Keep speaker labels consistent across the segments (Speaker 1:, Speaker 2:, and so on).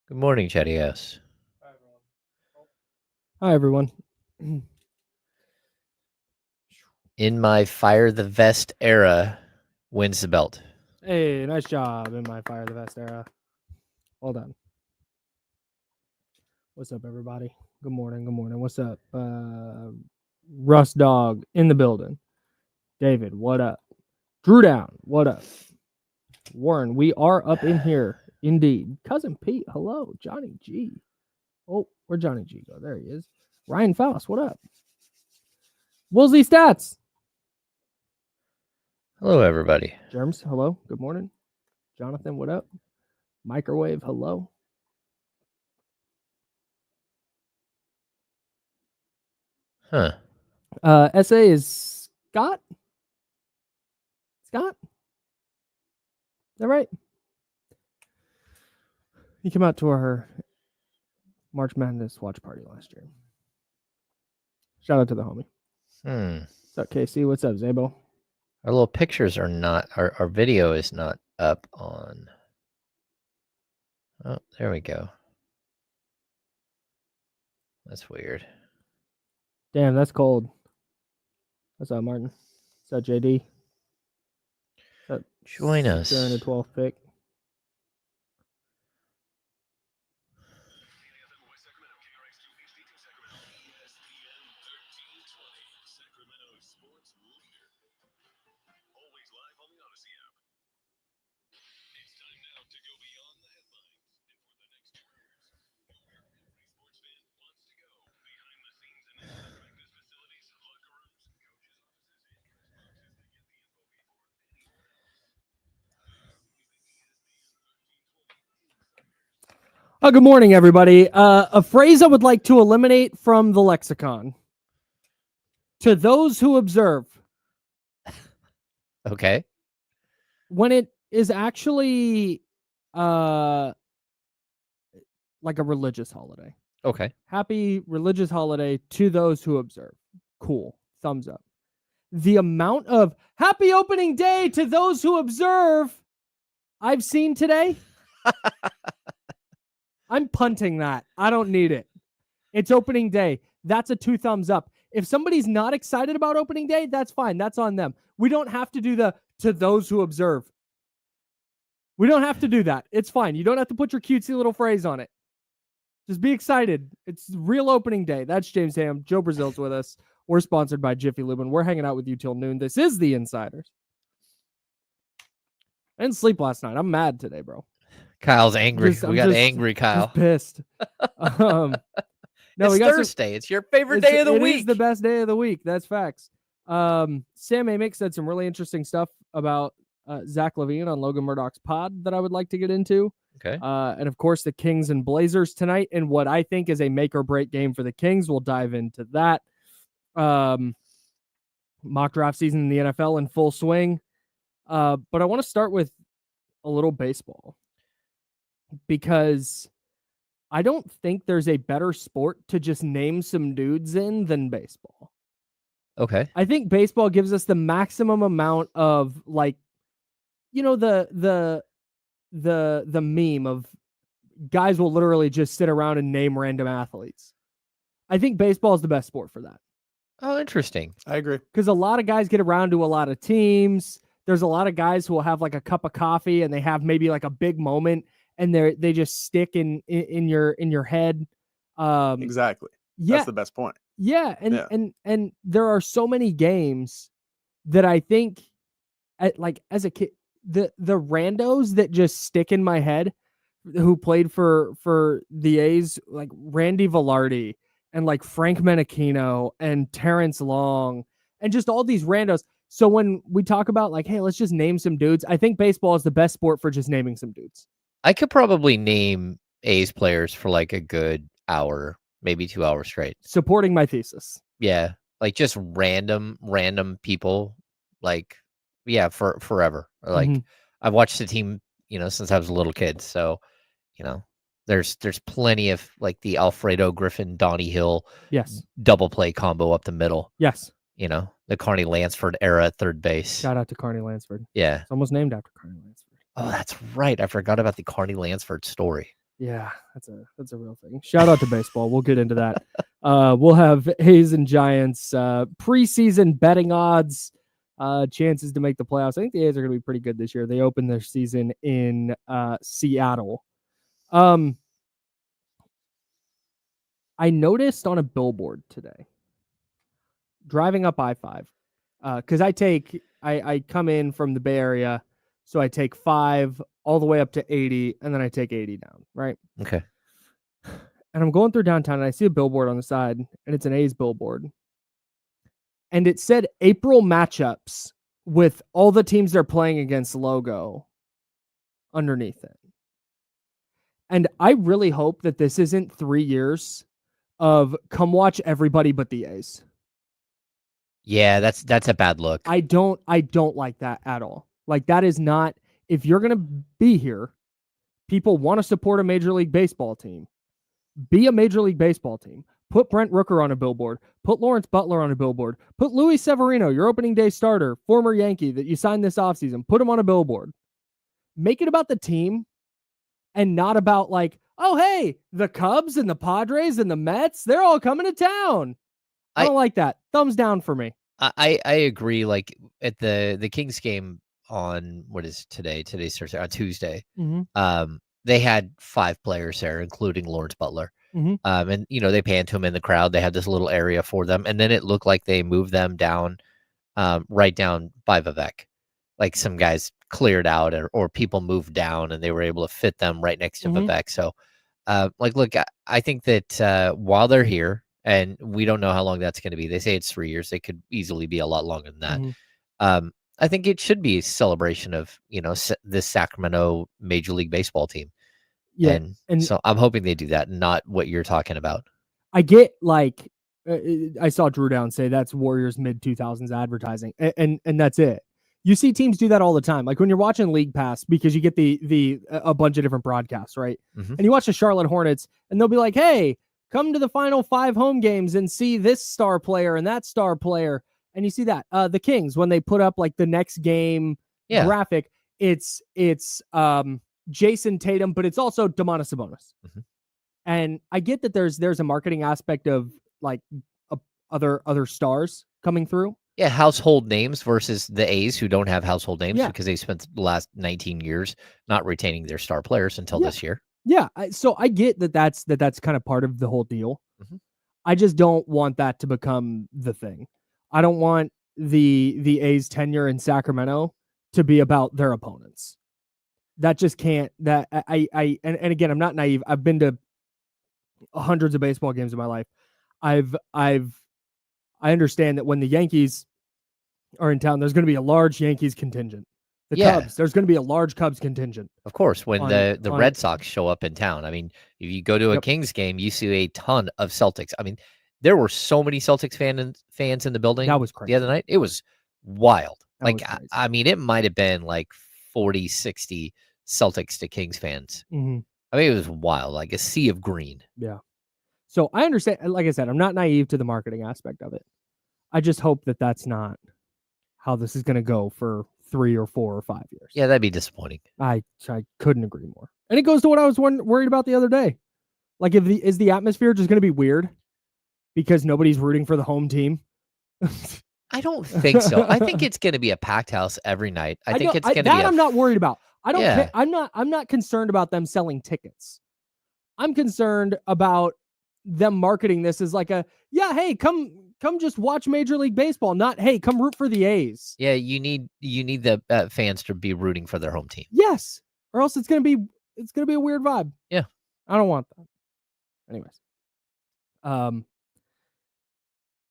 Speaker 1: Good morning, Chatty S.
Speaker 2: Hi, everyone.
Speaker 1: In my Fire the Vest era, wins the belt.
Speaker 2: Hey, nice job in my Fire the Vest era. Well done. What's up, everybody? Good morning. Good morning. What's up? Russ Dog in the building. David, what up? Drew Down, what up? Warren, we are up in here. Indeed. Cousin Pete, hello. Johnny G. Oh, where'd Johnny G go? There he is. Ryan Faust, what up? Woolsey Stats.
Speaker 1: Hello, everybody.
Speaker 2: Germs, hello. Good morning. Jonathan, what up? Microwave, hello.
Speaker 1: Huh.
Speaker 2: SA is Scott. Scott? Is that right? He came out to our March Madness watch party last year. Shout out to the homie. What's up, KC? What's up, Zabo?
Speaker 1: Our little pictures are not, our video is not up on. Oh, there we go. That's weird.
Speaker 2: Damn, that's cold. What's up, Martin? What's up, JD? What's up?
Speaker 1: Join us.
Speaker 2: 12th pick. Good morning, everybody. A phrase I would like to eliminate from the lexicon. To those who observe.
Speaker 1: Okay.
Speaker 2: When it is actually like a religious holiday.
Speaker 1: Okay.
Speaker 2: Happy religious holiday to those who observe. Cool. Thumbs up. The amount of happy opening day to those who observe I've seen today. I'm punting that. I don't need it. It's opening day. That's a 2 thumbs up. If somebody's not excited about opening day, that's fine. That's on them. We don't have to do the to those who observe. We don't have to do that. It's fine. You don't have to put your cutesy little phrase on it. Just be excited. It's real opening day. That's James Ham. Joe Brazil's with us. We're sponsored by Jiffy Lube, and we're hanging out with you till noon. This is The Insiders. I didn't sleep last night. I'm mad today, bro.
Speaker 1: Kyle's angry. We got angry Kyle.
Speaker 2: Just pissed.
Speaker 1: No, it's Thursday. It's your favorite day of the week.
Speaker 2: It is the best day of the week. That's facts. Sam Amick said some really interesting stuff about Zach LaVine on Logan Murdoch's pod that I would like to get into.
Speaker 1: Okay.
Speaker 2: And of course, the Kings and Blazers tonight, and what I think is a make or break game for the Kings. We'll dive into that. Mock draft season in the NFL in full swing. But I want to start with a little baseball, because I don't think there's a better sport to just name some dudes in than baseball.
Speaker 1: Okay.
Speaker 2: I think baseball gives us the maximum amount of, like, you know, the meme of guys will literally just sit around and name random athletes. I think baseball is the best sport for that.
Speaker 1: Oh, interesting.
Speaker 3: I agree.
Speaker 2: Because a lot of guys get around to a lot of teams. There's a lot of guys who will have like a cup of coffee and they have maybe like a big moment and they just stick in your head.
Speaker 3: Exactly.
Speaker 2: Yeah.
Speaker 3: That's the best point.
Speaker 2: Yeah. And there are so many games that I think as a kid, the randos that just stick in my head who played for the A's, like Randy Velarde and like Frank Menachino and Terrence Long and just all these randos. So when we talk about like, hey, let's just name some dudes, I think baseball is the best sport for just naming some dudes.
Speaker 1: I could probably name A's players for like a good hour, maybe 2 hours straight.
Speaker 2: Supporting my thesis.
Speaker 1: Yeah. Like just random people. Like, yeah, for forever. Like I've watched the team, since I was a little kid. So, there's plenty of like the Alfredo Griffin, Donnie Hill,
Speaker 2: yes,
Speaker 1: double play combo up the middle.
Speaker 2: Yes.
Speaker 1: The Carney Lansford era at third base.
Speaker 2: Shout out to Carney Lansford.
Speaker 1: Yeah.
Speaker 2: It's almost named after Carney Lansford.
Speaker 1: Oh, that's right. I forgot about the Carney Lansford story.
Speaker 2: Yeah, that's a real thing. Shout out to baseball. We'll get into that. We'll have A's and Giants preseason betting odds, chances to make the playoffs. I think the A's are going to be pretty good this year. They open their season in Seattle. I noticed on a billboard today, driving up I-5, because I come in from the Bay Area, so I take 5 all the way up to 80, and then I take 80 down, right?
Speaker 1: Okay.
Speaker 2: And I'm going through downtown, and I see a billboard on the side, and it's an A's billboard. And it said April matchups with all the teams they're playing against logo underneath it. And I really hope that this isn't 3 years of come watch everybody but the A's.
Speaker 1: Yeah, that's a bad look.
Speaker 2: I don't like that at all. Like, that is not, if you're going to be here, people want to support a Major League Baseball team. Be a Major League Baseball team. Put Brent Rooker on a billboard. Put Lawrence Butler on a billboard. Put Luis Severino, your opening day starter, former Yankee that you signed this offseason. Put him on a billboard. Make it about the team and not about like, oh, hey, the Cubs and the Padres and the Mets, they're all coming to town. I don't like that. Thumbs down for me.
Speaker 1: I agree. Like at the Kings game on what is today? Today's Thursday, on Tuesday.
Speaker 2: Mm-hmm.
Speaker 1: They had 5 players there, including Lawrence Butler.
Speaker 2: Mm-hmm.
Speaker 1: And they panned to him in the crowd. They had this little area for them, and then it looked like they moved them down, right down by Vivek. Like some guys cleared out, or people moved down, and they were able to fit them right next to Vivek. So, look, I think that while they're here, and we don't know how long that's going to be. They say it's 3 years. They could easily be a lot longer than that.
Speaker 2: Mm-hmm.
Speaker 1: I think it should be a celebration of this Sacramento Major League Baseball team.
Speaker 2: Yeah,
Speaker 1: and so I'm hoping they do that, not what you're talking about.
Speaker 2: I get like I saw Drew Down say that's Warriors mid 2000s advertising, and that's it. You see teams do that all the time. Like when you're watching League Pass, because you get a bunch of different broadcasts, right?
Speaker 1: Mm-hmm.
Speaker 2: And you watch the Charlotte Hornets, and they'll be like, "Hey, come to the final 5 home games and see this star player and that star player." And you see that the Kings, when they put up like the next game graphic, it's Jason Tatum, but it's also Domantas Sabonis.
Speaker 1: Mm-hmm.
Speaker 2: And I get that there's a marketing aspect of like other stars coming through.
Speaker 1: Yeah, household names versus the A's, who don't have household names because they spent the last 19 years not retaining their star players until this year.
Speaker 2: Yeah, so I get that's kind of part of the whole deal.
Speaker 1: Mm-hmm.
Speaker 2: I just don't want that to become the thing. I don't want the A's tenure in Sacramento to be about their opponents. That just can't. That and again, I'm not naive. I've been to hundreds of baseball games in my life. I understand that when the Yankees are in town, there's going to be a large Yankees contingent. The Cubs, there's going to be a large Cubs contingent.
Speaker 1: Of course, when the Red Sox show up in town. I mean, if you go to a Kings game, you see a ton of Celtics. I mean, there were so many Celtics fans in the building.
Speaker 2: That was crazy.
Speaker 1: The other night. It was wild. I mean, it might have been like 40, 60 Celtics to Kings fans.
Speaker 2: Mm-hmm.
Speaker 1: I mean, it was wild, like a sea of green.
Speaker 2: Yeah. So I understand. Like I said, I'm not naive to the marketing aspect of it. I just hope that that's not how this is going to go for 3 or 4 or 5 years.
Speaker 1: Yeah, that'd be disappointing.
Speaker 2: I couldn't agree more. And it goes to what I was worried about the other day. Like, is the atmosphere just going to be weird because nobody's rooting for the home team?
Speaker 1: I don't think so. I think it's going to be a packed house every night. I think it's going to be.
Speaker 2: I'm not worried about. I don't. Yeah. I'm not concerned about them selling tickets. I'm concerned about them marketing this as like hey, come just watch Major League Baseball. Not, hey, come root for the A's.
Speaker 1: Yeah, you need the fans to be rooting for their home team.
Speaker 2: Yes, or else it's gonna be a weird vibe.
Speaker 1: Yeah,
Speaker 2: I don't want that. Anyways,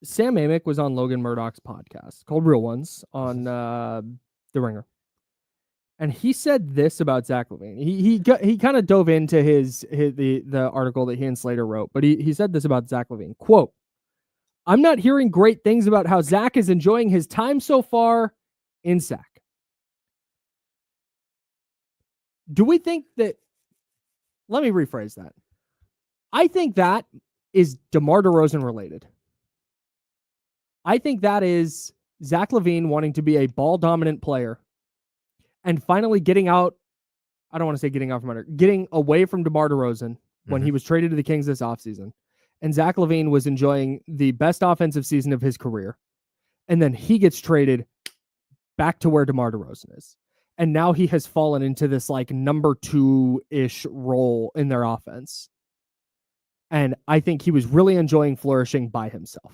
Speaker 2: Sam Amick was on Logan Murdoch's podcast called Real Ones on The Ringer. And he said this about Zach LaVine. He kind of dove into the article that he and Slater wrote, but he said this about Zach LaVine. Quote, "I'm not hearing great things about how Zach is enjoying his time so far in Sac." Do we think that, let me rephrase that. I think that is DeMar DeRozan related. I think that is Zach LaVine wanting to be a ball dominant player and finally getting out I don't want to say getting away from DeMar DeRozan when he was traded to the Kings this offseason. And Zach LaVine was enjoying the best offensive season of his career. And then he gets traded back to where DeMar DeRozan is. And now he has fallen into this like number 2-ish role in their offense. And I think he was really enjoying flourishing by himself.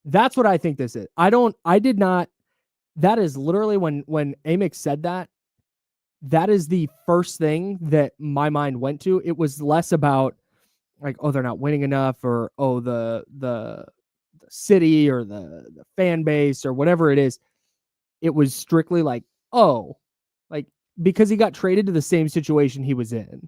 Speaker 2: That's what I think this is. That is literally when Amick said that is the first thing that my mind went to. It was less about like, oh, they're not winning enough, or oh, the city or the fan base or whatever it is. It was strictly like, oh, like because he got traded to the same situation he was in.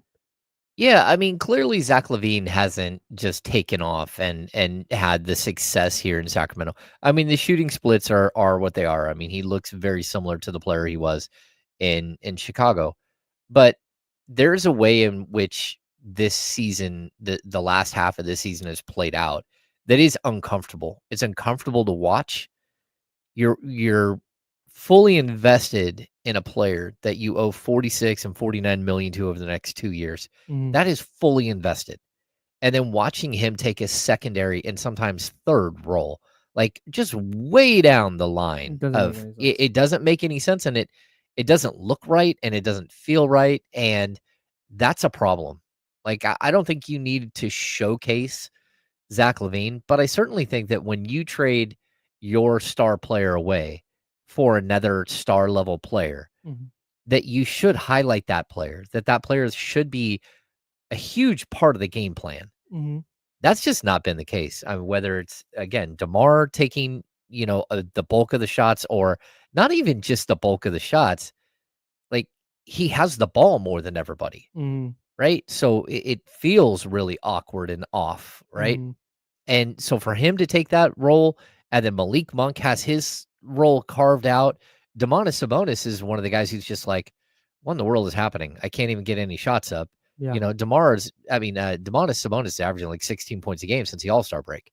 Speaker 1: Yeah, I mean, clearly Zach LaVine hasn't just taken off and had the success here in Sacramento. I mean, the shooting splits are what they are. I mean, he looks very similar to the player he was in Chicago. But there's a way in which this season, the last half of this season has played out that is uncomfortable. It's uncomfortable to watch. You're fully invested in a player that you owe 46 and 49 million to over the next 2 years. That is fully invested. And then watching him take a secondary and sometimes third role, like just way down the line it doesn't make any sense. And it doesn't look right and it doesn't feel right. And that's a problem. Like, I don't think you need to showcase Zach LaVine, but I certainly think that when you trade your star player away for another star level player, that you should highlight that player, that player should be a huge part of the game plan. That's just not been the case. I mean, whether it's, again, DeMar taking, the bulk of the shots, or not even just the bulk of the shots, like he has the ball more than everybody, right? So it feels really awkward and off, right? And so for him to take that role, and then Malik Monk has his role carved out. Domantas Sabonis is one of the guys who's just like, what in the world is happening? I can't even get any shots up.
Speaker 2: Yeah.
Speaker 1: Domantas Sabonis is averaging like 16 points a game since the All-Star break.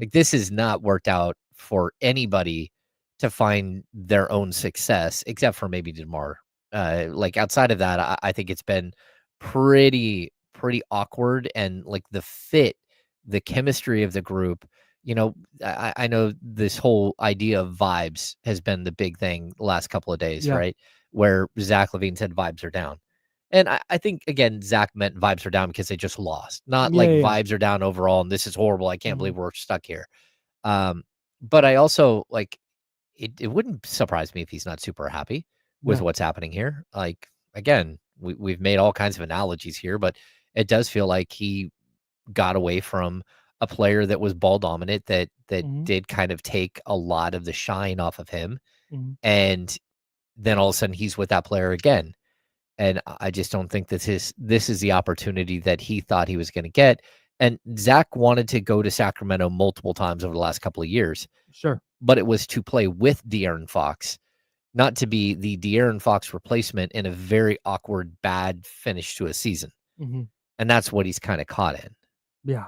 Speaker 1: Like, this has not worked out for anybody to find their own success, except for maybe DeMar. Like, outside of that, I think it's been pretty awkward, and like the fit, the chemistry of the group. I know this whole idea of vibes has been the big thing the last couple of days, right? Where Zach LaVine said vibes are down. And I think, again, Zach meant vibes are down because they just lost. Not vibes are down overall and this is horrible. I can't believe we're stuck here. But I also, like, it wouldn't surprise me if he's not super happy with what's happening here. Like, again, we've made all kinds of analogies here, but it does feel like he got away from a player that was ball dominant, that did kind of take a lot of the shine off of him. And then all of a sudden he's with that player again. And I just don't think this is the opportunity that he thought he was going to get. And Zach wanted to go to Sacramento multiple times over the last couple of years.
Speaker 2: Sure.
Speaker 1: But it was to play with De'Aaron Fox, not to be the De'Aaron Fox replacement in a very awkward, bad finish to a season. And that's what he's kind of caught in.
Speaker 2: Yeah.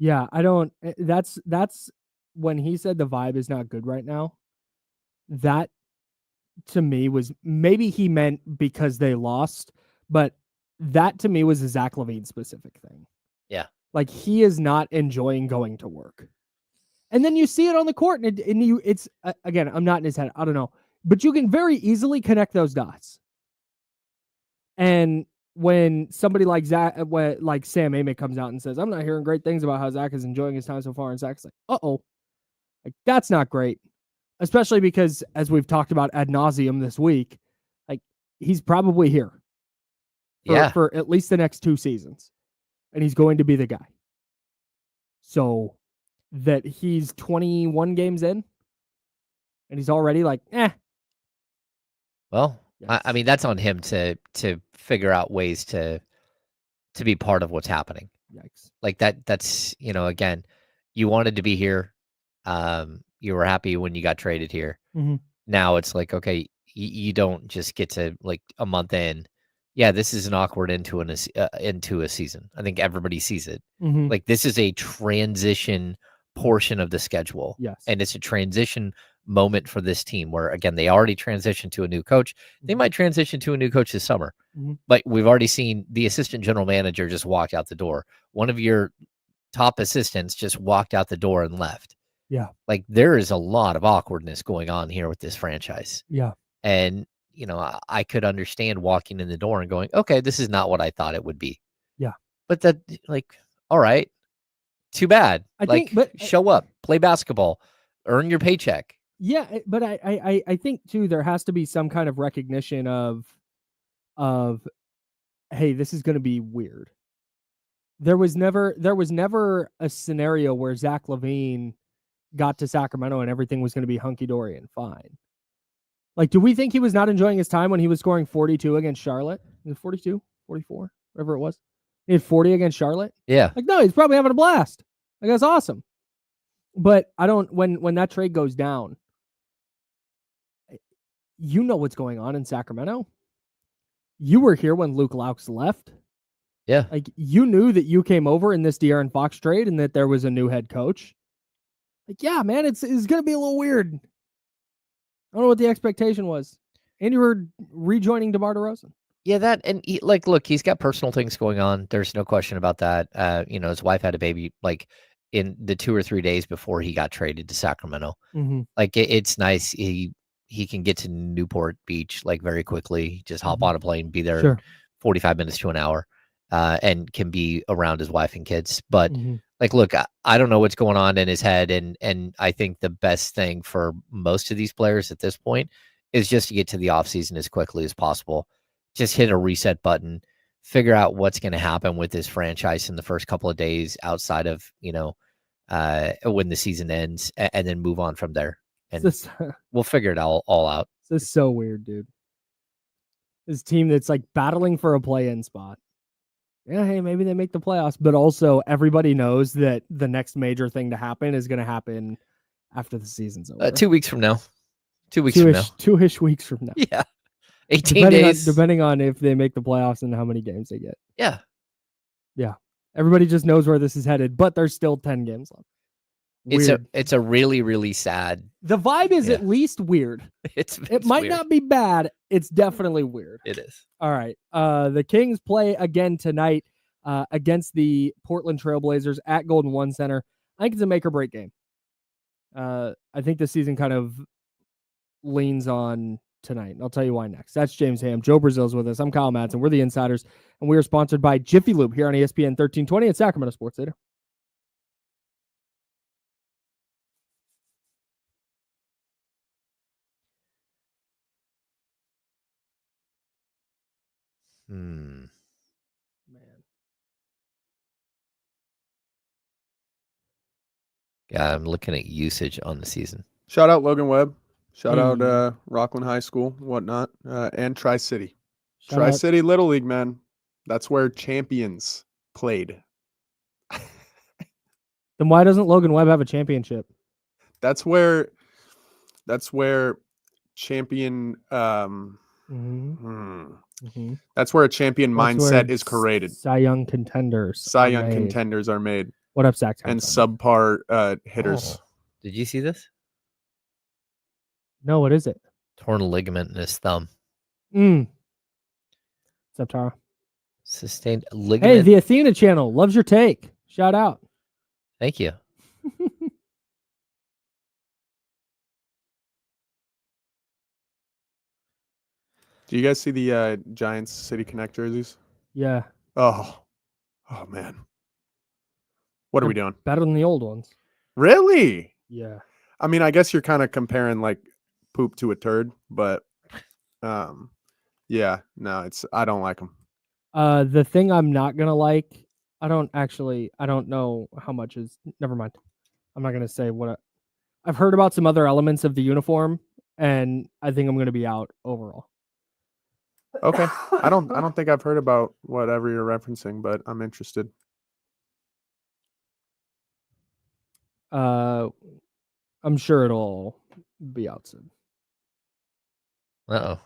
Speaker 2: Yeah, I don't. That's when he said the vibe is not good right now. That to me was, maybe he meant because they lost, but that to me was a Zach LaVine specific thing.
Speaker 1: Yeah,
Speaker 2: like he is not enjoying going to work, and then you see it on the court, and it's again, I'm not in his head. I don't know, but you can very easily connect those dots. And when somebody like Zach, like Sam Amick comes out and says, I'm not hearing great things about how Zach is enjoying his time so far, and Zach's like, like that's not great. Especially because, as we've talked about ad nauseum this week, like he's probably here for at least the next 2 seasons, and he's going to be the guy. So that he's 21 games in and he's already like,
Speaker 1: Well, yes. I mean, that's on him to figure out ways to be part of what's happening.
Speaker 2: Yikes.
Speaker 1: Like that's, again, you wanted to be here. You were happy when you got traded here. Now it's like, okay, you don't just get to, like, a month in. Yeah, this is an awkward into a season. I think everybody sees it. Like, this is a transition portion of the schedule.
Speaker 2: Yes.
Speaker 1: And it's a transition moment for this team where, again, they already transitioned to a new coach. They might transition to a new coach this summer. But we've already seen the assistant general manager just walk out the door. One of your top assistants just walked out the door and left.
Speaker 2: Yeah.
Speaker 1: Like, there is a lot of awkwardness going on here with this franchise.
Speaker 2: Yeah.
Speaker 1: And, I could understand walking in the door and going, okay, this is not what I thought it would be.
Speaker 2: Yeah.
Speaker 1: But that, all right, too bad. Show up, play basketball, earn your paycheck.
Speaker 2: Yeah, but I think too there has to be some kind of recognition of hey, this is going to be weird. There was never a scenario where Zach LaVine got to Sacramento and everything was going to be hunky dory and fine. Like, do we think he was not enjoying his time when he was scoring 42 against Charlotte? Was it 42, 44, whatever it was? He had 40 against Charlotte.
Speaker 1: Yeah.
Speaker 2: Like, no, he's probably having a blast. Like, that's awesome. But I don't. When that trade goes down, you know what's going on in Sacramento. You were here when Luke Laux left.
Speaker 1: Yeah.
Speaker 2: Like, you knew that you came over in this De'Aaron Fox trade and that there was a new head coach. Like, yeah, man, it's going to be a little weird. I don't know what the expectation was. And you were rejoining DeMar DeRozan.
Speaker 1: Yeah, that, and look, he's got personal things going on. There's no question about that. His wife had a baby, in the 2 or 3 days before he got traded to Sacramento. It's nice. He can get to Newport Beach very quickly. Just hop on a plane, be there in 45 minutes to an hour, and can be around his wife and kids. But look, I don't know what's going on in his head, and I think the best thing for most of these players at this point is just to get to the offseason as quickly as possible. Just hit a reset button, figure out what's going to happen with this franchise in the first couple of days outside of, when the season ends, and then move on from there. And we'll figure it all out.
Speaker 2: This is so weird, dude. This team that's battling for a play-in spot. Yeah, hey, maybe they make the playoffs, but also everybody knows that the next major thing to happen is going to happen after the season's over.
Speaker 1: 2 weeks from now. 2 weeks from now.
Speaker 2: 2-ish weeks from now.
Speaker 1: Yeah. 18 days.
Speaker 2: Depending on if they make the playoffs and how many games they get.
Speaker 1: Yeah.
Speaker 2: Yeah. Everybody just knows where this is headed, but there's still 10 games left. Weird.
Speaker 1: It's a really, really sad.
Speaker 2: The vibe is at least weird. It might
Speaker 1: weird.
Speaker 2: not be bad. It's definitely weird.
Speaker 1: It is.
Speaker 2: All right. The Kings play again tonight against the Portland Trailblazers at Golden One Center. I think it's a make or break game. I think the season kind of leans on tonight. I'll tell you why next. That's James Ham. Joe Brazil's with us. I'm Kyle Madsen. We're the Insiders, and we are sponsored by Jiffy Lube here on ESPN 1320 at Sacramento Sports Leader.
Speaker 1: Man. Yeah, I'm looking at usage on the season.
Speaker 3: Shout out Logan Webb. Shout out Rockland High School, whatnot, and Tri-City. Tri-City Little League, man. That's where champions played.
Speaker 2: Then why doesn't Logan Webb have a championship?
Speaker 3: That's where champion that's where a champion mindset is created.
Speaker 2: Cy Young contenders.
Speaker 3: Contenders are made.
Speaker 2: What up, Zach?
Speaker 3: And subpar hitters.
Speaker 1: Oh. Did you see this?
Speaker 2: No, what is it?
Speaker 1: Torn ligament in his thumb.
Speaker 2: What's up, Tara?
Speaker 1: Sustained ligament.
Speaker 2: Hey, the Athena channel loves your take. Shout out.
Speaker 1: Thank you.
Speaker 3: Do you guys see the Giants City Connect jerseys?
Speaker 2: Yeah.
Speaker 3: Oh man. What are we doing?
Speaker 2: Better than the old ones.
Speaker 3: Really?
Speaker 2: Yeah.
Speaker 3: I mean, I guess you're kind of comparing poop to a turd, but yeah, no, I don't like them.
Speaker 2: The thing I'm not gonna like, I don't know how much is. Never mind. I'm not gonna say what I've heard about some other elements of the uniform, and I think I'm gonna be out overall.
Speaker 3: Okay. I don't think I've heard about whatever you're referencing, but I'm interested.
Speaker 2: I'm sure it'll be out soon.
Speaker 1: Uh-oh.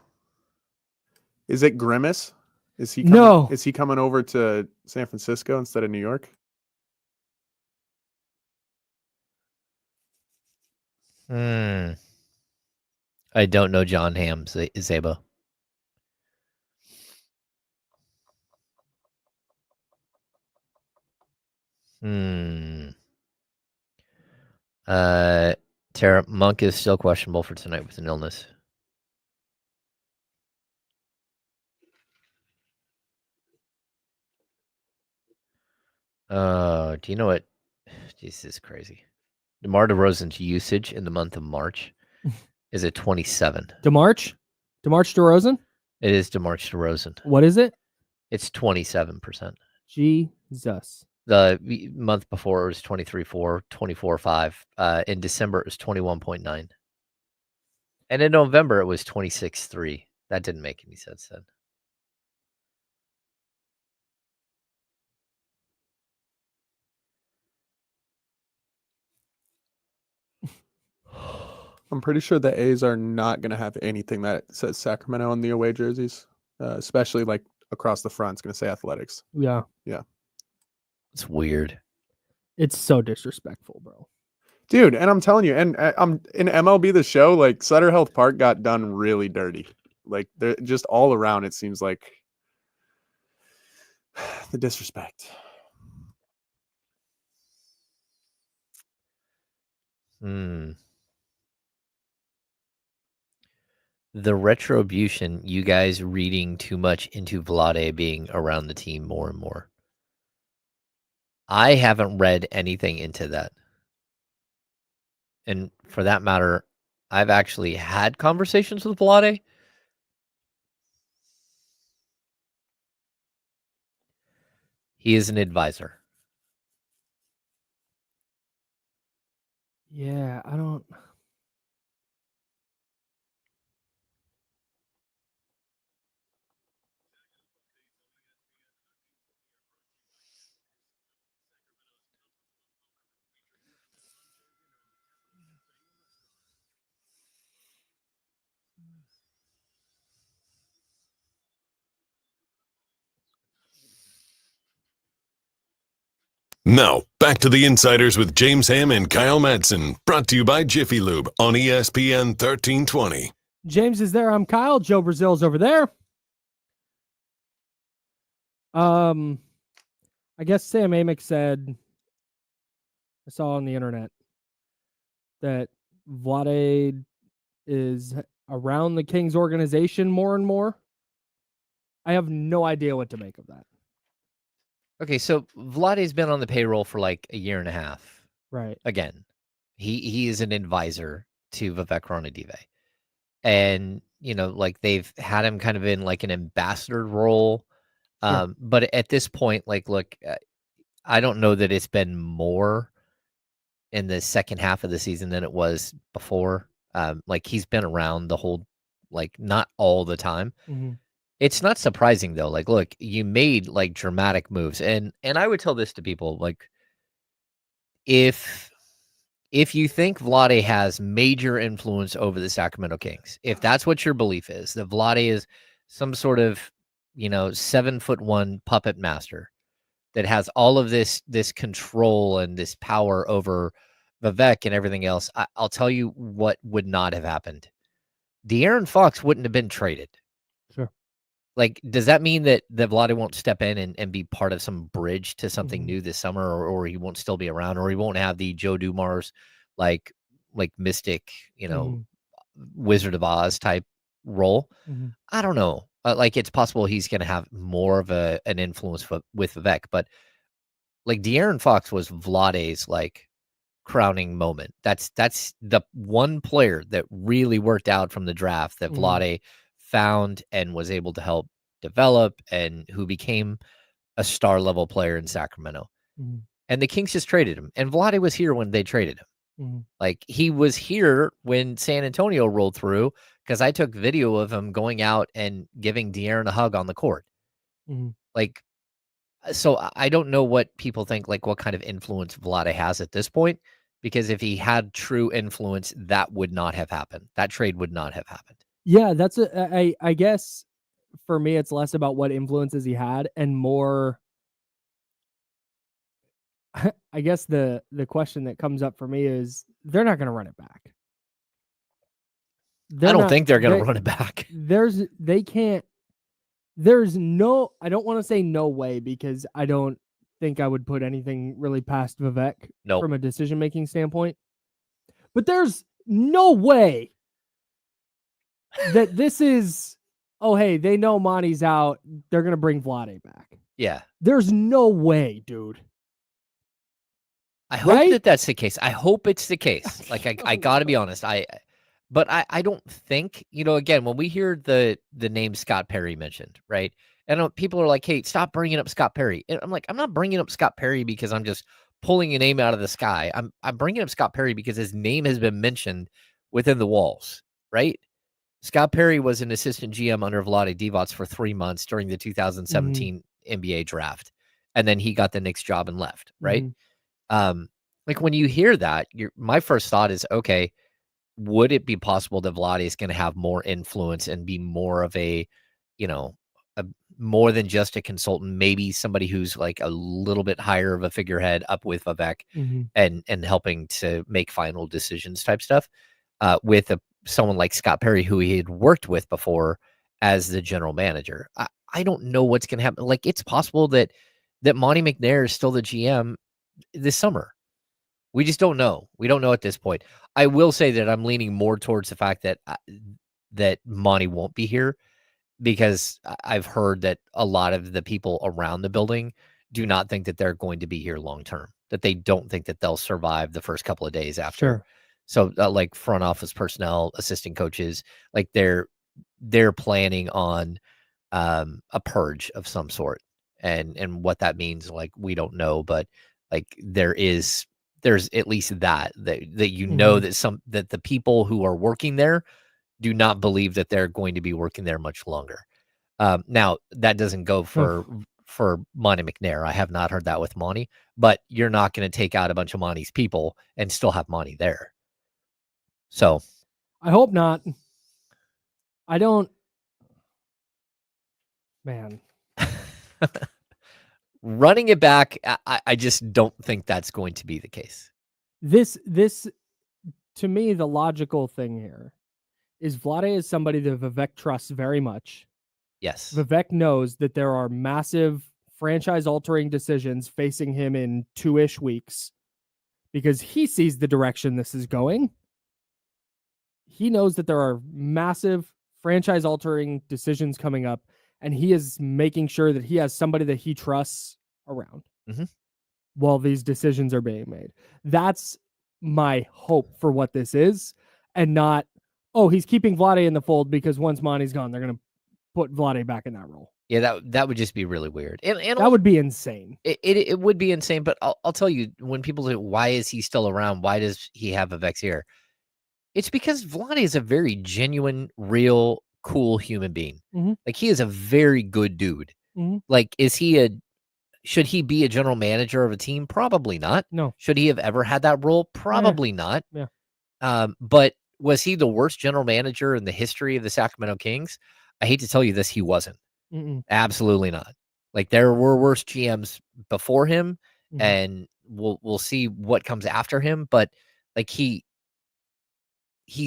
Speaker 3: Is it Grimace? Is he coming over to San Francisco instead of New York?
Speaker 1: I don't know John Hamm, Zabo. Tara, Monk is still questionable for tonight with an illness. Do you know what? This is crazy. DeMar DeRozan's usage in the month of March is at 27.
Speaker 2: DeMarch DeRozan?
Speaker 1: It is DeMar DeRozan.
Speaker 2: What is it?
Speaker 1: It's 27%.
Speaker 2: Jesus.
Speaker 1: The month before it was 23.4, 24.5. In December it was 21.9. And in November it was 26.3. That didn't make any sense then.
Speaker 3: I'm pretty sure the A's are not going to have anything that says Sacramento on the away jerseys, especially like across the front. It's going to say Athletics.
Speaker 2: Yeah.
Speaker 3: Yeah.
Speaker 1: It's weird.
Speaker 2: It's so disrespectful, bro.
Speaker 3: Dude, and I'm telling you, and I'm in MLB The Show, like Sutter Health Park got done really dirty. Like they're just all around, it seems like the disrespect.
Speaker 1: The retribution, you guys reading too much into Vlade being around the team more and more. I haven't read anything into that. And for that matter, I've actually had conversations with Vlade. He is an advisor.
Speaker 2: Yeah, I don't.
Speaker 4: Now, back to the Insiders with James Ham and Kyle Madsen, brought to you by Jiffy Lube on ESPN 1320.
Speaker 2: James is there. I'm Kyle. Joe Brazil's over there. I guess Sam Amick said, I saw on the internet that Vlade is around the Kings organization more and more. I have no idea what to make of that.
Speaker 1: Okay, so Vlade's been on the payroll for like a year and a half.
Speaker 2: Right.
Speaker 1: Again, he is an advisor to Vivek Ranadive. And, you know, like they've had him kind of in like an ambassador role.
Speaker 2: Sure.
Speaker 1: But at this point, like, look, I don't know that it's been more in the second half of the season than it was before. Like he's been around the whole, like not all the time.
Speaker 2: Mm-hmm.
Speaker 1: It's not surprising though. Like, look, you made like dramatic moves, and I would tell this to people, like, if you think Vlade has major influence over the Sacramento Kings, if that's what your belief is, that Vlade is some sort of, you know, 7'1" puppet master that has all of this control and this power over Vivek and everything else, I'll tell you what would not have happened. De'Aaron Fox wouldn't have been traded.
Speaker 2: Sure.
Speaker 1: Like, does that mean that Vlade won't step in and be part of some bridge to something new this summer, or he won't still be around, or he won't have the Joe Dumars like mystic, you know, Wizard of Oz type role? I don't know. Like, it's possible he's going to have more of an influence with Vivek, but like De'Aaron Fox was Vlade's like crowning moment. That's the one player that really worked out from the draft that Vlade found and was able to help develop, and who became a star level player in Sacramento. And the Kings just traded him. And Vlade was here when they traded him. Like, he was here when San Antonio rolled through, because I took video of him going out and giving De'Aaron a hug on the court. Like, so I don't know what people think, like what kind of influence Vlade has at this point, because if he had true influence, that would not have happened. That trade would not have happened.
Speaker 2: Yeah, that's I guess for me, it's less about what influences he had and more. I guess the question that comes up for me is they're not going to run it back.
Speaker 1: I don't think they're going to run it back.
Speaker 2: They can't. There's no. I don't want to say no way because I don't think I would put anything really past Vivek from a decision making standpoint. But there's no way that this is. Oh, hey, they know Monty's out. They're going to bring Vlade back.
Speaker 1: Yeah.
Speaker 2: There's no way, dude.
Speaker 1: I hope that that's the case. I hope it's the case. Like, I got to be honest. But I don't think, again, when we hear the name Scott Perry mentioned, right? And people are like, hey, stop bringing up Scott Perry. And I'm like, I'm not bringing up Scott Perry because I'm just pulling a name out of the sky. I'm bringing up Scott Perry because his name has been mentioned within the walls, right? Scott Perry was an assistant GM under Vlade Divac for 3 months during the 2017 NBA draft. And then he got the Knicks job and left, right? Like when you hear that, my first thought is, okay, would it be possible that Vlade is going to have more influence and be more of a more than just a consultant, maybe somebody who's like a little bit higher of a figurehead up with Vivek and helping to make final decisions type stuff with someone like Scott Perry, who he had worked with before as the general manager. I don't know what's going to happen. Like, it's possible that Monty McNair is still the GM this summer. We just don't know. We don't know at this point. I will say that I'm leaning more towards the fact that Monty won't be here because I've heard that a lot of the people around the building do not think that they're going to be here long term, that they don't think that they'll survive the first couple of days after.
Speaker 2: Sure.
Speaker 1: So like front office personnel, assistant coaches, like they're planning on a purge of some sort. And what that means, like, we don't know, but like there's at least that you know that the people who are working there do not believe that they're going to be working there much longer. Now that doesn't go for Monty McNair. I have not heard that with Monty, but you're not going to take out a bunch of Monty's people and still have Monty there. So
Speaker 2: I hope not. I don't, man.
Speaker 1: Running it back, I just don't think that's going to be the case.
Speaker 2: This to me, the logical thing here is Vlade is somebody that Vivek trusts very much.
Speaker 1: Yes.
Speaker 2: Vivek knows that there are massive franchise-altering decisions facing him in 2-ish weeks because he sees the direction this is going. He knows that there are massive franchise-altering decisions coming up, and he is making sure that he has somebody that he trusts around while these decisions are being made. That's my hope for what this is, and not, oh, he's keeping Vlade in the fold because once Monty's gone, they're going to put Vlade back in that role.
Speaker 1: Yeah, that would just be really weird. And
Speaker 2: that would be insane.
Speaker 1: It would be insane, but I'll tell you, when people say, why is he still around? Why does he have Vivek's here? It's because Vlade is a very genuine, real, cool human being. Like, he is a very good dude. Like, should he be a general manager of a team? Probably not.
Speaker 2: No.
Speaker 1: Should he have ever had that role? Probably not.
Speaker 2: Yeah.
Speaker 1: But was he the worst general manager in the history of the Sacramento Kings? I hate to tell you this, he wasn't. Absolutely not. Like, there were worse GMs before him, and we'll see what comes after him. But like, he's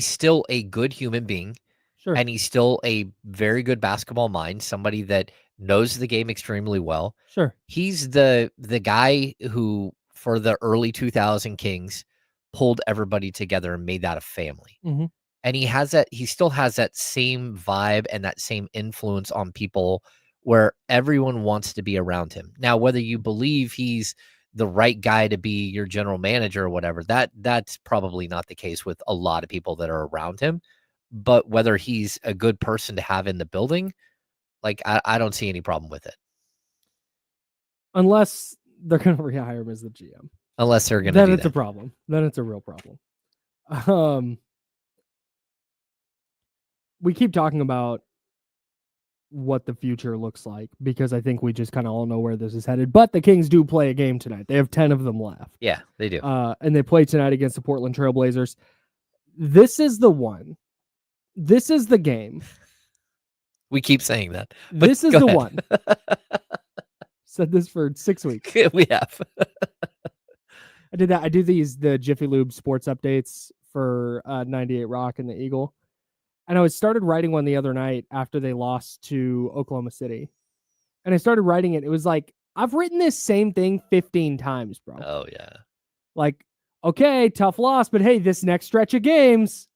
Speaker 1: still a good human being.
Speaker 2: Sure.
Speaker 1: And he's still a very good basketball mind, somebody that knows the game extremely well.
Speaker 2: Sure.
Speaker 1: He's the guy who, for the early 2000 Kings, pulled everybody together and made that a family. And he still has that same vibe and that same influence on people where everyone wants to be around him. Now, whether you believe he's the right guy to be your general manager or whatever, that's probably not the case with a lot of people that are around him. But whether he's a good person to have in the building, like, I don't see any problem with it.
Speaker 2: Unless they're going to rehire him as the GM.
Speaker 1: Unless they're going to do
Speaker 2: Then it's
Speaker 1: that.
Speaker 2: a problem. Then it's a real problem. We keep talking about what the future looks like because I think we just kind of all know where this is headed. But the Kings do play a game tonight. They have 10 of them left.
Speaker 1: Yeah, they do.
Speaker 2: And they play tonight against the Portland Trailblazers. This is the one. This is the game.
Speaker 1: We keep saying that.
Speaker 2: This is the one. Said this for 6 weeks.
Speaker 1: We have.
Speaker 2: I did that. I do the Jiffy Lube sports updates for 98 Rock and the Eagle. And I started writing one the other night after they lost to Oklahoma City. And I started writing it. It was like, I've written this same thing 15 times, bro.
Speaker 1: Oh, yeah.
Speaker 2: Like, okay, tough loss, but hey, this next stretch of games.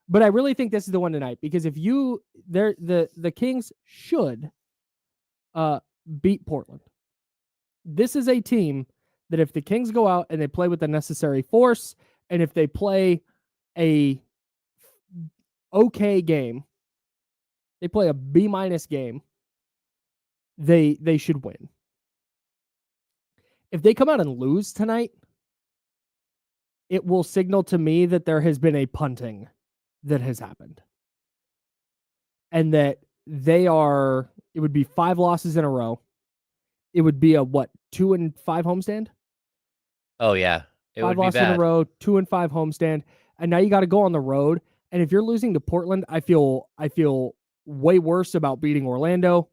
Speaker 2: But I really think this is the one tonight, because if the Kings should beat Portland. This is a team that if the Kings go out and they play with the necessary force, and if they play a okay game, they play a B- game, they should win. If they come out and lose tonight, it will signal to me that there has been a punting that has happened. And that it would be 5 losses in a row. It would be a 2-5 homestand?
Speaker 1: Oh, yeah. It
Speaker 2: 5
Speaker 1: would be
Speaker 2: losses in
Speaker 1: bad.
Speaker 2: a row, 2-5 homestand. And now you got to go on the road. And if you're losing to Portland, I feel way worse about beating Orlando.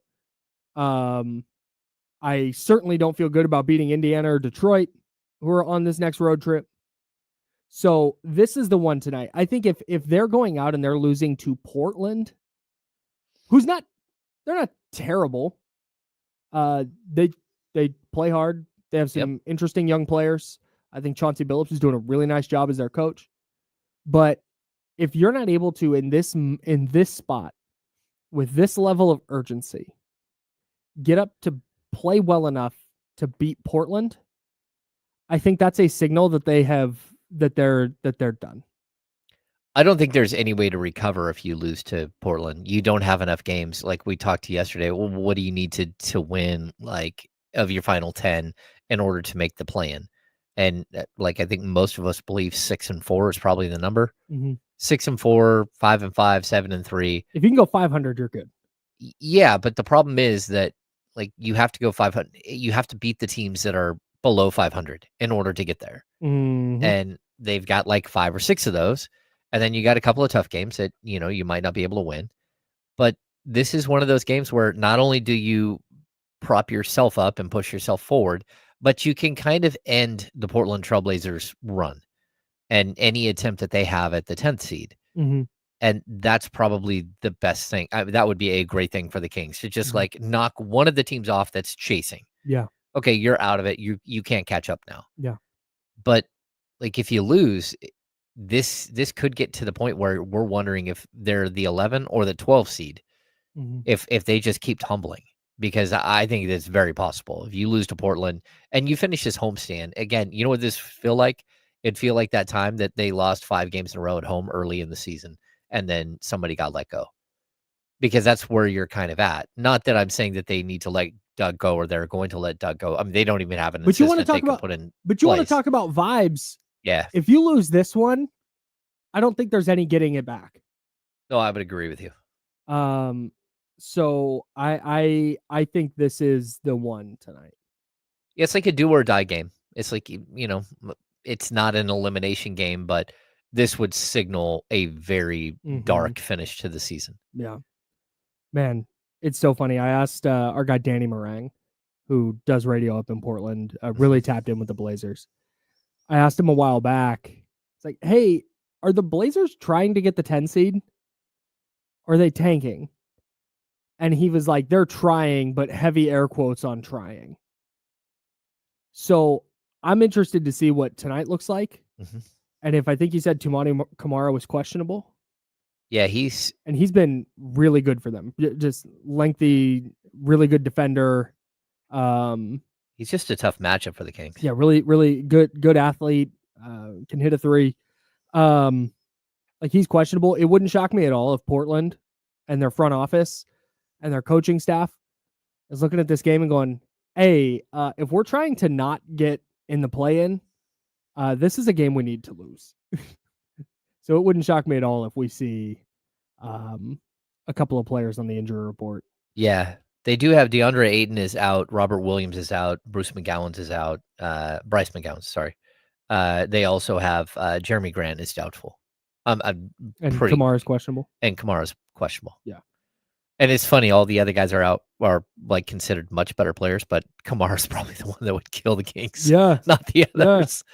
Speaker 2: I certainly don't feel good about beating Indiana or Detroit, who are on this next road trip. So this is the one tonight. I think if they're going out and they're losing to Portland, they're not terrible. They play hard. They have some interesting young players. I think Chauncey Billups is doing a really nice job as their coach. But if you're not able to, in this spot, with this level of urgency, get up to play well enough to beat Portland, I think that's a signal that they're done.
Speaker 1: I don't think there's any way to recover if you lose to Portland. You don't have enough games. Like we talked to yesterday. Well, what do you need to win, like, of your final 10 in order to make the play-in? And like, I think most of us believe 6-4 is probably the number. 6-4, 5-5, 7-3.
Speaker 2: If you can go 500, you're good.
Speaker 1: Yeah, but the problem is that, like, you have to go 500. You have to beat the teams that are below 500 in order to get there. And they've got like 5 or 6 of those. And then you got a couple of tough games that, you might not be able to win. But this is one of those games where not only do you prop yourself up and push yourself forward, but you can kind of end the Portland Trailblazers run and any attempt that they have at the 10th seed. And that's probably the best thing. That would be a great thing for the Kings to just like knock one of the teams off that's chasing.
Speaker 2: Yeah.
Speaker 1: Okay, you're out of it. You can't catch up now.
Speaker 2: Yeah.
Speaker 1: But like, if you lose, this could get to the point where we're wondering if they're the 11 or the 12 seed, if they just keep tumbling, because I think it's very possible. If you lose to Portland and you finish this homestand, again, you know what this feel like? It'd feel like that time that they lost 5 games in a row at home early in the season, and then somebody got let go, because that's where you're kind of at. Not that I'm saying that they need to let Doug go or they're going to let Doug go. I mean, they don't even have an assistant they can put in.
Speaker 2: But you want to talk about vibes.
Speaker 1: Yeah.
Speaker 2: If you lose this one, I don't think there's any getting it back.
Speaker 1: No, I would agree with you.
Speaker 2: So I think this is the one tonight.
Speaker 1: Yeah, it's like a do or die game. It's like, it's not an elimination game, but this would signal a very dark finish to the season.
Speaker 2: Yeah. Man, it's so funny. I asked our guy Danny Meringue, who does radio up in Portland, really tapped in with the Blazers. I asked him a while back. It's like, hey, are the Blazers trying to get the 10 seed? Or are they tanking? And he was like, they're trying, but heavy air quotes on trying. So I'm interested to see what tonight looks like. And if I think he said Tumani Kamara was questionable.
Speaker 1: Yeah, he's
Speaker 2: been really good for them. Just lengthy, really good defender.
Speaker 1: He's just a tough matchup for the Kings.
Speaker 2: Yeah, really, really good athlete. Can hit a 3. Like, he's questionable. It wouldn't shock me at all if Portland and their front office and their coaching staff is looking at this game and going, hey, if we're trying to not get in the play-in, this is a game we need to lose. So it wouldn't shock me at all if we see a couple of players on the injury report.
Speaker 1: Yeah, they do have DeAndre Ayton is out, Robert Williams is out, Bruce McGowan's is out, Bryce McGowan, sorry. They also have Jeremy Grant is doubtful.
Speaker 2: Kamara's questionable.
Speaker 1: And Kamara's questionable.
Speaker 2: Yeah.
Speaker 1: And it's funny, all the other guys are like considered much better players, but Kamara's probably the one that would kill the Kings.
Speaker 2: Yeah.
Speaker 1: Not the others. Yeah.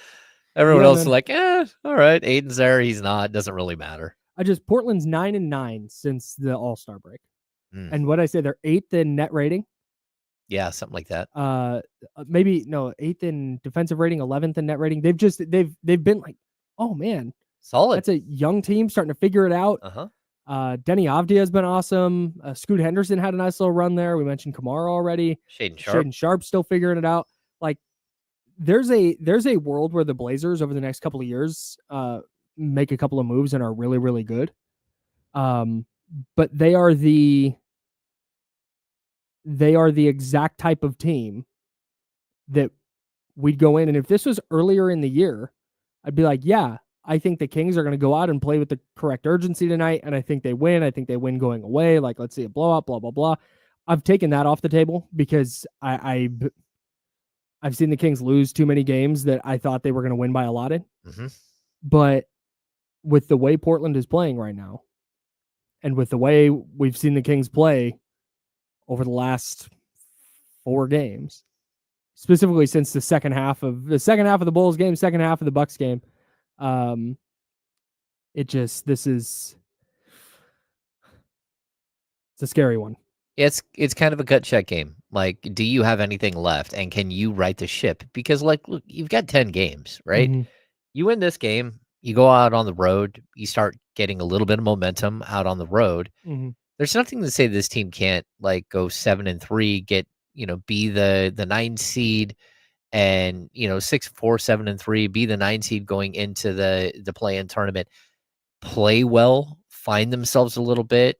Speaker 1: Everyone else is like, all right, Aiden's there, he's not, doesn't really matter.
Speaker 2: Portland's 9-9 since the All-Star break.
Speaker 1: Mm.
Speaker 2: And what I say, they're 8th in net rating.
Speaker 1: Yeah, something like that.
Speaker 2: Maybe no, 8th in defensive rating, 11th in net rating. They've been like, oh man,
Speaker 1: Solid.
Speaker 2: that's a young team starting to figure it out. Denny Avdia has been awesome. Scoot Henderson had a nice little run there. We mentioned Kamara already.
Speaker 1: Shaden
Speaker 2: Sharp still figuring it out. Like there's a world where the Blazers over the next couple of years make a couple of moves and are really, really good. But they are the exact type of team that we'd go in. And if this was earlier in the year, I'd be like, yeah, I think the Kings are going to go out and play with the correct urgency tonight. And I think they win. I think they win going away. Like, let's see a blowout, blah, blah, blah. I've taken that off the table because I've seen the Kings lose too many games that I thought they were going to win by a lot in. But with the way Portland is playing right now, and with the way we've seen the Kings play over the last 4 games, specifically since the second half of the Bulls game, second half of the Bucks game, it's a scary one.
Speaker 1: It's kind of a gut check game. Like, do you have anything left, and can you right the ship? Because, like, look, you've got 10 games, right? You win this game, you go out on the road, you start getting a little bit of momentum out on the road. There's nothing to say this team can't, like, go 7-3, get, be the 9 seed, and 6-4, 7-3, be the 9 seed going into the play-in tournament, play well, find themselves a little bit,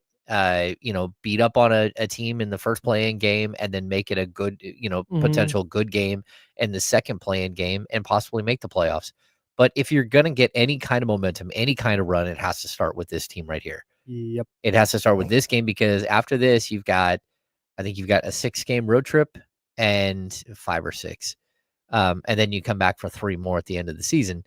Speaker 1: beat up on a team in the first play-in game, and then make it a good, potential good game in the second play-in game, and possibly make the playoffs. But if you're going to get any kind of momentum, any kind of run, it has to start with this team right here.
Speaker 2: Yep.
Speaker 1: It has to start with this game, because after this, I think you've got a 6-game road trip and 5 or 6. And then you come back for 3 more at the end of the season.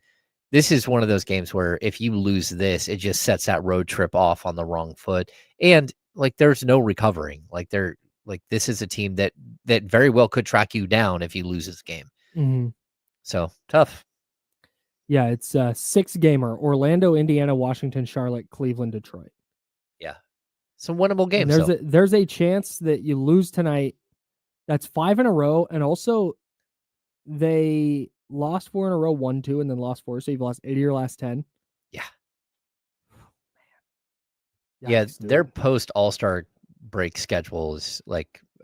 Speaker 1: This is one of those games where if you lose this, it just sets that road trip off on the wrong foot. And like, there's no recovering. Like, this is a team that very well could track you down if you lose this game. So tough.
Speaker 2: Yeah, it's a 6-gamer: Orlando, Indiana, Washington, Charlotte, Cleveland, Detroit.
Speaker 1: Yeah, some winnable games.
Speaker 2: There's a chance that you lose tonight. That's 5 in a row, and also they lost 4 in a row, 1-2, and then lost 4. So you've lost 8 of your last 10.
Speaker 1: Yeah.
Speaker 2: Yeah,
Speaker 1: their post All-Star break schedule is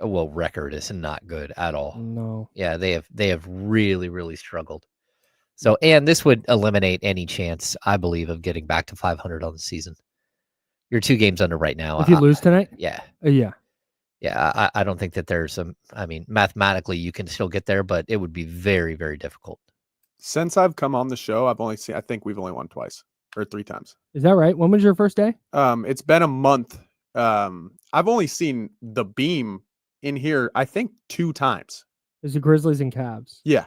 Speaker 1: record is not good at all.
Speaker 2: No.
Speaker 1: Yeah, they have really, really struggled. So, and this would eliminate any chance, I believe, of getting back to 500 on the season. You're 2 games under right now.
Speaker 2: If you lose tonight?
Speaker 1: Yeah.
Speaker 2: Yeah.
Speaker 1: Yeah, I don't think that there's mathematically you can still get there, but it would be very, very difficult.
Speaker 3: Since I've come on the show, I think we've only won twice or 3 times.
Speaker 2: Is that right? When was your first day?
Speaker 3: It's been a month. I've only seen the beam in here, I think 2 times.
Speaker 2: There's the Grizzlies and Cavs.
Speaker 3: Yeah.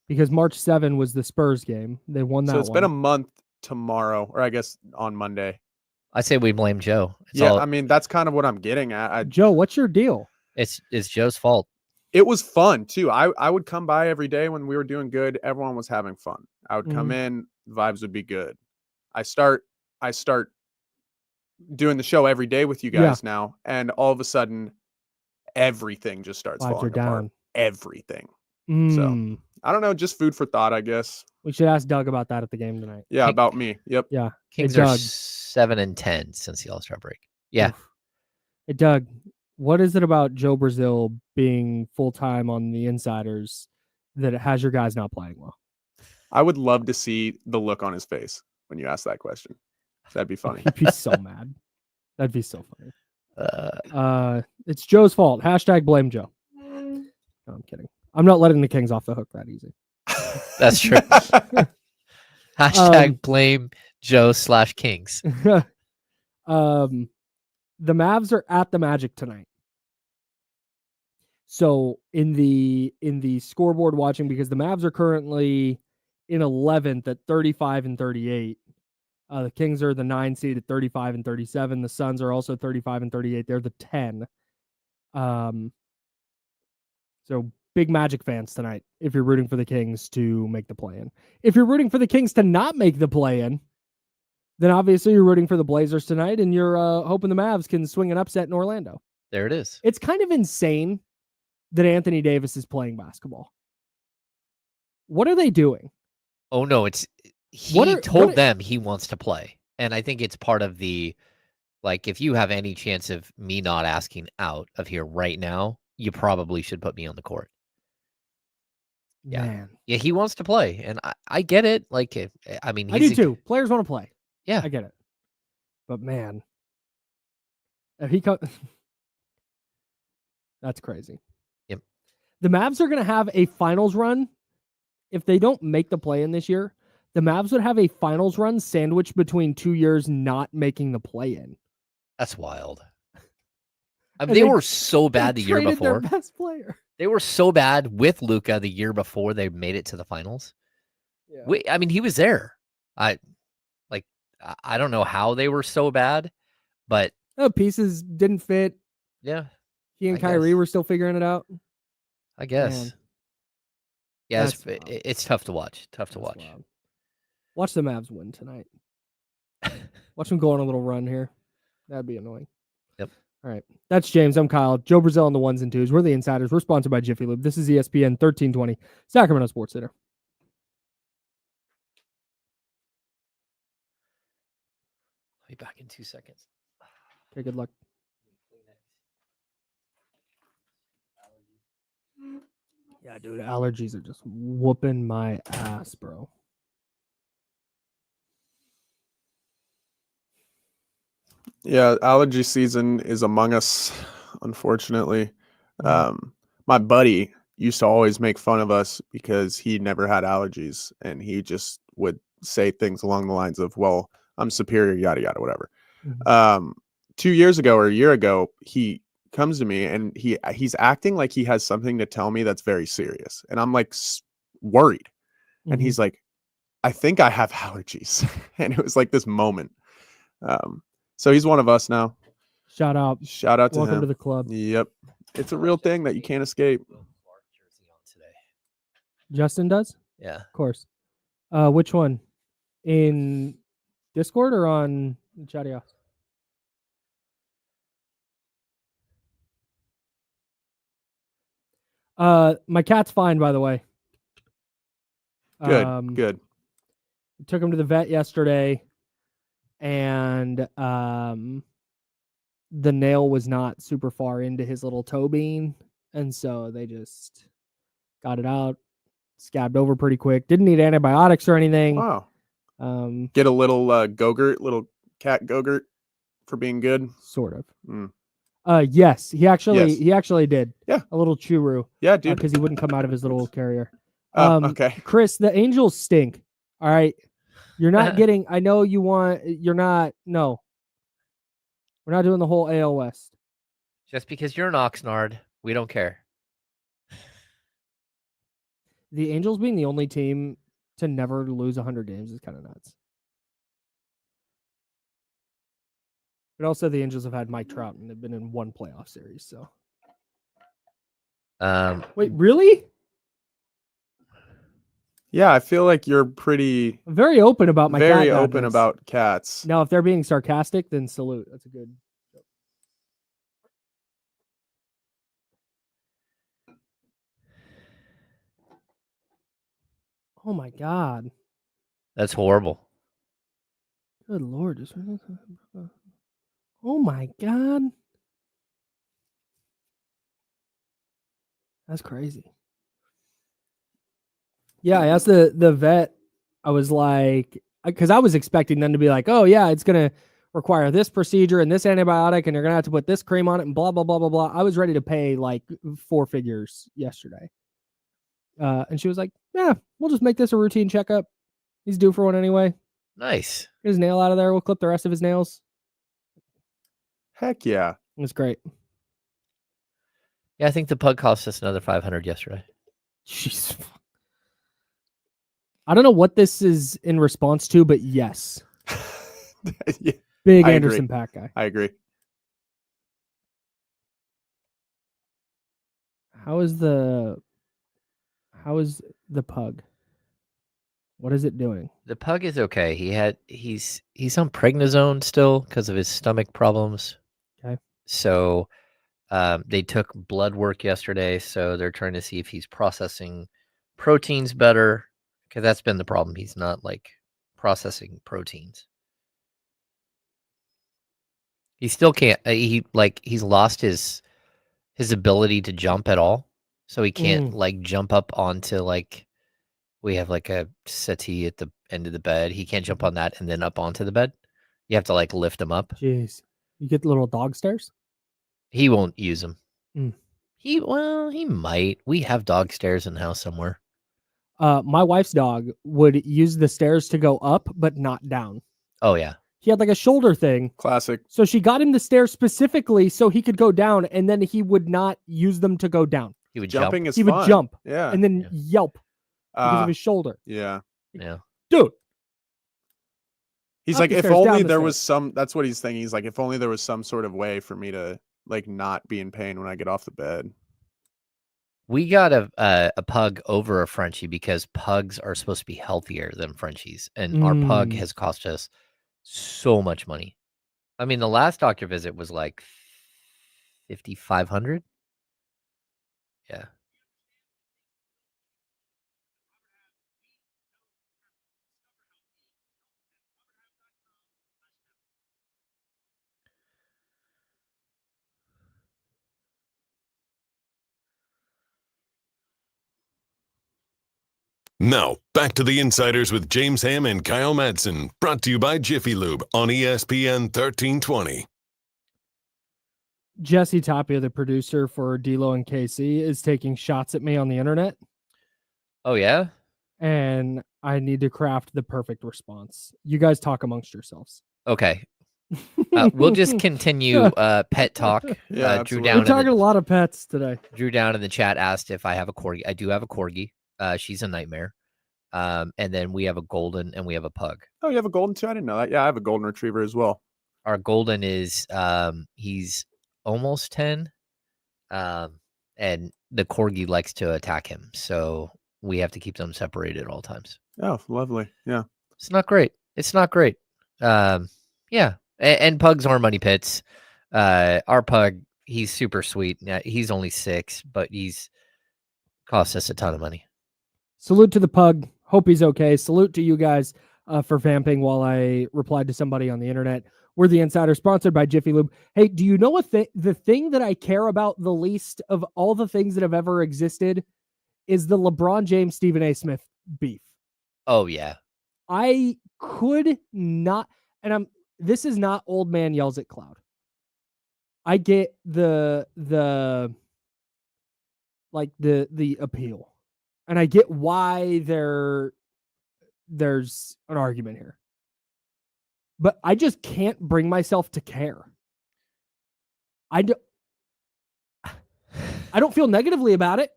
Speaker 2: Because March 7 was the Spurs game. They won that one.
Speaker 3: So it's been a month tomorrow, or I guess on Monday.
Speaker 1: I say we blame Joe.
Speaker 3: That's kind of what I'm getting at.
Speaker 2: Joe, what's your deal?
Speaker 1: It's Joe's fault.
Speaker 3: It was fun too. I would come by every day when we were doing good. Everyone was having fun. I would come in, vibes would be good. I start doing the show every day with you guys now, and all of a sudden, everything just starts falling apart. Everything. So I don't know, just food for thought, I guess.
Speaker 2: We should ask Doug about that at the game tonight.
Speaker 3: Yeah, about me. Yep.
Speaker 2: Yeah.
Speaker 1: Kings are 7-10 since the All-Star break. Yeah.
Speaker 2: Hey, Doug, what is it about Joe Brazil being full-time on the Insiders that has your guys not playing well?
Speaker 3: I would love to see the look on his face when you ask that question. That'd be funny.
Speaker 2: He'd be so mad. That'd be so funny. It's Joe's fault. # blame Joe. No, I'm kidding. I'm not letting the Kings off the hook that easy.
Speaker 1: That's true. # blame Joe /Kings.
Speaker 2: The Mavs are at the Magic tonight. So in the scoreboard watching, because the Mavs are currently in 11th at 35-38. The Kings are the 9 seed at 35-37. The Suns are also 35-38. They're the 10. So big Magic fans tonight if you're rooting for the Kings to make the play-in. If you're rooting for the Kings to not make the play-in, then obviously you're rooting for the Blazers tonight, and you're hoping the Mavs can swing an upset in Orlando.
Speaker 1: There it is.
Speaker 2: It's kind of insane that Anthony Davis is playing basketball. What are they doing?
Speaker 1: Oh no, he told them he wants to play. And I think it's part of the, like, if you have any chance of me not asking out of here right now, you probably should put me on the court. Yeah.
Speaker 2: Man.
Speaker 1: Yeah, he wants to play. And I get it. Like, I mean,
Speaker 2: I do too. Players want to play.
Speaker 1: Yeah.
Speaker 2: I get it. But man, if he that's crazy.
Speaker 1: Yep.
Speaker 2: The Mavs are going to have a finals run. If they don't make the play-in this year, the Mavs would have a finals run sandwiched between 2 years not making the play-in.
Speaker 1: That's wild. I mean, they were so bad the year before.
Speaker 2: Their best player.
Speaker 1: They were so bad with Luka the year before they made it to the finals.
Speaker 2: Yeah.
Speaker 1: I mean, he was there. I don't know how they were so bad, but
Speaker 2: pieces didn't fit.
Speaker 1: Yeah.
Speaker 2: He and Kyrie were still figuring it out.
Speaker 1: I guess.
Speaker 2: Man.
Speaker 1: Yeah, it's tough to watch. Tough to watch.
Speaker 2: Wild. Watch the Mavs win tonight. Watch them go on a little run here. That'd be annoying.
Speaker 1: Yep.
Speaker 2: All right. That's James. I'm Kyle. Joe Brazil on the ones and twos. We're the Insiders. We're sponsored by Jiffy Lube. This is ESPN 1320, Sacramento Sports Center.
Speaker 1: I'll be back in 2 seconds.
Speaker 2: Okay, good luck. Yeah, dude, allergies are just whooping my ass, bro.
Speaker 3: Yeah, allergy season is among us, unfortunately. My buddy used to always make fun of us because he never had allergies, and he just would say things along the lines of, well, I'm superior, yada, yada, whatever. 2 years ago or a year ago, he comes to me and he's acting like he has something to tell me that's very serious. And I'm like worried. And he's like, I think I have allergies. And it was like this moment. So he's one of us now.
Speaker 2: Shout out to
Speaker 3: Welcome
Speaker 2: him. To the club.
Speaker 3: Yep. It's a real thing that you can't escape.
Speaker 2: Justin does?
Speaker 1: Yeah.
Speaker 2: Of course. Which one? In Discord or on Chadia? My cat's fine, by the way.
Speaker 3: Good.
Speaker 2: Took him to the vet yesterday, and the nail was not super far into his little toe bean, and so they just got it out, scabbed over pretty quick. Didn't need antibiotics or anything.
Speaker 3: Wow. Get a little little cat Go-Gurt for being good.
Speaker 2: Sort of. Yes, he actually did.
Speaker 3: Yeah.
Speaker 2: A little churu.
Speaker 3: Yeah, dude.
Speaker 2: Because he wouldn't come out of his little carrier.
Speaker 3: Okay.
Speaker 2: Chris, the Angels stink. All right. You're not getting, I know you want, you're not, no. We're not doing the whole AL West.
Speaker 1: Just because you're an Oxnard, we don't care.
Speaker 2: The Angels being the only team to never lose 100 games is kind of nuts. But also the Angels have had Mike Trout and they've been in one playoff series. So, wait, really?
Speaker 3: Yeah, I feel like you're pretty
Speaker 2: very open about my
Speaker 3: very
Speaker 2: cat
Speaker 3: open about cats.
Speaker 2: Now, if they're being sarcastic, then salute. That's a good. Oh my God.
Speaker 1: That's horrible.
Speaker 2: Good Lord. Oh my God. That's crazy. Yeah, I asked the vet, I was like, because I was expecting them to be like, oh yeah, it's going to require this procedure and this antibiotic, and you're going to have to put this cream on it and blah, blah, blah, blah, blah. I was ready to pay like 4 figures yesterday. And she was like, yeah, we'll just make this a routine checkup. He's due for one anyway.
Speaker 1: Nice.
Speaker 2: Get his nail out of there. We'll clip the rest of his nails.
Speaker 3: Heck yeah.
Speaker 2: It was great.
Speaker 1: Yeah, I think the pug cost us another $500 yesterday.
Speaker 2: Jeez. I don't know what this is in response to, but yes.
Speaker 3: Yeah,
Speaker 2: Big Anderson Paak guy.
Speaker 3: I agree.
Speaker 2: How is the pug? What is it doing?
Speaker 1: The pug is okay. He's on prednisone still because of his stomach problems.
Speaker 2: Okay.
Speaker 1: So they took blood work yesterday, so they're trying to see if he's processing proteins better, because that's been the problem. He's not like processing proteins. He still can't. He's lost his ability to jump at all, so he can't like jump up onto like. We have like a settee at the end of the bed. He can't jump on that and then up onto the bed. You have to like lift him up.
Speaker 2: Jeez. You get the little dog stairs?
Speaker 1: He won't use them.
Speaker 2: Mm.
Speaker 1: He might. We have dog stairs in the house somewhere.
Speaker 2: My wife's dog would use the stairs to go up, but not down.
Speaker 1: Oh yeah.
Speaker 2: He had like a shoulder thing.
Speaker 3: Classic.
Speaker 2: So she got him the stairs specifically so he could go down, and then he would not use them to go down.
Speaker 1: He would
Speaker 3: Jumping
Speaker 1: jump.
Speaker 3: is
Speaker 2: He
Speaker 3: fun.
Speaker 2: would jump
Speaker 3: Yeah.
Speaker 2: and then yelp because of his shoulder.
Speaker 3: Yeah.
Speaker 1: Yeah.
Speaker 2: Dude.
Speaker 3: He's
Speaker 2: Up
Speaker 3: like,
Speaker 2: the
Speaker 3: if
Speaker 2: stairs, down
Speaker 3: only
Speaker 2: the
Speaker 3: there
Speaker 2: stairs.
Speaker 3: was some, that's what he's thinking. He's like, if only there was some sort of way for me to like not be in pain when I get off the bed.
Speaker 1: We got a pug over a Frenchie because pugs are supposed to be healthier than Frenchies, and our pug has cost us so much money. I mean, the last doctor visit was like $5,500. Yeah.
Speaker 4: Now, back to the Insiders with James Ham and Kyle Madsen, brought to you by Jiffy Lube on ESPN 1320.
Speaker 2: Jesse Tapia, the producer for D-Lo and KC, is taking shots at me on the internet,
Speaker 1: Oh yeah.
Speaker 2: and I need to craft the perfect response. You guys talk amongst yourselves.
Speaker 1: Okay. We'll just continue pet talk.
Speaker 3: Yeah,
Speaker 1: Drew
Speaker 3: absolutely.
Speaker 1: down.
Speaker 2: We're talking a lot of pets today.
Speaker 1: Drew down in the chat asked if I have a corgi. I do have a corgi. She's a nightmare. And then we have a golden and we have a pug.
Speaker 3: Oh, you have a golden too? I didn't know that. Yeah, I have a golden retriever as well.
Speaker 1: Our golden is he's almost 10. And the corgi likes to attack him. So we have to keep them separated at all times.
Speaker 3: Oh, lovely. Yeah.
Speaker 1: It's not great. Yeah. And pugs are money pits. Our pug, he's super sweet. He's only 6, but he's cost us a ton of money.
Speaker 2: Salute to the pug. Hope he's okay. Salute to you guys for vamping while I replied to somebody on the internet. We're the Insider, sponsored by Jiffy Lube. Hey, do you know the thing that I care about the least of all the things that have ever existed is the LeBron James, Stephen A. Smith beef?
Speaker 1: Oh, yeah.
Speaker 2: I could not, and this is not old man yells at cloud. I get the appeal. And I get why there's an argument here. But I just can't bring myself to care. I don't feel negatively about it.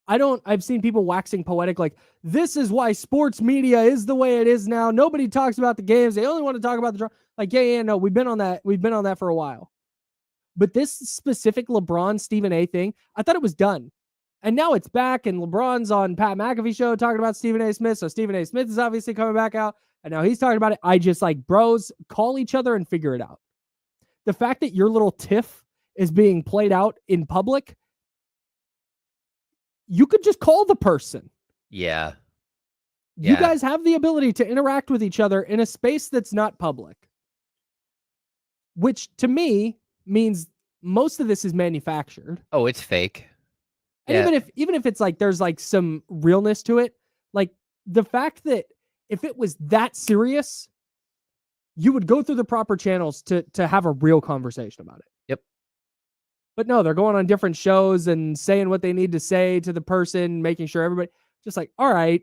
Speaker 2: I've seen people waxing poetic like, this is why sports media is the way it is now. Nobody talks about the games. They only want to talk about the draw. Like, no, we've been on that. We've been on that for a while. But this specific LeBron Stephen A thing, I thought it was done. And now it's back, and LeBron's on Pat McAfee show talking about Stephen A. Smith. So Stephen A. Smith is obviously coming back out, and now he's talking about it. I just like, bros, call each other and figure it out. The fact that your little tiff is being played out in public, you could just call the person.
Speaker 1: Yeah.
Speaker 2: You guys have the ability to interact with each other in a space that's not public, which to me means most of this is manufactured.
Speaker 1: Oh, it's fake.
Speaker 2: And even if it's like there's like some realness to it, like the fact that if it was that serious, you would go through the proper channels to have a real conversation about it.
Speaker 1: Yep.
Speaker 2: But no, they're going on different shows and saying what they need to say to the person, making sure everybody just like, all right.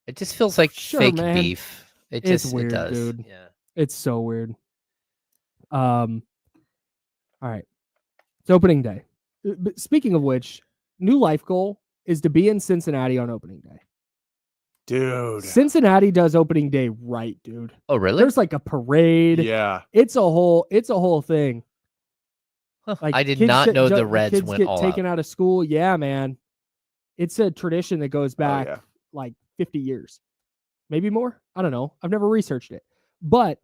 Speaker 1: It just feels like fake
Speaker 2: man.
Speaker 1: beef.
Speaker 2: It's weird,
Speaker 1: it does.
Speaker 2: dude.
Speaker 1: Yeah.
Speaker 2: It's so weird. All right. It's opening day. But speaking of which, new life goal is to be in Cincinnati on opening day.
Speaker 3: Dude.
Speaker 2: Cincinnati does opening day right, dude.
Speaker 1: Oh, really?
Speaker 2: There's like a parade.
Speaker 3: Yeah.
Speaker 2: It's a whole thing.
Speaker 1: Huh.
Speaker 2: Like
Speaker 1: I did
Speaker 2: kids
Speaker 1: not know the Reds
Speaker 2: kids
Speaker 1: went
Speaker 2: get
Speaker 1: all
Speaker 2: taken
Speaker 1: out.
Speaker 2: out of school. Yeah, man. It's a tradition that goes back
Speaker 3: yeah.
Speaker 2: like 50 years, maybe more. I don't know. I've never researched it, but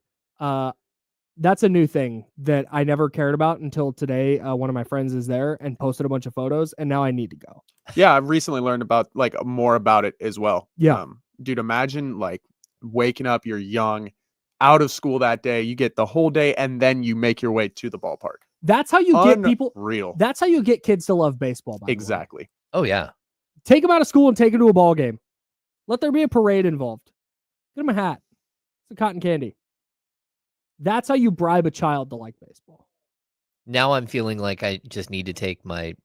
Speaker 2: that's a new thing that I never cared about until today. One of my friends is there and posted a bunch of photos, and now I need to go.
Speaker 3: Yeah, I've recently learned about more about it as well.
Speaker 2: Yeah.
Speaker 3: Dude, imagine like waking up, you're young, out of school that day, you get the whole day, and then you make your way to the ballpark.
Speaker 2: That's how you get people.
Speaker 3: Real.
Speaker 2: That's how you get kids to love baseball.
Speaker 3: Exactly.
Speaker 1: Oh yeah.
Speaker 2: Take them out of school and take them to a ball game. Let there be a parade involved. Get them a hat. It's a cotton candy. That's how you bribe a child to like baseball.
Speaker 1: Now I'm feeling like I just need to take my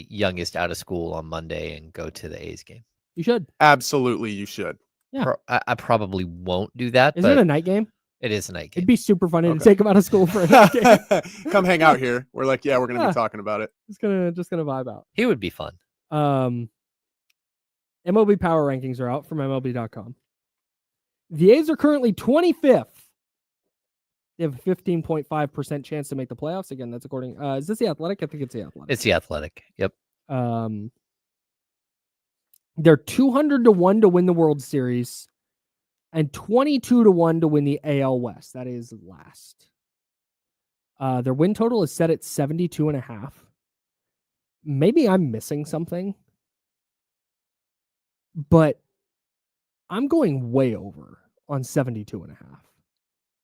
Speaker 1: youngest out of school on Monday and go to the A's game.
Speaker 2: You should.
Speaker 3: Absolutely, you should.
Speaker 2: Yeah.
Speaker 1: I probably won't do that.
Speaker 2: Is it a night game?
Speaker 1: It is a night game.
Speaker 2: It'd be super funny to take them out of school for a night game.
Speaker 3: Come hang out here. We're like, yeah, we're gonna be talking about it.
Speaker 2: Just gonna vibe out.
Speaker 1: He would be fun.
Speaker 2: MLB power rankings are out from MLB.com. The A's are currently 25th. They have a 15.5% chance to make the playoffs. Again, that's according. Is this the Athletic? I think it's the Athletic.
Speaker 1: It's the Athletic. Yep.
Speaker 2: They're 200-1 to win the World Series and 22-1 to win the AL West. That is last. Their win total is set at 72.5. Maybe I'm missing something, but I'm going way over on 72.5.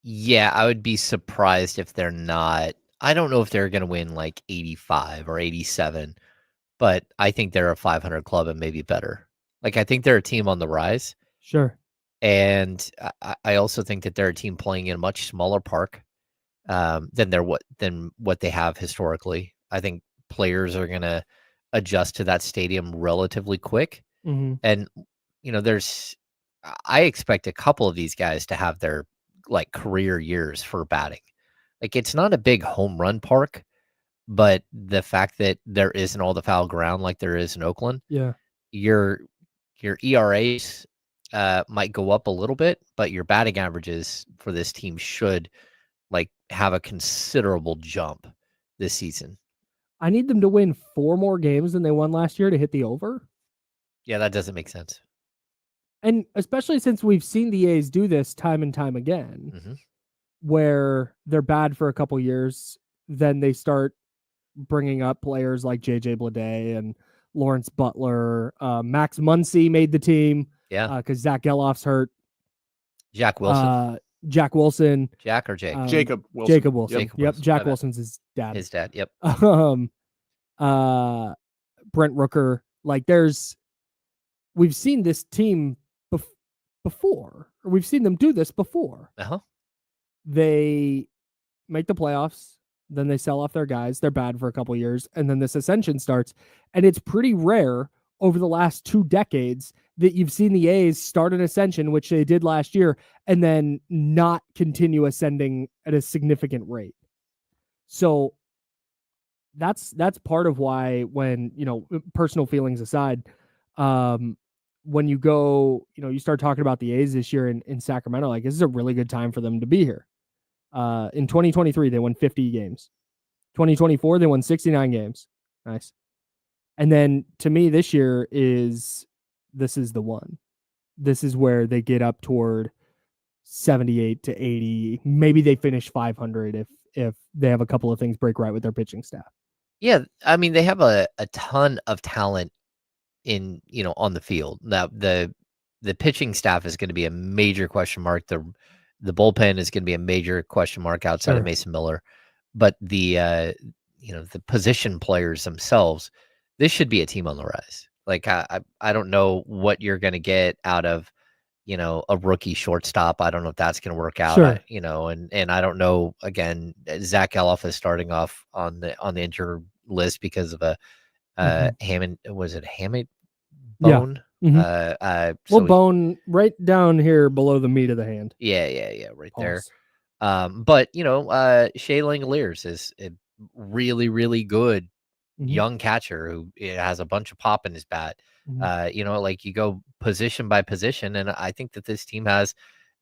Speaker 1: Yeah, I would be surprised if they're not. I don't know if they're going to win like 85 or 87, but I think they're a 500 club and maybe better. Like, I think they're a team on the rise.
Speaker 2: Sure.
Speaker 1: And I also think that they're a team playing in a much smaller park than what they have historically. I think players are going to adjust to that stadium relatively quick.
Speaker 2: Mm-hmm.
Speaker 1: And, I expect a couple of these guys to have their like career years for batting. Like, it's not a big home run park, but the fact that there isn't all the foul ground like there is in Oakland,
Speaker 2: yeah,
Speaker 1: your ERAs might go up a little bit, but your batting averages for this team should like have a considerable jump this season.
Speaker 2: I need them to win 4 more games than they won last year to hit the over.
Speaker 1: Yeah, that doesn't make sense.
Speaker 2: And especially since we've seen the A's do this time and time again, where they're bad for a couple years, then they start bringing up players like J.J. Bleday and Lawrence Butler. Max Muncy made the team.
Speaker 1: Yeah.
Speaker 2: Because Zach Geloff's hurt.
Speaker 1: Jack Wilson.
Speaker 2: Jack Wilson.
Speaker 1: Jack or Jake?
Speaker 3: Jacob Wilson.
Speaker 2: Jacob Wilson.
Speaker 1: Jacob
Speaker 2: Yep.
Speaker 1: Wilson.
Speaker 2: Jack Wilson's his dad.
Speaker 1: His dad. Yep.
Speaker 2: Brent Rooker. Like, we've seen this team before, or we've seen them do this before. They make the playoffs, then they sell off their guys. They're bad for a couple years, and then this ascension starts. And it's pretty rare over the last 2 decades that you've seen the A's start an ascension, which they did last year, and then not continue ascending at a significant rate. So that's part of why, when, personal feelings aside, when you go, you start talking about the A's this year in Sacramento, like, this is a really good time for them to be here. In 2023, they won 50 games. 2024, they won 69 games. Nice. And then to me, this year this is the one. This is where they get up toward 78 to 80. Maybe they finish 500 if they have a couple of things break right with their pitching staff. Yeah,
Speaker 1: I mean, they have a ton of talent in on the field. Now the pitching staff is going to be a major question mark. The bullpen is going to be a major question mark outside of Mason Miller, but the position players themselves, this should be a team on the rise. Like, I don't know what you're going to get out of a rookie shortstop. I don't know if that's going to work out. And I don't know. Again, Zach Geloff is starting off on the injured list because of a Hammond. Was it Hammond bone?
Speaker 2: Yeah. Bone right down here below the meat of the hand.
Speaker 1: Yeah, right there. But Shea Langoliers is a really, really good young catcher who has a bunch of pop in his bat. Like, you go position by position, and I think that this team has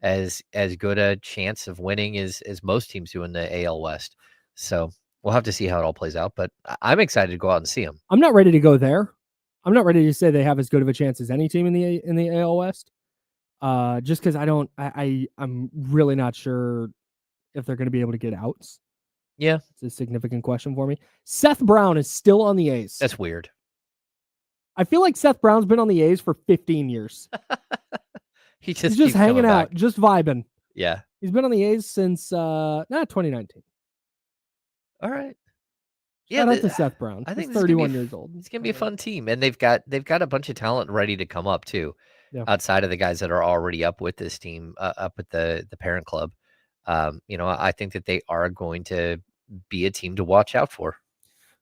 Speaker 1: as good a chance of winning as most teams do in the AL West. So we'll have to see how it all plays out, but I'm excited to go out and see them.
Speaker 2: I'm not ready to go there. I'm not ready to say they have as good of a chance as any team in the AL West. Just because I'm really not sure if they're going to be able to get outs.
Speaker 1: Yeah,
Speaker 2: it's a significant question for me. Seth Brown is still on the A's.
Speaker 1: That's weird.
Speaker 2: I feel like Seth Brown's been on the A's for 15 years.
Speaker 1: He's
Speaker 2: just hanging out, just vibing.
Speaker 1: Yeah.
Speaker 2: He's been on the A's since 2019.
Speaker 1: All right.
Speaker 2: Shout out to Seth Brown.
Speaker 1: I think
Speaker 2: he's 31 years old.
Speaker 1: It's gonna be a fun team, and they've got a bunch of talent ready to come up too.
Speaker 2: Yeah.
Speaker 1: Outside of the guys that are already up with this team, up with the parent club, I think that they are going to be a team to watch out for.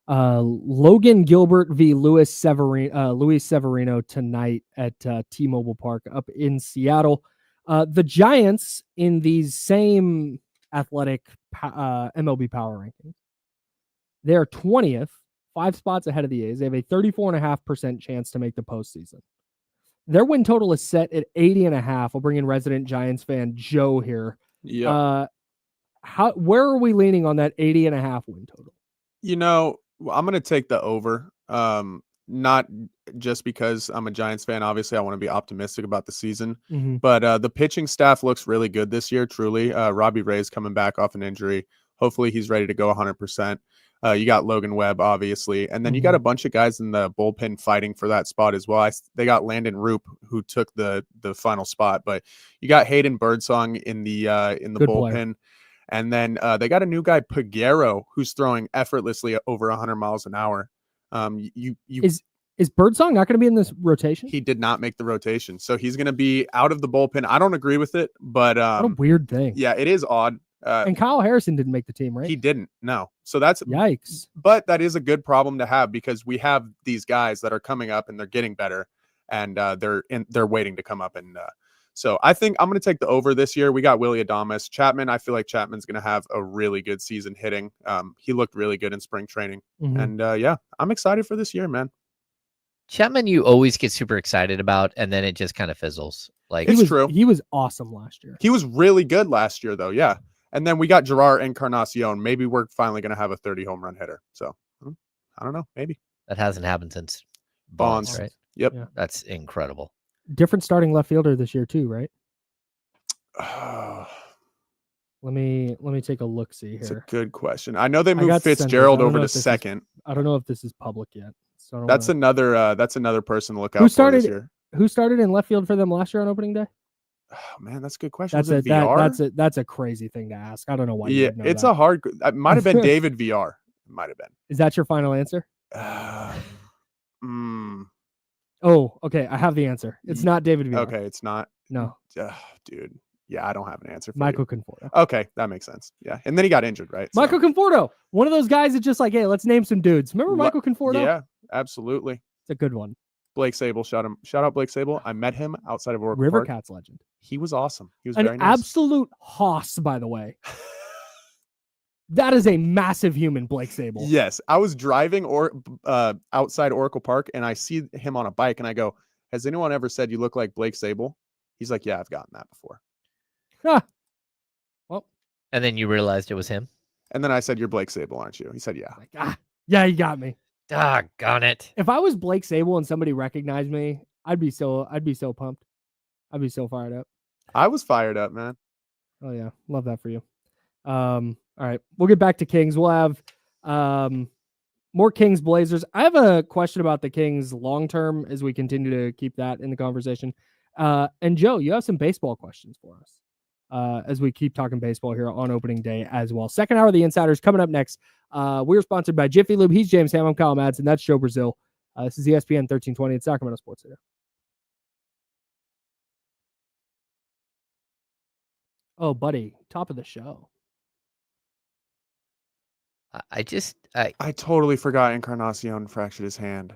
Speaker 2: Logan Gilbert v. Luis Severino tonight at T-Mobile Park up in Seattle. The Giants in these same athletic MLB power rankings. They're 20th, 5 spots ahead of the A's. They have a 34.5% chance to make the postseason. Their win total is set at 80.5. I'll bring in resident Giants fan Joe here.
Speaker 3: Yeah.
Speaker 2: Where are we leaning on that 80.5 win total?
Speaker 3: I'm going to take the over. Not just because I'm a Giants fan. Obviously, I want to be optimistic about the season.
Speaker 2: Mm-hmm.
Speaker 3: But the pitching staff looks really good this year, truly. Robbie Ray's coming back off an injury. Hopefully, he's ready to go 100%. You got Logan Webb, obviously. And then you got a bunch of guys in the bullpen fighting for that spot as well. They got Landon Roop, who took the final spot. But you got Hayden Birdsong in the
Speaker 2: Good
Speaker 3: bullpen.
Speaker 2: Player.
Speaker 3: And then they got a new guy, Peguero, who's throwing effortlessly over 100 miles an hour.
Speaker 2: Is Birdsong not going to be in this rotation?
Speaker 3: He did not make the rotation, so he's going to be out of the bullpen. I don't agree with it, but
Speaker 2: what a weird thing.
Speaker 3: Yeah, it is odd.
Speaker 2: And Kyle Harrison didn't make the team, right?
Speaker 3: He didn't. No, so that's
Speaker 2: yikes.
Speaker 3: But that is a good problem to have because we have these guys that are coming up and they're getting better, and they're waiting to come up. And so I think I'm going to take the over this year. We got Willie Adames. Chapman, I feel like Chapman's going to have a really good season hitting. He looked really good in spring training. And yeah, I'm excited for this year, man.
Speaker 1: Chapman, you always get super excited about, and then it just kind of fizzles. Like
Speaker 3: it's true.
Speaker 2: He was awesome last year.
Speaker 3: He was really good last year, though. Yeah. And then we got Gerard Encarnacion. Maybe we're finally going to have a 30 home run hitter. So I don't know. Maybe
Speaker 1: that hasn't happened since
Speaker 3: Bonds,
Speaker 1: right?
Speaker 3: Yep.
Speaker 2: Yeah.
Speaker 1: That's incredible.
Speaker 2: Different starting left fielder this year too, right? Let me take a look. See here.
Speaker 3: It's a good question. I know they moved Fitzgerald over to second.
Speaker 2: I don't know if this is public yet. So
Speaker 3: that's another person to look out for this year.
Speaker 2: Who started in left field for them last year on opening day?
Speaker 3: Oh man, that's a good question.
Speaker 2: That's a crazy thing to ask. I don't know why.
Speaker 3: Yeah, it's a hard. It might have been David VR. It might have been.
Speaker 2: Is that your final answer? Oh, okay. I have the answer. It's not David VR.
Speaker 3: Okay, it's not.
Speaker 2: No,
Speaker 3: dude. Yeah, I don't have an answer for
Speaker 2: Michael
Speaker 3: you.
Speaker 2: Conforto.
Speaker 3: Okay, that makes sense. Yeah, and then he got injured, right?
Speaker 2: Michael Conforto, one of those guys that just like, hey, let's name some dudes. Remember Michael Conforto?
Speaker 3: Yeah, absolutely.
Speaker 2: It's a good one.
Speaker 3: Blake Sable, shout out Blake Sable. I met him outside of Oracle
Speaker 2: River
Speaker 3: Park.
Speaker 2: Cats legend.
Speaker 3: He was awesome. He was
Speaker 2: an
Speaker 3: very nice.
Speaker 2: Absolute hoss, by the way. That is a massive human, Blake Sable.
Speaker 3: Yes, I was driving outside Oracle Park, and I see him on a bike, and I go, "Has anyone ever said you look like Blake Sable?" He's like, "Yeah, I've gotten that before."
Speaker 2: Huh. Well,
Speaker 1: and then you realized it was him.
Speaker 3: And then I said, "You're Blake Sable, aren't you?" He said, "Yeah."
Speaker 2: Like, yeah, you got me.
Speaker 1: Doggone it.
Speaker 2: If I was Blake Sable and somebody recognized me, I'd be so pumped. I'd be so fired up.
Speaker 3: I was fired up, man.
Speaker 2: Oh yeah. Love that for you. All right. We'll get back to Kings. We'll have more Kings Blazers. I have a question about the Kings long term as we continue to keep that in the conversation. And Joe, you have some baseball questions for us. As we keep talking baseball here on opening day as well. Second hour of the Insiders coming up next. We're sponsored by Jiffy Lube. He's James Ham. I'm Kyle Madsen. That's Joe Brazil. This is ESPN 1320 at Sacramento Sports Center. Oh, buddy. Top of the show.
Speaker 3: I totally forgot Encarnacion fractured his hand.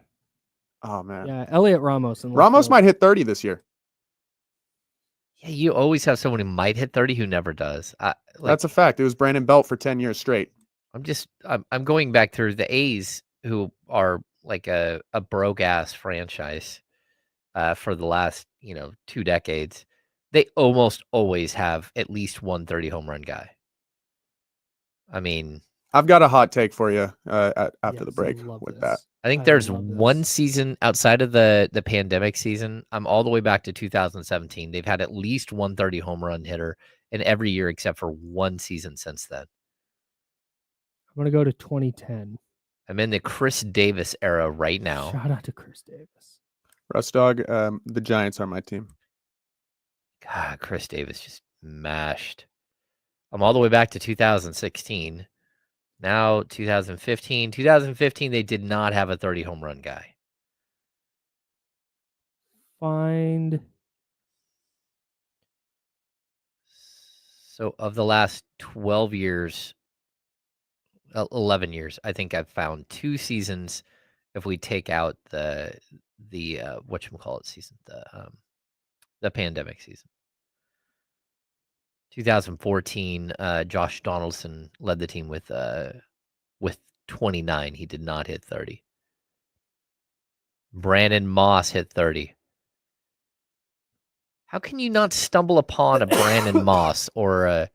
Speaker 3: Oh, man.
Speaker 2: Yeah, Elliot Ramos.
Speaker 3: Ramos might hit 30 this year.
Speaker 1: Yeah, you always have someone who might hit 30 who never does.
Speaker 3: That's a fact. It was Brandon Belt for 10 years straight.
Speaker 1: I'm going back through the A's, who are like a broke ass franchise for the last 2 decades. They almost always have at least one 30 home run guy. I mean,
Speaker 3: I've got a hot take for you after
Speaker 2: Yes,
Speaker 3: the break
Speaker 2: I love
Speaker 3: with
Speaker 2: this.
Speaker 3: that.
Speaker 1: I think
Speaker 2: I
Speaker 1: there's
Speaker 2: love
Speaker 1: one
Speaker 2: this.
Speaker 1: season outside of the pandemic season. I'm all the way back to 2017. They've had at least 130 home run hitter in every year except for one season since then.
Speaker 2: I'm going to go to 2010.
Speaker 1: I'm in the Chris Davis era right now.
Speaker 2: Shout out to Chris Davis.
Speaker 3: Russ Dog, the Giants are my team.
Speaker 1: God, Chris Davis just mashed. I'm all the way back to 2016. Now 2015. 2015, they did not have a 30 home run guy.
Speaker 2: Find.
Speaker 1: So of the last 12 years, 11 years, I think I've found 2 seasons. If we take out the whatchamacallit season, the pandemic season. 2014, Josh Donaldson led the team with 29. He did not hit 30. Brandon Moss hit 30. How can you not stumble upon a Brandon Moss or a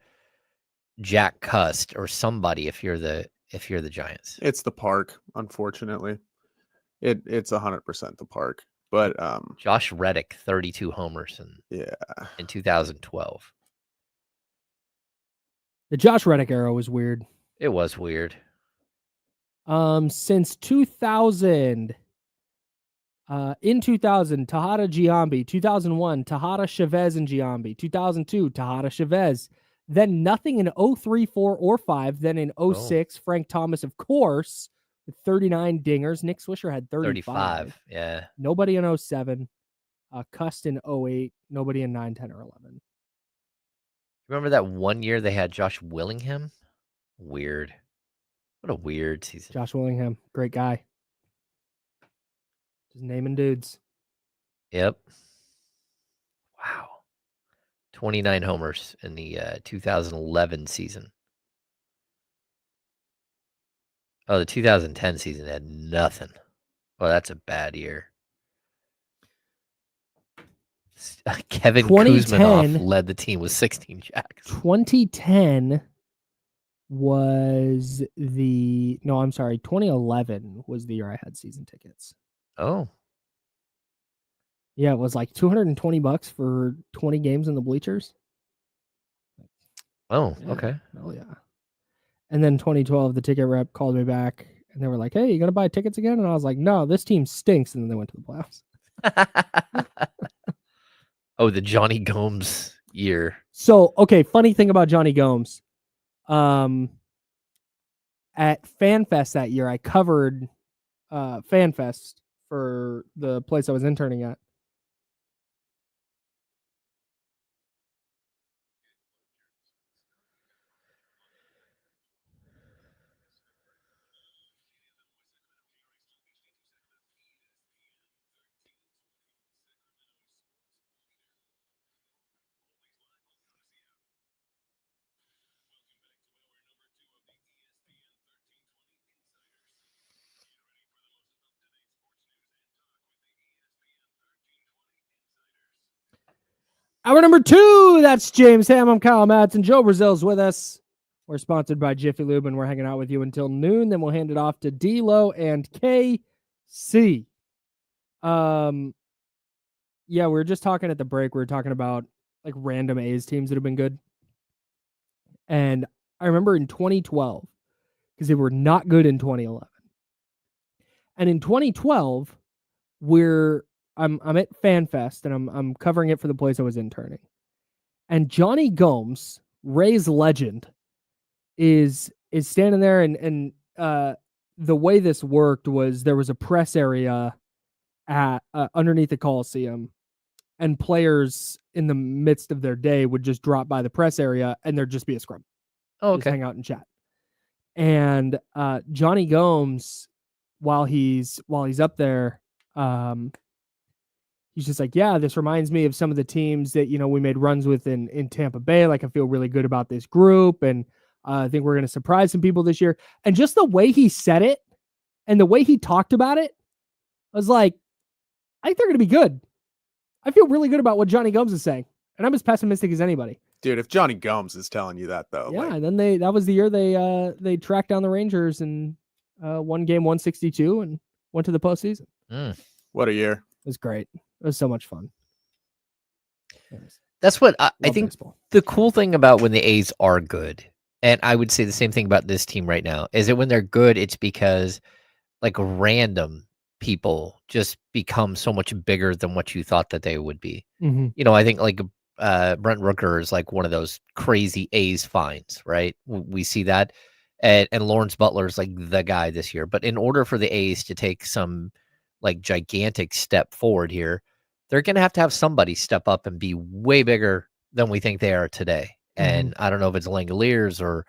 Speaker 1: Jack Cust or somebody if you're the Giants?
Speaker 3: It's the park, unfortunately. It's 100% the park. But
Speaker 1: Josh Reddick, 32 homers in 2012.
Speaker 2: The Josh Reddick era was weird.
Speaker 1: It was weird.
Speaker 2: Since 2000, in 2000, Tejada Giambi. 2001, Tejada Chavez and Giambi. 2002, Tejada Chavez. Then nothing in 03, 4, or 5. Then in 06, Frank Thomas, of course, with 39 dingers. Nick Swisher had 35.
Speaker 1: Yeah.
Speaker 2: Nobody in 07. Cust in 08. Nobody in 9, 10, or 11.
Speaker 1: Remember that one year they had Josh Willingham? Weird. What a weird season.
Speaker 2: Josh Willingham, great guy. Just naming dudes.
Speaker 1: Yep. Wow. 29 homers in the 2011 season. Oh, the 2010 season had nothing. Oh, that's a bad year. Kevin Kuzminoff led the team with 16 jacks.
Speaker 2: 2010 was 2011 was the year I had season tickets.
Speaker 1: Oh.
Speaker 2: Yeah, it was like $220 for 20 games in the bleachers.
Speaker 1: Oh,
Speaker 2: yeah.
Speaker 1: Okay.
Speaker 2: Oh, yeah. And then 2012, the ticket rep called me back and they were like, hey, you going to buy tickets again? And I was like, no, this team stinks. And then they went to the playoffs.
Speaker 1: Oh, the Johnny Gomes year.
Speaker 2: So, okay, funny thing about Johnny Gomes. At FanFest that year, I covered FanFest for the place I was interning at. Hour number 2, that's James Ham. I'm Kyle Matz, and Joe Brazil's with us. We're sponsored by Jiffy Lube, and we're hanging out with you until noon. Then we'll hand it off to D-Lo and KC. Yeah, we were just talking at the break. We were talking about like random A's teams that have been good. And I remember in 2012, because they were not good in 2011. And in 2012, I'm at FanFest and I'm covering it for the place I was interning. And Johnny Gomes, Rays legend, is standing there and the way this worked was there was a press area at underneath the Coliseum, and players in the midst of their day would just drop by the press area and there'd just be a scrum.
Speaker 1: Oh,
Speaker 2: just
Speaker 1: okay.
Speaker 2: hang out and chat. And Johnny Gomes, while he's up there, he's just like, yeah, this reminds me of some of the teams that, we made runs with in Tampa Bay. Like, I feel really good about this group. And I think we're going to surprise some people this year. And just the way he said it and the way he talked about it, I was like, I think they're going to be good. I feel really good about what Johnny Gomes is saying. And I'm as pessimistic as anybody.
Speaker 3: Dude, if Johnny Gomes is telling you that though,
Speaker 2: Yeah, and then that was the year they tracked down the Rangers and won game 162 and went to the postseason.
Speaker 3: What a year.
Speaker 2: It was great. It was so much fun.
Speaker 1: That's what I think
Speaker 2: baseball.
Speaker 1: The cool thing about when the A's are good, and I would say the same thing about this team right now, is that when they're good, it's because like random people just become so much bigger than what you thought that they would be.
Speaker 2: Mm-hmm.
Speaker 1: I think like Brent Rooker is like one of those crazy A's finds, right? We see that. And Lawrence Butler is like the guy this year. But in order for the A's to take some like gigantic step forward here, they're going to have somebody step up and be way bigger than we think they are today. And I don't know if it's Langoliers or,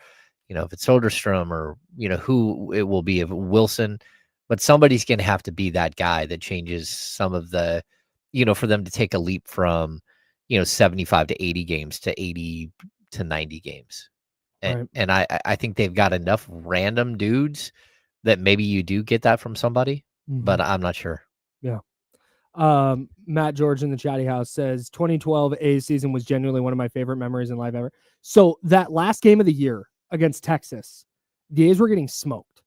Speaker 1: if it's Soderstrom or, who it will be, if Wilson, but somebody's going to have to be that guy that changes some of the, for them to take a leap from, 75 to 80 games to 80 to 90 games. And, and I think they've got enough random dudes that maybe you do get that from somebody, but I'm not sure.
Speaker 2: Yeah. Matt George in the chatty house says 2012 A's season was genuinely one of my favorite memories in life ever. So that last game of the year against Texas, the A's were getting smoked.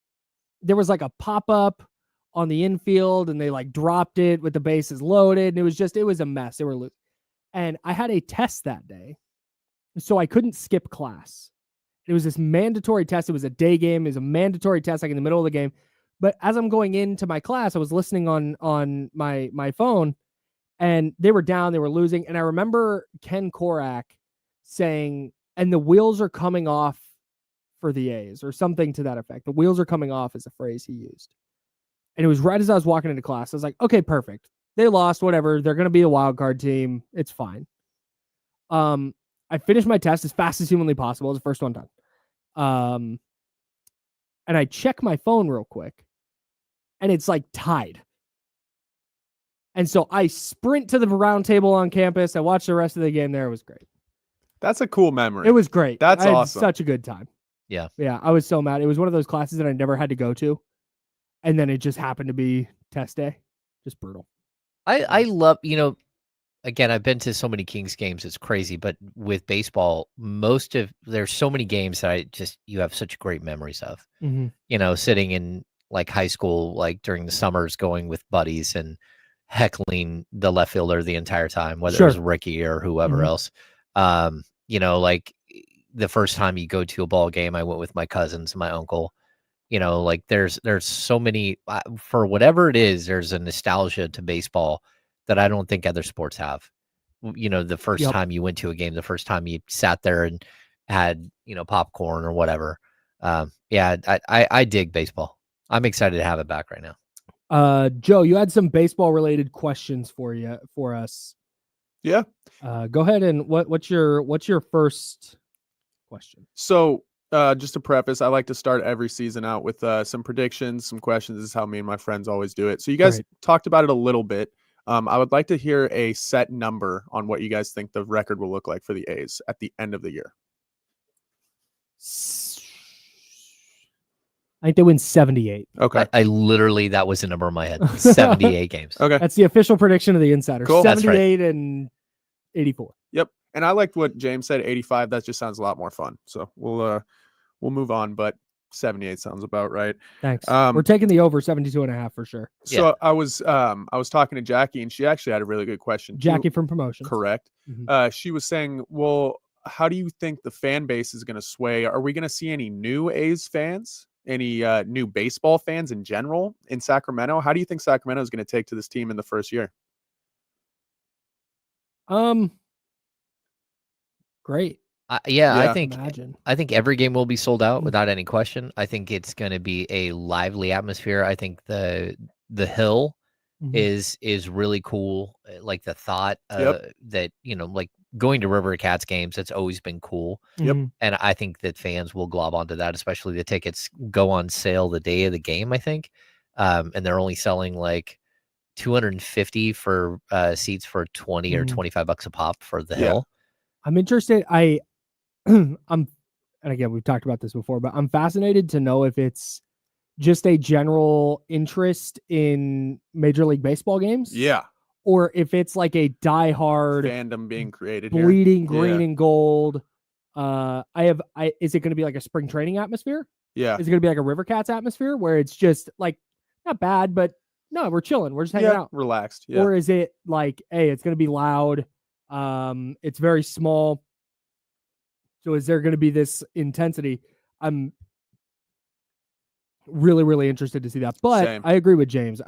Speaker 2: There was like a pop-up on the infield and they like dropped it with the bases loaded. And it was a mess. They were losing. And I had a test that day, so I couldn't skip class. It was this mandatory test. It was a day game. It was a mandatory test, like in the middle of the game. But as I'm going into my class, I was listening on my phone, and they were down. They were losing. And I remember Ken Korak saying, and the wheels are coming off for the A's, or something to that effect. The wheels are coming off is a phrase he used. And it was right as I was walking into class. I was like, okay, perfect. They lost, whatever. They're going to be a wild card team. It's fine. I finished my test as fast as humanly possible. It was the first one done. And I check my phone real quick, and it's like tied. And so I sprint to the round table on campus. I watched the rest of the game there. It was great.
Speaker 3: That's a cool memory.
Speaker 2: It was great.
Speaker 3: That's
Speaker 2: I had
Speaker 3: awesome.
Speaker 2: Such a good time.
Speaker 1: Yeah.
Speaker 2: Yeah. I was so mad. It was one of those classes that I never had to go to. And then it just happened to be test day. Just brutal.
Speaker 1: I love, again, I've been to so many Kings games. It's crazy. But with baseball, there's so many games that you have such great memories of, sitting in like high school, like during the summers, going with buddies and heckling the left fielder the entire time, whether it was Ricky or whoever else. Like the first time you go to a ball game, I went with my cousins and my uncle. Like there's so many, for whatever it is, there's a nostalgia to baseball that I don't think other sports have. The first time you went to a game, the first time you sat there and had, popcorn or whatever. I dig baseball. I'm excited to have it back right now.
Speaker 2: Joe, you had some baseball related questions for us.
Speaker 3: Yeah.
Speaker 2: Go ahead and what's your first question?
Speaker 3: So just to preface, I like to start every season out with some predictions, some questions. This is how me and my friends always do it. So you guys talked about it a little bit. I would like to hear a set number on what you guys think the record will look like for the A's at the end of the year.
Speaker 2: I think they win 78.
Speaker 3: Okay.
Speaker 1: I literally, that was the number in my head. 78 games.
Speaker 3: Okay.
Speaker 2: That's the official prediction of the Insider.
Speaker 3: Cool.
Speaker 2: 78 and 84.
Speaker 3: Yep. And I liked what James said, 85. That just sounds a lot more fun. So we'll move on, but 78 sounds about right.
Speaker 2: Thanks. We're taking the over 72.5 for sure.
Speaker 3: So I was talking to Jackie, and she actually had a really good question.
Speaker 2: Jackie from Promotions.
Speaker 3: Correct.
Speaker 2: Mm-hmm.
Speaker 3: She was saying, well, how do you think the fan base is going to sway? Are we going to see any new A's fans? Any new baseball fans in general in Sacramento? How do you think Sacramento is going to take to this team in the first year?
Speaker 2: Great.
Speaker 1: I think every game will be sold out without any question. I think it's going to be a lively atmosphere. I think the hill is really cool. Like the thought that, like going to River Cats games, that's always been cool.
Speaker 3: Yep.
Speaker 1: And I think that fans will glob onto that, especially the tickets go on sale the day of the game, I think. And they're only selling like 250 for seats for 20 or $25 a pop for the hill.
Speaker 2: I'm interested. And again, we've talked about this before, but I'm fascinated to know if it's just a general interest in Major League Baseball games.
Speaker 3: Yeah.
Speaker 2: or if it's like a diehard
Speaker 3: fandom being created here.
Speaker 2: bleeding green
Speaker 3: Yeah.
Speaker 2: and gold. Is it going to be like a spring training atmosphere?
Speaker 3: Yeah.
Speaker 2: Is it going to be like a River Cats atmosphere where it's just like not bad, but no, we're chilling, we're just hanging out,
Speaker 3: relaxed. Yeah.
Speaker 2: or is it like, hey, it's going to be loud? It's very small. So is there going to be this intensity? I'm really, really interested to see that. But
Speaker 3: Same.
Speaker 2: I agree with James.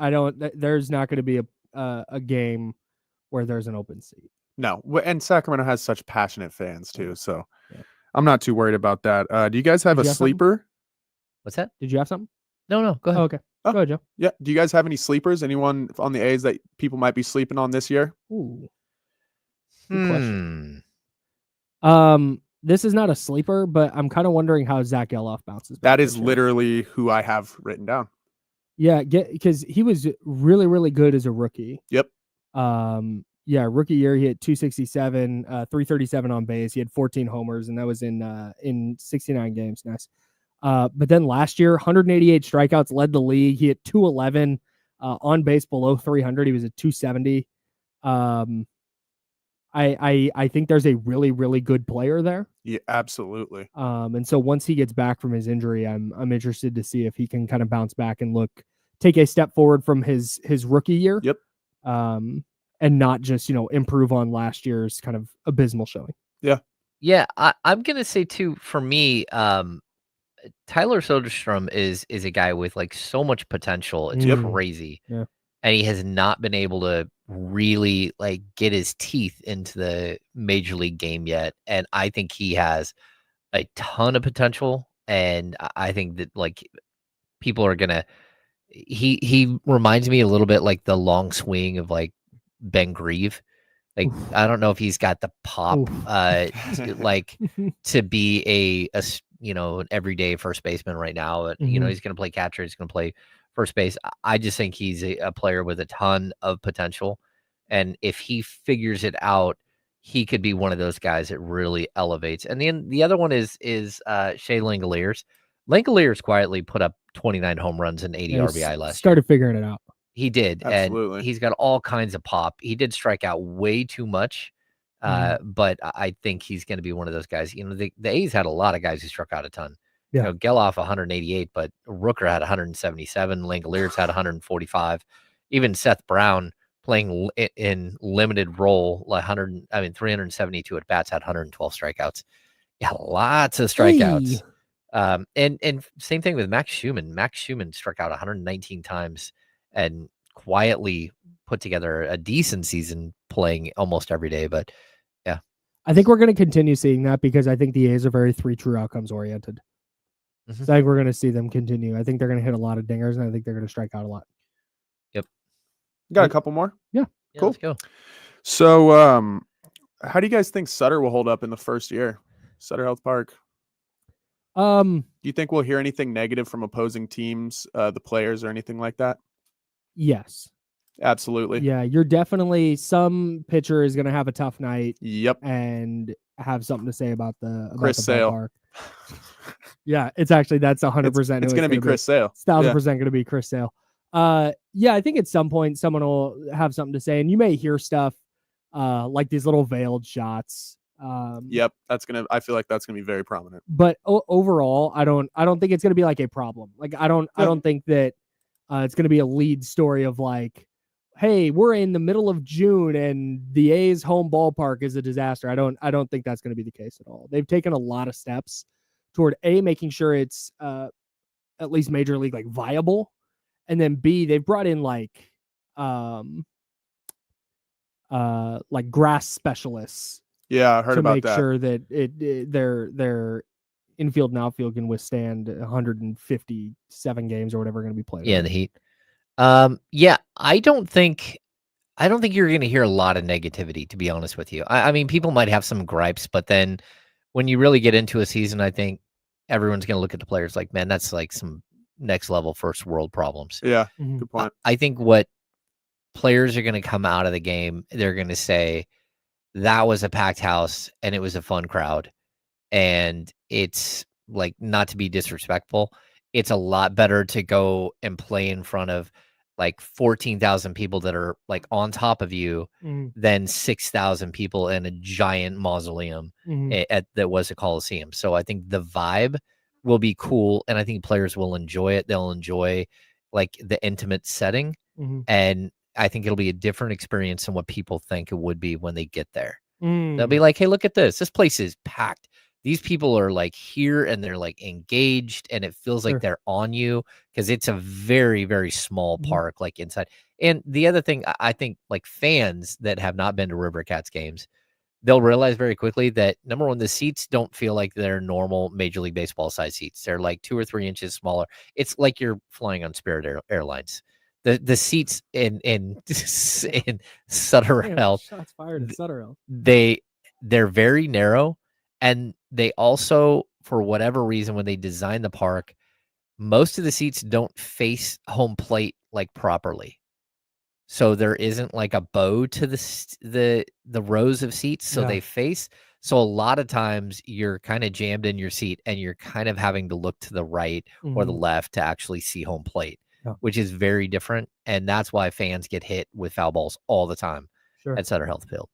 Speaker 2: There's not going to be a game where there's an open seat.
Speaker 3: No, and Sacramento has such passionate fans too, so
Speaker 2: Yeah.
Speaker 3: I'm not too worried about that. Do you guys have
Speaker 2: Did
Speaker 3: a
Speaker 2: you have something?
Speaker 3: sleeper?
Speaker 1: What's that?
Speaker 2: Did you have something?
Speaker 1: No, go ahead.
Speaker 2: Oh, okay.
Speaker 3: Oh.
Speaker 2: Go ahead, Joe.
Speaker 3: Yeah. Do you guys have any sleepers? Anyone on the A's that people might be sleeping on this year?
Speaker 2: Ooh. Good question. This is not a sleeper, but I'm kind of wondering how Zach Geloff bounces back.
Speaker 3: That is
Speaker 2: this year.
Speaker 3: literally who I have written down.
Speaker 2: Yeah, because he was really, really good as a rookie.
Speaker 3: Yep.
Speaker 2: Rookie year he hit 267, 337 on base. He had 14 homers, and that was in 69 games. Nice. But then last year, 188 strikeouts, led the league. He hit 211 on base below 300. He was at 270. I think there's a really, really good player there.
Speaker 3: Yeah, absolutely.
Speaker 2: And so once he gets back from his injury, I'm interested to see if he can kind of bounce back and take a step forward from his rookie year.
Speaker 3: Yep.
Speaker 2: And not just, improve on last year's kind of abysmal showing.
Speaker 1: Yeah, I'm gonna say too, for me, Tyler Soderstrom is a guy with like so much potential. It's crazy.
Speaker 2: Yeah.
Speaker 1: And he has not been able to really like get his teeth into the major league game yet. And I think he has a ton of potential. And I think that like people are gonna he reminds me a little bit like the long swing of like Ben Grieve. Like,
Speaker 2: Oof.
Speaker 1: I don't know if he's got the pop to be a an everyday first baseman right now. But, he's going to play catcher. He's going to play first base. I just think he's a player with a ton of potential. And if he figures it out, he could be one of those guys that really elevates. And then the other one is Shea Langoliers. Langoliers quietly put up 29 home runs and 80 RBI last year.
Speaker 2: Started figuring it out.
Speaker 1: He did.
Speaker 3: Absolutely.
Speaker 1: And he's got all kinds of pop. He did strike out way too much. But I think he's going to be one of those guys. The A's had a lot of guys who struck out a ton.
Speaker 2: Yeah.
Speaker 1: Geloff 188, but Rooker had 177. Langoliers had 145. Even Seth Brown playing in limited role, 372 at bats, had 112 strikeouts. Yeah, lots of strikeouts.
Speaker 2: Hey.
Speaker 1: And same thing with Max Schumann. Max Schumann struck out 119 times and quietly put together a decent season playing almost every day. But yeah,
Speaker 2: I think we're going to continue seeing that because I think the A's are very 3 true outcomes oriented. So I think we're going to see them continue. I think they're going to hit a lot of dingers, and I think they're going to strike out a lot.
Speaker 1: Yep.
Speaker 3: Got a couple more?
Speaker 2: Yeah.
Speaker 3: Cool.
Speaker 1: Let's go.
Speaker 3: So, how do you guys think Sutter will hold up in the first year? Sutter Health Park. Do you think we'll hear anything negative from opposing teams, the players, or anything like that?
Speaker 2: Yes.
Speaker 3: Absolutely.
Speaker 2: Yeah, you're definitely, some pitcher is going to have a tough night.
Speaker 3: Yep.
Speaker 2: And have something to say about
Speaker 3: Chris
Speaker 2: the
Speaker 3: Sale.
Speaker 2: ballpark. Yeah, that's 100%.
Speaker 3: It's going to be Chris Sale.
Speaker 2: It's 1,000% going to be Chris Sale. Yeah, I think at some point someone will have something to say, and you may hear stuff like these little veiled shots.
Speaker 3: Yep, I feel like that's gonna be very prominent.
Speaker 2: But overall, I don't think it's gonna be like a problem. Like I don't think that it's gonna be a lead story of like, hey, we're in the middle of June and the A's home ballpark is a disaster. I don't think that's gonna be the case at all. They've taken a lot of steps toward making sure it's at least major league like viable, and then B, they've brought in like grass specialists.
Speaker 3: Yeah, I heard about that.
Speaker 2: To make sure that their infield and outfield can withstand 157 games or whatever are going to be played.
Speaker 1: Yeah, in the heat. Yeah, I don't think you're going to hear a lot of negativity, to be honest with you. I mean, people might have some gripes, but then when you really get into a season, I think everyone's going to look at the players like, man, that's like some next level first world problems.
Speaker 3: Yeah,
Speaker 2: Mhm.
Speaker 3: good point.
Speaker 1: I think what players are going to come out of the game, they're going to say, that was a packed house and it was a fun crowd. And it's like, not to be disrespectful, it's a lot better to go and play in front of like 14,000 people that are like on top of you than 6,000 people in a giant mausoleum that was a Coliseum. So I think the vibe will be cool, and I think players will enjoy it. They'll enjoy like the intimate setting, and I think it'll be a different experience than what people think it would be when they get there. They'll be like, hey, look at this. This place is packed. These people are like here and they're like engaged, and it feels like they're on you because it's a very, very small park, like inside. And the other thing, I think like fans that have not been to River Cats games, they'll realize very quickly that number one, the seats don't feel like they're normal Major League Baseball size seats. They're like 2 or 3 inches smaller. It's like you're flying on Spirit Airlines. The seats in Sutter Health,
Speaker 2: shots fired at Sutter Health.
Speaker 1: They're very narrow, and they also, for whatever reason, when they design the park, most of the seats don't face home plate like properly. So there isn't like a bow to the rows of seats, so they face. So a lot of times you're kind of jammed in your seat, and you're kind of having to look to the right or the left to actually see home plate, which is very different. And that's why fans get hit with foul balls all the time at Sutter Health Field.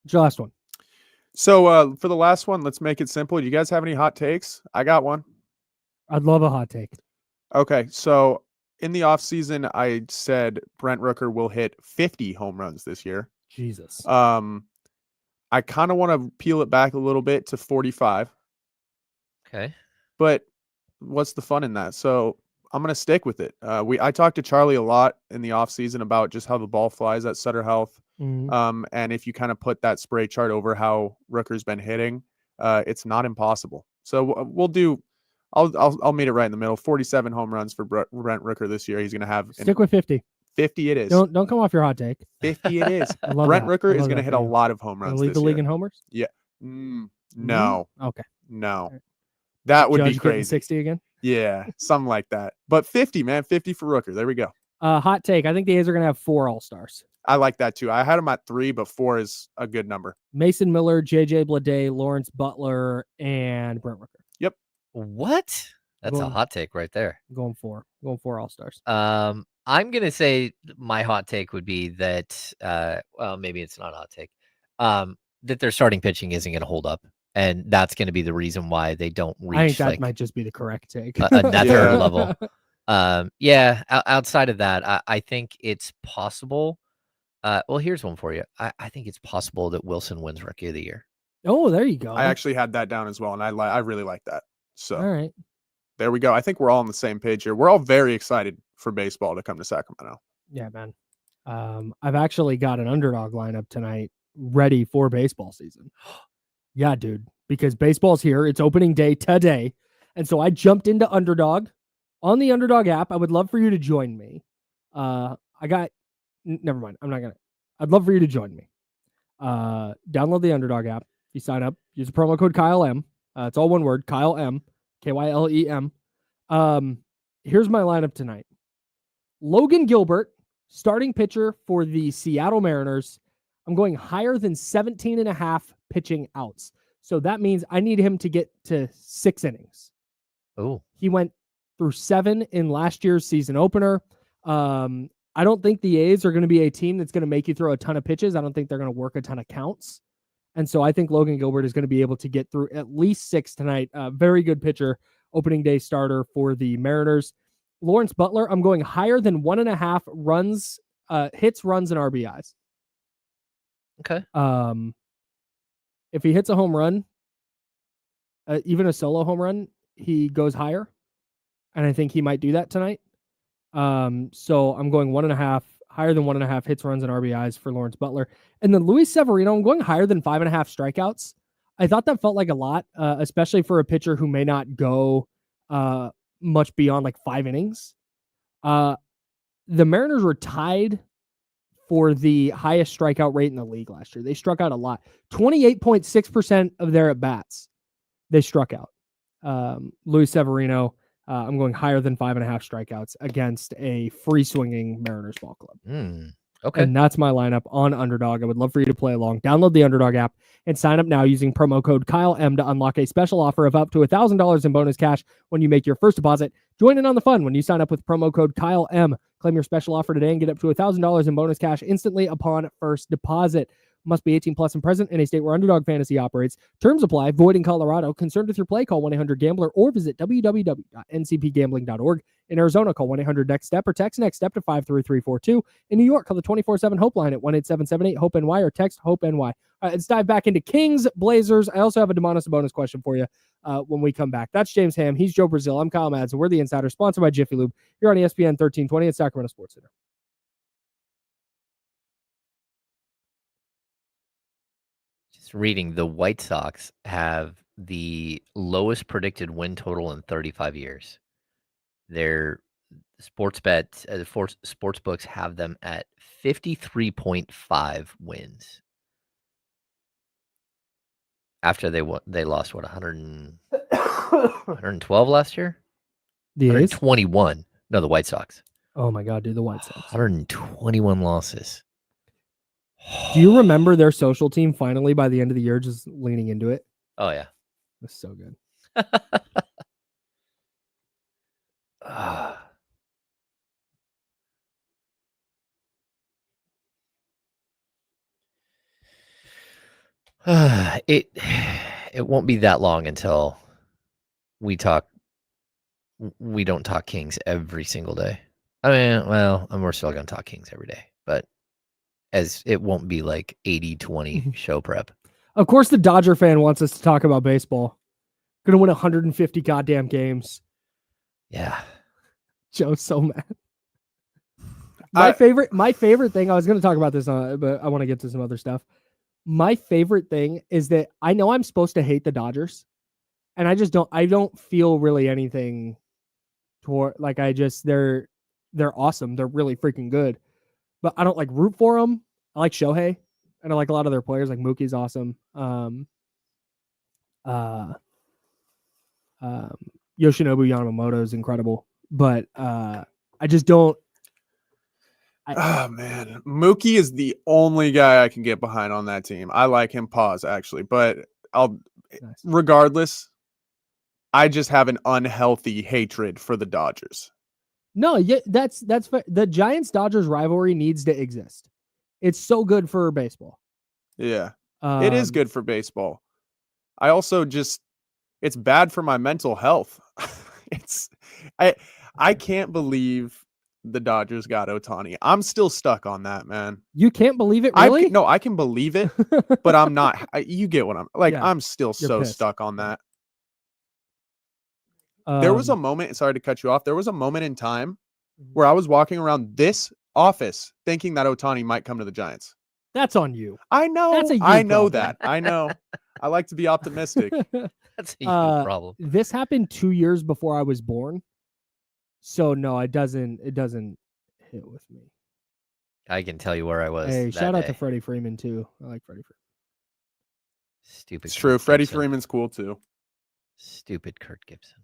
Speaker 2: What's your last one?
Speaker 3: So for the last one, let's make it simple. Do you guys have any hot takes? I got one.
Speaker 2: I'd love a hot take.
Speaker 3: Okay, so in the offseason, I said Brent Rooker will hit 50 home runs this year.
Speaker 2: Jesus.
Speaker 3: I kind of want to peel it back a little bit to 45.
Speaker 1: Okay.
Speaker 3: But what's the fun in that? So I'm going to stick with it. I talked to Charlie a lot in the offseason about just how the ball flies at Sutter Health. And if you kind of put that spray chart over how Rooker's been hitting, it's not impossible. So we'll do. I'll meet it right in the middle. 47 home runs for Brent Rooker this year. He's going to have
Speaker 2: stick with 50.
Speaker 3: 50 it is.
Speaker 2: Don't come off your hot take.
Speaker 3: 50 it is. Brent Rooker is going to hit a lot of home runs.
Speaker 2: Lead the league in homers?
Speaker 3: Yeah. No.
Speaker 2: Okay.
Speaker 3: No. Right. That would be crazy.
Speaker 2: 60 again?
Speaker 3: Yeah, something like that. But 50, man. 50 for Rooker. There we go.
Speaker 2: Hot take. I think the A's are going to have 4 All-Stars.
Speaker 3: I like that too. I had him at 3, but 4 is a good number.
Speaker 2: Mason Miller, JJ Bleday, Lawrence Butler, and Brent Rooker.
Speaker 3: Yep.
Speaker 1: What? That's a hot take right there.
Speaker 2: Going 4 All-Stars.
Speaker 1: I'm going to say my hot take would be that, well, maybe it's not a hot take, that their starting pitching isn't going to hold up. And that's going to be the reason why they don't reach.
Speaker 2: I think that might just be the correct take.
Speaker 1: Another level. Outside of that, I think it's possible. Well, here's one for you. I think it's possible that Wilson wins Rookie of the Year.
Speaker 2: Oh, there you go.
Speaker 3: I actually had that down as well, and I really like that. So
Speaker 2: all right.
Speaker 3: There we go. I think we're all on the same page here. We're all very excited for baseball to come to Sacramento.
Speaker 2: Yeah, man. I've actually got an underdog lineup tonight ready for baseball season. Yeah, dude, because baseball's here. It's opening day today. And so I jumped into Underdog on the Underdog app. I would love for you to join me. Never mind. I'm not going to. I'd love for you to join me. Download the Underdog app. You sign up. Use the promo code Kyle M. It's all one word, Kyle M. KYLEM. Here's my lineup tonight. Logan Gilbert, starting pitcher for the Seattle Mariners. I'm going higher than 17.5 pitching outs. So that means I need him to get to 6 innings.
Speaker 1: Oh,
Speaker 2: he went through 7 in last year's season opener. I don't think the A's are going to be a team that's going to make you throw a ton of pitches. I don't think they're going to work a ton of counts. And so I think Logan Gilbert is going to be able to get through at least 6 tonight. Very good pitcher, opening day starter for the Mariners. Lawrence Butler, I'm going higher than 1.5 runs, hits, runs, and RBIs.
Speaker 1: Okay.
Speaker 2: If he hits a home run, even a solo home run, he goes higher. And I think he might do that tonight. So I'm going 1.5, higher than 1.5 hits, runs, and RBIs for Lawrence Butler. And then Luis Severino, I'm going higher than 5.5 strikeouts. I thought that felt like a lot, especially for a pitcher who may not go much beyond like 5 innings. The Mariners were tied for the highest strikeout rate in the league last year. They struck out a lot. 28.6% of their at-bats, they struck out. Luis Severino, I'm going higher than 5.5 strikeouts against a free-swinging Mariners ball club.
Speaker 1: Okay.
Speaker 2: And that's my lineup on Underdog. I would love for you to play along. Download the Underdog app and sign up now using promo code KyleM to unlock a special offer of up to $1,000 in bonus cash when you make your first deposit. Join in on the fun when you sign up with promo code KyleM. Claim your special offer today and get up to $1,000 in bonus cash instantly upon first deposit. Must be 18 plus and present in a state where Underdog Fantasy operates. Terms apply. Void in Colorado. Concerned with your play? Call 1-800-GAMBLER or visit www.ncpgambling.org. In Arizona, call 1-800-NEXT-STEP or text NEXT-STEP to 53342. In New York, call the 24/7 Hope line at 1-877-8-HOPE-NY or text HOPE-NY. All right, let's dive back into Kings, Blazers. I also have a Demonis bonus question for you when we come back. That's James Ham. He's Joe Brazil. I'm Kyle Madsen. We're the Insider, sponsored by Jiffy Lube. Here on ESPN 1320 at Sacramento Sports Center.
Speaker 1: Reading, the White Sox have the lowest predicted win total in 35 years. Their sports books have them at 53.5 wins. After they lost 112 last year?
Speaker 2: The A's?
Speaker 1: 121. No, the White Sox.
Speaker 2: Oh my God, dude, the White Sox.
Speaker 1: 121 losses.
Speaker 2: Do you remember their social team finally by the end of the year just leaning into it?
Speaker 1: Oh, yeah.
Speaker 2: That's so good.
Speaker 1: It won't be that long until we don't talk Kings every single day. I mean, well, we're still going to talk Kings every day, but as it won't be like 80-20 show prep.
Speaker 2: Of course, the Dodger fan wants us to talk about baseball. Going to win 150 goddamn games.
Speaker 1: Yeah.
Speaker 2: Joe's so mad. My favorite thing, I was going to talk about this, but I want to get to some other stuff. My favorite thing is that I know I'm supposed to hate the Dodgers, and I don't feel really anything toward, like, they're awesome. They're really freaking good, but I don't like root for them. I like Shohei, and I like a lot of their players. Like Mookie's awesome. Yoshinobu Yamamoto is incredible, but I just don't.
Speaker 3: Oh man, Mookie is the only guy I can get behind on that team. I like him. Actually, but regardless, I just have an unhealthy hatred for the Dodgers.
Speaker 2: No, yeah, that's the Giants-Dodgers rivalry needs to exist. It's so good for baseball.
Speaker 3: Yeah, it is good for baseball. I also it's bad for my mental health. I can't believe the Dodgers got Ohtani. I'm still stuck on that, man.
Speaker 2: You can't believe it, really?
Speaker 3: No, I can believe it, but I'm not. You get what I'm like. Yeah, I'm still so
Speaker 2: pissed.
Speaker 3: Stuck on that. There was a moment, sorry to cut you off. There was a moment in time where I was walking around this office thinking that Ohtani might come to the Giants.
Speaker 2: That's on you.
Speaker 3: I know.
Speaker 2: That's a you
Speaker 3: I know
Speaker 2: problem.
Speaker 3: that. I know. I like to be optimistic.
Speaker 1: That's a you problem.
Speaker 2: This happened 2 years before I was born. So no, it doesn't hit with me.
Speaker 1: I can tell you where I was.
Speaker 2: Hey, shout out
Speaker 1: day.
Speaker 2: to Freddie Freeman too. I like Freddie Freeman.
Speaker 1: Stupid.
Speaker 3: It's true. Freddie Freeman's cool too.
Speaker 1: Stupid Kurt Gibson.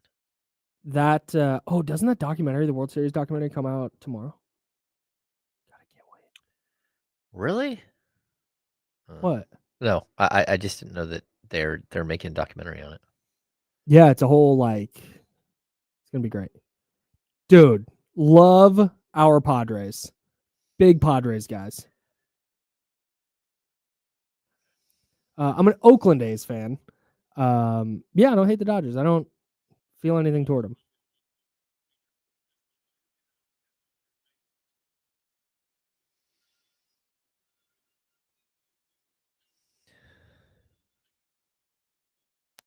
Speaker 2: That doesn't that documentary, the World Series documentary, come out tomorrow? God, I can't wait.
Speaker 1: Really?
Speaker 2: What?
Speaker 1: No, I just didn't know that they're making a documentary on it.
Speaker 2: Yeah, it's a whole it's gonna be great. Dude, love our Padres. Big Padres guys. I'm an Oakland A's fan. Yeah, I don't hate the Dodgers. I don't feel anything toward them.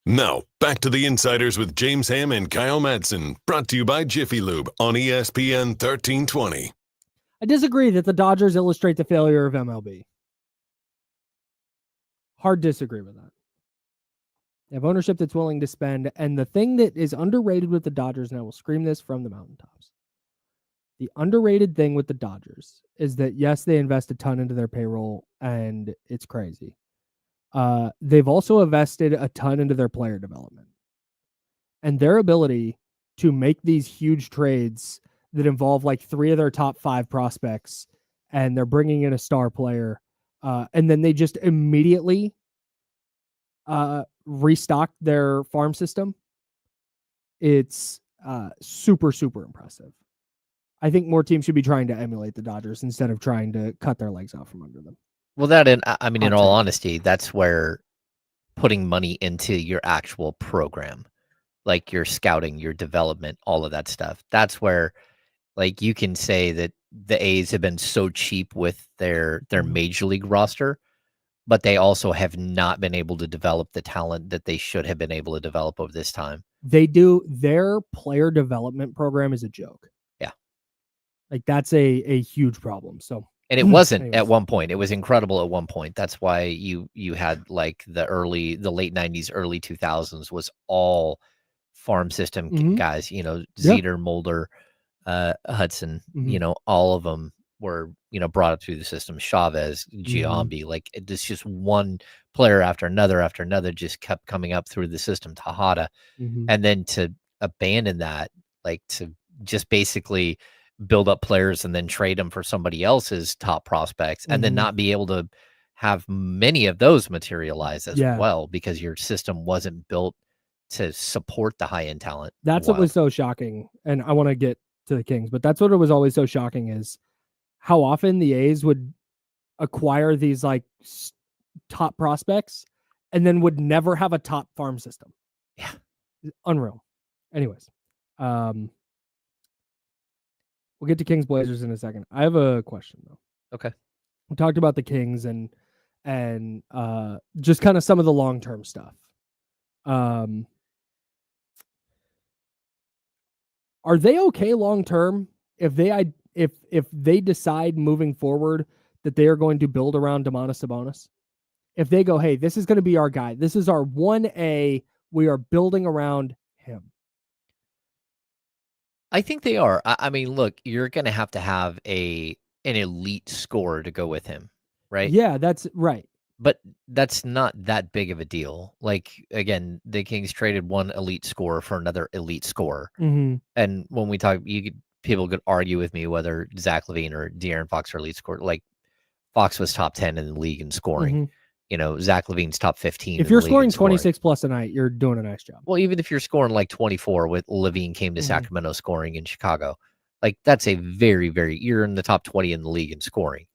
Speaker 4: Now, back to the Insiders with James Ham and Kyle Madsen, brought to you by Jiffy Lube on ESPN 1320.
Speaker 2: I disagree that the Dodgers illustrate the failure of MLB. Hard disagree with that. They have ownership that's willing to spend, and the thing that is underrated with the Dodgers, and I will scream this from the mountaintops, the underrated thing with the Dodgers is that, yes, they invest a ton into their payroll, and it's crazy. They've also invested a ton into their player development, and their ability to make these huge trades that involve like 3 of their top 5 prospects, and they're bringing in a star player, and then they just immediately restock their farm system. It's super, super impressive. I think more teams should be trying to emulate the Dodgers instead of trying to cut their legs out from under them.
Speaker 1: Well, that, and I mean, in
Speaker 2: Hot
Speaker 1: all
Speaker 2: take.
Speaker 1: honesty, that's where putting money into your actual program, like your scouting, your development, all of that stuff. That's where, like, you can say that the A's have been so cheap with their major league roster, but they also have not been able to develop the talent that they should have been able to develop over this time.
Speaker 2: They do. Their player development program is a joke.
Speaker 1: Yeah.
Speaker 2: Like, that's a huge problem. So,
Speaker 1: and it wasn't
Speaker 2: anyways.
Speaker 1: at one point. It was incredible at one point. That's why you had like the late 90s, early 2000s was all farm system guys, Zeter, Mulder, Hudson, all of them were, brought up through the system. Chavez, Giambi, like it's just one player after another just kept coming up through the system. Tejada, and then to abandon that, like to just basically build up players and then trade them for somebody else's top prospects, and then not be able to have many of those materialize as well because your system wasn't built to support the high end talent.
Speaker 2: That's what was so shocking. And I want to get to the Kings, but that's what it was always so shocking is how often the A's would acquire these like top prospects and then would never have a top farm system.
Speaker 1: Yeah.
Speaker 2: Unreal. Anyways, we'll get to Kings Blazers in a second. I have a question though.
Speaker 1: Okay.
Speaker 2: We talked about the Kings and just kind of some of the long-term stuff. Are they okay long-term if they decide moving forward that they are going to build around Domantas Sabonis? If they go, hey, this is going to be our guy. This is our 1A. We are building around him.
Speaker 1: I think they are. I mean, look, you're going to have an elite scorer to go with him, right?
Speaker 2: Yeah, that's right.
Speaker 1: But that's not that big of a deal. Like, again, the Kings traded one elite scorer for another elite scorer. And when we talk, people could argue with me whether Zach LaVine or De'Aaron Fox are elite scorer. Like, Fox was top 10 in the league in scoring. Zach LaVine's top 15.
Speaker 2: If you're scoring 26 plus a night, you're doing a nice job.
Speaker 1: Well, even if you're scoring like 24 with LaVine came to Sacramento scoring in Chicago, like that's a very, very, you're in the top 20 in the league in scoring.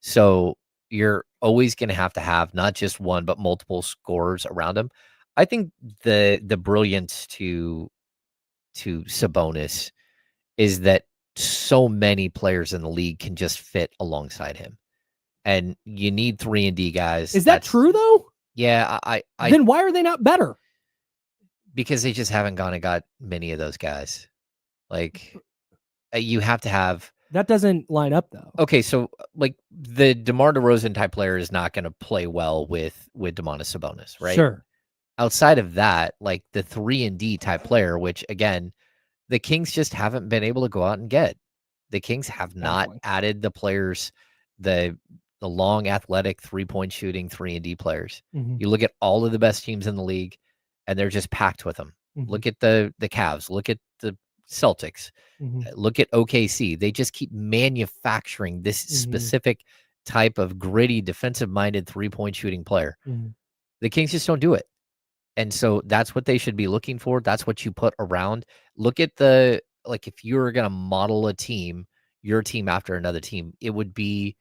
Speaker 1: So you're always going to have not just one, but multiple scorers around him. I think the brilliance to Sabonis is that so many players in the league can just fit alongside him. And you need 3-and-D guys.
Speaker 2: Is that true though?
Speaker 1: Yeah. I
Speaker 2: then why are they not better?
Speaker 1: Because they just haven't gone and got many of those guys. Like you have to have.
Speaker 2: That doesn't line up though.
Speaker 1: Okay, so like the DeMar DeRozan type player is not going to play well with Domantas Sabonis, right?
Speaker 2: Sure.
Speaker 1: Outside of that, like the 3-and-D type player, which again, the Kings just haven't been able to go out and get. The Kings have not added the players, the long athletic 3-point shooting 3-and-D players. You look at all of the best teams in the league, and they're just packed with them. Look at the Cavs. Look at the Celtics. Look at OKC. They just keep manufacturing this specific type of gritty, defensive-minded 3-point shooting player. The Kings just don't do it. And so that's what they should be looking for. That's what you put around. Look at if you were going to model a team, your team after another team, it would be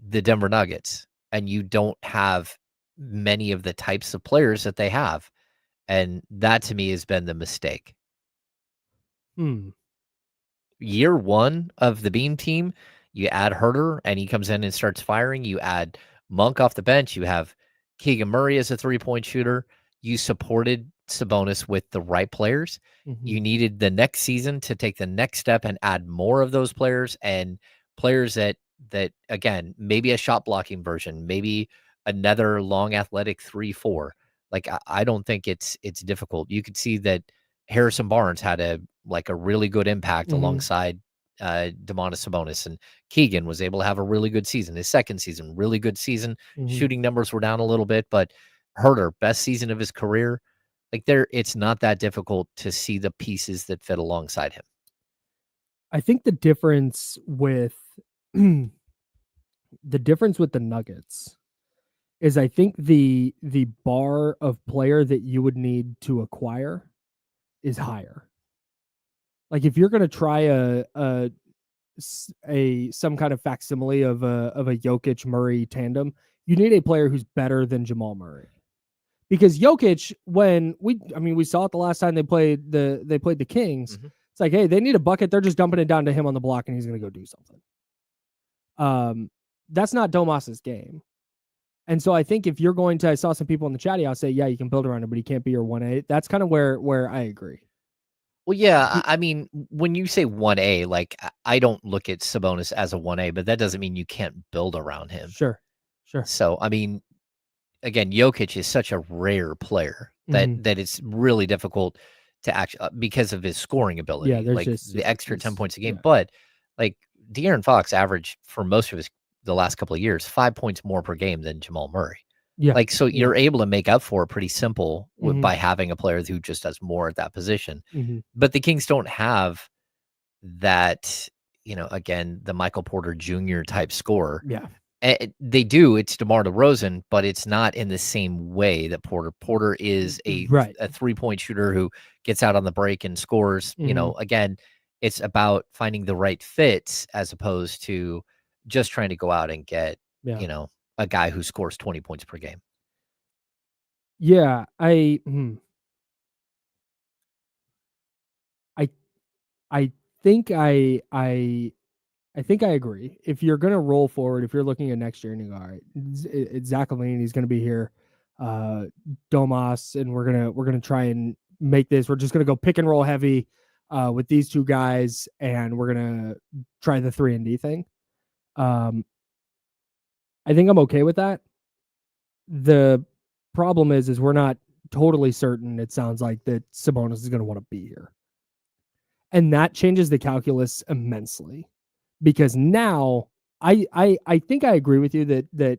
Speaker 1: the Denver Nuggets. And you don't have many of the types of players that they have. And that to me has been the mistake. Year one of the Beam team, you add Herter and he comes in and starts firing. You add Monk off the bench. You have Keegan Murray as a 3-point shooter. You supported Sabonis with the right players. You needed the next season to take the next step and add more of those players and players that again, maybe a shot blocking version, maybe another long athletic 3-4. Like I don't think it's difficult. You could see that Harrison Barnes had a really good impact alongside Domantas Sabonis, and Keegan was able to have a really good season. His second season, really good season. Shooting numbers were down a little bit, but Herter, best season of his career. Like it's not that difficult to see the pieces that fit alongside him.
Speaker 2: I think the difference with the Nuggets is I think the bar of player that you would need to acquire is higher. Like if you're going to try some kind of facsimile of a Jokic Murray tandem, you need a player who's better than Jamal Murray. Because Jokic, when we saw it the last time they played the Kings, it's like, hey, they need a bucket. They're just dumping it down to him on the block, and he's going to go do something. That's not Domas's game. And so I think if you're going to, I saw some people in the chat, I'll say, yeah, you can build around him, but he can't be your 1A. That's kind of where I agree.
Speaker 1: Well, yeah, I mean, when you say 1A, like I don't look at Sabonis as a 1A, but that doesn't mean you can't build around him.
Speaker 2: Sure.
Speaker 1: So, I mean, again, Jokic is such a rare player that it's really difficult to actually because of his scoring ability.
Speaker 2: Yeah, there's
Speaker 1: like
Speaker 2: just
Speaker 1: the extra 10 points a game.
Speaker 2: Yeah.
Speaker 1: But like De'Aaron Fox averaged for most of the last couple of years 5 points more per game than Jamal Murray.
Speaker 2: Yeah.
Speaker 1: Like so, you're able to make up for it pretty simple by having a player who just does more at that position. But the Kings don't have that. Again, the Michael Porter Jr. type scorer.
Speaker 2: Yeah.
Speaker 1: They do. It's DeMar DeRozan, but it's not in the same way that Porter is a 3-point shooter who gets out on the break and scores. Again, it's about finding the right fits as opposed to just trying to go out and get, a guy who scores 20 points per game.
Speaker 2: Yeah, I think I think I agree. If you're going to roll forward, if you're looking at next year and you go, all right, it's Zach LaVine, he's going to be here, Domas, and we're going to try and make this. We're just going to go pick and roll heavy with these two guys, and we're going to try the 3-and-D thing. I think I'm okay with that. The problem is we're not totally certain, it sounds like, that Sabonis is going to want to be here. And that changes the calculus immensely. Because now I think I agree with you that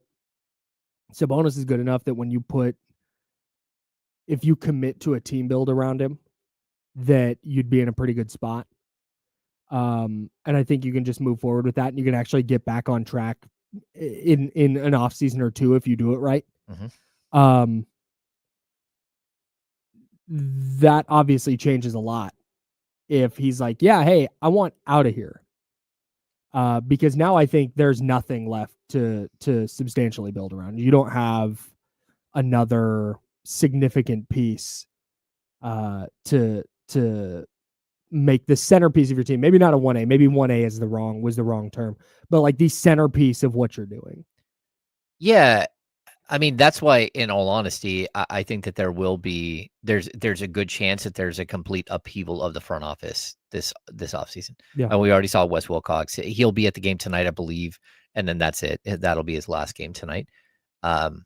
Speaker 2: Sabonis is good enough that if you commit to a team build around him, that you'd be in a pretty good spot. And I think you can just move forward with that, and you can actually get back on track in an off season or two if you do it right. That obviously changes a lot if he's like, yeah, hey, I want out of here. Because now I think there's nothing left to substantially build around. You don't have another significant piece to make the centerpiece of your team. Maybe not a 1A. Maybe 1A was the wrong term. But like the centerpiece of what you're doing.
Speaker 1: Yeah. I mean, that's why, in all honesty, I think that there's a good chance that there's a complete upheaval of the front office this offseason.
Speaker 2: Yeah.
Speaker 1: And we already saw Wes Wilcox. He'll be at the game tonight, I believe, and then that's it. That'll be his last game tonight, from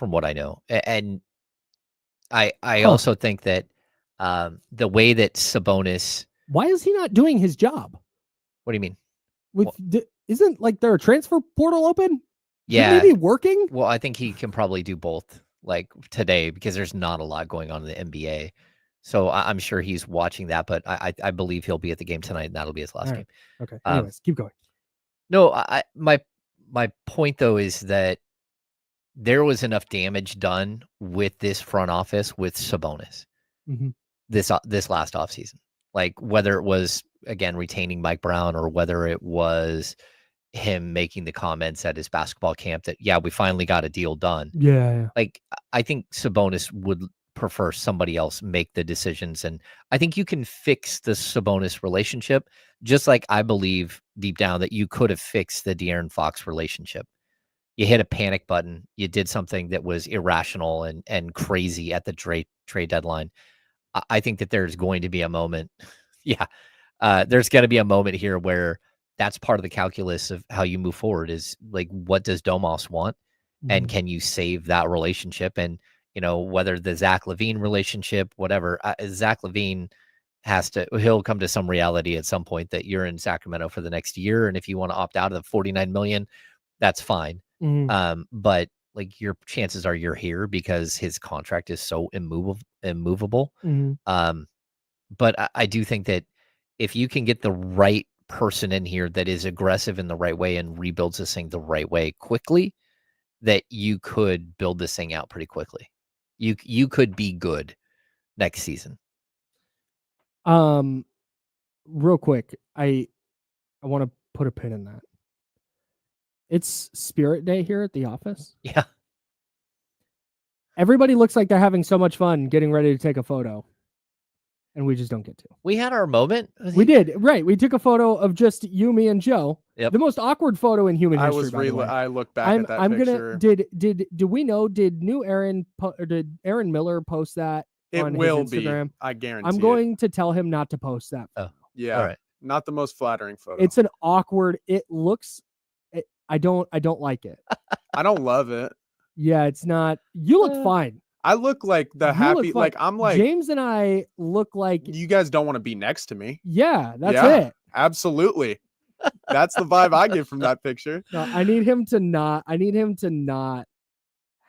Speaker 1: what I know. And I also think that the way that Sabonis...
Speaker 2: Why is he not doing his job?
Speaker 1: What do you mean?
Speaker 2: Isn't like there a transfer portal open?
Speaker 1: Yeah.
Speaker 2: Maybe working?
Speaker 1: Well, I think he can probably do both, like today, because there's not a lot going on in the NBA. So I'm sure he's watching that, but I believe he'll be at the game tonight, and that'll be his last game.
Speaker 2: Okay. Anyways, keep going.
Speaker 1: No, my point though is that there was enough damage done with this front office with Sabonis this last offseason. Like whether it was again retaining Mike Brown or whether it was him making the comments at his basketball camp that, yeah, we finally got a deal done.
Speaker 2: Yeah.
Speaker 1: Like, I think Sabonis would prefer somebody else make the decisions. And I think you can fix the Sabonis relationship, just like I believe deep down that you could have fixed the De'Aaron Fox relationship. You hit a panic button. You did something that was irrational and crazy at the trade deadline. I think that there's going to be a moment. Yeah. There's going to be a moment here where that's part of the calculus of how you move forward is like, what does Domas want? And can you save that relationship? And, whether the Zach LaVine relationship, whatever, Zach LaVine he'll come to some reality at some point that you're in Sacramento for the next year. And if you want to opt out of the $49 million, that's fine. But like your chances are you're here because his contract is so immovable. But I do think that if you can get the right person in here that is aggressive in the right way and rebuilds this thing the right way quickly, that you could build this thing out pretty quickly. You could be good next season.
Speaker 2: real quick, I want to put a pin in that. It's Spirit Day here at the office.
Speaker 1: Yeah.
Speaker 2: Everybody looks like they're having so much fun getting ready to take a photo, and we just don't get to.
Speaker 1: We had our moment.
Speaker 2: We did, right? We took a photo of just you, me, and Joe.
Speaker 1: Yep.
Speaker 2: The most awkward photo in human history.
Speaker 3: I look back at that picture.
Speaker 2: Do we know? Did new Aaron or did Aaron Miller post that?
Speaker 3: It
Speaker 2: on
Speaker 3: will
Speaker 2: his Instagram?
Speaker 3: be. I guarantee.
Speaker 2: I'm going to tell him not to post that.
Speaker 1: Oh,
Speaker 3: yeah.
Speaker 1: all right.
Speaker 3: Not the most flattering photo.
Speaker 2: It's an awkward. It looks. I don't like it.
Speaker 3: I don't love it.
Speaker 2: Yeah, it's not. You look fine.
Speaker 3: I look like the
Speaker 2: You
Speaker 3: happy.
Speaker 2: look fine.
Speaker 3: Like I'm like
Speaker 2: James and I look like.
Speaker 3: you guys don't want to be next to me.
Speaker 2: Yeah, that's
Speaker 3: Yeah.
Speaker 2: it.
Speaker 3: Absolutely. That's the vibe I get from that picture.
Speaker 2: No, I need him to not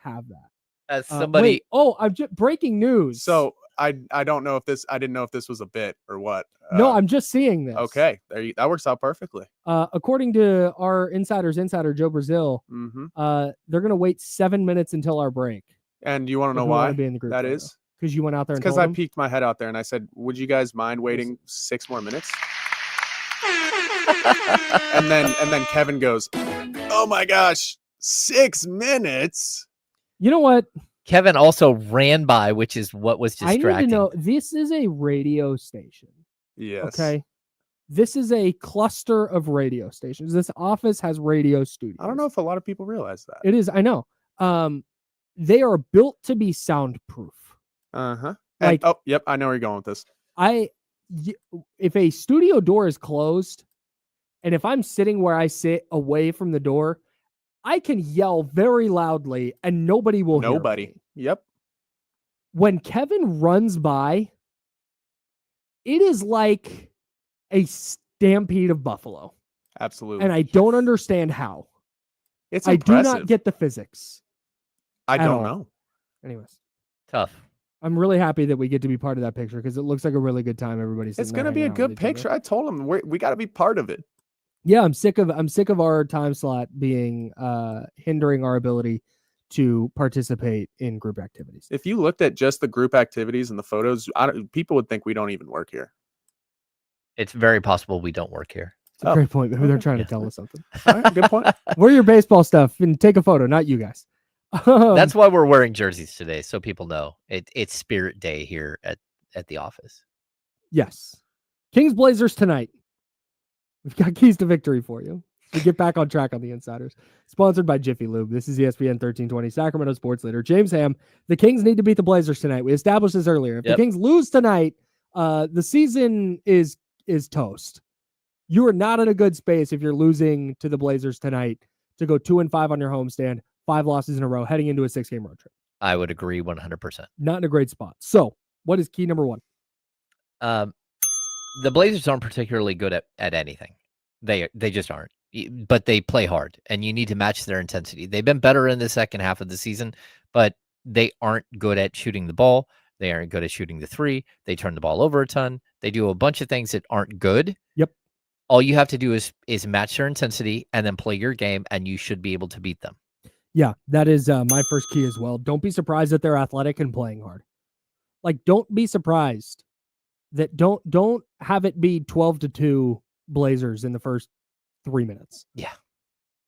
Speaker 2: have that.
Speaker 1: As somebody,
Speaker 2: I'm just breaking news.
Speaker 3: So I don't know if this. I didn't know if this was a bit or what.
Speaker 2: No, I'm just seeing this.
Speaker 3: Okay. That works out perfectly.
Speaker 2: According to our insider Joe Brazil,
Speaker 3: Mm-hmm.
Speaker 2: they're gonna wait 7 minutes until our break.
Speaker 3: And you want to know
Speaker 2: If we wanna
Speaker 3: why
Speaker 2: be in the group
Speaker 3: that
Speaker 2: photo.
Speaker 3: is?
Speaker 2: Because you went out there and
Speaker 3: Because
Speaker 2: told
Speaker 3: I
Speaker 2: them?
Speaker 3: peeked my head out there and I said, "Would you guys mind waiting 6 more minutes?" and then Kevin goes, "Oh my gosh, 6 minutes!"
Speaker 2: You know what?
Speaker 1: Kevin also ran by, which is what was distracting.
Speaker 2: I need to know. This is a radio station.
Speaker 3: Yes.
Speaker 2: Okay. This is a cluster of radio stations. This office has radio studios.
Speaker 3: I don't know if a lot of people realize that.
Speaker 2: It is. I know. They are built to be soundproof.
Speaker 3: Uh-huh.
Speaker 2: Like-
Speaker 3: oh, yep, I know where you're going with this.
Speaker 2: If a studio door is closed, and if I'm sitting where I sit away from the door, I can yell very loudly and nobody will hear me.
Speaker 3: Yep.
Speaker 2: When Kevin runs by, it is like a stampede of buffalo.
Speaker 3: Absolutely.
Speaker 2: And I don't understand how.
Speaker 3: It's
Speaker 2: I do
Speaker 3: impressive.
Speaker 2: not get the physics.
Speaker 3: I
Speaker 2: at
Speaker 3: don't
Speaker 2: all.
Speaker 3: know.
Speaker 2: Anyways,
Speaker 1: Tough.
Speaker 2: I'm really happy that we get to be part of that picture because it looks like a really good time. Everybody's
Speaker 3: It's going to be a good picture. I told him we got to be part of it.
Speaker 2: Yeah, I'm sick of our time slot being hindering our ability to participate in group activities.
Speaker 3: If you looked at just the group activities and the photos, people would think we don't even work here.
Speaker 1: It's very possible we don't work here.
Speaker 2: It's a great point. Maybe they're trying to tell us something.
Speaker 3: All right, good point.
Speaker 2: Wear your baseball stuff and take a photo, not you guys.
Speaker 1: That's why we're wearing jerseys today, so people know it's Spirit Day here at the office.
Speaker 2: Yes. Kings Blazers tonight. We've got keys to victory for you. We get back on track on the Insiders. Sponsored by Jiffy Lube. This is ESPN 1320, Sacramento sports leader James Ham. The Kings need to beat the Blazers tonight. We established this earlier. If the Kings lose tonight, the season is toast. You are not in a good space if you're losing to the Blazers tonight to go 2-5 on your homestand, 5 losses in a row, heading into a 6-game road trip.
Speaker 1: I would agree 100%.
Speaker 2: Not in a great spot. So, what is key number 1?
Speaker 1: The Blazers aren't particularly good at anything. They just aren't. But they play hard, and you need to match their intensity. They've been better in the second half of the season, but they aren't good at shooting the ball. They aren't good at shooting the three. They turn the ball over a ton. They do a bunch of things that aren't good.
Speaker 2: Yep.
Speaker 1: All you have to do is match their intensity and then play your game, and you should be able to beat them.
Speaker 2: Yeah, that is my first key as well. Don't be surprised that they're athletic and playing hard. Like, don't be surprised that don't have it be 12-2 Blazers in the first 3 minutes.
Speaker 1: Yeah.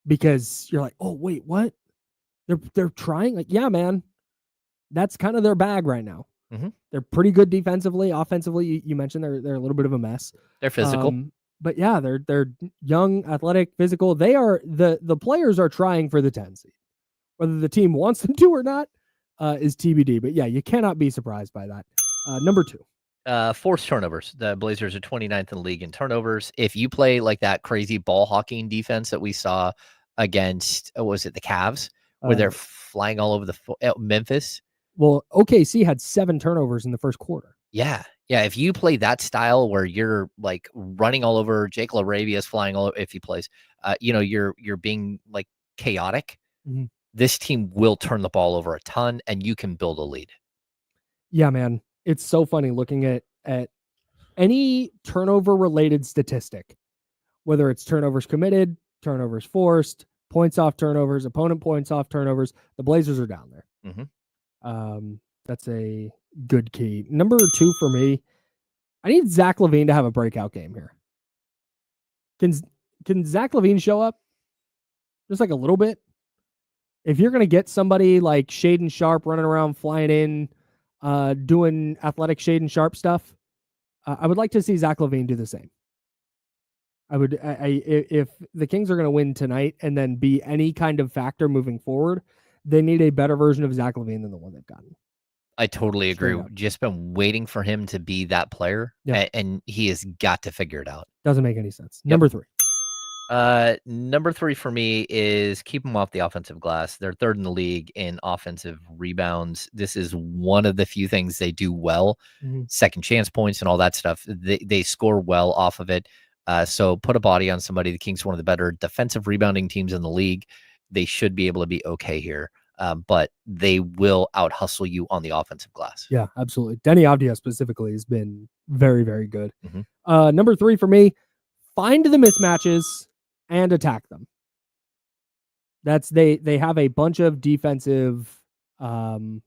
Speaker 2: Because you're like, oh, wait, what? They're trying? Like, yeah, man. That's kind of their bag right now.
Speaker 1: Mm-hmm.
Speaker 2: They're pretty good defensively. Offensively, you mentioned they're a little bit of a mess.
Speaker 1: They're physical.
Speaker 2: But yeah, they're young, athletic, physical. They are the players are trying for the 10 seed. Whether the team wants them to or not is TBD. But yeah, you cannot be surprised by that. Number 2.
Speaker 1: Forced turnovers. The Blazers are 29th in the league in turnovers. If you play like that crazy ball hawking defense that we saw against, was it the Cavs, where they're flying all over the Memphis?
Speaker 2: Well, OKC had 7 turnovers in the first quarter.
Speaker 1: Yeah. Yeah. If you play that style where you're like running all over, Jake LaRavia is flying all over, if he plays, you're being like chaotic.
Speaker 2: Mm-hmm.
Speaker 1: This team will turn the ball over a ton and you can build a lead.
Speaker 2: Yeah, man. It's so funny looking at any turnover related statistic, whether it's turnovers committed, turnovers forced, points off turnovers, opponent points off turnovers. The Blazers are down there.
Speaker 1: Mm-hmm.
Speaker 2: That's a good key. Number 2 for me, I need Zach LaVine to have a breakout game here. Can Zach LaVine show up? Just like a little bit? If you're going to get somebody like Shaden Sharp running around, flying in, doing athletic Shaden Sharp stuff, I would like to see Zach LaVine do the same. If the Kings are going to win tonight and then be any kind of factor moving forward, they need a better version of Zach LaVine than the one they've gotten.
Speaker 1: I totally agree.
Speaker 2: Straight up.
Speaker 1: Just been waiting for him to be that player, and he has got to figure it out.
Speaker 2: Doesn't make any sense.
Speaker 1: Yep.
Speaker 2: Number 3.
Speaker 1: Number 3 for me is keep them off the offensive glass. They're 3rd in the league in offensive rebounds. This is one of the few things they do well. Second chance points and all that stuff. They score well off of it. So put a body on somebody. The Kings are one of the better defensive rebounding teams in the league. They should be able to be okay here. But they will out hustle you on the offensive glass.
Speaker 2: Yeah, absolutely. Denny Avdia specifically has been very, very good. Number 3 for me, find the mismatches and attack them. They have a bunch of defensive, I don't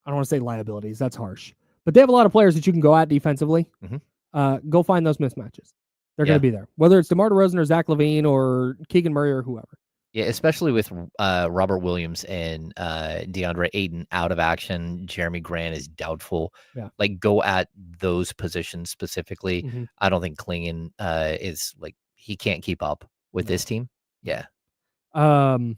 Speaker 2: want to say liabilities. That's harsh. But they have a lot of players that you can go at defensively. Go find those mismatches. They're going to be there. Whether it's DeMar DeRozan or Zach LaVine or Keegan Murray or whoever.
Speaker 1: Yeah, especially with Robert Williams and DeAndre Ayton out of action. Jeremy Grant is doubtful.
Speaker 2: Yeah.
Speaker 1: Like, go at those positions specifically. I don't think Klingon is like, he can't keep up with this team. Yeah.
Speaker 2: Yeah, and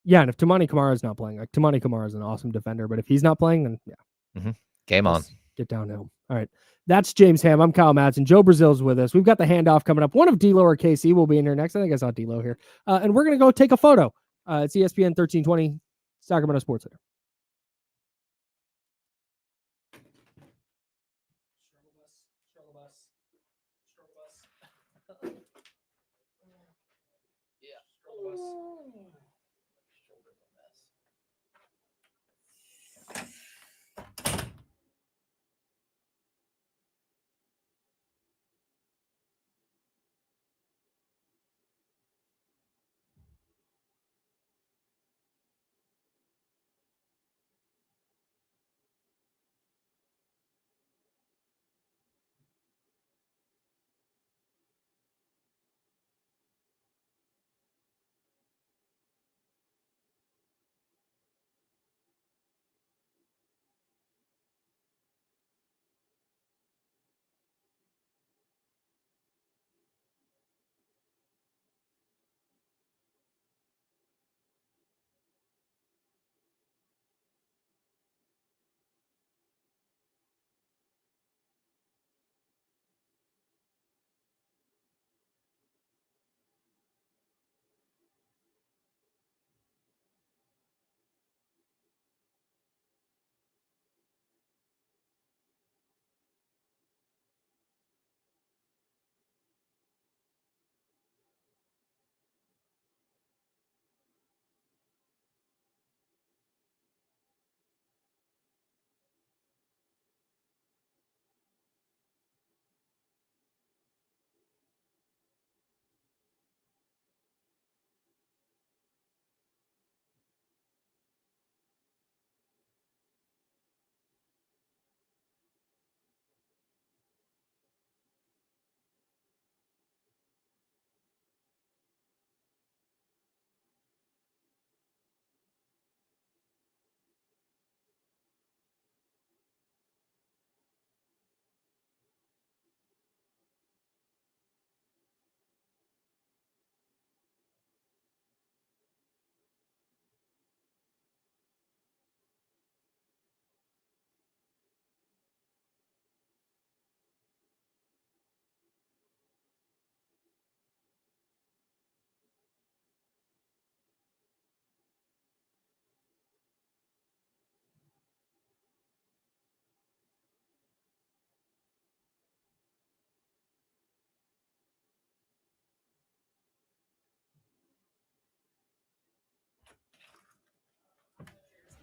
Speaker 2: if Tamani Kamara is not playing, like Tamani Kamara is an awesome defender, but if he's not playing, then
Speaker 1: Game on.
Speaker 2: Get downhill. All right. That's James Ham. I'm Kyle Madsen. Joe Brazil's with us. We've got the handoff coming up. One of D'Lo or KC will be in here next. I think I saw D'Lo here. And we're going to go take a photo. It's ESPN 1320, Sacramento Sports Center.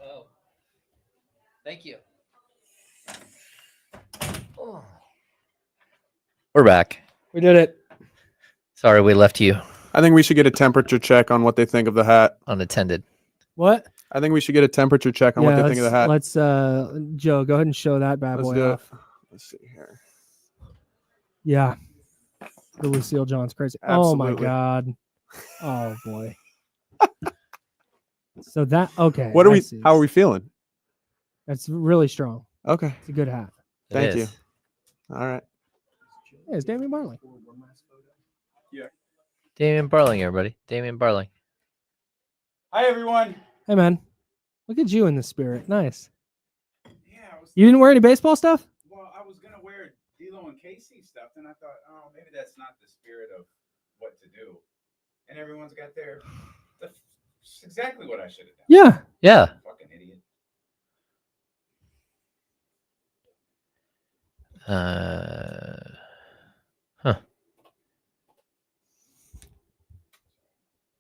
Speaker 1: Oh, thank you. Oh. We're back.
Speaker 2: We did it.
Speaker 1: Sorry, we left you
Speaker 3: I think we should get a temperature check on what they think of the hat.
Speaker 1: unattended.
Speaker 2: What?
Speaker 3: I think we should get a temperature check on what they think of the hat.
Speaker 2: Let's Joe, go ahead and show that bad
Speaker 3: Let's
Speaker 2: boy
Speaker 3: do it.
Speaker 2: off.
Speaker 3: Let's see here.
Speaker 2: Yeah. The Lucille John's crazy.
Speaker 3: Absolutely.
Speaker 2: Oh my God. Oh boy. So that okay.
Speaker 3: What are
Speaker 2: I
Speaker 3: we?
Speaker 2: see.
Speaker 3: How are we feeling?
Speaker 2: That's really strong.
Speaker 3: Okay.
Speaker 2: It's a good hat.
Speaker 3: Thank
Speaker 1: It
Speaker 3: you.
Speaker 1: is.
Speaker 3: All right.
Speaker 2: Yeah, it's Damian Barling.
Speaker 1: Damian Barling, everybody. Damian Barling.
Speaker 5: Hi, everyone.
Speaker 2: Hey man. Look at you in the spirit. Nice.
Speaker 5: Yeah,
Speaker 2: You didn't wear any baseball stuff?
Speaker 5: well, I was gonna wear D'Lo and Casey stuff, and I thought, oh, maybe that's not the spirit of what to do. And everyone's got their. That's exactly what I should have done.
Speaker 2: Yeah.
Speaker 1: Yeah.
Speaker 5: Fucking idiot.
Speaker 1: Huh.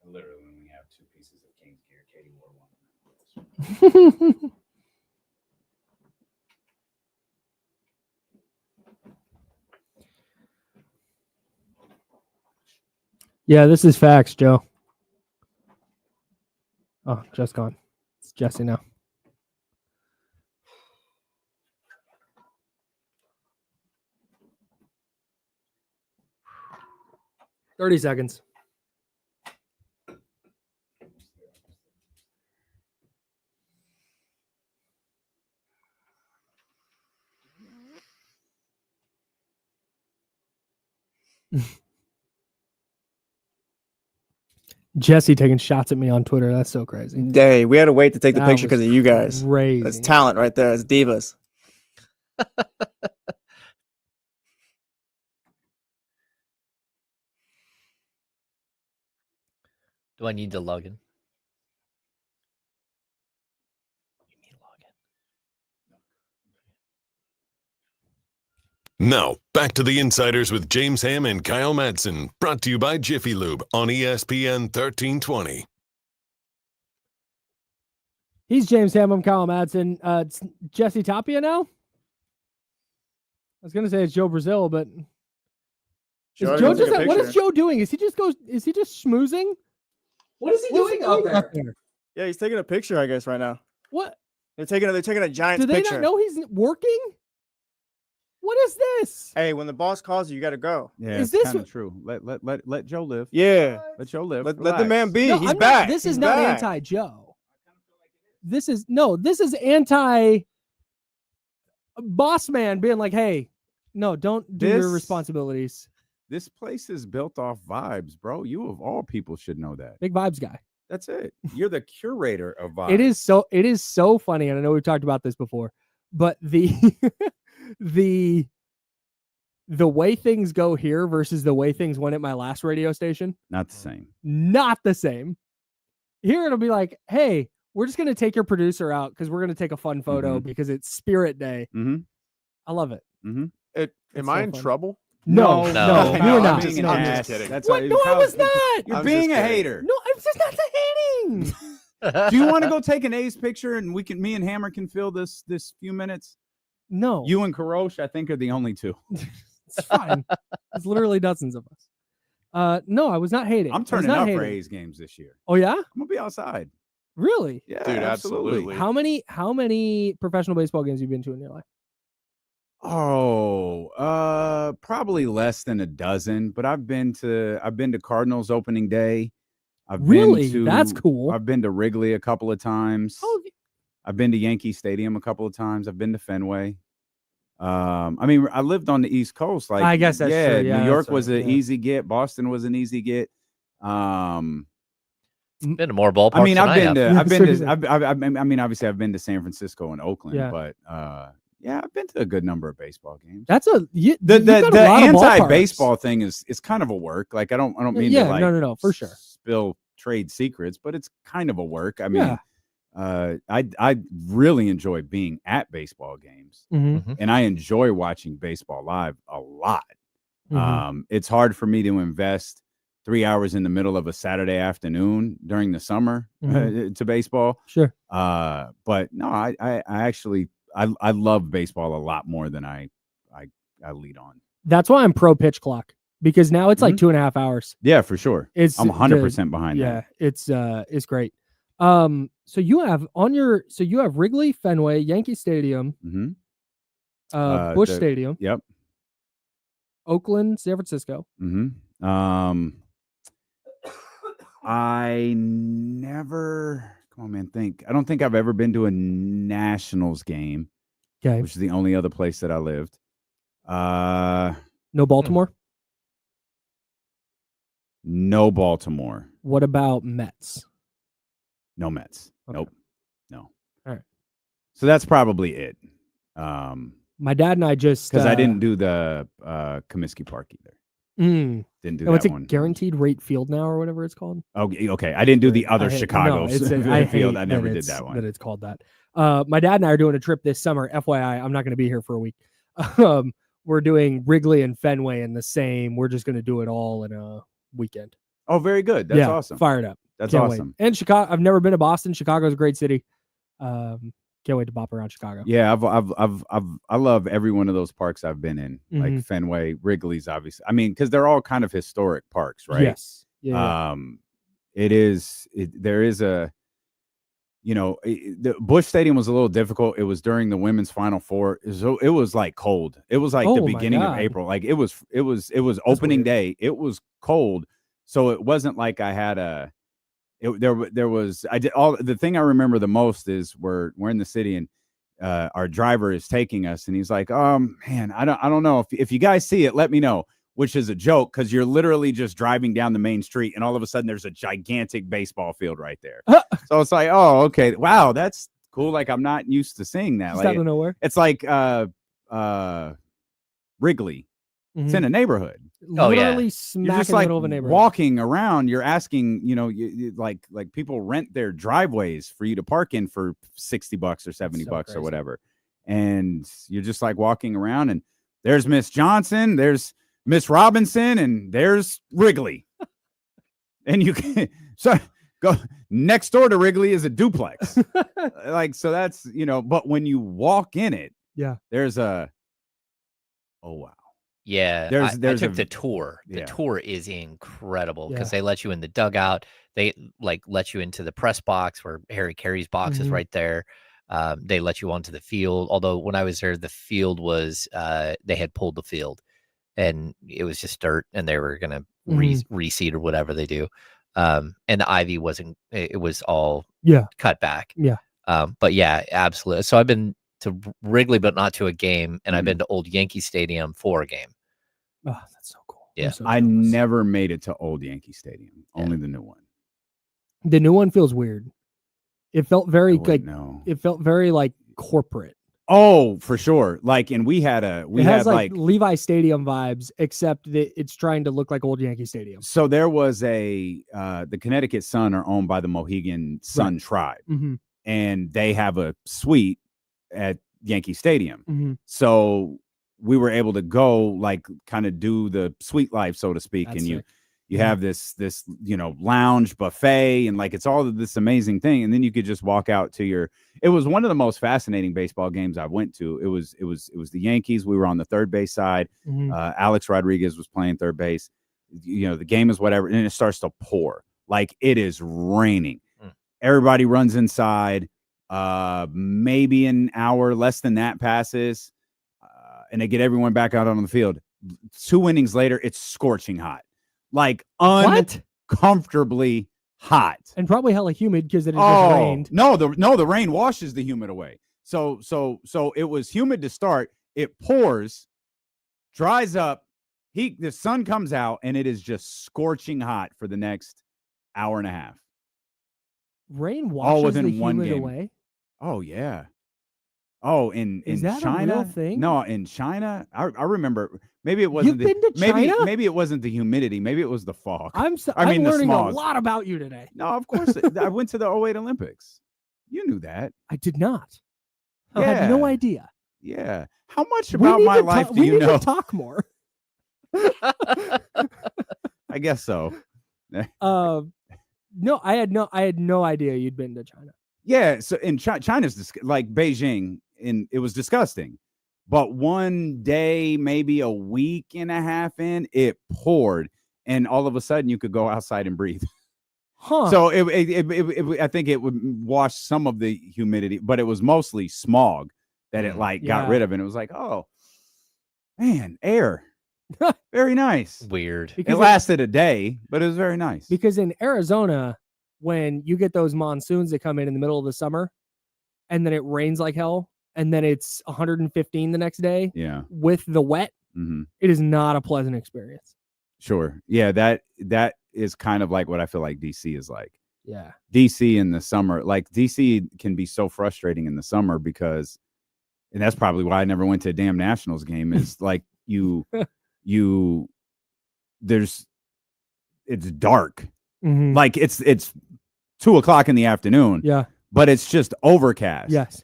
Speaker 5: Literally, when we have 2 pieces of King's gear, Katie wore one.
Speaker 2: Yeah, this is facts, Joe. Oh, just gone. It's Jesse now. $30 seconds. Jesse taking shots at me on Twitter. That's so crazy.
Speaker 6: Day, we had to wait to take the
Speaker 2: That
Speaker 6: picture
Speaker 2: was
Speaker 6: because of you guys.
Speaker 2: Crazy.
Speaker 6: That's talent right there. That's divas.
Speaker 1: Do I need to log in? You need to log in.
Speaker 4: Now, back to the Insiders with James Ham and Kyle Madsen, brought to you by Jiffy Lube on ESPN 1320.
Speaker 2: He's James Ham. I'm Kyle Madsen. It's Jesse Tapia now. I was gonna say it's Joe Brazil, but is
Speaker 6: Joe,
Speaker 2: Joe
Speaker 6: take a
Speaker 2: just what is
Speaker 6: picture.
Speaker 2: Joe doing? Is he just schmoozing? What is he doing out there?
Speaker 6: Yeah, he's taking a picture, I guess, right now.
Speaker 2: What?
Speaker 6: They're taking a Giants
Speaker 2: Do they
Speaker 6: picture.
Speaker 2: not know he's working? What is this?
Speaker 6: Hey, when the boss calls you, you got to go.
Speaker 7: Yeah,
Speaker 2: Is
Speaker 7: it's
Speaker 2: this
Speaker 7: kind of
Speaker 2: what-
Speaker 7: true. Let Joe live.
Speaker 6: Yeah.
Speaker 7: Let Joe live.
Speaker 6: Let the man
Speaker 7: Relax.
Speaker 6: be.
Speaker 2: No,
Speaker 6: He's
Speaker 2: I'm
Speaker 6: back.
Speaker 2: Not, this is
Speaker 6: He's
Speaker 2: not
Speaker 6: back.
Speaker 2: anti-Joe. This is anti boss man being like, hey, no, don't do your
Speaker 7: This-
Speaker 2: responsibilities.
Speaker 7: This place is built off vibes, bro. You of all people should know that.
Speaker 2: Big vibes guy.
Speaker 7: That's it. You're the curator of vibes.
Speaker 2: It is so funny, and I know we've talked about this before, but the the way things go here versus the way things went at my last radio station,
Speaker 7: not the same.
Speaker 2: not the same. Here it'll be like, hey, we're just gonna take your producer out because we're gonna take a fun photo because it's Spirit Day.
Speaker 7: Mm-hmm.
Speaker 2: I love it.
Speaker 7: Mm-hmm.
Speaker 3: Am
Speaker 2: so
Speaker 3: I in
Speaker 2: fun.
Speaker 3: trouble?
Speaker 2: No,
Speaker 1: No.
Speaker 2: no, you were
Speaker 3: I'm
Speaker 2: not.
Speaker 3: just-
Speaker 2: No,
Speaker 3: I'm
Speaker 2: no.
Speaker 3: just kidding.
Speaker 7: That's
Speaker 2: What?
Speaker 7: all-
Speaker 2: No, I
Speaker 7: Kyle,
Speaker 2: was not.
Speaker 7: You're
Speaker 3: I'm
Speaker 7: being
Speaker 3: just
Speaker 7: a
Speaker 3: kidding.
Speaker 7: hater.
Speaker 2: No, I'm just not hating.
Speaker 7: Do you want to go take an A's picture and me and Hammer can fill this few minutes?
Speaker 2: No,
Speaker 7: You and Karosh, I think, are the only two.
Speaker 2: it's fine. It's literally dozens of us. No, I was not hating. I
Speaker 7: I'm
Speaker 2: was
Speaker 7: turning
Speaker 2: not
Speaker 7: up for
Speaker 2: hating.
Speaker 7: A's games this year.
Speaker 2: Oh yeah,
Speaker 7: I'm gonna be outside.
Speaker 2: really?
Speaker 7: Yeah,
Speaker 3: Dude, absolutely.
Speaker 2: How many professional baseball games have you been to in your life?
Speaker 7: Oh, probably less than a dozen, but I've been to Cardinals opening day.
Speaker 2: Really? That's cool.
Speaker 7: I've been to Wrigley a couple of times.
Speaker 2: Oh,
Speaker 7: I've been to Yankee Stadium a couple of times. I've been to Fenway. I mean, I lived on the East Coast. Like,
Speaker 2: I guess that's true. Yeah,
Speaker 7: New York
Speaker 2: that's
Speaker 7: was
Speaker 2: right.
Speaker 7: an
Speaker 2: Yeah.
Speaker 7: easy get. Boston was an easy get.
Speaker 1: Been to more ballparks.
Speaker 7: I mean,
Speaker 1: than
Speaker 7: I've been to,
Speaker 2: Yeah,
Speaker 7: I've been to,
Speaker 2: seriously.
Speaker 7: I mean, obviously, I've been to San Francisco and Oakland,
Speaker 2: Yeah.
Speaker 7: but yeah, I've been to a good number of baseball games.
Speaker 2: That's a you,
Speaker 7: The
Speaker 2: you've got a lot of
Speaker 7: anti-baseball
Speaker 2: ballparks.
Speaker 7: thing is kind of a work. Like I don't mean
Speaker 2: Yeah,
Speaker 7: to like
Speaker 2: no, for sure.
Speaker 7: spill trade secrets, but it's kind of a work. I mean,
Speaker 2: Yeah.
Speaker 7: I really enjoy being at baseball games,
Speaker 2: Mhm,
Speaker 7: and I enjoy watching baseball live a lot.
Speaker 2: mhm.
Speaker 7: It's hard for me to invest 3 hours in the middle of a Saturday afternoon during the summer to baseball.
Speaker 2: Sure.
Speaker 7: But no, I actually I love baseball a lot more than I lead on.
Speaker 2: That's why I'm pro pitch clock because now it's like
Speaker 7: Mhm.
Speaker 2: 2.5 hours.
Speaker 7: Yeah, for sure.
Speaker 2: It's
Speaker 7: I'm 100% behind
Speaker 2: Yeah,
Speaker 7: that.
Speaker 2: it's great. So you have Wrigley, Fenway, Yankee Stadium,
Speaker 7: Mm-hmm.
Speaker 2: Busch Stadium,
Speaker 7: Yep.
Speaker 2: Oakland, San Francisco.
Speaker 7: Mm-hmm. I never. Come on, man. I don't think I've ever been to a Nationals game,
Speaker 2: Okay.
Speaker 7: which is the only other place that I lived.
Speaker 2: No Baltimore.
Speaker 7: No Baltimore.
Speaker 2: What about Mets?
Speaker 7: No Mets.
Speaker 2: Okay.
Speaker 7: Nope. No.
Speaker 2: All right.
Speaker 7: So that's probably it.
Speaker 2: My dad and I just
Speaker 7: because I didn't do the Comiskey Park either. Didn't do
Speaker 2: What's
Speaker 7: that
Speaker 2: it?
Speaker 7: one.
Speaker 2: Guaranteed Rate Field now, or whatever it's called.
Speaker 7: Okay. I didn't do the other Chicago field. I never did that one.
Speaker 2: That it's called that. My dad and I are doing a trip this summer. FYI, I'm not going to be here for a week. We're doing Wrigley and Fenway in the same. We're just going to do it all in a weekend.
Speaker 7: Oh, very good. That's awesome.
Speaker 2: Fired up.
Speaker 7: That's
Speaker 2: Can't
Speaker 7: awesome.
Speaker 2: Wait. And Chicago. I've never been to Boston. Chicago's a great city. Can't wait to bop around Chicago.
Speaker 7: Yeah, I love every one of those parks I've been in, like Fenway, Wrigley's, obviously. I mean, because they're all kind of historic parks, right?
Speaker 2: Yes. Yeah.
Speaker 7: There is a, the Busch Stadium was a little difficult. It was during the women's Final Four, so it was like cold. It was like the beginning of April. Like it was opening day. It was cold, so it wasn't like I had the thing I remember the most is we're in the city and our driver is taking us and he's like, man, I don't know if you guys see it, let me know, which is a joke because you're literally just driving down the main street and all of a sudden there's a gigantic baseball field right there. So it's like, oh, okay, wow, that's cool. Like I'm not used to seeing that.
Speaker 2: Just out of nowhere.
Speaker 7: It's like Wrigley. It's in a neighborhood.
Speaker 2: Literally smack
Speaker 7: you're just
Speaker 2: in the middle of a neighborhood.
Speaker 7: Walking around, you're asking, you like people rent their driveways for you to park in for $60 or $70 or whatever. And you're just like walking around and there's Miss Johnson, there's Miss Robinson, and there's Wrigley. And you can go next door to Wrigley is a duplex. So that's, but when you walk in it, there's a, oh, wow.
Speaker 1: Yeah, I took the tour. The tour is incredible because they let you in the dugout. They let you into the press box where Harry Carey's box is right there. They let you onto the field. Although when I was there, the field was they had pulled the field and it was just dirt, and they were gonna reseed or whatever they do. And the ivy wasn't. It was all cut back. Yeah. But yeah, absolutely. So I've been to Wrigley, but not to a game, and I've been to Old Yankee Stadium for a game.
Speaker 2: Oh, that's so cool.
Speaker 1: Yeah,
Speaker 2: so
Speaker 7: I never made it to Old Yankee Stadium. Only the new one.
Speaker 2: The new one feels weird. It felt very it felt very like corporate.
Speaker 7: Oh, for sure. And we had like
Speaker 2: Levi Stadium vibes, except that it's trying to look like Old Yankee Stadium.
Speaker 7: So there was the Connecticut Sun are owned by the Mohegan Sun tribe, and they have a suite at Yankee Stadium. So we were able to go kind of do the sweet life, so to speak. That's and you have this lounge buffet and it's all of this amazing thing. And then you could just walk out to it was one of the most fascinating baseball games I went to. It was the Yankees. We were on the third base side. Alex Rodriguez was playing third base. The game is whatever. And then it starts to pour like it is raining. Everybody runs inside. Maybe an hour less than that passes. And they get everyone back out on the field. 2 innings later, it's scorching hot, uncomfortably hot,
Speaker 2: and probably hella humid because it just rained.
Speaker 7: No, the rain washes the humid away. So it was humid to start. It pours, dries up. The sun comes out, and it is just scorching hot for the next hour and a half.
Speaker 2: Rain washes the humid away.
Speaker 7: Oh yeah. Oh, in
Speaker 2: that
Speaker 7: China?
Speaker 2: A real thing?
Speaker 7: No, in China, I remember. Maybe it wasn't.
Speaker 2: You've been to China?
Speaker 7: Maybe it wasn't the humidity. Maybe it was the fog.
Speaker 2: I'm learning a lot about you today.
Speaker 7: No, of course. I went to the 2008 Olympics. You knew that.
Speaker 2: I did not. I had no idea.
Speaker 7: Yeah. How much about my life do you know?
Speaker 2: We need to talk more.
Speaker 7: I guess so.
Speaker 2: No, I had no idea you'd been to China.
Speaker 7: Yeah, so in China's like Beijing, it was disgusting. But one day, maybe a week and a half in, it poured, and all of a sudden you could go outside and breathe.
Speaker 2: Huh.
Speaker 7: So I think it would wash some of the humidity, but it was mostly smog that it like
Speaker 2: Yeah.
Speaker 7: got rid of, and it was like, oh man, air, very nice.
Speaker 1: Weird.
Speaker 7: It
Speaker 2: Because
Speaker 7: lasted a day, but it was very nice.
Speaker 2: because in Arizona, when you get those monsoons that come in the middle of the summer, and then it rains like hell, and then it's 115 the next day
Speaker 7: Yeah.
Speaker 2: with the wet, it is not a pleasant experience.
Speaker 7: Sure. Yeah, that is kind of like what I feel like DC is like.
Speaker 2: Yeah.
Speaker 7: DC in the summer, like DC can be so frustrating in the summer because, and that's probably why I never went to a damn Nationals game, is like it's dark. Like it's 2:00 in the afternoon.
Speaker 2: Yeah.
Speaker 7: But it's just overcast.
Speaker 2: Yes.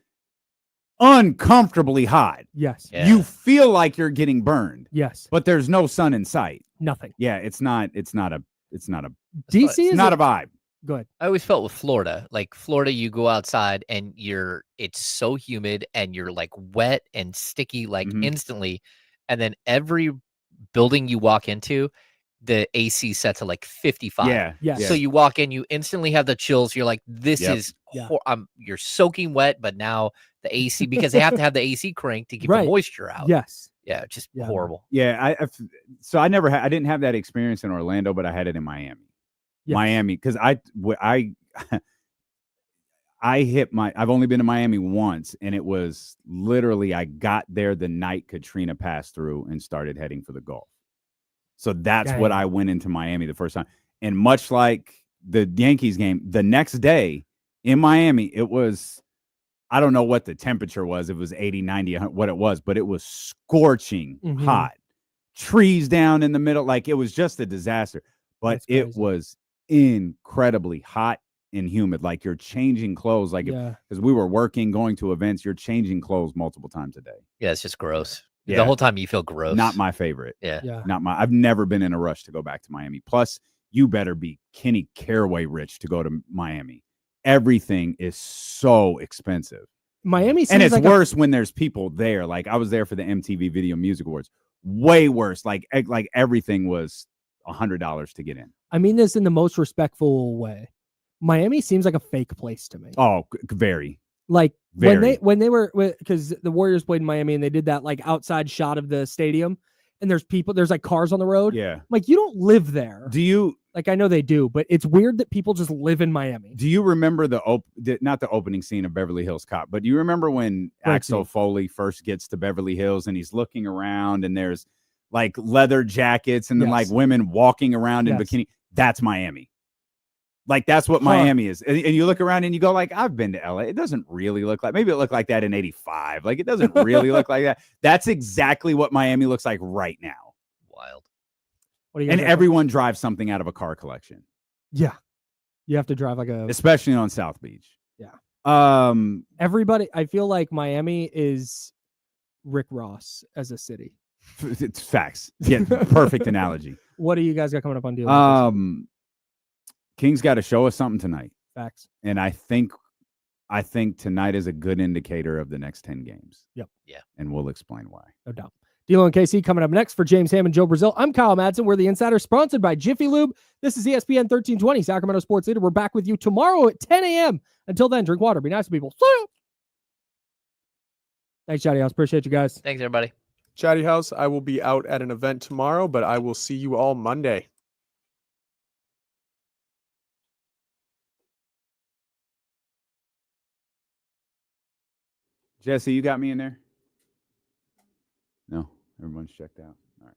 Speaker 7: Uncomfortably hot.
Speaker 2: Yes.
Speaker 1: Yeah.
Speaker 7: You feel like you're getting burned.
Speaker 2: Yes.
Speaker 7: But there's no sun in sight.
Speaker 2: Nothing.
Speaker 7: Yeah, it's not a
Speaker 2: DC is
Speaker 7: not a vibe.
Speaker 2: good.
Speaker 1: I always felt with Florida, like Florida, you go outside and it's so humid and you're like wet and sticky, like instantly. And then every building you walk into, the AC set to like 55.
Speaker 7: Yeah.
Speaker 2: Yes.
Speaker 1: So you walk in, you instantly have the chills. You're like, this
Speaker 7: Yep.
Speaker 1: is,
Speaker 2: Yeah.
Speaker 1: you're soaking wet, but now the AC, because they have to have the AC cranked to keep
Speaker 2: Right.
Speaker 1: the moisture out.
Speaker 2: Yes.
Speaker 1: Yeah, just
Speaker 2: Yeah.
Speaker 1: horrible.
Speaker 7: Yeah, so I didn't have that experience in Orlando, but I had it in Miami.
Speaker 2: Yes.
Speaker 7: Miami, because I've only been to Miami once, and it was literally I got there the night Katrina passed through and started heading for the Gulf. So that's what I went into Miami the first time. And much like the Yankees game, the next day in Miami, it was, I don't know what the temperature was. It was 80, 90, what it was, but it was scorching hot. Trees down in the middle. Like it was just a disaster. But it was incredibly hot and humid. Like you're changing clothes. Like because we were working, going to events, you're changing clothes multiple times a day.
Speaker 1: Yeah, it's just gross.
Speaker 7: Yeah.
Speaker 1: The whole time you feel gross.
Speaker 7: Not my favorite.
Speaker 1: Yeah.
Speaker 7: I've never been in a rush to go back to Miami. Plus, you better be Kenny Caraway rich to go to Miami. Everything is so expensive.
Speaker 2: Miami seems
Speaker 7: and it's
Speaker 2: like
Speaker 7: worse when there's people there. Like I was there for the MTV Video Music Awards. Way worse. Like everything was $100 to get in.
Speaker 2: I mean this in the most respectful way. Miami seems like a fake place to me.
Speaker 7: Oh, very.
Speaker 2: Like
Speaker 7: Very.
Speaker 2: when they were, because the Warriors played in Miami and they did that like outside shot of the stadium, and there's like cars on the road.
Speaker 7: Yeah.
Speaker 2: Like you don't live there.
Speaker 7: Do you?
Speaker 2: Like I know they do, but it's weird that people just live in Miami.
Speaker 7: Do you remember not the opening scene of Beverly Hills Cop, but do you remember when Axel Foley first gets to Beverly Hills and he's looking around and there's like leather jackets and then like women walking around in bikini? That's Miami. Like that's what Miami is. And you look around and you go like, I've been to LA. It doesn't really look like, maybe it looked like that in 85. Like it doesn't really look like that. That's exactly what Miami looks like right now.
Speaker 1: Wild.
Speaker 2: And
Speaker 7: everyone drives something out of a car collection.
Speaker 2: Yeah. You have to drive like
Speaker 7: especially on South Beach.
Speaker 2: Yeah. Everybody, I feel like Miami is Rick Ross as a city.
Speaker 7: It's facts. Yeah. Perfect analogy.
Speaker 2: What do you guys got coming up on deal?
Speaker 7: Kings got to show us something tonight.
Speaker 2: Facts.
Speaker 7: And I think tonight is a good indicator of the next 10 games.
Speaker 2: Yep.
Speaker 1: Yeah.
Speaker 7: And we'll explain why.
Speaker 2: No doubt. D'Lo and KC coming up next for James Ham and Joe Brazil. I'm Kyle Madsen. We're the Insider, sponsored by Jiffy Lube. This is ESPN 1320, Sacramento Sports Leader. We're back with you tomorrow at 10 a.m. Until then, drink water. Be nice to people. See ya. Thanks, Chatty House. Appreciate you guys.
Speaker 1: Thanks, everybody.
Speaker 3: Chatty House, I will be out at an event tomorrow, but I will see you all Monday.
Speaker 7: Jesse, you got me in there? No, everyone's checked out. All right.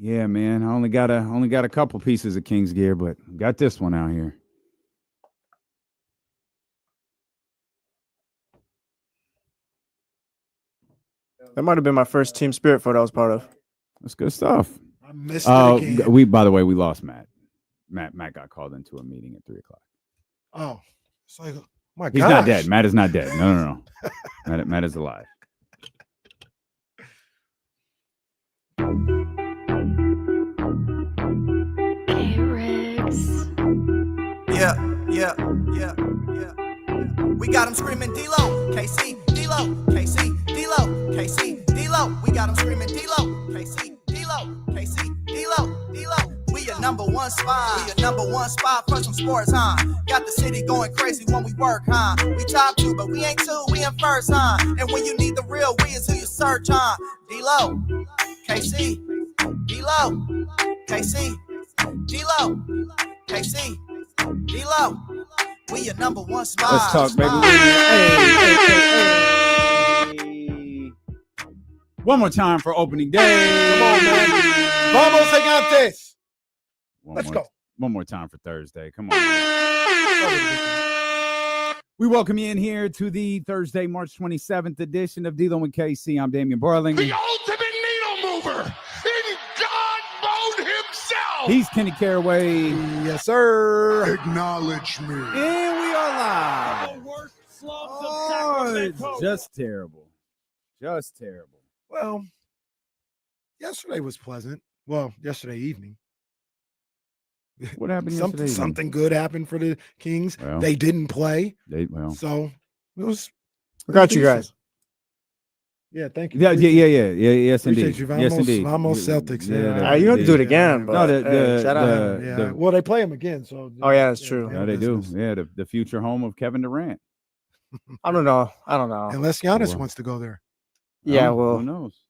Speaker 7: Yeah, man. I only got a couple pieces of Kings gear, but got this one out here.
Speaker 6: That might have been my first team spirit photo I was part of.
Speaker 7: That's good stuff.
Speaker 8: I missed it again.
Speaker 7: By the way, we lost Matt. Matt got called into a meeting at 3:00.
Speaker 8: Oh, it's like, my God.
Speaker 7: He's not dead. Matt is not dead. No. Matt is alive.
Speaker 9: Yeah. We got him screaming D-Lo, KC, D-Lo, KC, D-Lo, KC, D-Lo. We got him screaming D-Lo, KC, D-Lo, KC, D-Lo, D-Lo. We a number one spot for some sports, huh? Got the city going crazy when we work, huh? We top 2, but we ain't 2, we in first, huh? And when you need the real, we is who you search, huh? D-Lo, KC, D-Lo, KC, D-Lo, KC, D-Lo. We a number one spot.
Speaker 7: Let's talk, baby. Hey. One more time for opening day.
Speaker 8: Come on, man. Vamos gigantes. Let's go.
Speaker 7: One more time for Thursday. Come on. We welcome you in here to the Thursday, March 27th edition of D-Lo and KC. I'm Damian Barling.
Speaker 8: The ultimate needle mover in God mode himself.
Speaker 7: He's Kenny Caraway.
Speaker 8: Yes, sir. Acknowledge me.
Speaker 7: And we are live.
Speaker 2: The worst slumps of Sacramento.
Speaker 7: Just terrible. Just terrible.
Speaker 8: Well, yesterday was pleasant. Well, yesterday evening.
Speaker 7: What happened yesterday?
Speaker 8: Something good happened for the Kings.
Speaker 7: Well,
Speaker 8: they didn't play.
Speaker 7: So
Speaker 8: it was.
Speaker 6: I got you guys.
Speaker 8: Yeah, thank you.
Speaker 7: Yeah. Yes, indeed.
Speaker 8: Appreciate you.
Speaker 7: Yes, indeed.
Speaker 8: Vamos Celtics.
Speaker 6: You don't have to do it again, but shout out.
Speaker 8: Yeah. Well, they play him again, so.
Speaker 6: Oh yeah, that's true.
Speaker 7: Yeah, they do. Yeah, the future home of Kevin Durant.
Speaker 6: I don't know.
Speaker 8: Unless Giannis wants to go there.
Speaker 6: Yeah, well,
Speaker 7: who knows?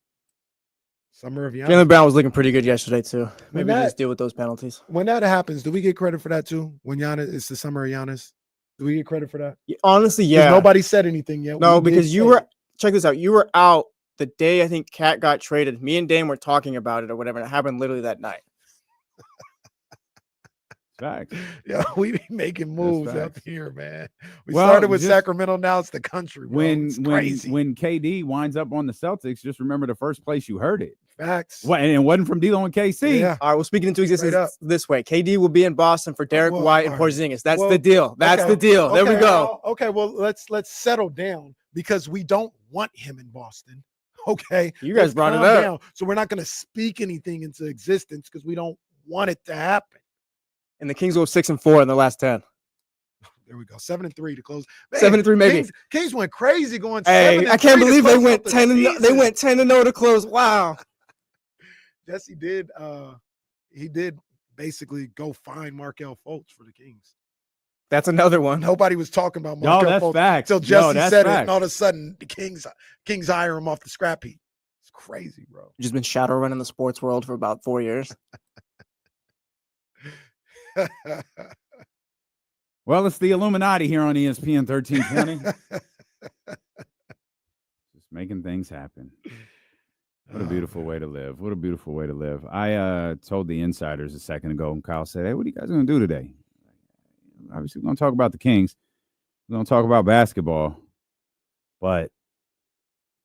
Speaker 8: Summer of Giannis.
Speaker 6: Jaylen Brown was looking pretty good yesterday too. Maybe just deal with those penalties.
Speaker 8: When that happens, do we get credit for that too? When Giannis, it's the summer of Giannis. Do we get credit for that?
Speaker 6: Honestly, yeah.
Speaker 8: Nobody said anything yet.
Speaker 6: No, because you were. Check this out. You were out the day I think Cat got traded. Me and Dame were talking about it or whatever. And it happened literally that night.
Speaker 7: Facts.
Speaker 8: Yeah, we be making moves up here, man. We
Speaker 7: Well,
Speaker 8: started with
Speaker 7: just-
Speaker 8: Sacramento. Now it's the country. Bro.
Speaker 7: When
Speaker 8: It's crazy.
Speaker 7: when KD winds up on the Celtics, just remember the first place you heard it.
Speaker 8: Facts.
Speaker 7: And it wasn't from D-Lo and KC.
Speaker 8: Yeah.
Speaker 6: All right, well, speaking into
Speaker 8: Straight up.
Speaker 6: existence this way. KD will be in Boston for Derek
Speaker 8: Well,
Speaker 6: White and
Speaker 8: all right.
Speaker 6: Porzingis. That's
Speaker 8: Well,
Speaker 6: the deal. That's
Speaker 8: okay.
Speaker 6: the deal. There we
Speaker 8: Okay,
Speaker 6: go.
Speaker 8: Okay, well, let's settle down because we don't want him in Boston. Okay.
Speaker 6: You guys
Speaker 8: Let's
Speaker 6: brought it
Speaker 8: calm
Speaker 6: up.
Speaker 8: down. So we're not going to speak anything into existence because we don't want it to happen.
Speaker 6: And the Kings go 6-4 in the last 10.
Speaker 8: There we go. 7-3 to close.
Speaker 6: 7-3 maybe.
Speaker 8: Kings went crazy going.
Speaker 6: Hey,
Speaker 8: 7-3
Speaker 6: I can't
Speaker 8: to
Speaker 6: believe they
Speaker 8: close
Speaker 6: went
Speaker 8: out the
Speaker 6: 10 and they
Speaker 8: season.
Speaker 6: went 10-0 to close. Wow.
Speaker 8: Jesse did. He did basically go find Markelle Fultz for the Kings.
Speaker 6: That's another one.
Speaker 8: Nobody was talking about
Speaker 7: No,
Speaker 8: Markelle
Speaker 7: that's
Speaker 8: Fultz
Speaker 7: facts.
Speaker 8: until
Speaker 7: No,
Speaker 8: Jesse
Speaker 7: that's
Speaker 8: said it,
Speaker 7: facts.
Speaker 8: and all of a sudden the Kings hire him off the scrap heap. It's crazy, bro.
Speaker 6: Just been shadow running the sports world for about 4 years.
Speaker 7: Well, it's the Illuminati here on ESPN 1320. Just making things happen. What a beautiful way to live. What a beautiful way to live. I told the insiders a second ago, and Kyle said, "Hey, what are you guys going to do today?" Obviously, we're going to talk about the Kings. We're going to talk about basketball. But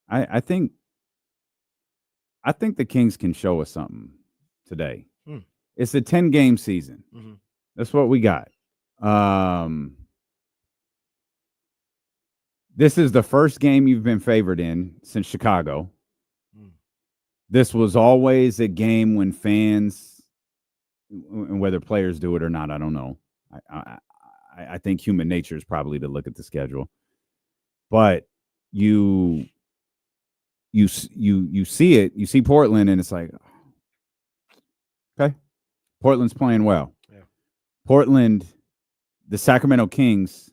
Speaker 7: I think the Kings can show us something today. It's a 10-game season.
Speaker 8: Mm-hmm.
Speaker 7: That's what we got. This is the first game you've been favored in since Chicago. This was always a game when fans, and whether players do it or not, I don't know. I think human nature is probably to look at the schedule, but you see it. You see Portland, and it's like, okay, Portland's playing well.
Speaker 8: Yeah.
Speaker 7: Portland, the Sacramento Kings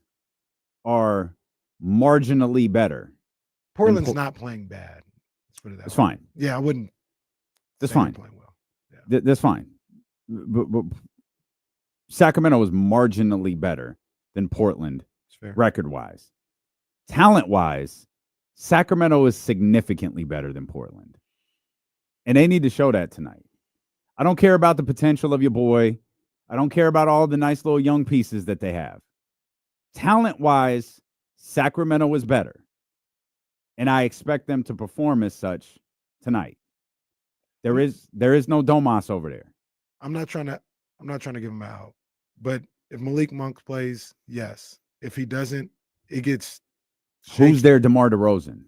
Speaker 7: are marginally better.
Speaker 8: Portland's not playing bad. Let's put it that
Speaker 7: It's
Speaker 8: way.
Speaker 7: fine.
Speaker 8: Yeah, I wouldn't.
Speaker 7: That's
Speaker 8: say they're
Speaker 7: fine.
Speaker 8: Playing well. Yeah.
Speaker 7: That's fine. But Sacramento is marginally better than Portland
Speaker 8: It's fair.
Speaker 7: record-wise. Talent-wise, Sacramento is significantly better than Portland. And they need to show that tonight. I don't care about the potential of your boy. I don't care about all the nice little young pieces that they have. Talent-wise, Sacramento was better. And I expect them to perform as such tonight. There is no Domas over there.
Speaker 8: I'm not trying to give him out. But if Malik Monk plays, yes. If he doesn't, it gets shaky.
Speaker 7: Who's there? DeMar DeRozan.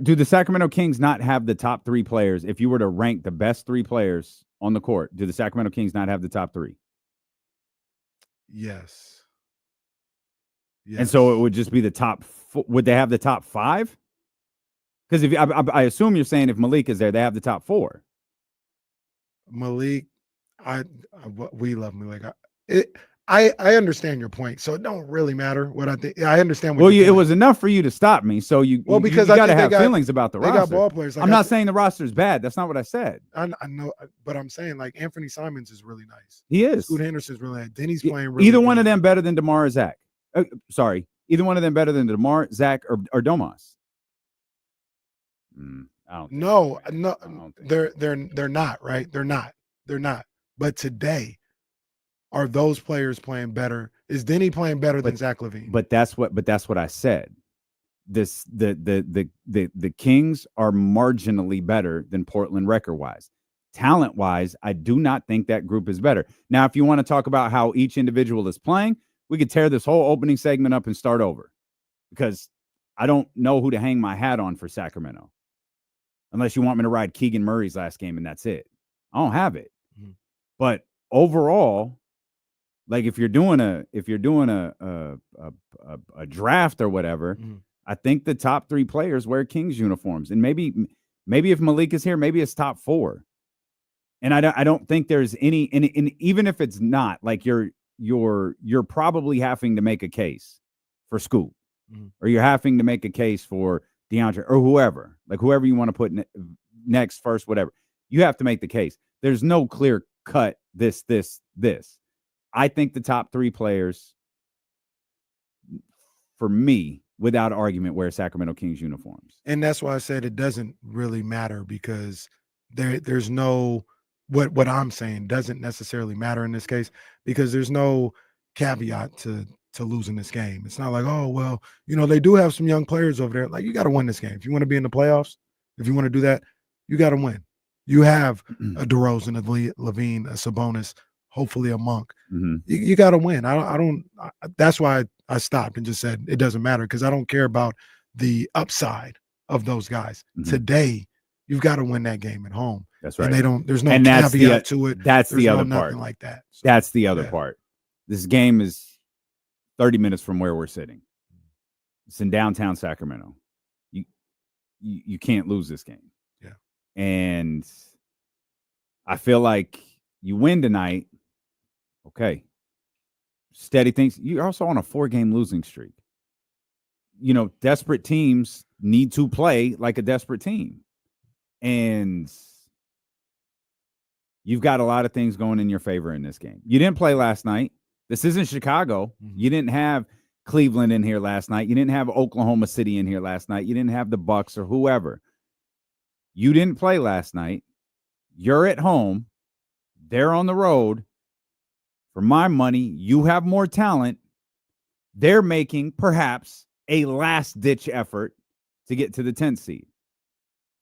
Speaker 7: Do the Sacramento Kings not have the top 3 players? If you were to rank the best 3 players on the court, do the Sacramento Kings not have the top 3?
Speaker 8: Yes.
Speaker 7: And so it would just be the top. Would they have the top 5? Because if I assume you're saying if Malik is there, they have the top 4.
Speaker 8: Malik, we love Malik. I understand your point, so it don't really matter what I think. I understand. What
Speaker 7: it was enough for you to stop me. So because you got to have feelings about the roster.
Speaker 8: They got ball players.
Speaker 7: I'm not saying the roster is bad. That's not what I said.
Speaker 8: I know, but I'm saying like Anthony Simons is really nice.
Speaker 7: He is.
Speaker 8: Scoot Henderson's really nice. Denny's playing really
Speaker 7: either
Speaker 8: good.
Speaker 7: one of them better than DeMar or Zach. Sorry, either one of them better than DeMar, Zach, or Domas. I don't.
Speaker 8: No, they're not right. They're not. But today, are those players playing better? Is Denny playing better than Zach LaVine?
Speaker 7: But that's what I said. The Kings are marginally better than Portland record-wise. Talent-wise, I do not think that group is better. Now, if you want to talk about how each individual is playing, we could tear this whole opening segment up and start over, because I don't know who to hang my hat on for Sacramento, unless you want me to ride Keegan Murray's last game and that's it. I don't have it. Mm-hmm. But overall, like if you're doing a draft or whatever, I think the top 3 players wear Kings uniforms, and maybe if Malik is here, maybe it's top 4. And I don't think there's any, and even if it's not, like you're probably having to make a case for Scoop, or you're having to make a case for DeAndre or whoever you want to put next, first, whatever. You have to make the case. There's no clear cut this. I think the top 3 players, for me, without argument, wear Sacramento Kings uniforms.
Speaker 8: And that's why I said it doesn't really matter, because there's no, what I'm saying doesn't necessarily matter in this case, because there's no caveat to losing this game. It's not like, oh, well, they do have some young players over there. Like, you got to win this game. If you want to be in the playoffs, if you want to do that, you got to win. You have a DeRozan, a LaVine, a Sabonis, hopefully a Monk.
Speaker 7: Mm-hmm.
Speaker 8: You got to win. That's why I stopped and just said it doesn't matter, because I don't care about the upside of those guys. Mm-hmm. Today, you've got to win that game at home.
Speaker 7: That's right.
Speaker 8: And there's no caveat to it.
Speaker 7: That's
Speaker 8: there's
Speaker 7: the other
Speaker 8: nothing
Speaker 7: part.
Speaker 8: Like that. So,
Speaker 7: that's the other part. This game is 30 minutes from where we're sitting. It's in downtown Sacramento. You can't lose this game.
Speaker 8: Yeah.
Speaker 7: And I feel like you win tonight. Okay. Steady things. You're also on a 4-game losing streak. Desperate teams need to play like a desperate team. And you've got a lot of things going in your favor in this game. You didn't play last night. This isn't Chicago. Mm-hmm. You didn't have Cleveland in here last night. You didn't have Oklahoma City in here last night. You didn't have the Bucks or whoever. You didn't play last night. You're at home. They're on the road. For my money, you have more talent. They're making perhaps a last-ditch effort to get to the 10th seed.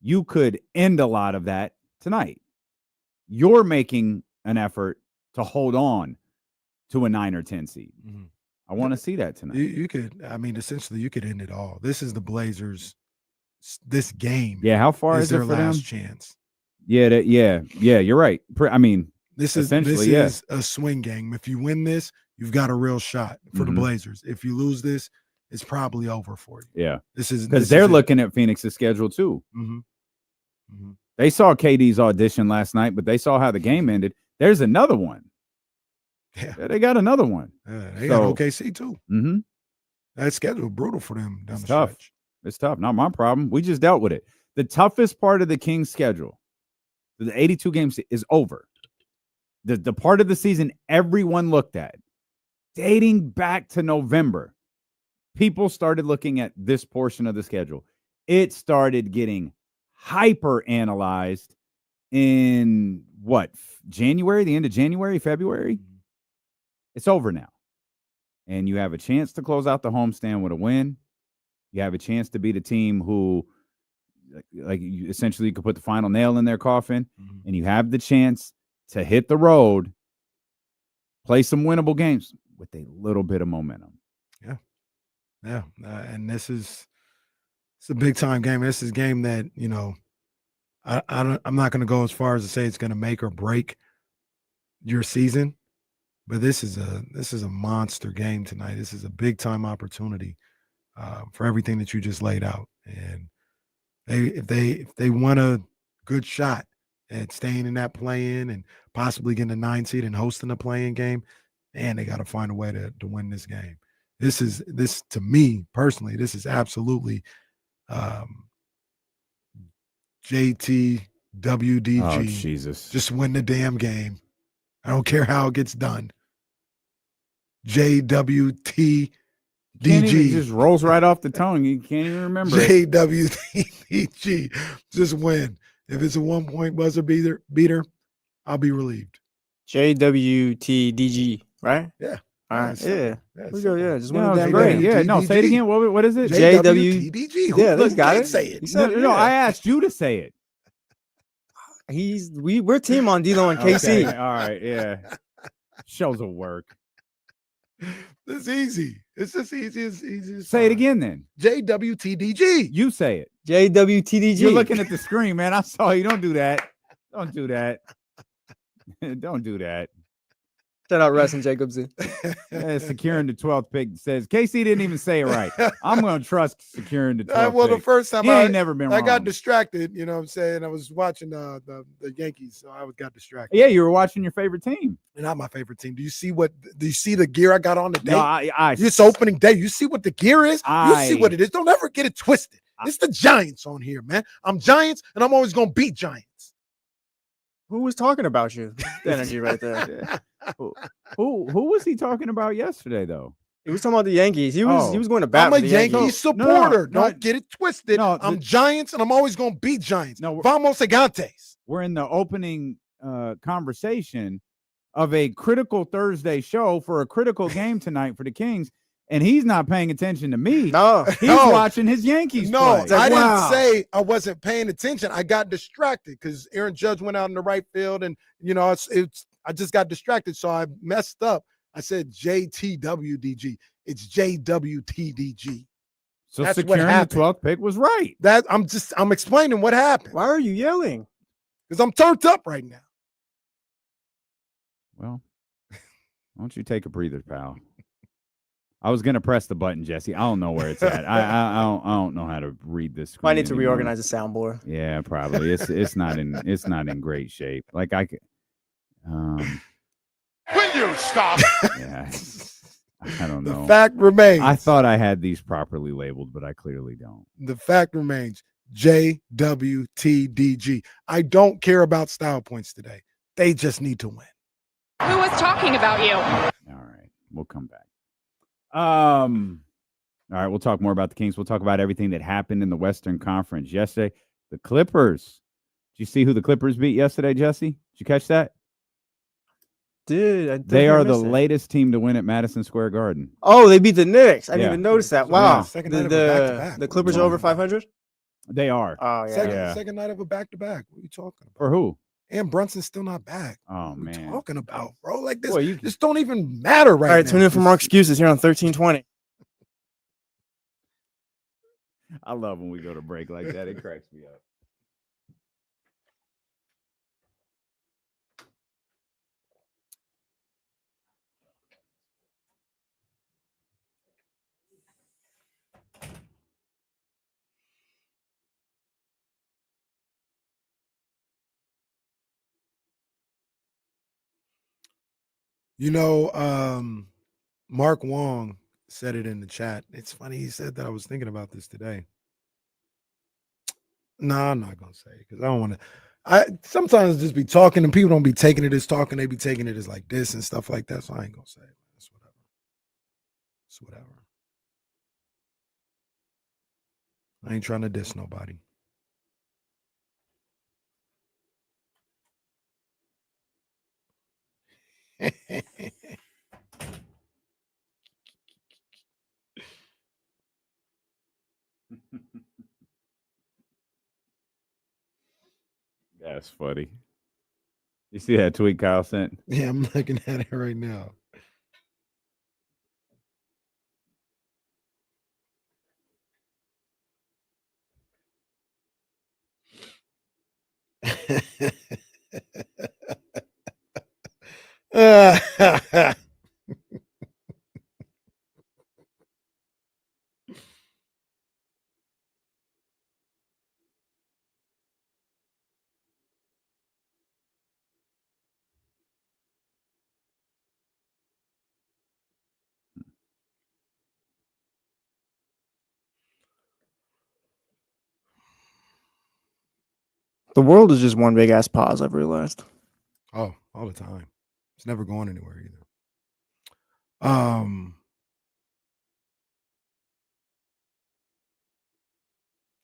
Speaker 7: You could end a lot of that tonight. You're making an effort to hold on to a 9 or 10 seed. Mm-hmm. I want to see that tonight.
Speaker 8: You could, essentially, you could end it all. This is the Blazers. This game.
Speaker 7: Yeah, how far is
Speaker 8: their
Speaker 7: it for
Speaker 8: last
Speaker 7: them?
Speaker 8: Chance?
Speaker 7: Yeah, you're right.
Speaker 8: This is a swing game. If you win this, you've got a real shot for the Blazers. If you lose this, it's probably over for you.
Speaker 7: Yeah,
Speaker 8: this is
Speaker 7: because they're looking at Phoenix's schedule too.
Speaker 8: Mm-hmm. Mm-hmm.
Speaker 7: They saw KD's audition last night, but they saw how the game ended. There's another one.
Speaker 8: Yeah,
Speaker 7: they got another one.
Speaker 8: They got OKC too.
Speaker 7: Mm-hmm.
Speaker 8: That schedule brutal for them down the
Speaker 7: tough.
Speaker 8: Stretch.
Speaker 7: It's tough. Not my problem. We just dealt with it. The toughest part of the Kings schedule, the 82 games, is over. The part of the season everyone looked at, dating back to November, people started looking at this portion of the schedule. It started getting hyper analyzed in what, January, the end of January, February. It's over now. And you have a chance to close out the homestand with a win. You have a chance to be the team who, like, you essentially could put the final nail in their coffin. And you have the chance to hit the road, play some winnable games with a little bit of momentum.
Speaker 8: Yeah. And it's a big time game. This is a game that, I'm not going to go as far as to say it's going to make or break your season, but this is a monster game tonight. This is a big time opportunity for everything that you just laid out. And if they want a good shot at staying in that play-in and possibly getting a 9 seed and hosting a play-in game, man, they got to find a way to win this game. This to me personally, this is absolutely JT WDG.
Speaker 7: Oh, Jesus.
Speaker 8: Just win the damn game. I don't care how it gets done. JWTDG.
Speaker 7: Just rolls right off the tongue. You can't even remember it.
Speaker 8: JWTDG. Just win. If it's a 1-point buzzer beater, I'll be relieved.
Speaker 6: JWTDG, right?
Speaker 8: Yeah.
Speaker 6: All right. Yeah.
Speaker 8: That's
Speaker 6: Yeah. Just
Speaker 7: No,
Speaker 6: one
Speaker 7: it's
Speaker 6: of
Speaker 7: great.
Speaker 6: them.
Speaker 7: Yeah. No, say it again. What is it?
Speaker 8: JWTDG.
Speaker 6: Yeah,
Speaker 8: Who
Speaker 6: this guy
Speaker 8: can't say it?
Speaker 7: No, I asked you to say it.
Speaker 6: We're team on D-Lo and KC.
Speaker 7: Okay, all right, yeah. Shows will work.
Speaker 8: It's easy. It's just easy as
Speaker 7: Say it again then.
Speaker 8: JWTDG.
Speaker 7: You say it.
Speaker 6: JWTDG.
Speaker 7: You're looking at the screen, man. I saw you. Don't do that. Don't do that. Don't do that.
Speaker 6: Shout out Russ and Jacobson.
Speaker 7: Securing the 12th pick says KC didn't even say it right. I'm going to trust securing the 12th
Speaker 8: Well,
Speaker 7: pick.
Speaker 8: the first time
Speaker 7: He ain't never been
Speaker 8: I
Speaker 7: wrong.
Speaker 8: got distracted, you know what I'm saying? I was watching the Yankees, so I got distracted.
Speaker 7: Yeah, you were watching your favorite team.
Speaker 8: Not my favorite team. Do you see the gear I got on today?
Speaker 7: No,
Speaker 8: It's opening day. You see what the gear is? You see what it is. Don't ever get it twisted. It's the Giants on here, man. I'm Giants, and I'm always going to beat Giants.
Speaker 6: Who was talking about you? The energy right there.
Speaker 7: Who was he talking about yesterday, though?
Speaker 6: He was talking about the Yankees. He was going to bat.
Speaker 8: I'm a
Speaker 6: for the
Speaker 8: Yankees supporter.
Speaker 7: No,
Speaker 8: Don't get it twisted. I'm Giants, and I'm always going to beat Giants.
Speaker 7: No,
Speaker 8: Vamos Gigantes.
Speaker 7: We're in the opening conversation of a critical Thursday show for a critical game tonight for the Kings, and he's not paying attention to me.
Speaker 6: No,
Speaker 7: he's watching his Yankees
Speaker 8: No,
Speaker 7: play.
Speaker 8: I didn't say I wasn't paying attention. I got distracted because Aaron Judge went out in the right field, and I just got distracted, so I messed up. I said JTWDG. It's JWTDG.
Speaker 7: So
Speaker 8: that's
Speaker 7: securing
Speaker 8: what
Speaker 7: the
Speaker 8: happened.
Speaker 7: 12th pick was right.
Speaker 8: I'm explaining what happened.
Speaker 6: Why are you yelling?
Speaker 8: Because I'm turned up right now.
Speaker 7: Well, why don't you take a breather, pal? I was gonna press the button, Jesse. I don't know where it's at. I don't know how to read this screen.
Speaker 6: I need to
Speaker 7: anymore.
Speaker 6: reorganize the soundboard.
Speaker 7: Yeah, probably. It's not in great shape. Like I could.
Speaker 8: Will you stop?
Speaker 7: Yeah, I don't know.
Speaker 8: The fact remains.
Speaker 7: I thought I had these properly labeled, but I clearly don't.
Speaker 8: The fact remains. JWTDG. I don't care about style points today. They just need to win.
Speaker 10: Who was talking about you?
Speaker 7: All right, we'll come back. All right, we'll talk more about the Kings. We'll talk about everything that happened in the Western Conference yesterday. The Clippers. Did you see who the Clippers beat yesterday, Jesse? Did you catch that? They are the latest team to win at Madison Square Garden.
Speaker 6: Oh, they beat the Knicks. I didn't even notice that. Wow.
Speaker 8: Second night of a back-to-back.
Speaker 6: The Clippers are over 500?
Speaker 7: They are.
Speaker 6: Oh, yeah.
Speaker 8: Second night of a back-to-back. What are you talking about?
Speaker 7: For who?
Speaker 8: And Brunson's still not back.
Speaker 7: Oh,
Speaker 8: what
Speaker 7: man.
Speaker 8: are you talking about, bro? Like this,
Speaker 7: Boy,
Speaker 8: this don't even matter right now.
Speaker 6: All right, tune in for more excuses here on 1320.
Speaker 7: I love when we go to break like that. It cracks me up.
Speaker 8: Mark Wong said it in the chat. It's funny he said that. I was thinking about this today. No, I'm not gonna say it because I don't want to. I sometimes just be talking and people don't be taking it as talking. They be taking it as like this and stuff like that. So I ain't gonna say it. It's whatever. It's whatever. I ain't trying to diss nobody.
Speaker 7: That's funny. You see that tweet Kyle sent?
Speaker 8: Yeah, I'm looking at it right now.
Speaker 6: The world is just one big ass pause, I've realized.
Speaker 8: Oh, all the time. It's never going anywhere either.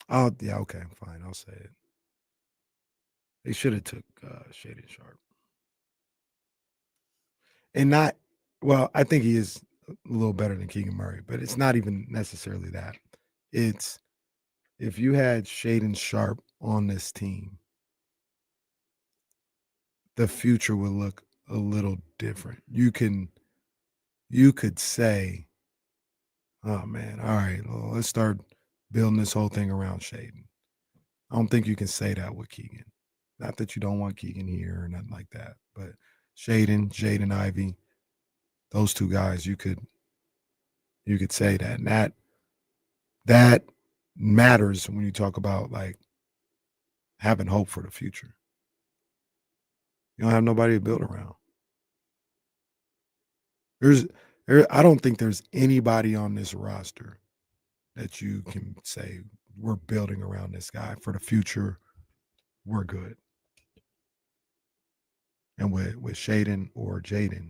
Speaker 8: Oh yeah, okay, fine. I'll say it. They should have took Shaded Sharp. And not well, I think he is a little better than Keegan Murray, but it's not even necessarily that. It's if you had Shaden Sharp on this team, the future would look a little different. You could say, oh man, all right, well, let's start building this whole thing around Shaden. I don't think you can say that with Keegan. Not that you don't want Keegan here or nothing like that, but Jaden Ivey, those two guys, you could say that. And that matters when you talk about like having hope for the future. You don't have nobody to build around. I don't think there's anybody on this roster that you can say we're building around this guy for the future. We're good. And with Shaden or Jaden,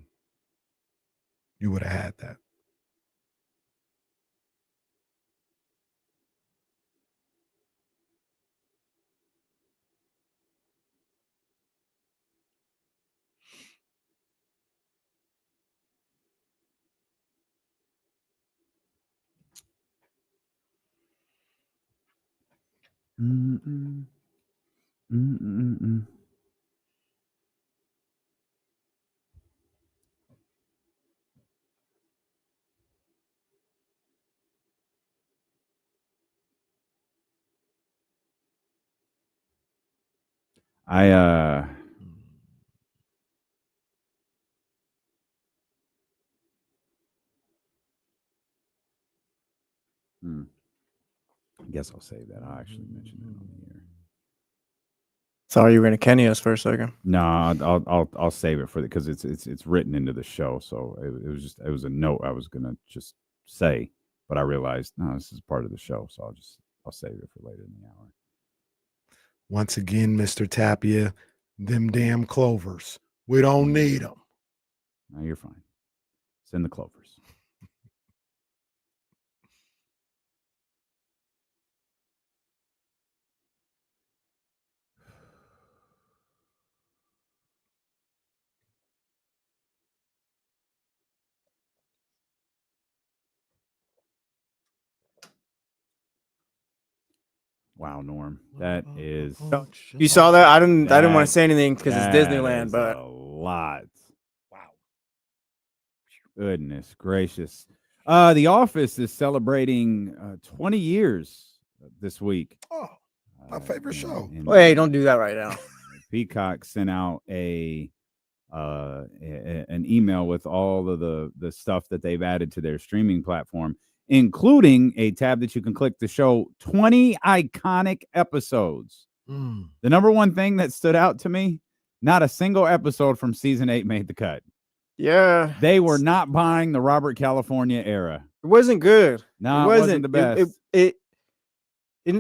Speaker 8: you would have had that.
Speaker 7: Mm-mm. Mm-mm-mm. I guess I'll save that. I'll actually mention it on the air.
Speaker 6: Sorry, you were gonna Kenny us for a second.
Speaker 7: No, I'll save it for the because it's written into the show. So it was a note I was gonna just say, but I realized no, this is part of the show, so I'll save it for later in the hour.
Speaker 8: Once again, Mr. Tapia, them damn clovers. We don't need them.
Speaker 7: No, you're fine. Send the clovers. Wow, Norm, that is.
Speaker 6: You saw that? I didn't want to say anything because it's Disneyland, but
Speaker 7: a lot. Wow. Goodness gracious. The Office is celebrating 20 years this week.
Speaker 8: Oh, my favorite show.
Speaker 6: Hey, don't do that right now.
Speaker 7: Peacock sent out an email with all of the stuff that they've added to their streaming platform, including a tab that you can click to show 20 iconic episodes. The number one thing that stood out to me, not a single episode from season 8 made the cut.
Speaker 6: Yeah.
Speaker 7: They were not buying the Robert California era.
Speaker 6: It wasn't good.
Speaker 7: No, it wasn't the best.
Speaker 6: It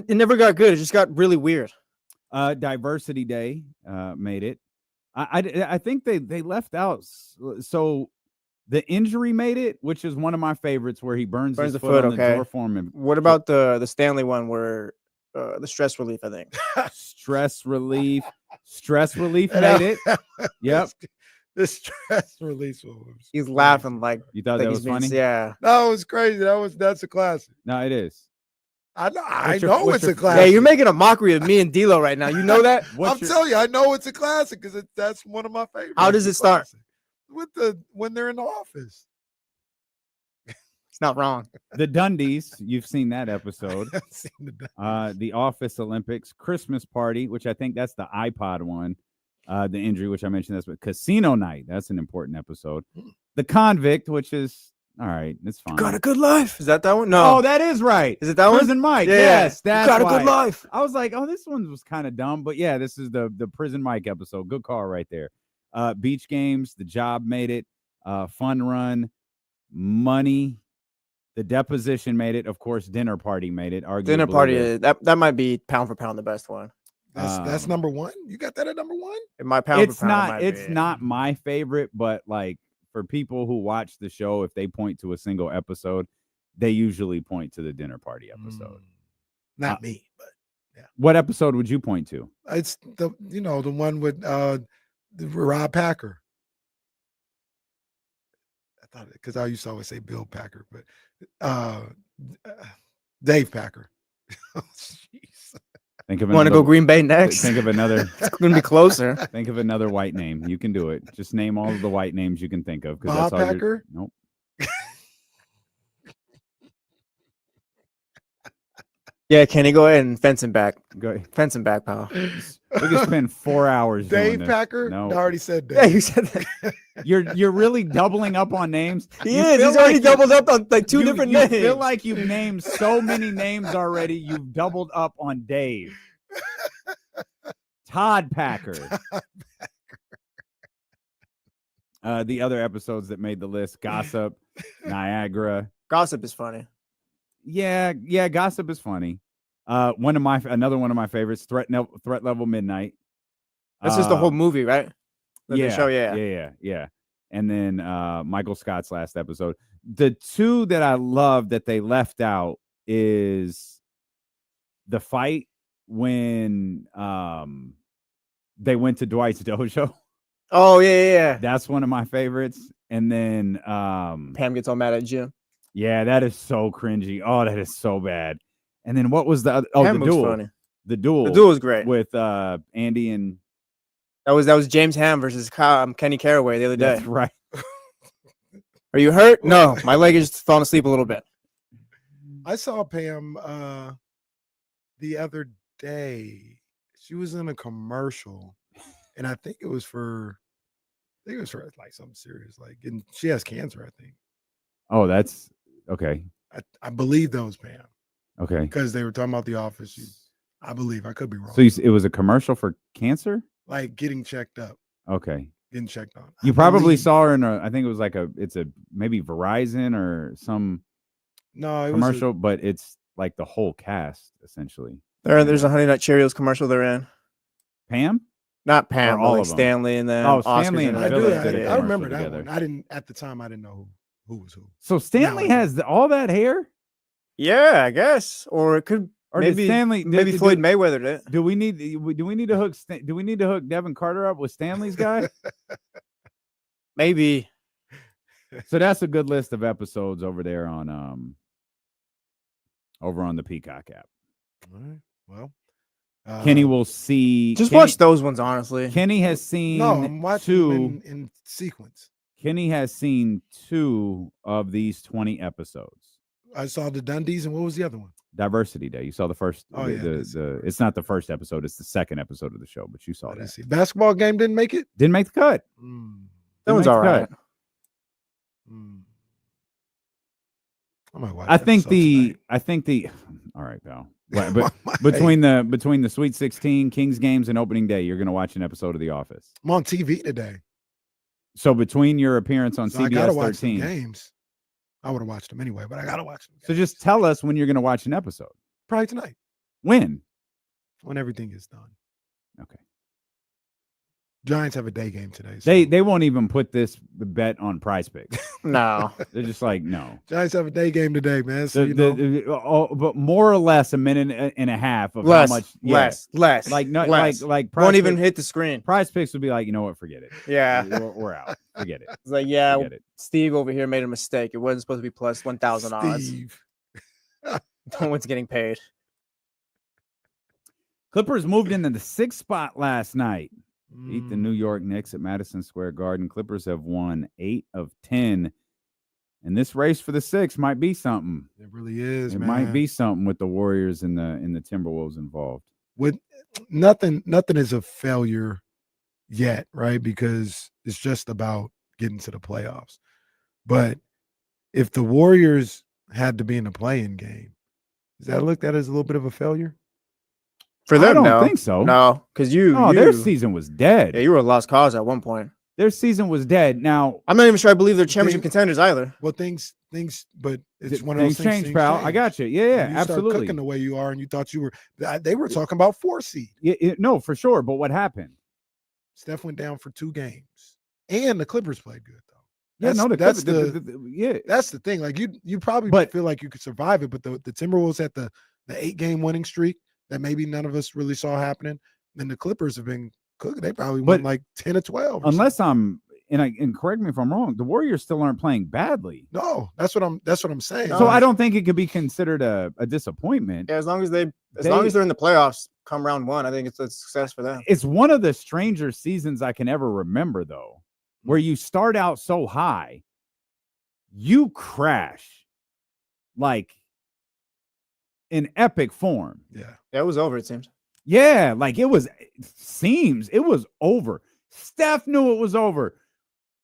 Speaker 6: never got good. It just got really weird.
Speaker 7: Diversity Day made it. I think they left out. So the injury made it, which is one of my favorites, where he burns his foot on the door form. And
Speaker 6: what about the Stanley one where the stress relief, I think.
Speaker 7: Stress relief made it. Yep.
Speaker 8: The stress release one.
Speaker 6: He's laughing like
Speaker 7: you thought that was funny.
Speaker 6: Yeah.
Speaker 8: That was crazy. That's a classic.
Speaker 7: No, it is.
Speaker 8: I
Speaker 7: What's
Speaker 8: know
Speaker 7: your-
Speaker 8: it's a
Speaker 6: Yeah,
Speaker 8: classic.
Speaker 6: you're making a mockery of me and D'Lo right now. You know that?
Speaker 8: I'm telling you, I know it's a classic because that's one of my favorites.
Speaker 6: How does it start?
Speaker 8: With when they're in the office.
Speaker 6: It's not wrong.
Speaker 7: The Dundies, you've seen that episode.
Speaker 8: I've seen the Dundies.
Speaker 7: The Office Olympics, Christmas Party, which I think that's the iPod one. The injury, which I mentioned, that's Casino Night. That's an important episode. The Convict, which is all right. It's fine.
Speaker 6: Got a good life. Is that one? No.
Speaker 7: Oh, that is right.
Speaker 6: Is it that one?
Speaker 7: Prison Mike.
Speaker 6: Yeah.
Speaker 7: Yes, that's
Speaker 6: got a
Speaker 7: why.
Speaker 6: good life.
Speaker 7: I was like, oh, this one was kind of dumb, but yeah, this is the Prison Mike episode. Good call right there. Beach Games, The Job made it. Fun Run, Money, The Deposition made it. Of course, Dinner Party made it. Arguably
Speaker 6: Dinner Party. That might be pound for pound the best one.
Speaker 8: That's number one. You got that at number one?
Speaker 6: In my pound
Speaker 7: It's
Speaker 6: for pound,
Speaker 7: not. It's not my favorite, but like for people who watch the show, if they point to a single episode, they usually point to the Dinner Party episode.
Speaker 8: Not me, but yeah.
Speaker 7: What episode would you point to?
Speaker 8: It's the one with Rob Packer. I thought because I used to always say Bill Packer, but Dave Packer. Oh, jeez.
Speaker 7: Think of
Speaker 6: Want to go Green Bay next?
Speaker 7: Think of another.
Speaker 6: It's gonna be closer.
Speaker 7: Think of another white name. You can do it. Just name all of the white names you can think of.
Speaker 8: Bob
Speaker 7: that's all
Speaker 8: Packer?
Speaker 7: Nope.
Speaker 6: Yeah, Kenny, go ahead and fence him back.
Speaker 7: Go ahead.
Speaker 6: Fence him back, pal.
Speaker 7: We could spend 4 hours. doing
Speaker 8: Dave
Speaker 7: this.
Speaker 8: Packer?
Speaker 7: No.
Speaker 8: I already said Dave.
Speaker 6: Yeah, you said that.
Speaker 7: You're really doubling up on names.
Speaker 6: He
Speaker 7: You
Speaker 6: is.
Speaker 7: feel
Speaker 6: He's already
Speaker 7: like
Speaker 6: doubled up on like two
Speaker 7: you
Speaker 6: different
Speaker 7: you
Speaker 6: names.
Speaker 7: feel like you've named so many names already. You've doubled up on Dave. Todd Packer. The other episodes that made the list: Gossip, Niagara.
Speaker 6: Gossip is funny.
Speaker 7: Yeah, Gossip is funny. Another one of my favorites: Threat Level Midnight.
Speaker 6: That's just the whole movie, right? The show,
Speaker 7: yeah. And then Michael Scott's last episode. The two that I love that they left out is the fight when they went to Dwight's dojo.
Speaker 6: Oh yeah.
Speaker 7: That's one of my favorites. And then
Speaker 6: Pam gets all mad at Jim.
Speaker 7: Yeah, that is so cringy. Oh, that is so bad. And then what was the other?
Speaker 6: Pam
Speaker 7: The
Speaker 6: was
Speaker 7: duel.
Speaker 6: funny.
Speaker 7: The duel.
Speaker 6: The duel was great.
Speaker 7: With Andy and
Speaker 6: that was James Ham versus Kenny Caraway the other day.
Speaker 7: That's right.
Speaker 6: Are you hurt? No, my leg is just falling asleep a little bit.
Speaker 8: I saw Pam the other day. She was in a commercial, and I think it was for like something serious, like, and she has cancer, I think.
Speaker 7: Oh, that's okay.
Speaker 8: I believe that was Pam.
Speaker 7: Okay.
Speaker 8: Because they were talking about The Office. I believe, I could be wrong.
Speaker 7: So it was a commercial for cancer?
Speaker 8: Like getting checked up,
Speaker 7: Okay.
Speaker 8: getting checked on.
Speaker 7: You
Speaker 8: I
Speaker 7: probably
Speaker 8: believe-
Speaker 7: saw her in I think it was like maybe Verizon or some
Speaker 8: No, it
Speaker 7: commercial, but it's like the whole cast essentially.
Speaker 6: There's a Honey Nut Cheerios commercial they're in.
Speaker 7: Pam?
Speaker 6: Not Pam,
Speaker 7: Or all
Speaker 6: but like
Speaker 7: of them?
Speaker 6: Stanley and then
Speaker 7: Oh,
Speaker 6: Oscar's
Speaker 7: Stanley
Speaker 6: in
Speaker 7: and
Speaker 6: it.
Speaker 8: I do.
Speaker 7: Phillips did a
Speaker 8: I remember
Speaker 7: commercial
Speaker 8: that
Speaker 7: together.
Speaker 8: one. I didn't at the time. I didn't know who was who.
Speaker 7: So Stanley
Speaker 8: Now I
Speaker 7: has all that hair?
Speaker 6: Yeah, I guess. Or it could
Speaker 7: Or did
Speaker 6: maybe
Speaker 7: Stanley
Speaker 6: maybe Floyd Mayweather did.
Speaker 7: Do we need to hook Devin Carter up with Stanley's guy?
Speaker 6: Maybe.
Speaker 7: So that's a good list of episodes over there on the Peacock app.
Speaker 8: All right. Well,
Speaker 7: Kenny will see.
Speaker 6: Just
Speaker 7: Kenny,
Speaker 6: watch those ones, honestly.
Speaker 7: Kenny has seen
Speaker 8: No, I'm watching
Speaker 7: two.
Speaker 8: them in sequence.
Speaker 7: Kenny has seen 2 of these 20 episodes.
Speaker 8: I saw the Dundies, and what was the other one?
Speaker 7: Diversity Day. You saw the first.
Speaker 8: Oh, yeah, I did
Speaker 7: It's not the first episode. It's the second episode of the show. But you saw
Speaker 8: I didn't
Speaker 7: that.
Speaker 8: see. Basketball game didn't make it.
Speaker 7: Didn't make the cut.
Speaker 6: That one's all right.
Speaker 8: I might watch.
Speaker 7: I think
Speaker 8: episode
Speaker 7: the. All right, pal. But between the Sweet 16, Kings games, and opening day, you're going to watch an episode of The Office.
Speaker 8: I'm on TV today.
Speaker 7: So between your appearance on
Speaker 8: So I gotta
Speaker 7: CBS
Speaker 8: watch the
Speaker 7: 13,
Speaker 8: games. I would have watched them anyway, but I gotta watch them.
Speaker 7: so just tell us when you're going to watch an episode.
Speaker 8: Probably tonight
Speaker 7: When?
Speaker 8: when everything is done.
Speaker 7: Okay.
Speaker 8: Giants have a day game today. So.
Speaker 7: They won't even put this bet on Prize Picks.
Speaker 6: No.
Speaker 7: They're just like, no.
Speaker 8: Giants have a day game today, man. So
Speaker 7: But more or less a minute and a half of
Speaker 6: Less,
Speaker 7: how much.
Speaker 6: less.
Speaker 7: Like no,
Speaker 6: less.
Speaker 7: like
Speaker 6: Won't even
Speaker 7: Picks-
Speaker 6: hit the screen.
Speaker 7: Prize Picks would be like, you know what? Forget it.
Speaker 6: Yeah.
Speaker 7: We're out. Forget it.
Speaker 6: It's like, yeah,
Speaker 7: Forget it.
Speaker 6: Steve over here made a mistake. It wasn't supposed to be plus 1,000 odds.
Speaker 8: Steve.
Speaker 6: No one's getting paid.
Speaker 7: Clippers moved into the 6th spot last night. Beat the New York Knicks at Madison Square Garden. Clippers have won 8 of 10. And this race for the 6 might be something.
Speaker 8: It really is,
Speaker 7: It
Speaker 8: man.
Speaker 7: might be something with the Warriors and the Timberwolves involved.
Speaker 8: With nothing is a failure yet, right? Because it's just about getting to the playoffs. But if the Warriors had to be in the play-in game, is that looked at as a little bit of a failure?
Speaker 6: For them,
Speaker 7: I don't
Speaker 6: no.
Speaker 7: think so.
Speaker 6: No, because
Speaker 7: their season was dead.
Speaker 6: Yeah, you were a lost cause at one point.
Speaker 7: Their season was dead. Now
Speaker 6: I'm not even sure I believe they're championship contenders either.
Speaker 8: Well, things, but it's one of those
Speaker 7: things
Speaker 8: things.
Speaker 7: change, pal. I got you. Yeah,
Speaker 8: You
Speaker 7: absolutely.
Speaker 8: start cooking the way you are, and you thought you were. They were talking about 4 seed.
Speaker 7: No, for sure. But what happened?
Speaker 8: Steph went down for 2 games, and the Clippers played good though.
Speaker 7: That's
Speaker 8: the thing. Like you probably feel like you could survive it, but the Timberwolves had the 8-game winning streak that maybe none of us really saw happening. Then the Clippers have been cooking. They probably won like 10 or 12.
Speaker 7: Unless I'm and correct me if I'm wrong, the Warriors still aren't playing badly.
Speaker 8: No, that's what I'm saying.
Speaker 7: So I don't think it could be considered a disappointment.
Speaker 6: Yeah, as long as they're in the playoffs come round 1, I think it's a success for them.
Speaker 7: It's one of the stranger seasons I can ever remember, though, where you start out so high, you crash like in epic form.
Speaker 8: Yeah,
Speaker 6: it was over, it seems.
Speaker 7: Yeah, like it was over. Steph knew it was over.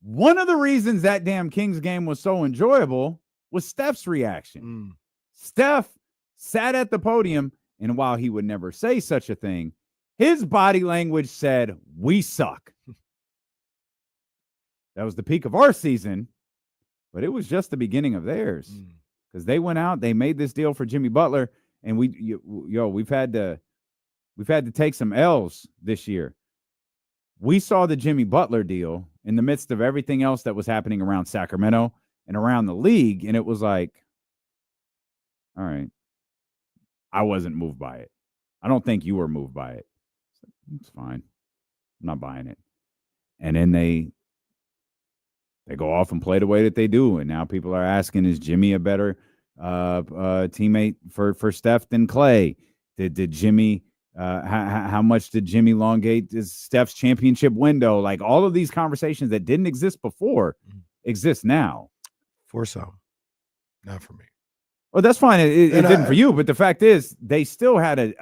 Speaker 7: One of the reasons that damn Kings game was so enjoyable was Steph's reaction. Steph sat at the podium, and while he would never say such a thing, his body language said, "We suck." That was the peak of our season, but it was just the beginning of theirs, because they went out, they made this deal for Jimmy Butler, and we've had to take some L's this year. We saw the Jimmy Butler deal in the midst of everything else that was happening around Sacramento and around the league, and it was like, all right, I wasn't moved by it. I don't think you were moved by it. It's fine. I'm not buying it. And then they go off and play the way that they do, and now people are asking, is Jimmy a better teammate for Steph than Clay? Did Jimmy how much did Jimmy elongate Steph's championship window? Like all of these conversations that didn't exist before exist now.
Speaker 8: For some, not for me.
Speaker 7: Well, that's fine. It didn't for you, but the fact is, they still had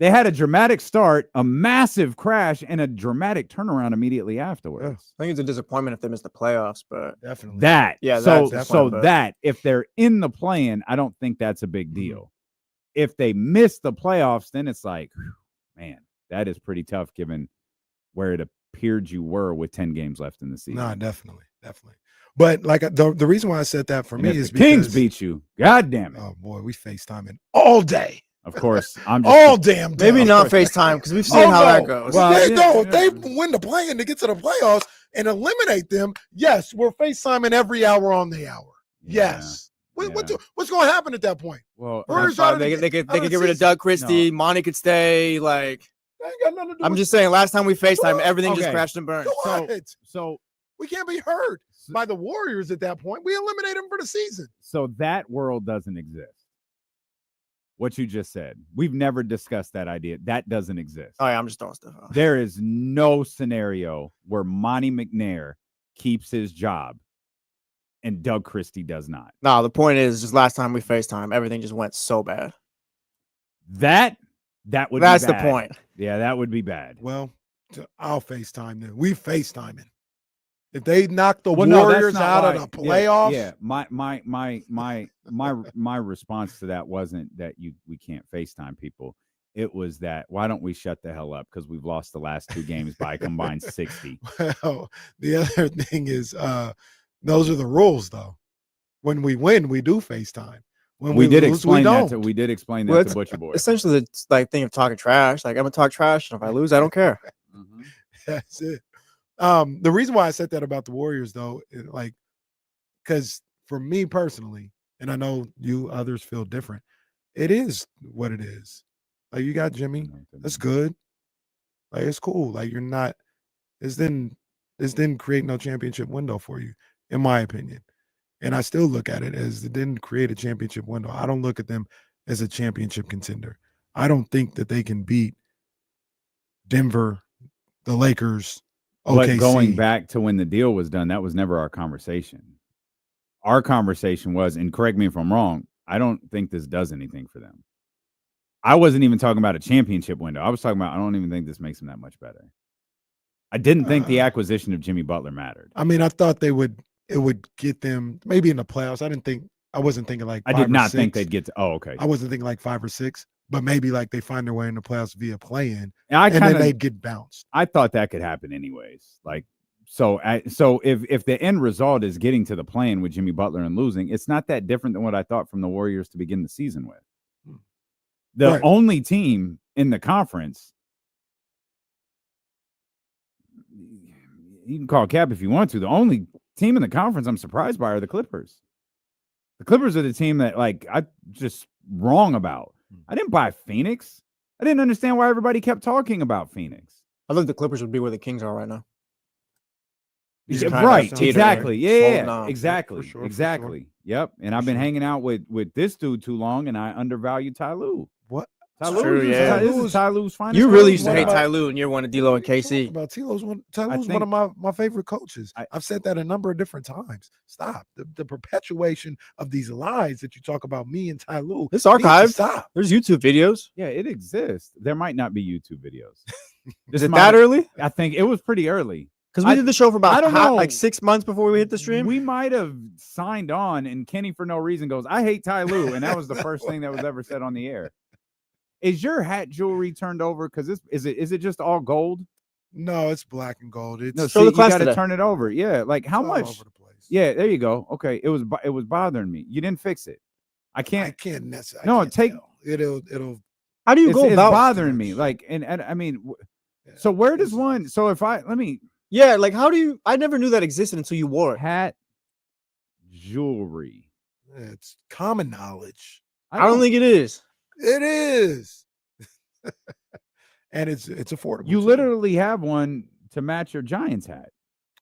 Speaker 7: they had a dramatic start, a massive crash, and a dramatic turnaround immediately afterwards.
Speaker 6: I think it's a disappointment if they miss the playoffs, but
Speaker 8: definitely
Speaker 7: that.
Speaker 6: Yeah.
Speaker 7: So that if they're in the play-in, I don't think that's a big deal. If they miss the playoffs, then it's like, man, that is pretty tough given where it appeared you were with 10 games left in the season.
Speaker 8: No, definitely. But like the reason why I said that for me is
Speaker 7: because Kings beat you. God damn it.
Speaker 8: Oh boy, we FaceTiming all day.
Speaker 7: Of course, I'm just
Speaker 8: all damn day.
Speaker 6: Maybe not FaceTime because we've seen how that goes.
Speaker 8: Well, if they win the play-in to get to the playoffs and eliminate them, yes, we're FaceTiming every hour on the hour. Yes. What's going to happen at that point?
Speaker 6: Well, they could get rid of Doug Christie. No. Monty could stay. Like, I'm just saying, last time we FaceTime, everything just crashed and burned.
Speaker 8: So we can't be hurt by the Warriors at that point. We eliminate them for the season.
Speaker 7: So that world doesn't exist. What you just said. We've never discussed that idea. That doesn't exist.
Speaker 6: Oh, yeah, I'm just throwing stuff out.
Speaker 7: There is no scenario where Monty McNair keeps his job and Doug Christie does not.
Speaker 6: No, the point is, just last time we FaceTime, everything just went so bad.
Speaker 7: That's
Speaker 6: the point.
Speaker 7: Yeah, that would be bad.
Speaker 8: Well, I'll FaceTime them. We FaceTiming. If they knock the Warriors out of the playoffs,
Speaker 7: my response to that wasn't that we can't FaceTime people. It was that why don't we shut the hell up because we've lost the last 2 games by a combined 60.
Speaker 8: Well, the other thing is, those are the rules, though. When we win, we do FaceTime. When we
Speaker 7: did
Speaker 8: lose,
Speaker 7: explain
Speaker 8: we
Speaker 7: that.
Speaker 8: don't.
Speaker 7: We did explain that to Butcher Boy.
Speaker 6: Essentially, it's like thing of talking trash. Like I'm gonna talk trash, and if I lose, I don't care.
Speaker 8: That's it. The reason why I said that about the Warriors, though, is like, because for me personally, and I know you others feel different, it is what it is. Like you got Jimmy, that's good. Like it's cool. Like you're not. This didn't create no championship window for you, in my opinion. And I still look at it as it didn't create a championship window. I don't look at them as a championship contender. I don't think that they can beat Denver, the Lakers, OKC.
Speaker 7: But going back to when the deal was done, that was never our conversation. Our conversation was, and correct me if I'm wrong, I don't think this does anything for them. I wasn't even talking about a championship window. I was talking about, I don't even think this makes them that much better. I didn't think the acquisition of Jimmy Butler mattered.
Speaker 8: I mean, I thought it would get them maybe in the playoffs. I wasn't thinking like
Speaker 7: I did not think they'd get to, okay.
Speaker 8: I wasn't thinking like 5 or 6, but maybe like they find their way in the playoffs via play-in,
Speaker 7: and
Speaker 8: then they'd get bounced.
Speaker 7: I thought that could happen anyways. Like, so if the end result is getting to the play-in with Jimmy Butler and losing, it's not that different than what I thought from the Warriors to begin the season with. The only team in the conference, you can call Cap if you want to, the only team in the conference I'm surprised by are the Clippers. The Clippers are the team that, like, I'm just wrong about. I didn't buy Phoenix. I didn't understand why everybody kept talking about Phoenix.
Speaker 6: I think the Clippers would be where the Kings are right now.
Speaker 7: Right, exactly. Yeah, exactly.
Speaker 8: For sure,
Speaker 7: exactly.
Speaker 8: For sure.
Speaker 7: Yep. And I've been hanging out with this dude too long, and I undervalue Ty Lue.
Speaker 8: What?
Speaker 7: Ty
Speaker 6: True,
Speaker 7: Lue,
Speaker 6: yeah.
Speaker 7: this is Ty Lue's finest.
Speaker 6: You really used to
Speaker 8: What
Speaker 6: hate
Speaker 8: about-
Speaker 6: Ty Lue, and you're one of D'Lo and KC.
Speaker 8: Ty Lue's one of my favorite coaches. I've said that a number of different times. Stop the perpetuation of these lies that you talk about me and Ty Lue.
Speaker 6: It's archived.
Speaker 8: Stop.
Speaker 6: There's YouTube videos.
Speaker 7: Yeah, it exists. There might not be YouTube videos.
Speaker 6: Is it that early?
Speaker 7: I think it was pretty early.
Speaker 6: Because we did the show for about
Speaker 7: I don't know.
Speaker 6: like 6 months before we hit the stream.
Speaker 7: We might have signed on, and Kenny, for no reason, goes, "I hate Ty Lue," and that was the first thing that was ever said on the air. Is your hat jewelry turned over? Because is it just all gold?
Speaker 8: No, it's black and gold. It's
Speaker 7: No,
Speaker 6: Show
Speaker 7: see,
Speaker 6: the
Speaker 7: you
Speaker 6: class
Speaker 7: got to
Speaker 6: today.
Speaker 7: turn it over. Yeah, like how
Speaker 8: all
Speaker 7: much?
Speaker 8: over the place.
Speaker 7: Yeah, there you go. Okay, it was bothering me. You didn't fix it. I
Speaker 8: I
Speaker 7: can't.
Speaker 8: can't necessarily.
Speaker 7: No,
Speaker 8: I can't
Speaker 7: take-
Speaker 8: tell. It'll.
Speaker 6: How do you go
Speaker 7: It's
Speaker 6: about?
Speaker 7: bothering me. Like, and I mean, so where does one? So if let me
Speaker 6: Yeah, like how do you? I never knew that existed until you wore it.
Speaker 7: hat jewelry.
Speaker 8: It's common knowledge.
Speaker 6: I don't think it is.
Speaker 8: It is. And it's affordable.
Speaker 7: You
Speaker 8: too.
Speaker 7: literally have one to match your Giants hat.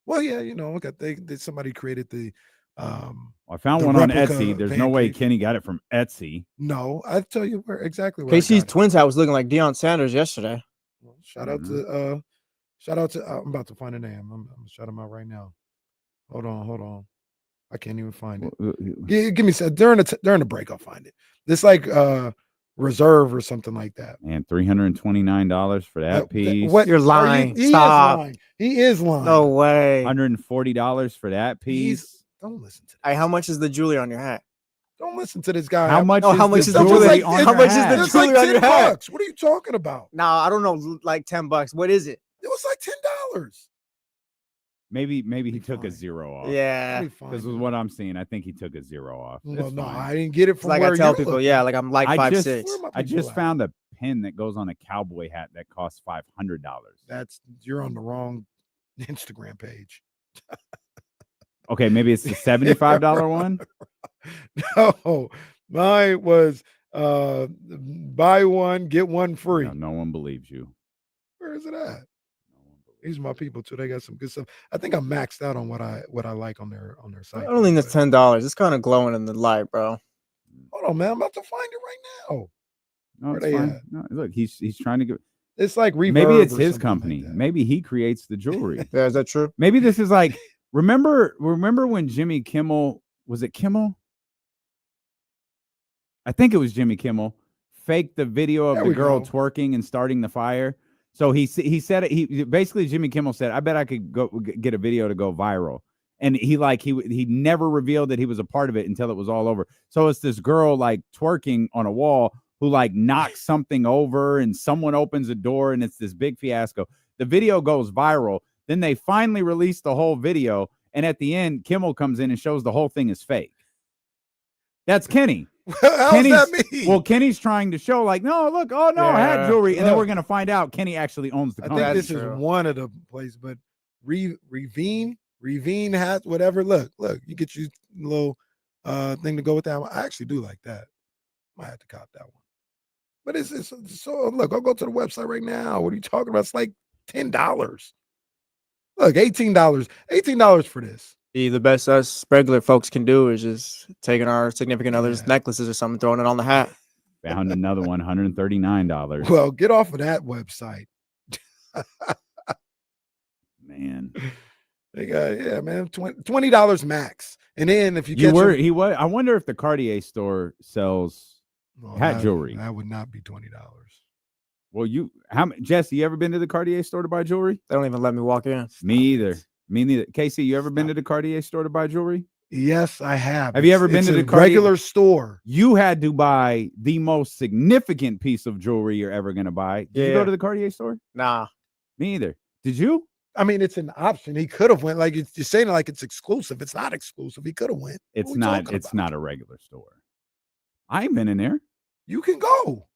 Speaker 8: Well, yeah, look at somebody created the
Speaker 7: I found
Speaker 8: The
Speaker 7: one on
Speaker 8: replica
Speaker 7: Etsy. There's no way
Speaker 8: pancake.
Speaker 7: Kenny got it from Etsy.
Speaker 8: no, I tell you exactly where I
Speaker 6: KC's
Speaker 8: got it.
Speaker 6: twins hat was looking like Deion Sanders yesterday.
Speaker 8: Well, shout out to I'm about to find a name. I'm gonna shout him out right now. Hold on. I can't even find it. Give me a sec. During the break, I'll find it. It's like reserve or something like that.
Speaker 7: And $329 for that piece.
Speaker 8: What
Speaker 6: You're
Speaker 8: are you-
Speaker 6: lying.
Speaker 8: He
Speaker 6: Stop.
Speaker 8: is lying. He is lying.
Speaker 6: No way.
Speaker 7: $140 for that piece.
Speaker 8: Don't listen to
Speaker 6: Hey, how much is the jewelry on your hat?
Speaker 8: Don't listen to this guy.
Speaker 7: How much?
Speaker 6: No,
Speaker 7: is
Speaker 6: how much
Speaker 7: the
Speaker 6: is the
Speaker 7: jewelry
Speaker 6: jewelry?
Speaker 7: on
Speaker 6: How
Speaker 7: your
Speaker 6: much is the
Speaker 7: hat?
Speaker 8: It's like
Speaker 6: jewelry on your hat?
Speaker 8: $10. What are you talking about?
Speaker 6: Nah, I don't know, like $10. What is it?
Speaker 8: It was like $10.
Speaker 7: Maybe he
Speaker 8: Be
Speaker 7: took a
Speaker 8: fine.
Speaker 7: 0 off.
Speaker 6: Yeah.
Speaker 8: Let me find
Speaker 7: This
Speaker 8: it.
Speaker 7: was what I'm seeing. I think he took a 0 off.
Speaker 8: Well,
Speaker 7: It's
Speaker 8: no,
Speaker 7: fine.
Speaker 8: I didn't get it
Speaker 6: It's
Speaker 8: from
Speaker 6: like
Speaker 8: where
Speaker 6: I tell
Speaker 8: you're
Speaker 6: people,
Speaker 8: looking.
Speaker 6: yeah, like I'm like
Speaker 7: I
Speaker 6: 5'6".
Speaker 7: just-
Speaker 8: Where my
Speaker 7: I
Speaker 8: people
Speaker 7: just
Speaker 8: at?
Speaker 7: found a pin that goes on a cowboy hat that costs $500.
Speaker 8: You're on the wrong Instagram page.
Speaker 7: Okay, maybe it's the $75 one.
Speaker 8: No, mine was buy one, get one free.
Speaker 7: No one believes you.
Speaker 8: Where is it at? These are my people too. They got some good stuff. I think I'm maxed out on what I like on their
Speaker 6: I
Speaker 8: site.
Speaker 6: don't think that's
Speaker 8: but-
Speaker 6: $10. It's kind of glowing in the light, bro.
Speaker 8: Hold on, man. I'm about to find it right now.
Speaker 7: No,
Speaker 8: Where
Speaker 7: it's
Speaker 8: they
Speaker 7: fine.
Speaker 8: at?
Speaker 7: No, look, he's trying to get.
Speaker 8: It's like reverb.
Speaker 7: Maybe it's
Speaker 8: or
Speaker 7: his
Speaker 8: something
Speaker 7: company.
Speaker 8: like that.
Speaker 7: Maybe he creates the jewelry.
Speaker 6: Yeah, is that true?
Speaker 7: Maybe this is like remember when Jimmy Kimmel, was it Kimmel? I think it was Jimmy Kimmel, faked the video of
Speaker 8: There
Speaker 7: the
Speaker 8: we
Speaker 7: girl
Speaker 8: go.
Speaker 7: twerking and starting the fire. So he said it. He basically Jimmy Kimmel said, "I bet I could go get a video to go viral." And he never revealed that he was a part of it until it was all over. So it's this girl like twerking on a wall who like knocks something over, and someone opens a door, and it's this big fiasco. The video goes viral. Then they finally release the whole video, and at the end, Kimmel comes in and shows the whole thing is fake. That's Kenny.
Speaker 8: How's that mean?
Speaker 7: Well, Kenny's trying to show like, no, look, oh no, I had
Speaker 6: Yeah.
Speaker 7: jewelry, and then we're
Speaker 8: Look.
Speaker 7: gonna find out Kenny actually owns the
Speaker 8: I
Speaker 7: company.
Speaker 8: think this
Speaker 6: That's
Speaker 8: is
Speaker 6: true.
Speaker 8: one of the places, but Ravine hat, whatever. Look, you get your little thing to go with that. I actually do like that. Might have to cop that one. But it's so look, I'll go to the website right now. What are you talking about? It's like $10. Look, $18. $18 for this.
Speaker 6: The best us regular folks can do is just taking our significant others' necklaces or something, throwing it on the hat.
Speaker 7: Found another one, $139.
Speaker 8: Well, get off of that website.
Speaker 7: Man.
Speaker 8: They got, man, $20 max. And then if you
Speaker 7: I wonder if the Cartier store sells hat jewelry.
Speaker 8: That would not be $20.
Speaker 7: Well, Jesse, you ever been to the Cartier store to buy jewelry?
Speaker 6: They don't even let me walk in.
Speaker 7: Me either. Me neither. Casey, you ever been to the Cartier store to buy jewelry?
Speaker 8: Yes, I have.
Speaker 7: Have you ever been to the Cartier
Speaker 8: regular store?
Speaker 7: You had to buy the most significant piece of jewelry you're ever going to buy. Did you go to the Cartier store?
Speaker 6: Nah.
Speaker 7: Me either. Did you?
Speaker 8: I mean, it's an option. He could have went. Like you're saying it like it's exclusive. It's not exclusive. He could have went.
Speaker 7: It's not. It's not a regular store. I ain't been in there.
Speaker 8: You can go.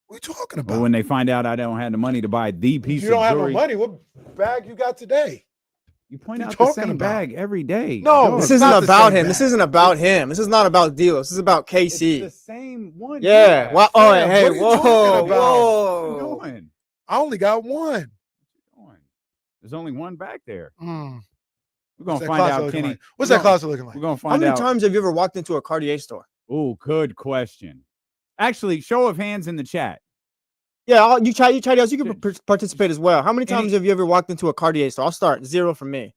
Speaker 8: What are you talking about?
Speaker 7: But when they find out I don't have the money to buy the piece of jewelry.
Speaker 8: You don't have no money. What bag you got today?
Speaker 7: You point out the same bag every day.
Speaker 8: No,
Speaker 6: this isn't about him. This isn't about him. This is not about Delos. This is about KC.
Speaker 7: It's the same one.
Speaker 6: Yeah. Well, oh, hey,
Speaker 8: whoa.
Speaker 6: whoa.
Speaker 7: What are you doing?
Speaker 8: I only got one.
Speaker 7: There's only one back there.
Speaker 8: Mm.
Speaker 7: We're going to find out, Kenny.
Speaker 8: Like? What's that closet looking like?
Speaker 7: We're going to find out.
Speaker 6: How many times have you ever walked into a Cartier store?
Speaker 7: Oh, good question. Actually, show of hands in the chat.
Speaker 6: Yeah, you try else. You can participate as well. How many times have you ever walked into a Cartier store? I'll start 0 for me.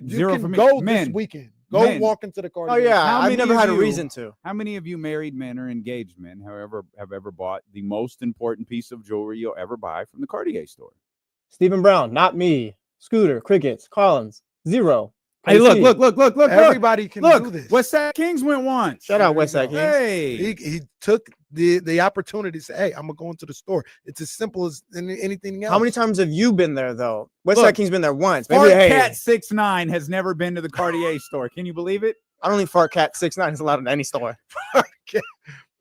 Speaker 7: Zero for me.
Speaker 8: Go this weekend. Go walk into the Cartier.
Speaker 6: Oh yeah, I've never had a reason to.
Speaker 7: How many of you married men or engaged men, have ever bought the most important piece of jewelry you'll ever buy from the Cartier store?
Speaker 6: Stephen Brown, not me. Scooter, Crickets, Collins, 0.
Speaker 7: Hey, look.
Speaker 8: Everybody can do this.
Speaker 7: Westside Kings went once.
Speaker 6: Shout out Westside Kings.
Speaker 7: Hey.
Speaker 8: He took the opportunity to say, hey, I'm going to go into the store. It's as simple as anything else.
Speaker 6: How many times have you been there, though? Westside Kings been there once.
Speaker 7: Maybe Cat 69 has never been to the Cartier store. Can you believe it?
Speaker 6: I don't think Fart Cat 69 is allowed in any store.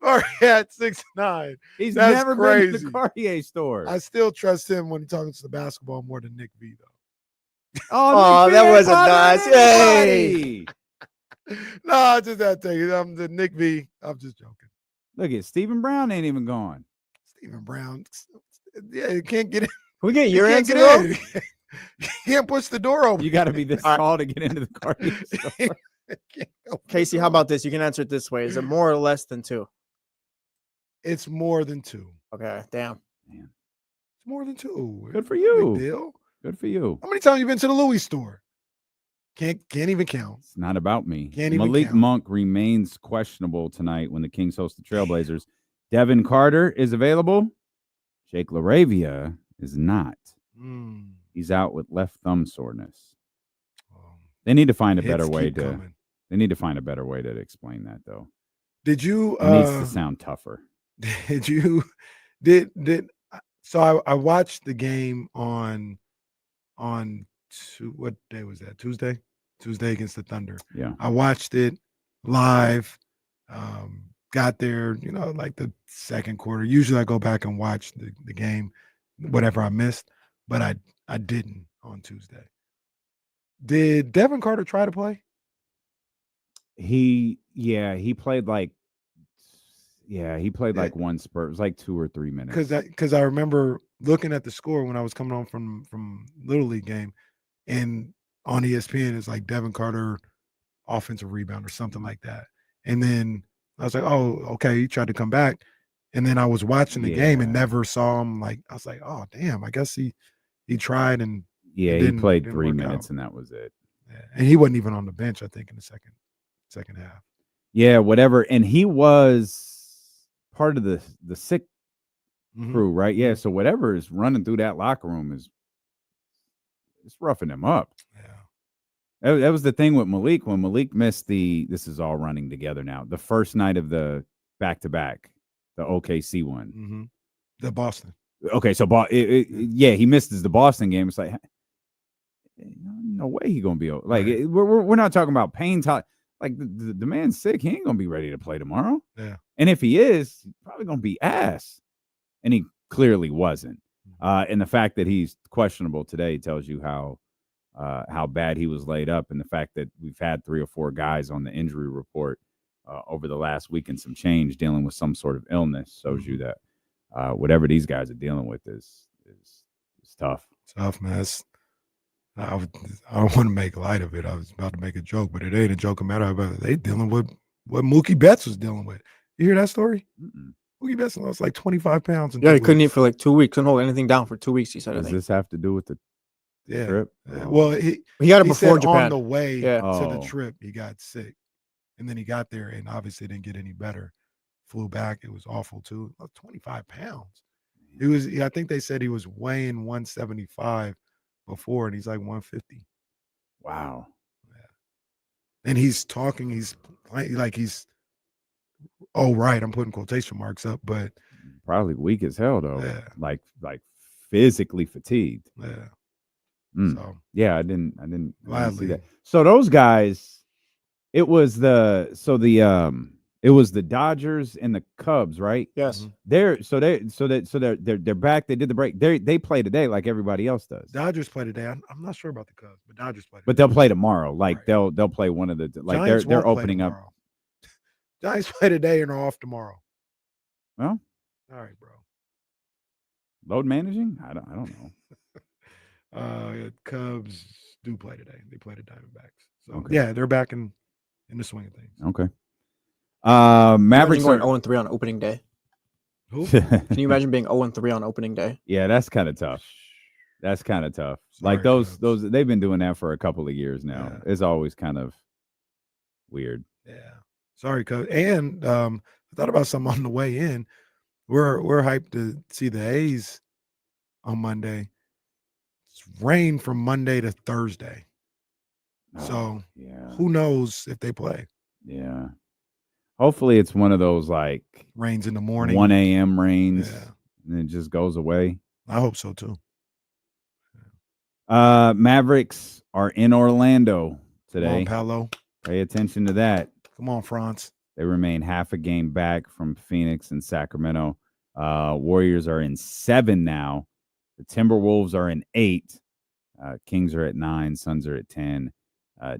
Speaker 8: Fart Cat 69.
Speaker 7: He's
Speaker 8: That's
Speaker 7: never
Speaker 8: crazy.
Speaker 7: been to the Cartier store.
Speaker 8: I still trust him when he talks to the basketball more than Nick V, though.
Speaker 6: Oh, that wasn't nice. Hey.
Speaker 8: No, just that thing. I'm the Nick V. I'm just joking.
Speaker 7: Look at Stephen Brown ain't even gone.
Speaker 8: Stephen Brown. Yeah, you can't get in.
Speaker 6: Can we get your answer?
Speaker 8: You can't push the door open.
Speaker 7: You got to be this tall to get into the Cartier store.
Speaker 6: Casey, how about this? You can answer it this way. Is it more or less than 2?
Speaker 8: It's more than 2.
Speaker 6: Okay, damn.
Speaker 8: Man. It's more than 2.
Speaker 7: Good for you.
Speaker 8: Big deal.
Speaker 7: Good for you.
Speaker 8: How many times you been to the Louis store? Can't even count.
Speaker 7: It's not about me.
Speaker 8: Can't even
Speaker 7: Malik
Speaker 8: count.
Speaker 7: Monk remains questionable tonight when the Kings host the Trailblazers. Devin Carter is available. Jake LaRavia is not. He's out with left thumb soreness. They need to find a better way to. They need to find a better way to explain that, though.
Speaker 8: Did you?
Speaker 7: It needs to sound tougher.
Speaker 8: Did you? So I watched the game on what day was that? Tuesday against the Thunder.
Speaker 7: Yeah.
Speaker 8: I watched it live. Got there, like the second quarter. Usually I go back and watch the game, whatever I missed, but I didn't on Tuesday. Did Devin Carter try to play?
Speaker 7: He played like like one spurt. It was like 2 or 3 minutes.
Speaker 8: Because I remember looking at the score when I was coming home from Little League game, and on ESPN it's like Devin Carter offensive rebound or something like that. And then I was like, oh, okay, he tried to come back. And then I was watching the game and never saw him. Like I was like, oh damn, I guess he tried and
Speaker 7: he played 3 minutes and that was it.
Speaker 8: Yeah. And he wasn't even on the bench, I think, in the second half.
Speaker 7: Yeah, whatever. And he was part of the sick crew, right? Yeah. So whatever is running through that locker room it's roughing him up.
Speaker 8: Yeah.
Speaker 7: That was the thing with Malik. When Malik missed this is all running together now. The first night of the back-to-back, the OKC one.
Speaker 8: The Boston.
Speaker 7: Okay, so he missed the Boston game. It's like, no way he gonna be like.
Speaker 8: Right.
Speaker 7: We're not talking about pain. Like the man's sick. He ain't gonna be ready to play tomorrow.
Speaker 8: Yeah.
Speaker 7: And if he is, he's probably gonna be ass. And he clearly wasn't. And the fact that he's questionable today tells you how bad he was laid up, and the fact that we've had 3 or 4 guys on the injury report over the last week and some change dealing with some sort of illness shows you that whatever these guys are dealing with is tough.
Speaker 8: Tough, man. I don't want to make light of it. I was about to make a joke, but it ain't a joke matter about it. They dealing with what Mookie Betts was dealing with. You hear that story? Mookie Betts lost like 25 pounds.
Speaker 6: Yeah, he couldn't eat for like 2 weeks. Couldn't hold anything down for 2 weeks. He said.
Speaker 7: Does this have to do with the trip?
Speaker 8: Well, he
Speaker 6: got it before Japan.
Speaker 8: On the way
Speaker 6: Yeah.
Speaker 8: to the trip, he got sick, and then he got there and obviously didn't get any better. Flew back. It was awful too. 25 pounds. He was. I think they said he was weighing 175 before, and he's like 150.
Speaker 7: Wow.
Speaker 8: And he's talking. He's like he's. Oh right, I'm putting quotation marks up, but
Speaker 7: probably weak as hell though.
Speaker 8: Yeah.
Speaker 7: Like physically fatigued.
Speaker 8: Yeah.
Speaker 7: So yeah, I didn't see that.
Speaker 8: Gladly.
Speaker 7: So those guys, it was the Dodgers and the Cubs, right?
Speaker 6: Yes.
Speaker 7: They're back. They did the break. They play today like everybody else does.
Speaker 8: Dodgers play today. I'm not sure about the Cubs, but Dodgers play today.
Speaker 7: But they'll play tomorrow. Like they'll play one of the like
Speaker 8: Giants
Speaker 7: they're
Speaker 8: won't play
Speaker 7: opening up.
Speaker 8: tomorrow. Giants play today and are off tomorrow.
Speaker 7: Well,
Speaker 8: all right, bro.
Speaker 7: Load managing? I don't know.
Speaker 8: Cubs do play today. They play the Diamondbacks. So
Speaker 7: Okay.
Speaker 8: yeah, they're back in the swing of things.
Speaker 7: Okay. Mavericks
Speaker 6: going
Speaker 7: are
Speaker 6: 0-3 on opening day.
Speaker 8: Who?
Speaker 6: Can you imagine being 0-3 on opening day?
Speaker 7: Yeah, that's kind of tough. That's kind of tough.
Speaker 8: Sorry,
Speaker 7: like those they've been doing that for a couple of years now.
Speaker 8: Yeah.
Speaker 7: It's always kind of weird.
Speaker 8: Yeah. Sorry, Cubs. And I thought about something on the way in. We're hyped to see the A's on Monday. It's rain from Monday to Thursday. So
Speaker 7: yeah.
Speaker 8: who knows if they play?
Speaker 7: Yeah. Hopefully it's one of those like
Speaker 8: rains in the morning,
Speaker 7: 1 a.m. rains, and it just goes away.
Speaker 8: I hope so too.
Speaker 7: Mavericks are in Orlando today.
Speaker 8: Come on, Paolo.
Speaker 7: Pay attention to that.
Speaker 8: Come on, Franz.
Speaker 7: They remain half a game back from Phoenix and Sacramento. Warriors are in 7 now. The Timberwolves are in 8. Kings are at 9. Suns are at 10.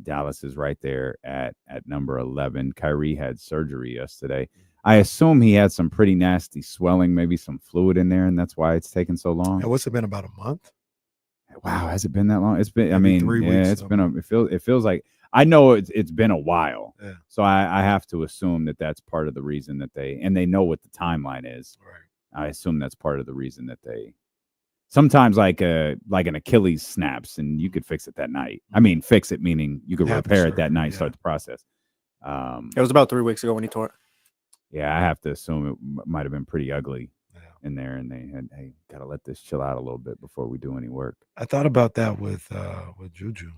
Speaker 7: Dallas is right there at number 11. Kyrie had surgery yesterday. I assume he had some pretty nasty swelling, maybe some fluid in there, and that's why it's taken so long.
Speaker 8: And what's it been, about a month?
Speaker 7: Wow, has it been that long? It's been.
Speaker 8: Maybe
Speaker 7: I mean,
Speaker 8: 3
Speaker 7: yeah,
Speaker 8: weeks,
Speaker 7: it's been. It feels like. I know it's been a while.
Speaker 8: Yeah.
Speaker 7: So I have to assume that that's part of the reason that they know what the timeline is.
Speaker 8: Right.
Speaker 7: I assume that's part of the reason that they. Sometimes like an Achilles snaps and you could fix it that night. I mean, fix it meaning you could repair it that night, start the process.
Speaker 6: It was about 3 weeks ago when he tore it.
Speaker 7: Yeah, I have to assume it might have been pretty ugly in there, and they had, hey, gotta let this chill out a little bit before we do any work.
Speaker 8: I thought about that with Juju,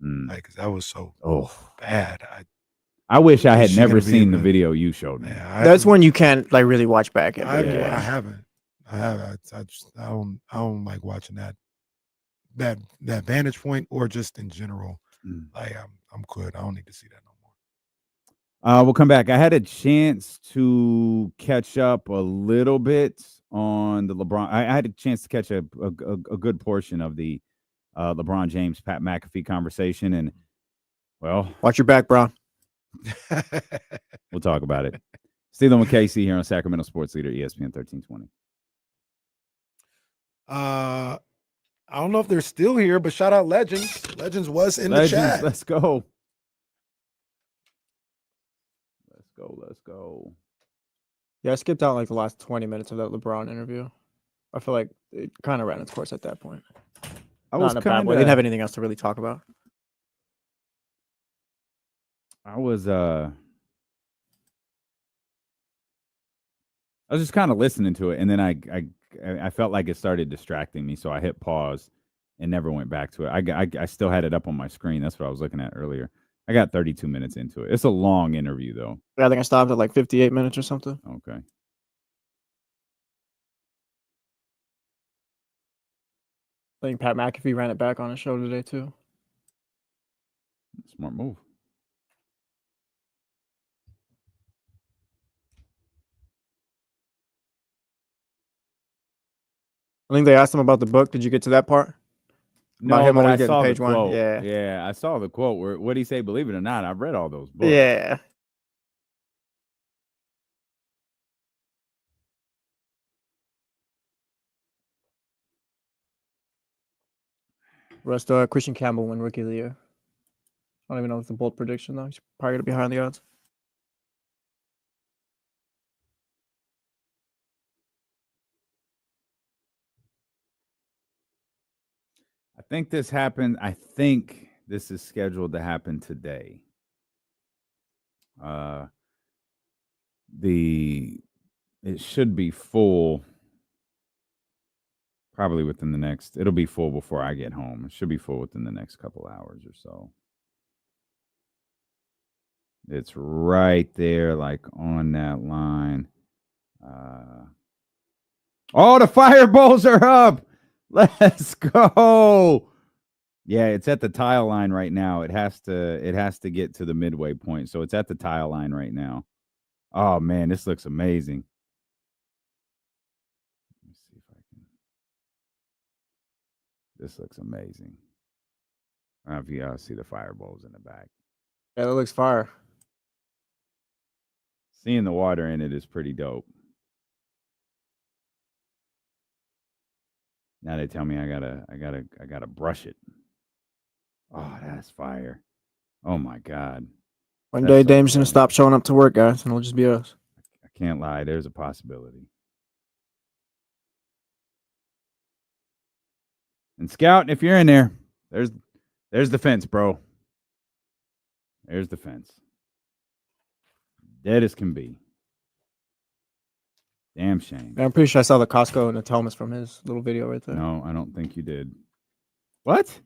Speaker 8: like, 'cause that was so bad.
Speaker 7: I wish I had
Speaker 8: Is she
Speaker 7: never
Speaker 8: gonna be
Speaker 7: seen
Speaker 8: in
Speaker 7: the
Speaker 8: the-
Speaker 7: video you showed me.
Speaker 6: That's when you can't like really watch back.
Speaker 8: I haven't. I don't like watching that vantage point, or just in general. Like I'm good. I don't need to see that no more.
Speaker 7: We'll come back. I had a chance to catch up a little bit on the LeBron. I had a chance to catch a good portion of the LeBron James, Pat McAfee conversation, and well,
Speaker 6: watch your back, bro.
Speaker 7: We'll talk about it. Steven with Casey here on Sacramento Sports Leader, ESPN 1320.
Speaker 8: I don't know if they're still here, but shout out Legends. Legends was in the chat.
Speaker 7: Let's go. Let's go.
Speaker 6: Yeah, I skipped out like the last 20 minutes of that LeBron interview. I feel like it kind of ran its course at that point.
Speaker 7: I
Speaker 6: Not
Speaker 7: was
Speaker 6: in a bad way. They didn't have anything else to really talk about.
Speaker 7: I was just kind of listening to it, and then I felt like it started distracting me, so I hit pause and never went back to it. I still had it up on my screen. That's what I was looking at earlier. I got 32 minutes into it. It's a long interview, though.
Speaker 6: Yeah, I think I stopped at like 58 minutes or something.
Speaker 7: Okay.
Speaker 6: I think Pat McAfee ran it back on his show today too.
Speaker 7: Smart move.
Speaker 6: I think they asked him about the book. Did you get to that part? About him
Speaker 7: but
Speaker 6: only
Speaker 7: I
Speaker 6: getting
Speaker 7: saw
Speaker 6: page
Speaker 7: the
Speaker 6: one?
Speaker 7: quote.
Speaker 6: Yeah.
Speaker 7: Yeah, I saw the quote. What did he say? Believe it or not, I've read all those books.
Speaker 6: Yeah. Rest Christian Campbell win Rookie of the Year. I don't even know if it's a bold prediction though. He's probably gonna be high on the odds.
Speaker 7: I think this happened. I think this is scheduled to happen today. It should be full probably within the next. It'll be full before I get home. It should be full within the next couple hours or so. It's right there, like on that line. Oh, the fireballs are up. Let's go. Yeah, it's at the tile line right now. It has to get to the midway point. So it's at the tile line right now. Oh man, this looks amazing. Let me see if I can. This looks amazing. I don't know if you guys see the fireballs in the back.
Speaker 6: Yeah, that looks fire.
Speaker 7: Seeing the water in it is pretty dope. Now they tell me I gotta brush it. Oh, that's fire. Oh my God.
Speaker 6: One day Dame's gonna stop showing up to work, guys, and it'll just be us.
Speaker 7: I can't lie, there's a possibility. And Scout, if you're in there, there's the fence, bro. There's the fence. Dead as can be. Damn shame.
Speaker 6: I'm pretty sure I saw the Costco and the Thomas from his little video right there.
Speaker 7: No, I don't think you did. What?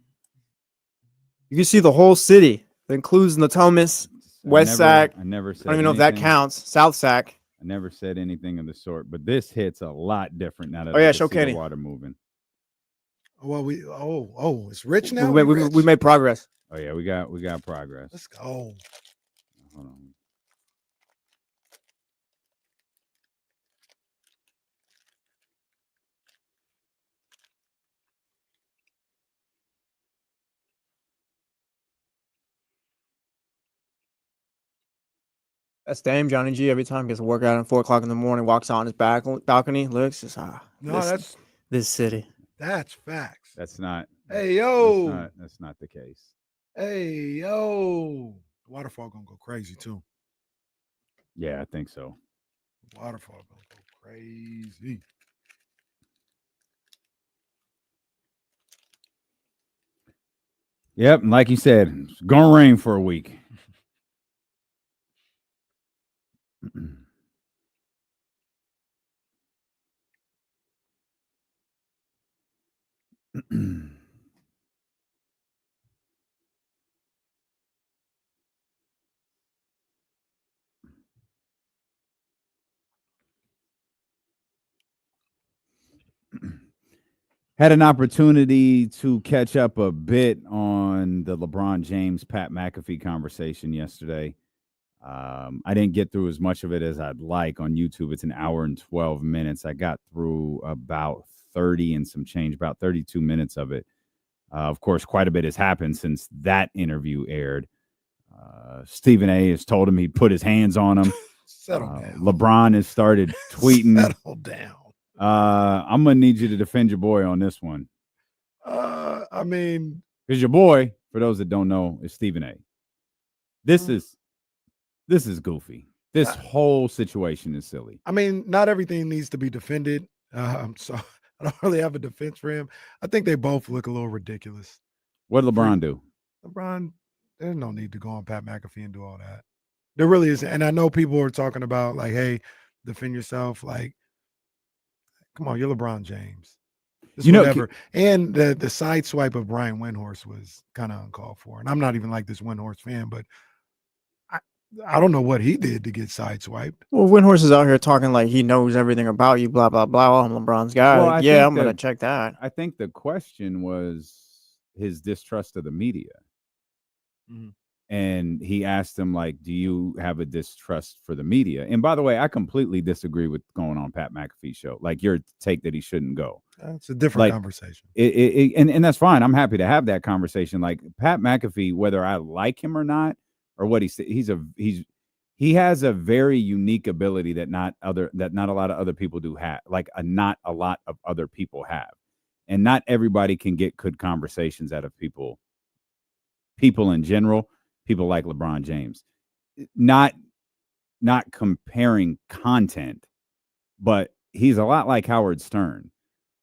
Speaker 6: You can see the whole city. That includes the Thomas, West Sac.
Speaker 7: I never said
Speaker 6: I don't even know if that counts. South Sac.
Speaker 7: I never said anything of the sort, but this hits a lot different now that
Speaker 6: Oh yeah,
Speaker 7: I
Speaker 6: show
Speaker 7: can see
Speaker 6: Kenny.
Speaker 7: the water moving.
Speaker 8: Well, it's rich now.
Speaker 6: We made progress.
Speaker 7: Oh yeah, we got progress.
Speaker 8: Let's go.
Speaker 7: Hold on.
Speaker 6: That's Dame Johnny G. Every time he gets a workout at 4 o'clock in the morning, walks out on his balcony, looks, just this city.
Speaker 8: That's facts.
Speaker 7: That's not.
Speaker 8: Hey yo,
Speaker 7: that's not the case.
Speaker 8: Hey yo, waterfall gonna go crazy too.
Speaker 7: Yeah, I think so.
Speaker 8: Waterfall gonna go crazy.
Speaker 7: Yep, and like you said, it's gonna rain for a week. Had an opportunity to catch up a bit on the LeBron James, Pat McAfee conversation yesterday. I didn't get through as much of it as I'd like on YouTube. It's an hour and 12 minutes. I got through about 30 and some change, about 32 minutes of it. Of course, quite a bit has happened since that interview aired. Stephen A. has told him he'd put his hands on him.
Speaker 8: Settle down.
Speaker 7: LeBron has started tweeting.
Speaker 8: Settle down.
Speaker 7: I'm gonna need you to defend your boy on this one.
Speaker 8: I mean,
Speaker 7: because your boy, for those that don't know, is Stephen A. This is goofy. This whole situation is silly.
Speaker 8: I mean, not everything needs to be defended. So I don't really have a defense for him. I think they both look a little ridiculous.
Speaker 7: What did LeBron do?
Speaker 8: LeBron, there's no need to go on Pat McAfee and do all that. There really isn't. And I know people are talking about like, hey, defend yourself. Like, come on, you're LeBron James. Just whatever. And the side swipe of Brian Windhorst was kind of uncalled for. And I'm not even like this Windhorst fan, but I don't know what he did to get sideswiped.
Speaker 6: Well, Windhorst is out here talking like he knows everything about you, blah, blah, blah. I'm LeBron's guy.
Speaker 7: Well,
Speaker 6: like, yeah, I'm going to check that.
Speaker 7: I think the question was his distrust of the media.
Speaker 8: Mm-hmm.
Speaker 7: And he asked him, like, do you have a distrust for the media? And by the way, I completely disagree with going on Pat McAfee's show. Like, your take that he shouldn't go.
Speaker 8: It's a different conversation.
Speaker 7: And that's fine. I'm happy to have that conversation. Like, Pat McAfee, whether I like him or not, or what he has a very unique ability that not a lot of other people do have. Like, not a lot of other people have. And not everybody can get good conversations out of people in general, people like LeBron James. Not comparing content, but he's a lot like Howard Stern.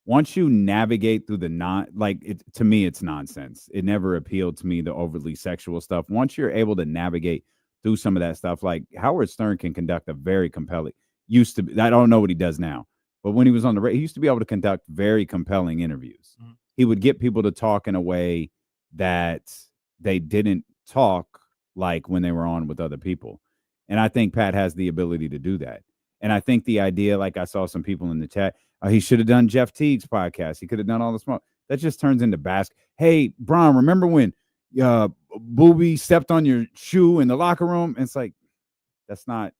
Speaker 7: Once you navigate through to me, it's nonsense. It never appealed to me, the overly sexual stuff. Once you're able to navigate through some of that stuff, like Howard Stern can conduct a very compelling, I don't know what he does now, but when he was on the radio, he used to be able to conduct very compelling interviews. Mm-hmm. He would get people to talk in a way that they didn't talk like when they were on with other people. And I think Pat has the ability to do that. And I think the idea, like I saw some people in the chat, he should have done Jeff Teague's podcast. He could have done all the smoke. That just turns into Hey, Bron, remember when Booby stepped on your shoe in the locker room? And it's like, that's not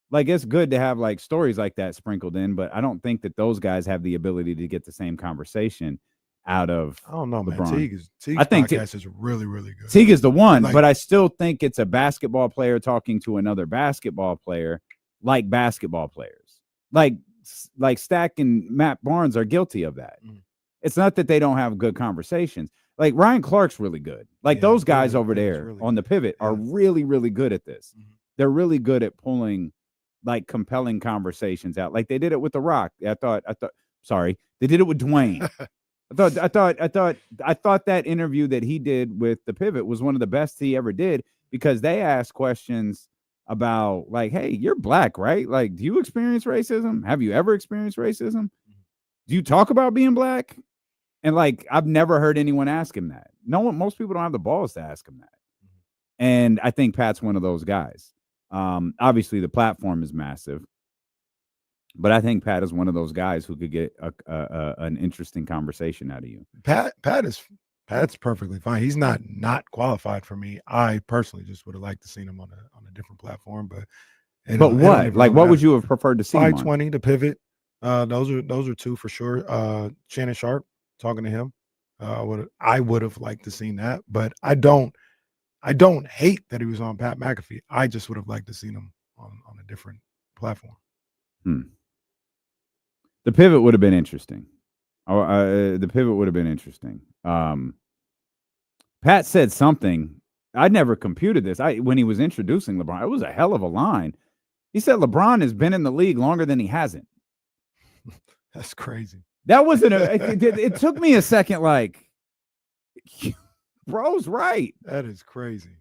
Speaker 7: like, it's good to have like stories like that sprinkled in, but I don't think that those guys have the ability to get the same conversation out of
Speaker 8: I don't know,
Speaker 7: LeBron.
Speaker 8: Man. Teague's
Speaker 7: I think
Speaker 8: podcast is really, really good.
Speaker 7: Teague is the one, but I still think it's a basketball player talking to another basketball player, like basketball players. Like Stack and Matt Barnes are guilty of that. Mm. It's not that they don't have good conversations. Like Ryan Clark's really good. Like those guys over there really on the pivot are really, really good at this. Mm-hmm. They're really good at pulling like compelling conversations out. Like they did it with The Rock. Sorry, they did it with Dwayne. I thought that interview that he did with the pivot was one of the best he ever did, because they asked questions about like, hey, you're black, right? Like, do you experience racism? Have you ever experienced racism? Do you talk about being black? And like, I've never heard anyone ask him that. Most people don't have the balls to ask him that. And I think Pat's one of those guys. Obviously the platform is massive, but I think Pat is one of those guys who could get an interesting conversation out of you.
Speaker 8: Pat's perfectly fine. He's not qualified for me. I personally just would have liked to see him on a different platform, but
Speaker 7: what? Like, what would you have preferred to see?
Speaker 8: 520, the pivot. Those are two for sure. Shannon Sharp, talking to him. I would have liked to seen that, but I don't hate that he was on Pat McAfee. I just would have liked to seen him on a different platform.
Speaker 7: The pivot would have been interesting. The pivot would have been interesting. Pat said something. I never computed this. When he was introducing LeBron, it was a hell of a line. He said LeBron has been in the league longer than he hasn't.
Speaker 8: That's crazy.
Speaker 7: That wasn't it took me a second. Like, bro's right.
Speaker 8: That is crazy.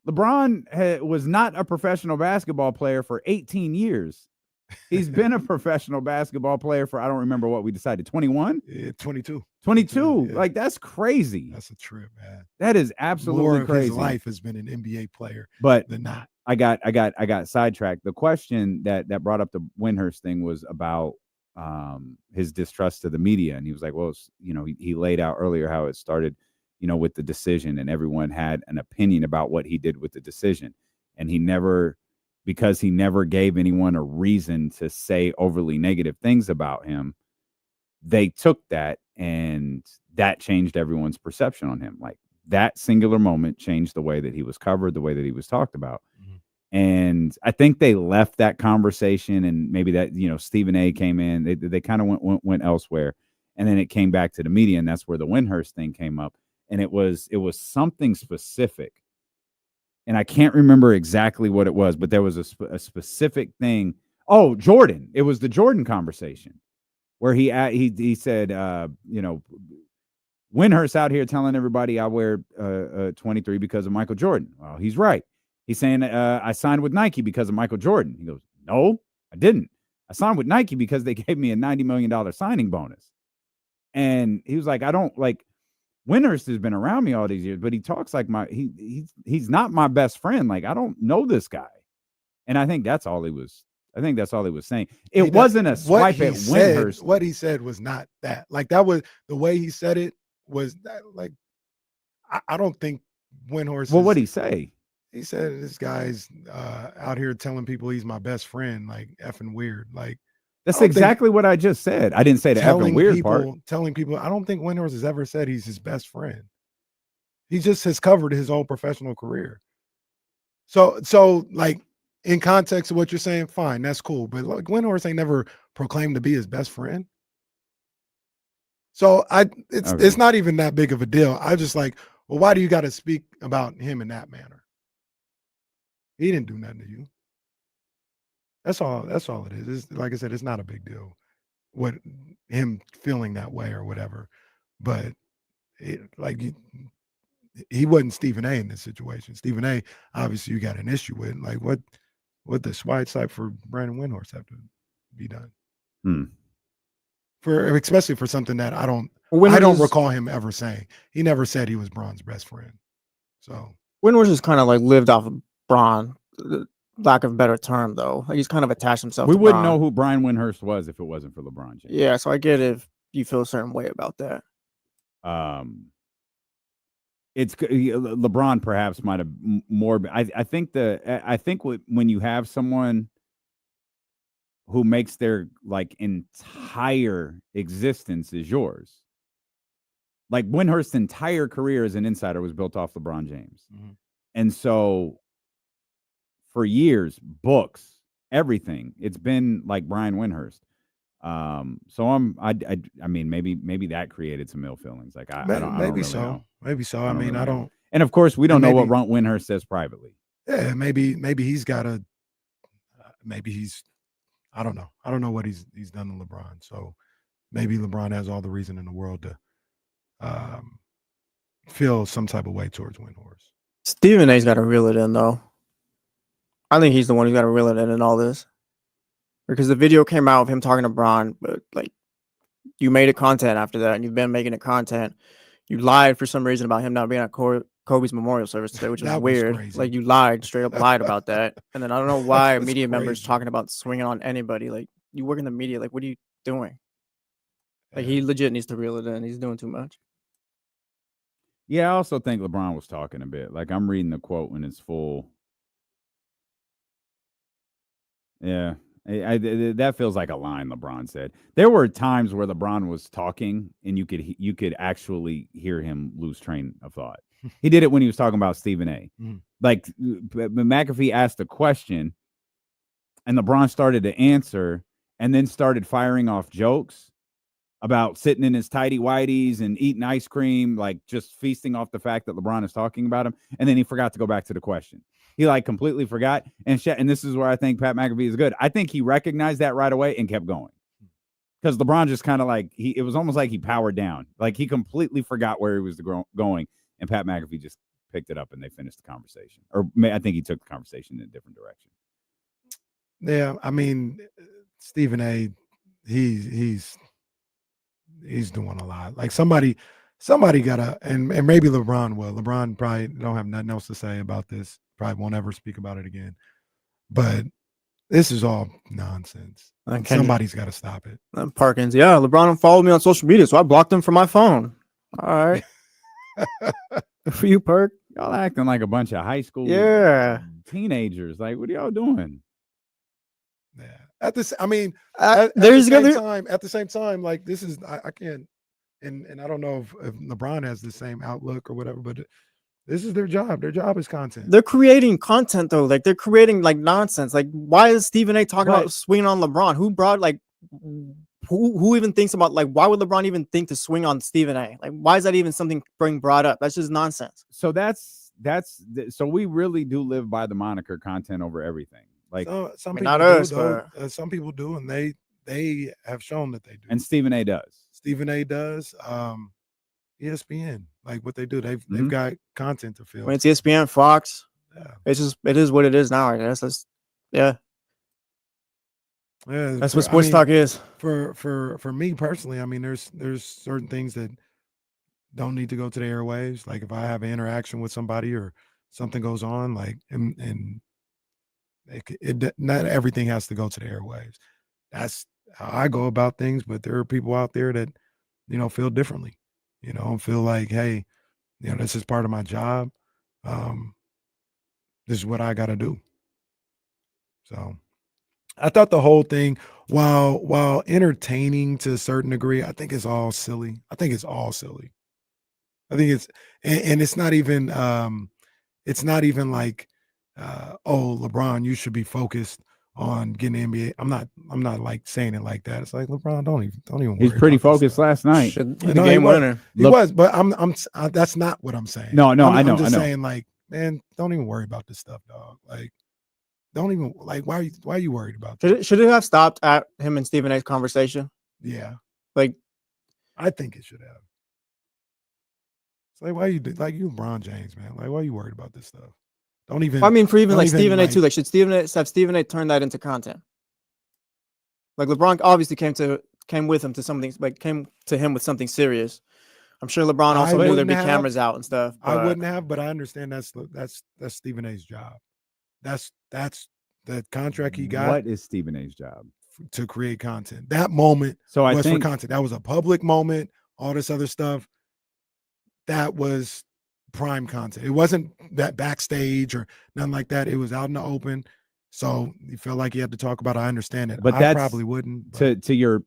Speaker 7: LeBron was not a professional basketball player for 18 years. He's been a professional basketball player for, I don't remember what we decided, 21?
Speaker 8: Yeah, 22.
Speaker 7: 22.
Speaker 8: Yeah.
Speaker 7: Like, that's crazy.
Speaker 8: That's a trip, man.
Speaker 7: That is absolutely
Speaker 8: More of
Speaker 7: crazy.
Speaker 8: His life has been an NBA player,
Speaker 7: but
Speaker 8: than not.
Speaker 7: I got sidetracked. The question that brought up the Windhurst thing was about his distrust of the media, and he was like, well, he laid out earlier how it started, with the decision, and everyone had an opinion about what he did with the decision, and because he never gave anyone a reason to say overly negative things about him, they took that, and that changed everyone's perception on him. Like, that singular moment changed the way that he was covered, the way that he was talked about. Mm-hmm. And I think they left that conversation, and maybe that, Stephen A came in, they kind of went elsewhere, and then it came back to the media, and that's where the Windhurst thing came up. And it was something specific. And I can't remember exactly what it was, but there was a specific thing. Oh, Jordan. It was the Jordan conversation where he said, Windhurst out here telling everybody I wear 23 because of Michael Jordan. Well, he's right. He's saying, I signed with Nike because of Michael Jordan. He goes, no, I didn't. I signed with Nike because they gave me a $90 million signing bonus. And he was like, I don't like, Windhurst has been around me all these years, but he talks like he's not my best friend. Like, I don't know this guy. And I think that's all he was saying. It wasn't a swipe at Windhurst.
Speaker 8: What he said was not that. Like, that was the way he said it was that, like, I don't think Windhurst.
Speaker 7: Well, what'd he say?
Speaker 8: He said, this guy's out here telling people he's my best friend, like, effing weird. Like,
Speaker 7: that's exactly what I just said. I didn't say the effing weird part.
Speaker 8: Telling people, I don't think Windhurst has ever said he's his best friend. He just has covered his whole professional career. So like, in context of what you're saying, fine, that's cool. But like, Windhurst ain't never proclaimed to be his best friend. So it's not even that big of a deal. I just like, well, why do you got to speak about him in that manner? He didn't do nothing to you. That's all it is. It's, like I said, it's not a big deal. What him feeling that way or whatever, but he wasn't Stephen A in this situation. Stephen A, obviously, you got an issue with. Like, what does Whiteside for Brandon Windhorst have to be done? For especially for something that I don't recall him ever saying. He never said he was Bron's best friend. So
Speaker 6: Windhorst is kind of like lived off of Bron, lack of a better term though. Like he's kind of attached himself.
Speaker 7: We
Speaker 6: to
Speaker 7: wouldn't
Speaker 6: Bron.
Speaker 7: know who Brian Windhorst was if it wasn't for LeBron James.
Speaker 6: Yeah, so I get if you feel a certain way about that.
Speaker 7: It's LeBron perhaps might have more. I think when you have someone who makes their like entire existence is yours. Like Windhorst's entire career as an insider was built off LeBron James. Mm-hmm. And so for years, books, everything, it's been like Brian Windhorst. So I mean, maybe that created some ill feelings. Like I don't really know.
Speaker 8: Maybe so. I mean, I don't.
Speaker 7: And of course, we don't know what Ron Windhorst says privately.
Speaker 8: Yeah, maybe he's got a. Maybe he's. I don't know. I don't know what he's done to LeBron. So maybe LeBron has all the reason in the world to feel some type of way towards Windhorst.
Speaker 6: Stephen A's got to reel it in though. I think he's the one who's got to reel it in all this. Because the video came out of him talking to Bron, but like you made it content after that, and you've been making it content. You lied for some reason about him not being at Kobe's memorial service today, which was weird.
Speaker 8: Crazy.
Speaker 6: Like you lied, straight up lied about that. And then I don't know why media members talking about swinging on anybody. Like you work in the media, like what are you doing? Like he legit needs to reel it in. He's doing too much.
Speaker 7: Yeah, I also think LeBron was talking a bit. Like I'm reading the quote when it's full. Yeah. That feels like a line LeBron said. There were times where LeBron was talking and you could actually hear him lose train of thought. He did it when he was talking about Stephen A. Mm-hmm. Like McAfee asked a question and LeBron started to answer and then started firing off jokes about sitting in his tighty whities and eating ice cream, like just feasting off the fact that LeBron is talking about him. And then he forgot to go back to the question. He like completely forgot. And this is where I think Pat McAfee is good. I think he recognized that right away and kept going. Because LeBron just kind of like, it was almost like he powered down. Like he completely forgot where he was going. And Pat McAfee just picked it up and they finished the conversation. Or I think he took the conversation in a different direction.
Speaker 8: Yeah, I mean, Stephen A, he's doing a lot. Like somebody gotta, and maybe LeBron will. LeBron probably don't have nothing else to say about this. Probably won't ever speak about it again. But this is all nonsense. Somebody's got to stop it.
Speaker 6: Parkins, yeah, LeBron followed me on social media, so I blocked him from my phone. All right. For you, Perk.
Speaker 7: Y'all acting like a bunch of high school teenagers. Like, what are y'all doing?
Speaker 8: Yeah. At the same time, like this is I can't, and I don't know if LeBron has the same outlook or whatever, but this is their job. Their job is content.
Speaker 6: They're creating content though. Like they're creating like nonsense. Like why is Stephen A talking about swinging on LeBron? Who brought like who even thinks about like why would LeBron even think to swing on Stephen A? Like why is that even something being brought up? That's just nonsense.
Speaker 7: So so we really do live by the moniker content over everything. Like
Speaker 8: some people do, some people do, and they have shown that they do.
Speaker 7: And Stephen A does.
Speaker 8: Stephen A does. ESPN, like what they do, they've got content to fill.
Speaker 6: When it's ESPN, Fox, it is what it is now. I guess that's what sports talk is.
Speaker 8: For me personally, I mean, there's certain things that don't need to go to the airwaves. Like if I have an interaction with somebody or something goes on, like and not everything has to go to the airwaves. That's how I go about things. But there are people out there that feel differently. Feel like, hey, this is part of my job. This is what I got to do. So I thought the whole thing, while entertaining to a certain degree, I think it's all silly. I think it's and it's not even like, oh, LeBron, you should be focused on getting the NBA. I'm not not like saying it like that. It's like LeBron, don't even.
Speaker 7: He's
Speaker 8: worry
Speaker 7: pretty
Speaker 8: about this
Speaker 7: focused
Speaker 8: stuff.
Speaker 7: last night.
Speaker 6: The
Speaker 8: No,
Speaker 6: game winner.
Speaker 8: He was, but that's not what I'm saying.
Speaker 7: No,
Speaker 8: I'm,
Speaker 7: I know.
Speaker 8: I'm just
Speaker 7: I know.
Speaker 8: saying, like, man, don't even worry about this stuff, dog. Like, don't even like. Why are you worried about that?
Speaker 6: Should it have stopped at him and Stephen A's conversation?
Speaker 8: Yeah,
Speaker 6: Like,
Speaker 8: I think it should have. It's like, why you LeBron James, man? Like, why are you worried about this stuff? Don't even.
Speaker 6: I mean, for even
Speaker 8: don't
Speaker 6: like
Speaker 8: even,
Speaker 6: Stephen A.
Speaker 8: like-
Speaker 6: too. Like, should Stephen A. turn that into content? Like, LeBron obviously came with him to something, like came to him with something serious. I'm sure LeBron also knew there'd be cameras out and stuff.
Speaker 8: I wouldn't have, but I understand that's Stephen A's job. That's the contract he got.
Speaker 7: What is Stephen A's job?
Speaker 8: To create content. That moment
Speaker 7: So I
Speaker 8: was
Speaker 7: think
Speaker 8: for content. That was a public moment. All this other stuff. That was prime content. It wasn't that backstage or nothing like that. It was out in the open. So you felt like you had to talk about it. I understand it.
Speaker 7: But
Speaker 8: I
Speaker 7: that's
Speaker 8: probably wouldn't. But
Speaker 7: to your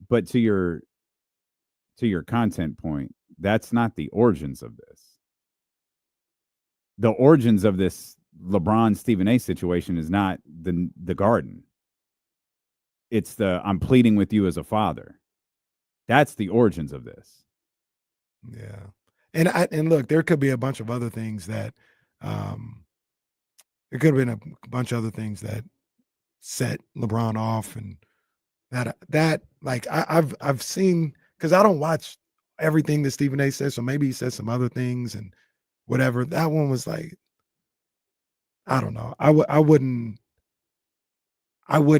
Speaker 7: content point. That's not the origins of this. The origins of this LeBron Stephen A situation is not the Garden. It's the I'm pleading with you as a father. That's the origins of this.
Speaker 8: yeah. And look, there could be a bunch of other things that there could have been a bunch of other things that set LeBron off, and that like I've seen, because I don't watch everything that Stephen A says, so maybe he said some other things and whatever. That one was like, I don't know. I wouldn't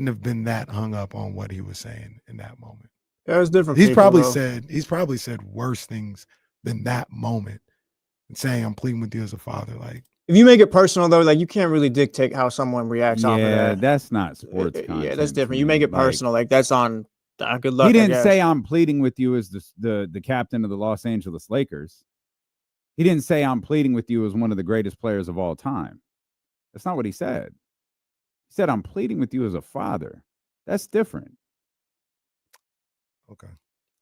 Speaker 8: have been that hung up on what he was saying in that moment.
Speaker 6: Yeah, it was different.
Speaker 8: He's probably said worse things than that moment, and saying I'm pleading with you as a father. Like,
Speaker 6: if you make it personal though, like you can't really dictate how someone reacts off of
Speaker 7: Yeah,
Speaker 6: that.
Speaker 7: that's not sports content.
Speaker 6: Yeah, that's
Speaker 7: to
Speaker 6: different.
Speaker 7: me.
Speaker 6: You make it
Speaker 7: Like,
Speaker 6: personal, like that's on good luck.
Speaker 7: he
Speaker 6: I
Speaker 7: didn't
Speaker 6: guess.
Speaker 7: say I'm pleading with you as the captain of the Los Angeles Lakers. He didn't say I'm pleading with you as one of the greatest players of all time. That's not what he said. He said I'm pleading with you as a father. That's different.
Speaker 8: okay.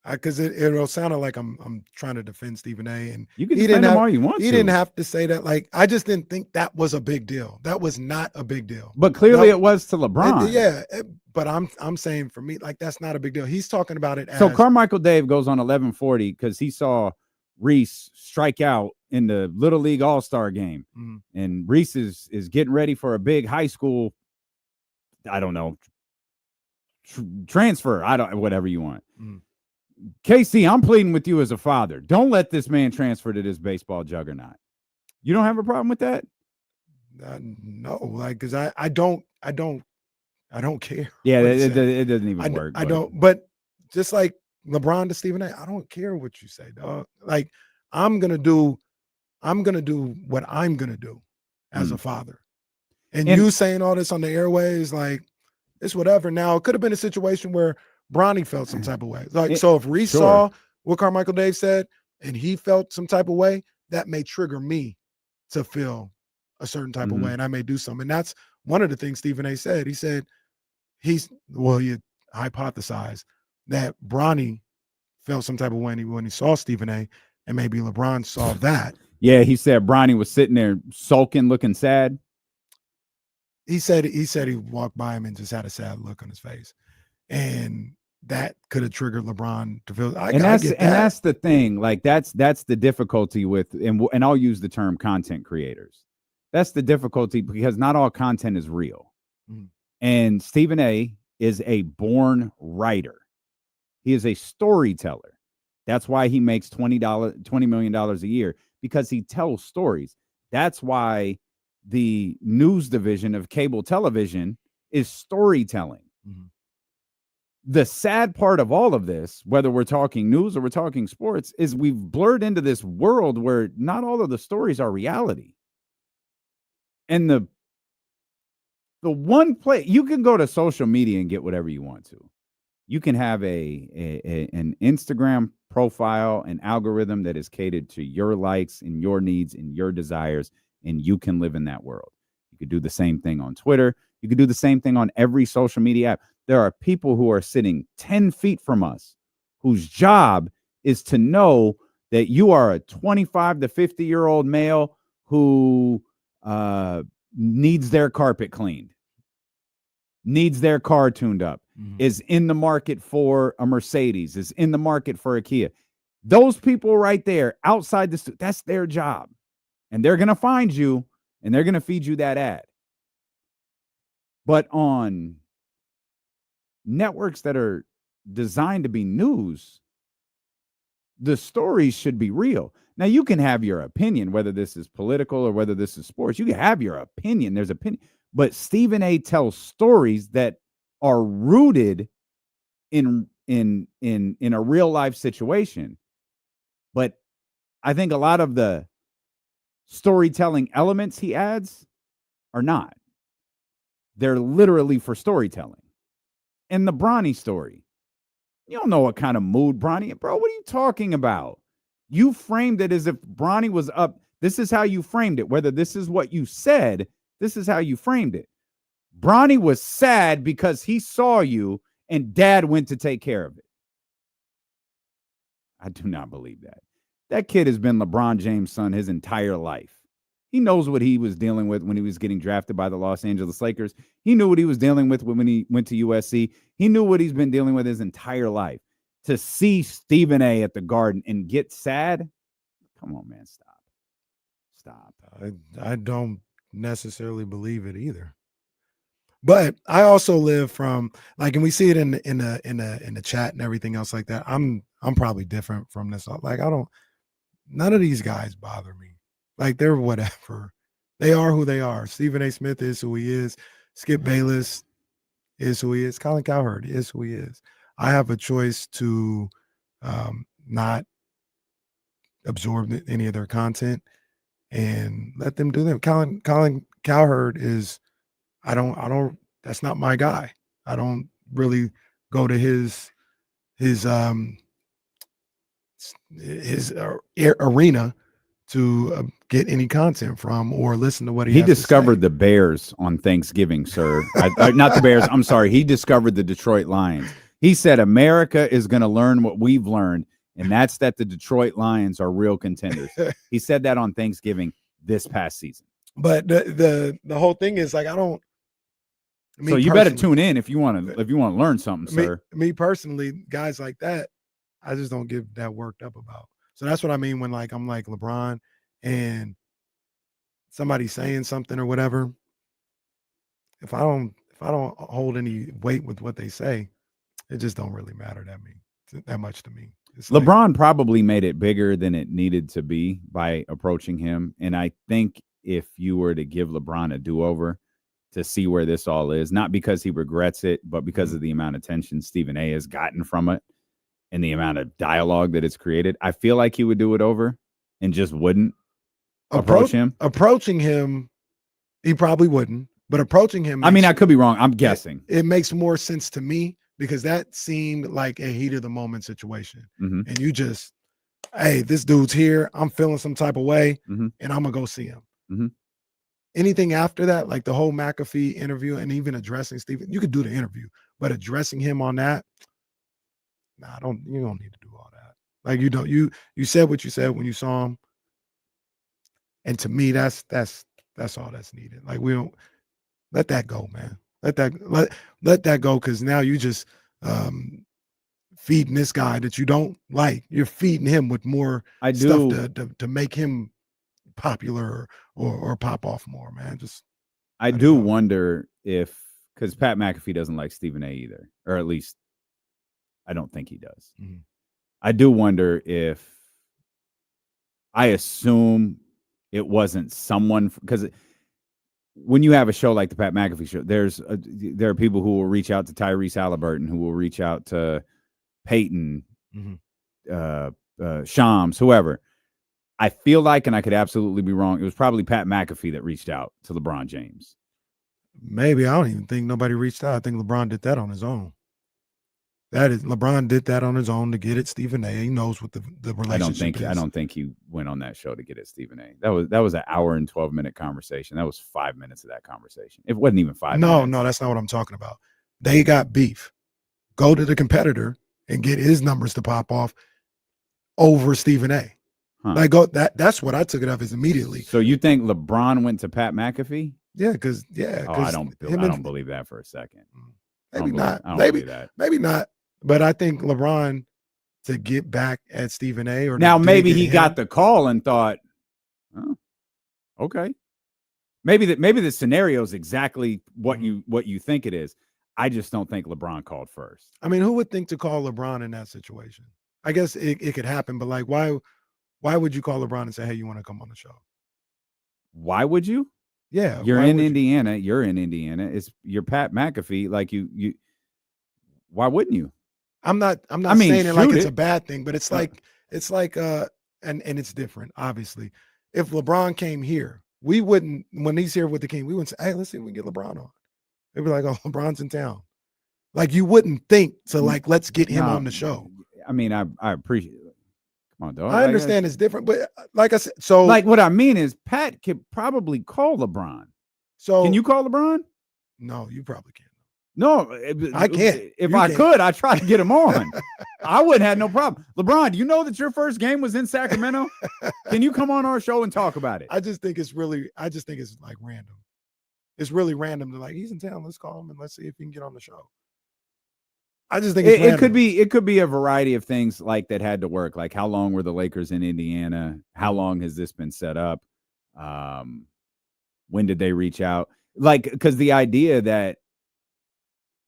Speaker 8: Because it sounded like I'm trying to defend Stephen A. And
Speaker 7: You can
Speaker 8: he
Speaker 7: defend
Speaker 8: didn't
Speaker 7: him
Speaker 8: have,
Speaker 7: all you want
Speaker 8: he
Speaker 7: to.
Speaker 8: didn't have to say that. Like, I just didn't think that was a big deal. That was not a big deal.
Speaker 7: But clearly
Speaker 8: No,
Speaker 7: it was to LeBron.
Speaker 8: But I'm saying for me, like, that's not a big deal. He's talking about it as
Speaker 7: So Carmichael Dave goes on 1140 because he saw Reese strike out in the Little League All-Star game.
Speaker 8: Mhm.
Speaker 7: And Reese is getting ready for a big high school, I don't know, transfer. Whatever you want.
Speaker 8: Mhm.
Speaker 7: KC, I'm pleading with you as a father. Don't let this man transfer to this baseball juggernaut. You don't have a problem with that?
Speaker 8: no, like, because I don't care.
Speaker 7: Yeah,
Speaker 8: what he
Speaker 7: it
Speaker 8: said.
Speaker 7: doesn't even work.
Speaker 8: I don't. But just like LeBron to Stephen A, I don't care what you say, dog. Like, I'm gonna do what I'm gonna do as a father. And you saying all this on the airways, like, it's whatever. Now, it could have been a situation where Bronny felt some type of way. Like, so if Reese saw what Carmichael Dave said and he felt some type of way, that may trigger me to feel a certain type of way, and I may do something. And that's one of the things Stephen A said. He said he hypothesized that Bronny felt some type of way when he saw Stephen A, and maybe LeBron saw that.
Speaker 7: Yeah, he said Bronny was sitting there sulking, looking sad.
Speaker 8: He said he walked by him and just had a sad look on his face, and that could have triggered LeBron to feel.
Speaker 7: And that's the thing. Like that's the difficulty with, and I'll use the term content creators. That's the difficulty because not all content is real.
Speaker 8: Mhm.
Speaker 7: And Stephen A is a born writer. He is a storyteller. That's why he makes $20 million a year, because he tells stories. That's why the news division of cable television is storytelling.
Speaker 8: Mhm.
Speaker 7: The sad part of all of this, whether we're talking news or we're talking sports, is we've blurred into this world where not all of the stories are reality. And the one place you can go to social media and get whatever you want to. You can have an Instagram profile, an algorithm that is catered to your likes and your needs and your desires, and you can live in that world. You could do the same thing on Twitter. You could do the same thing on every social media app. There are people who are sitting 10 feet from us whose job is to know that you are a 25 to 50-year-old male who needs their carpet cleaned. needs their car tuned up,
Speaker 8: Mhm.
Speaker 7: is in the market for a Mercedes, is in the market for a Kia. Those people right there outside that's their job. And they're going to find you and they're going to feed you that ad. But on networks that are designed to be news, the stories should be real. Now, you can have your opinion, whether this is political or whether this is sports. You can have your opinion. There's opinion. But Stephen A. tells stories that are rooted in a real life situation. But I think a lot of the storytelling elements he adds are not. They're literally for storytelling. And the Bronny story, you don't know what kind of mood Bronny, bro, what are you talking about? You framed it as if Bronny was up. This is how you framed it. Whether this is what you said, this is how you framed it. Bronny was sad because he saw you and dad went to take care of it. I do not believe that. That kid has been LeBron James' son his entire life. He knows what he was dealing with when he was getting drafted by the Los Angeles Lakers. He knew what he was dealing with when he went to USC. He knew what he's been dealing with his entire life. To see Stephen A. at the Garden and get sad, come on, man, stop.
Speaker 8: I don't necessarily believe it either. But I also live from and we see it in the chat and everything else like that. I'm probably different from this. Like none of these guys bother me. Like they're whatever. They are who they are. Stephen A. Smith is who he is. Skip Bayless is who he is. Colin Cowherd is who he is. I have a choice to not absorb any of their content and let them do them. Colin Cowherd is, I don't, that's not my guy. I don't really go to his arena to get any content from or listen to what he
Speaker 7: discovered the Bears on Thanksgiving, sir. Not the Bears. I'm sorry. He discovered the Detroit Lions. He said America is going to learn what we've learned, and that's that the Detroit Lions are real contenders. He said that on Thanksgiving this past season.
Speaker 8: But the whole thing is like, I don't.
Speaker 7: So you better tune in if you want to learn something, sir.
Speaker 8: Me personally, guys like that, I just don't get that worked up about. So that's what I mean when I'm like LeBron and somebody's saying something or whatever. If I don't hold any weight with what they say, it just don't really matter that much to me. It's
Speaker 7: LeBron probably made it bigger than it needed to be by approaching him. And I think if you were to give LeBron a do-over to see where this all is, not because he regrets it, but because of the amount of attention Stephen A. has gotten from it and the amount of dialogue that it's created, I feel like he would do it over and just wouldn't approach him.
Speaker 8: Approaching him, he probably wouldn't. But approaching him,
Speaker 7: I mean, I could be wrong. I'm guessing.
Speaker 8: It makes more sense to me because that seemed like a heat of the moment situation.
Speaker 7: Mm-hmm.
Speaker 8: And you just, hey, this dude's here. I'm feeling some type of way,
Speaker 7: mm-hmm.
Speaker 8: and I'm going to go see him.
Speaker 7: Mm-hmm.
Speaker 8: Anything after that, like the whole McAfee interview and even addressing Stephen, you could do the interview, but addressing him on that, you don't need to do all that. Like you said what you said when you saw him. And to me, that's all that's needed. Like we don't let that go, man. Let that go. Cause now you just feeding this guy that you don't like. You're feeding him with more stuff to make him popular or pop off more, man.
Speaker 7: I do wonder if, because Pat McAfee doesn't like Stephen A. either, or at least I don't think he does.
Speaker 8: Mm-hmm.
Speaker 7: I do wonder if, I assume it wasn't someone, because when you have a show like the Pat McAfee show, there are people who will reach out to Tyrese Halliburton, who will reach out to Peyton, Shams, whoever. I feel like, and I could absolutely be wrong, it was probably Pat McAfee that reached out to LeBron James.
Speaker 8: Maybe. I don't even think nobody reached out. I think LeBron did that on his own. LeBron did that on his own to get at Stephen A. He knows what the relationship is.
Speaker 7: I don't think he went on that show to get at Stephen A. That was an hour and 12-minute conversation. That was 5 minutes of that conversation. It wasn't even 5 minutes.
Speaker 8: No, that's not what I'm talking about. They got beef. Go to the competitor and get his numbers to pop off over Stephen A.
Speaker 7: Huh.
Speaker 8: Like that's what I took it up as immediately.
Speaker 7: So you think LeBron went to Pat McAfee?
Speaker 8: Yeah, because
Speaker 7: I don't believe that for a second.
Speaker 8: Maybe not.
Speaker 7: I don't
Speaker 8: Maybe
Speaker 7: believe that.
Speaker 8: maybe not. But I think LeBron to get back at Stephen A. or
Speaker 7: Now
Speaker 8: to
Speaker 7: maybe
Speaker 8: dig at
Speaker 7: he
Speaker 8: him,
Speaker 7: got the call and thought, oh, okay. Maybe the scenario is exactly what you think it is. I just don't think LeBron called first.
Speaker 8: I mean, who would think to call LeBron in that situation? I guess it could happen, but like, why would you call LeBron and say, hey, you want to come on the show?
Speaker 7: Why would you?
Speaker 8: Yeah,
Speaker 7: You're
Speaker 8: why
Speaker 7: in
Speaker 8: would you?
Speaker 7: Indiana. You're in Indiana. You're Pat McAfee. Like you. Why wouldn't you?
Speaker 8: I'm not
Speaker 7: I mean,
Speaker 8: saying it like
Speaker 7: shoot
Speaker 8: it's
Speaker 7: it.
Speaker 8: a bad thing, but it's like and it's different, obviously. If LeBron came here, we wouldn't, when he's here with the King, we wouldn't say, hey, let's see if we can get LeBron on. They'd be like, oh, LeBron's in town. Like, you wouldn't think to like, let's get him on the show.
Speaker 7: I mean, I appreciate it. Come on, dog.
Speaker 8: I understand it's different, but like I said, so
Speaker 7: like what I mean is Pat could probably call LeBron.
Speaker 8: So
Speaker 7: can you call LeBron?
Speaker 8: No, you probably can't.
Speaker 7: No,
Speaker 8: I can't.
Speaker 7: If
Speaker 8: You
Speaker 7: I
Speaker 8: can't.
Speaker 7: could, I'd try to get him on. I wouldn't have no problem. LeBron, do you know that your first game was in Sacramento? Can you come on our show and talk about it?
Speaker 8: I just think it's like random. It's really random to like, he's in town. Let's call him and let's see if he can get on the show. I just think
Speaker 7: it could be a variety of things like that had to work. Like, how long were the Lakers in Indiana? How long has this been set up? When did they reach out? Like, because the idea that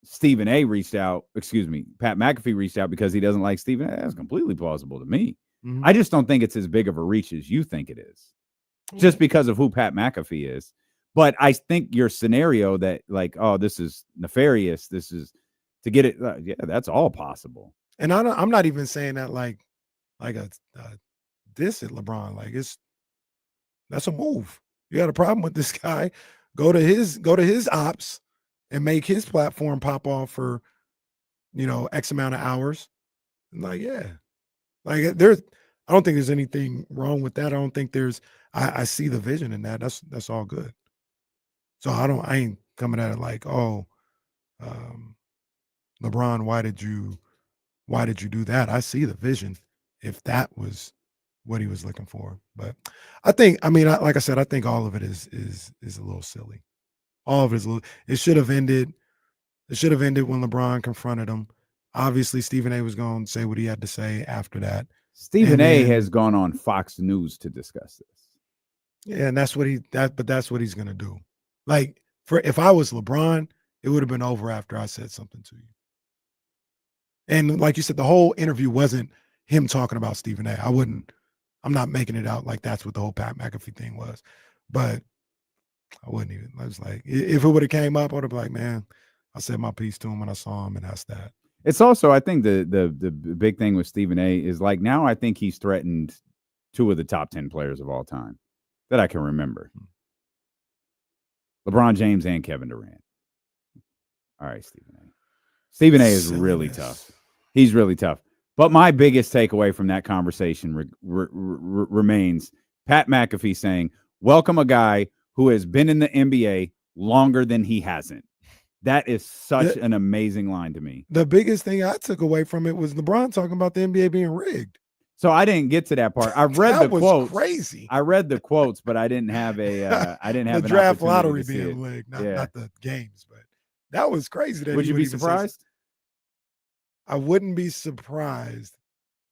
Speaker 7: Stephen A. Pat McAfee reached out because he doesn't like Stephen A. That's completely plausible to me.
Speaker 8: Mhm.
Speaker 7: I just don't think it's as big of a reach as you think it is, just because of who Pat McAfee is. But I think your scenario that like, oh, this is nefarious. This is to get it. Yeah, that's all possible.
Speaker 8: And I'm not even saying that like a diss at LeBron. Like that's a move. You got a problem with this guy? Go to his ops and make his platform pop off for, X amount of hours. And like, yeah, like I don't think there's anything wrong with that. I don't think I see the vision in that. That's all good. So I ain't coming at it like, oh, LeBron, why did you do that? I see the vision if that was what he was looking for. But like I said, I think all of it is a little silly. All of it is it should have ended. It should have ended when LeBron confronted him. Obviously, Stephen A. was going to say what he had to say after that.
Speaker 7: Stephen A. has gone on Fox News to discuss this.
Speaker 8: Yeah, and that's what he's going to do. Like, if I was LeBron, it would have been over after I said something to you. And like you said, the whole interview wasn't him talking about Stephen A. I'm not making it out like that's what the whole Pat McAfee thing was. But I wouldn't even. I was like, if it would have came up, I would have been like, man, I said my piece to him when I saw him, and that's that.
Speaker 7: It's also, I think the big thing with Stephen A. is like now I think he's threatened 2 of the top 10 players of all time that I can remember. LeBron James and Kevin Durant. All right, Stephen A. Stephen A. is really tough. He's really tough. But my biggest takeaway from that conversation remains Pat McAfee saying, welcome a guy who has been in the NBA longer than he hasn't. That is such an amazing line to me.
Speaker 8: The biggest thing I took away from it was LeBron talking about the NBA being rigged.
Speaker 7: So I didn't get to that part. I read
Speaker 8: that
Speaker 7: the quotes.
Speaker 8: Crazy.
Speaker 7: I read the quotes, but I didn't have the
Speaker 8: draft lottery being rigged, not the games. But that was crazy.
Speaker 7: Would you be surprised?
Speaker 8: I wouldn't be surprised.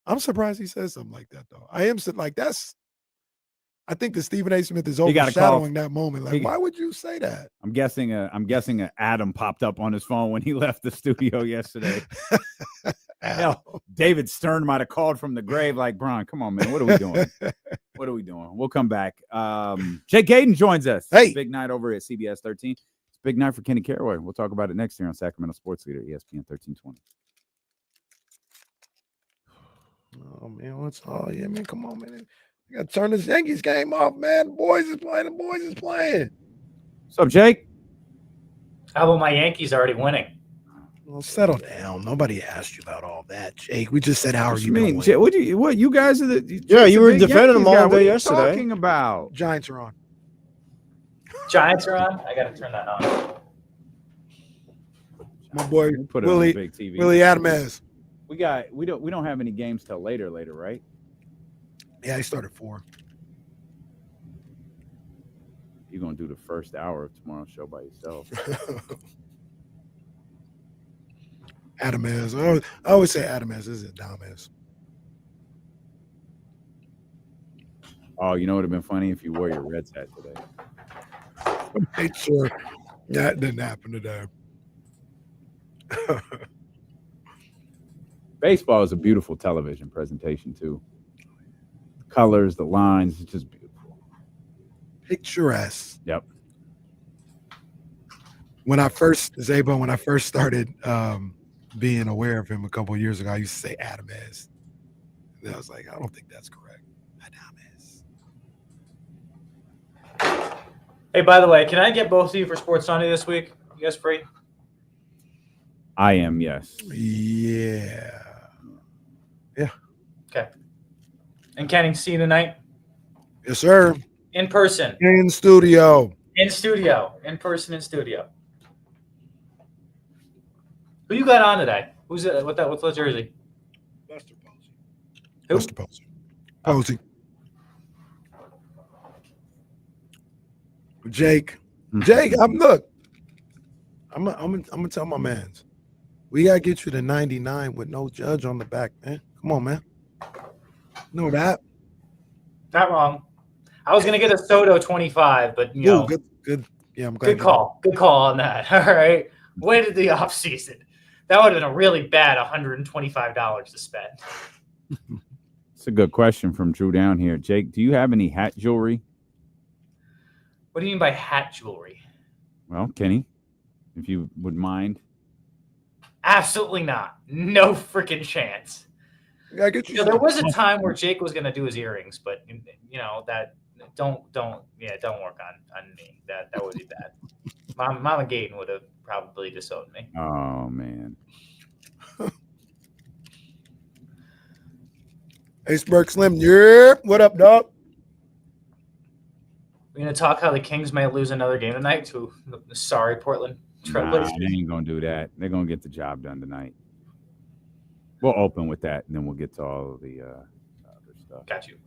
Speaker 8: I'm surprised he says something like that, though. I am like that's. I think that Stephen A. Smith is overshadowing that moment. Like, why would you say that?
Speaker 7: I'm guessing a Adam popped up on his phone when he left the studio yesterday. Hell, David Stern might have called from the grave like, Bron, come on, man. What are we doing? What are we doing? We'll come back. Jake Gadon joins us.
Speaker 8: Hey.
Speaker 7: Big night over at CBS 13. It's a big night for Kenny Caraway. We'll talk about it next year on Sacramento Sports Leader, ESPN 1320.
Speaker 8: Oh, man. What's all? Yeah, man. Come on, man. You got to turn this Yankees game off, man. The boys is playing.
Speaker 7: What's up, Jake?
Speaker 11: How about my Yankees already winning?
Speaker 8: Well, settle down. Nobody asked you about all that, Jake. We just said, how are you
Speaker 7: doing? What you guys are the
Speaker 6: Yeah, you were defending them all day yesterday.
Speaker 7: What are you talking about?
Speaker 8: Giants are on.
Speaker 11: Giants are on? I got to turn that on.
Speaker 8: My boy
Speaker 7: put it
Speaker 8: Willie,
Speaker 7: on the big TV.
Speaker 8: Willie Adamez.
Speaker 7: We don't have any games till later, right?
Speaker 8: Yeah, he started 4.
Speaker 7: You're gonna do the first hour of tomorrow's show by yourself.
Speaker 8: Adamez. I always say Adamez. This is Adamez.
Speaker 7: Oh, you know what would have been funny if you wore your Reds hat today.
Speaker 8: Make sure that didn't happen today.
Speaker 7: Baseball is a beautiful television presentation too. The colors, the lines, it's just beautiful.
Speaker 8: Picturesque.
Speaker 7: Yep.
Speaker 8: When I first started being aware of him a couple of years ago, I used to say Adamez. And I was like, I don't think that's correct. Adamez.
Speaker 11: Hey, by the way, can I get both of you for Sports Sunday this week? You guys free?
Speaker 7: I am, yes.
Speaker 8: Yeah.
Speaker 11: Okay. And Kenny, see you tonight?
Speaker 8: Yes, sir.
Speaker 11: In person.
Speaker 8: In studio.
Speaker 11: In studio. In person in studio. Who you got on today? Who's it? What's the jersey?
Speaker 8: Buster Posey.
Speaker 11: Who?
Speaker 8: Buster Posey. Posey. Jake. I'm gonna tell my mans. We gotta get you to 99 with no judge on the back, man. Come on, man. Know that.
Speaker 11: Not wrong. I was gonna get a Soto 25, but you know,
Speaker 8: good. Yeah, I'm glad.
Speaker 11: good call. Good call on that. All right. Waited the off season. That would have been a really bad $125 to spend.
Speaker 7: It's a good question from Drew down here. Jake, do you have any hat jewelry?
Speaker 11: What do you mean by hat jewelry?
Speaker 7: Well, Kenny, if you would mind.
Speaker 11: Absolutely not. No freaking chance.
Speaker 8: Yeah, get you.
Speaker 11: There was a time where Jake was going to do his earrings, but you know that don't work on me. That would be bad. Mama Gadon would have probably disowned me.
Speaker 7: Oh man.
Speaker 8: Hey, Smirk Slim. Yeah. What up, dog?
Speaker 11: We're going to talk how the Kings might lose another game tonight to the sorry Portland Trailblazers.
Speaker 7: Nah, they ain't gonna do that. They're gonna get the job done tonight. We'll open with that, and then we'll get to all of the other stuff.
Speaker 11: Got you.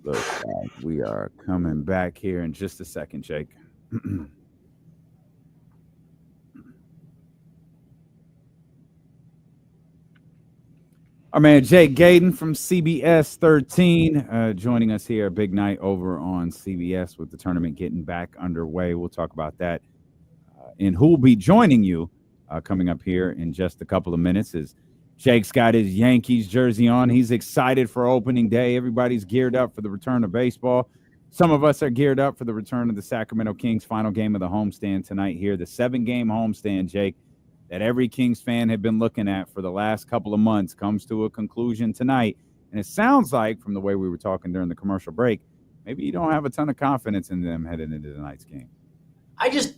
Speaker 7: Look, we are coming back here in just a second, Jake. Our man Jake Gadon from CBS 13 joining us here. A big night over on CBS with the tournament getting back underway. We'll talk about that. And who will be joining you coming up here in just a couple of minutes is Jake's got his Yankees jersey on. He's excited for opening day. Everybody's geared up for the return of baseball. Some of us are geared up for the return of the Sacramento Kings final game of the homestand tonight here. The 7-game homestand, Jake, that every Kings fan had been looking at for the last couple of months comes to a conclusion tonight. And it sounds like, from the way we were talking during the commercial break, maybe you don't have a ton of confidence in them heading into tonight's game.
Speaker 11: The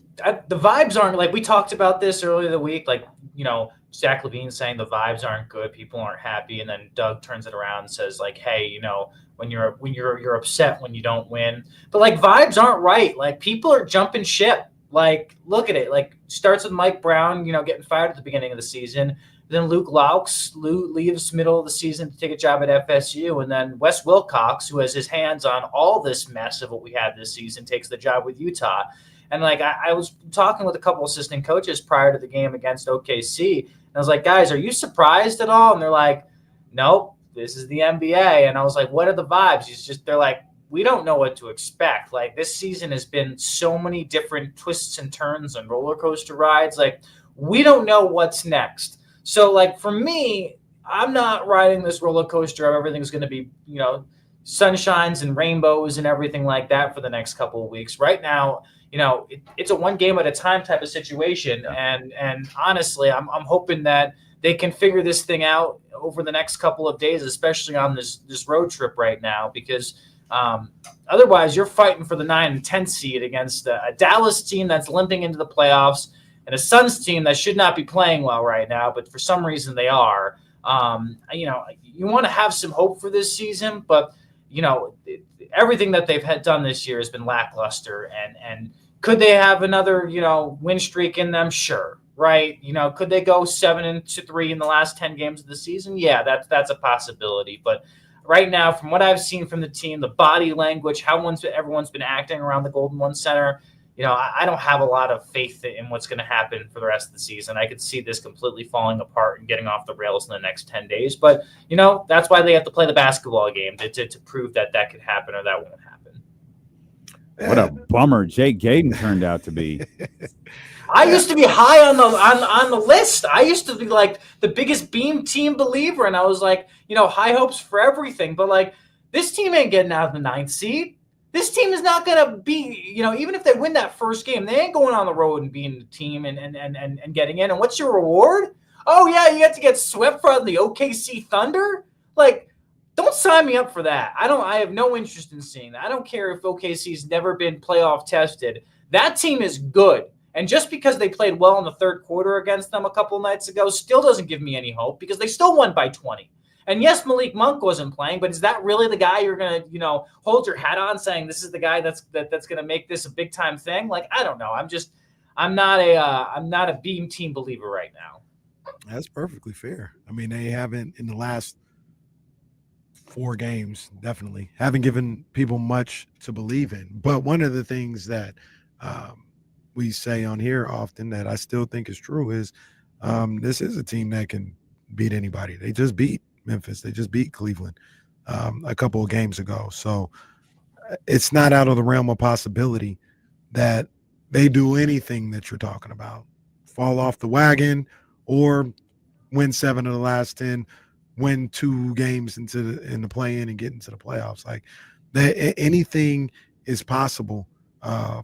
Speaker 11: vibes aren't, like we talked about this earlier the week, like, you know, Zach LaVine saying the vibes aren't good, people aren't happy, and then Doug turns it around and says, like, hey, you know, when you're upset when you don't win. But like vibes aren't right. Like people are jumping ship. Like, look at it. Like starts with Mike Brown, you know, getting fired at the beginning of the season. Then Luke Laux leaves middle of the season to take a job at FSU. And then Wes Wilcox, who has his hands on all this mess of what we had this season, takes the job with Utah. And like I was talking with a couple assistant coaches prior to the game against OKC. And I was like, guys, are you surprised at all? And they're like, nope, this is the NBA. And I was like, what are the vibes? They're like, we don't know what to expect. Like this season has been so many different twists and turns and roller coaster rides. Like we don't know what's next. So like for me, I'm not riding this roller coaster of everything's going to be, you know, sunshines and rainbows and everything like that for the next couple of weeks. Right now, you know, it's a one game at a time type of situation. And honestly, I'm hoping that they can figure this thing out over the next couple of days, especially on this road trip right now, because otherwise you're fighting for the 9 and 10 seed against a Dallas team that's limping into the playoffs and a Suns team that should not be playing well right now, but for some reason they are. You know, you want to have some hope for this season, but you know, everything that they've had done this year has been lackluster. And could they have another, you know, win streak in them? Sure. Right. You know, could they go 7-3 in the last 10 games of the season? Yeah, that's a possibility. But right now, from what I've seen from the team, the body language, how everyone's been acting around the Golden One Center, you know, I don't have a lot of faith in what's going to happen for the rest of the season. I could see this completely falling apart and getting off the rails in the next 10 days. But, you know, that's why they have to play the basketball game to prove that could happen or that won't happen.
Speaker 7: What a bummer Jake Gadon turned out to be.
Speaker 11: I used to be high on the list. I used to be like the biggest Beam team believer, and I was like, you know, high hopes for everything. But like, this team ain't getting out of the 9th seed. This team is not gonna be, you know, even if they win that first game, they ain't going on the road and being the team and getting in. And what's your reward? Oh yeah, you have to get swept from the OKC Thunder. Like, don't sign me up for that. I have no interest in seeing that. I don't care if OKC's never been playoff tested. That team is good. And just because they played well in the third quarter against them a couple nights ago still doesn't give me any hope because they still won by 20. And yes, Malik Monk wasn't playing, but is that really the guy you're going to, you know, hold your hat on saying this is the guy that's going to make this a big time thing? Like, I don't know. I'm not a Beam team believer right now.
Speaker 8: That's perfectly fair. I mean, they haven't in the last 4 games, definitely haven't given people much to believe in. But one of the things that we say on here often that I still think is true is this is a team that can beat anybody. They just beat Memphis. They just beat Cleveland a couple of games ago. So it's not out of the realm of possibility that they do anything that you're talking about, fall off the wagon or win 7 of the last 10, win 2 games in the play-in and get into the playoffs. Like anything is possible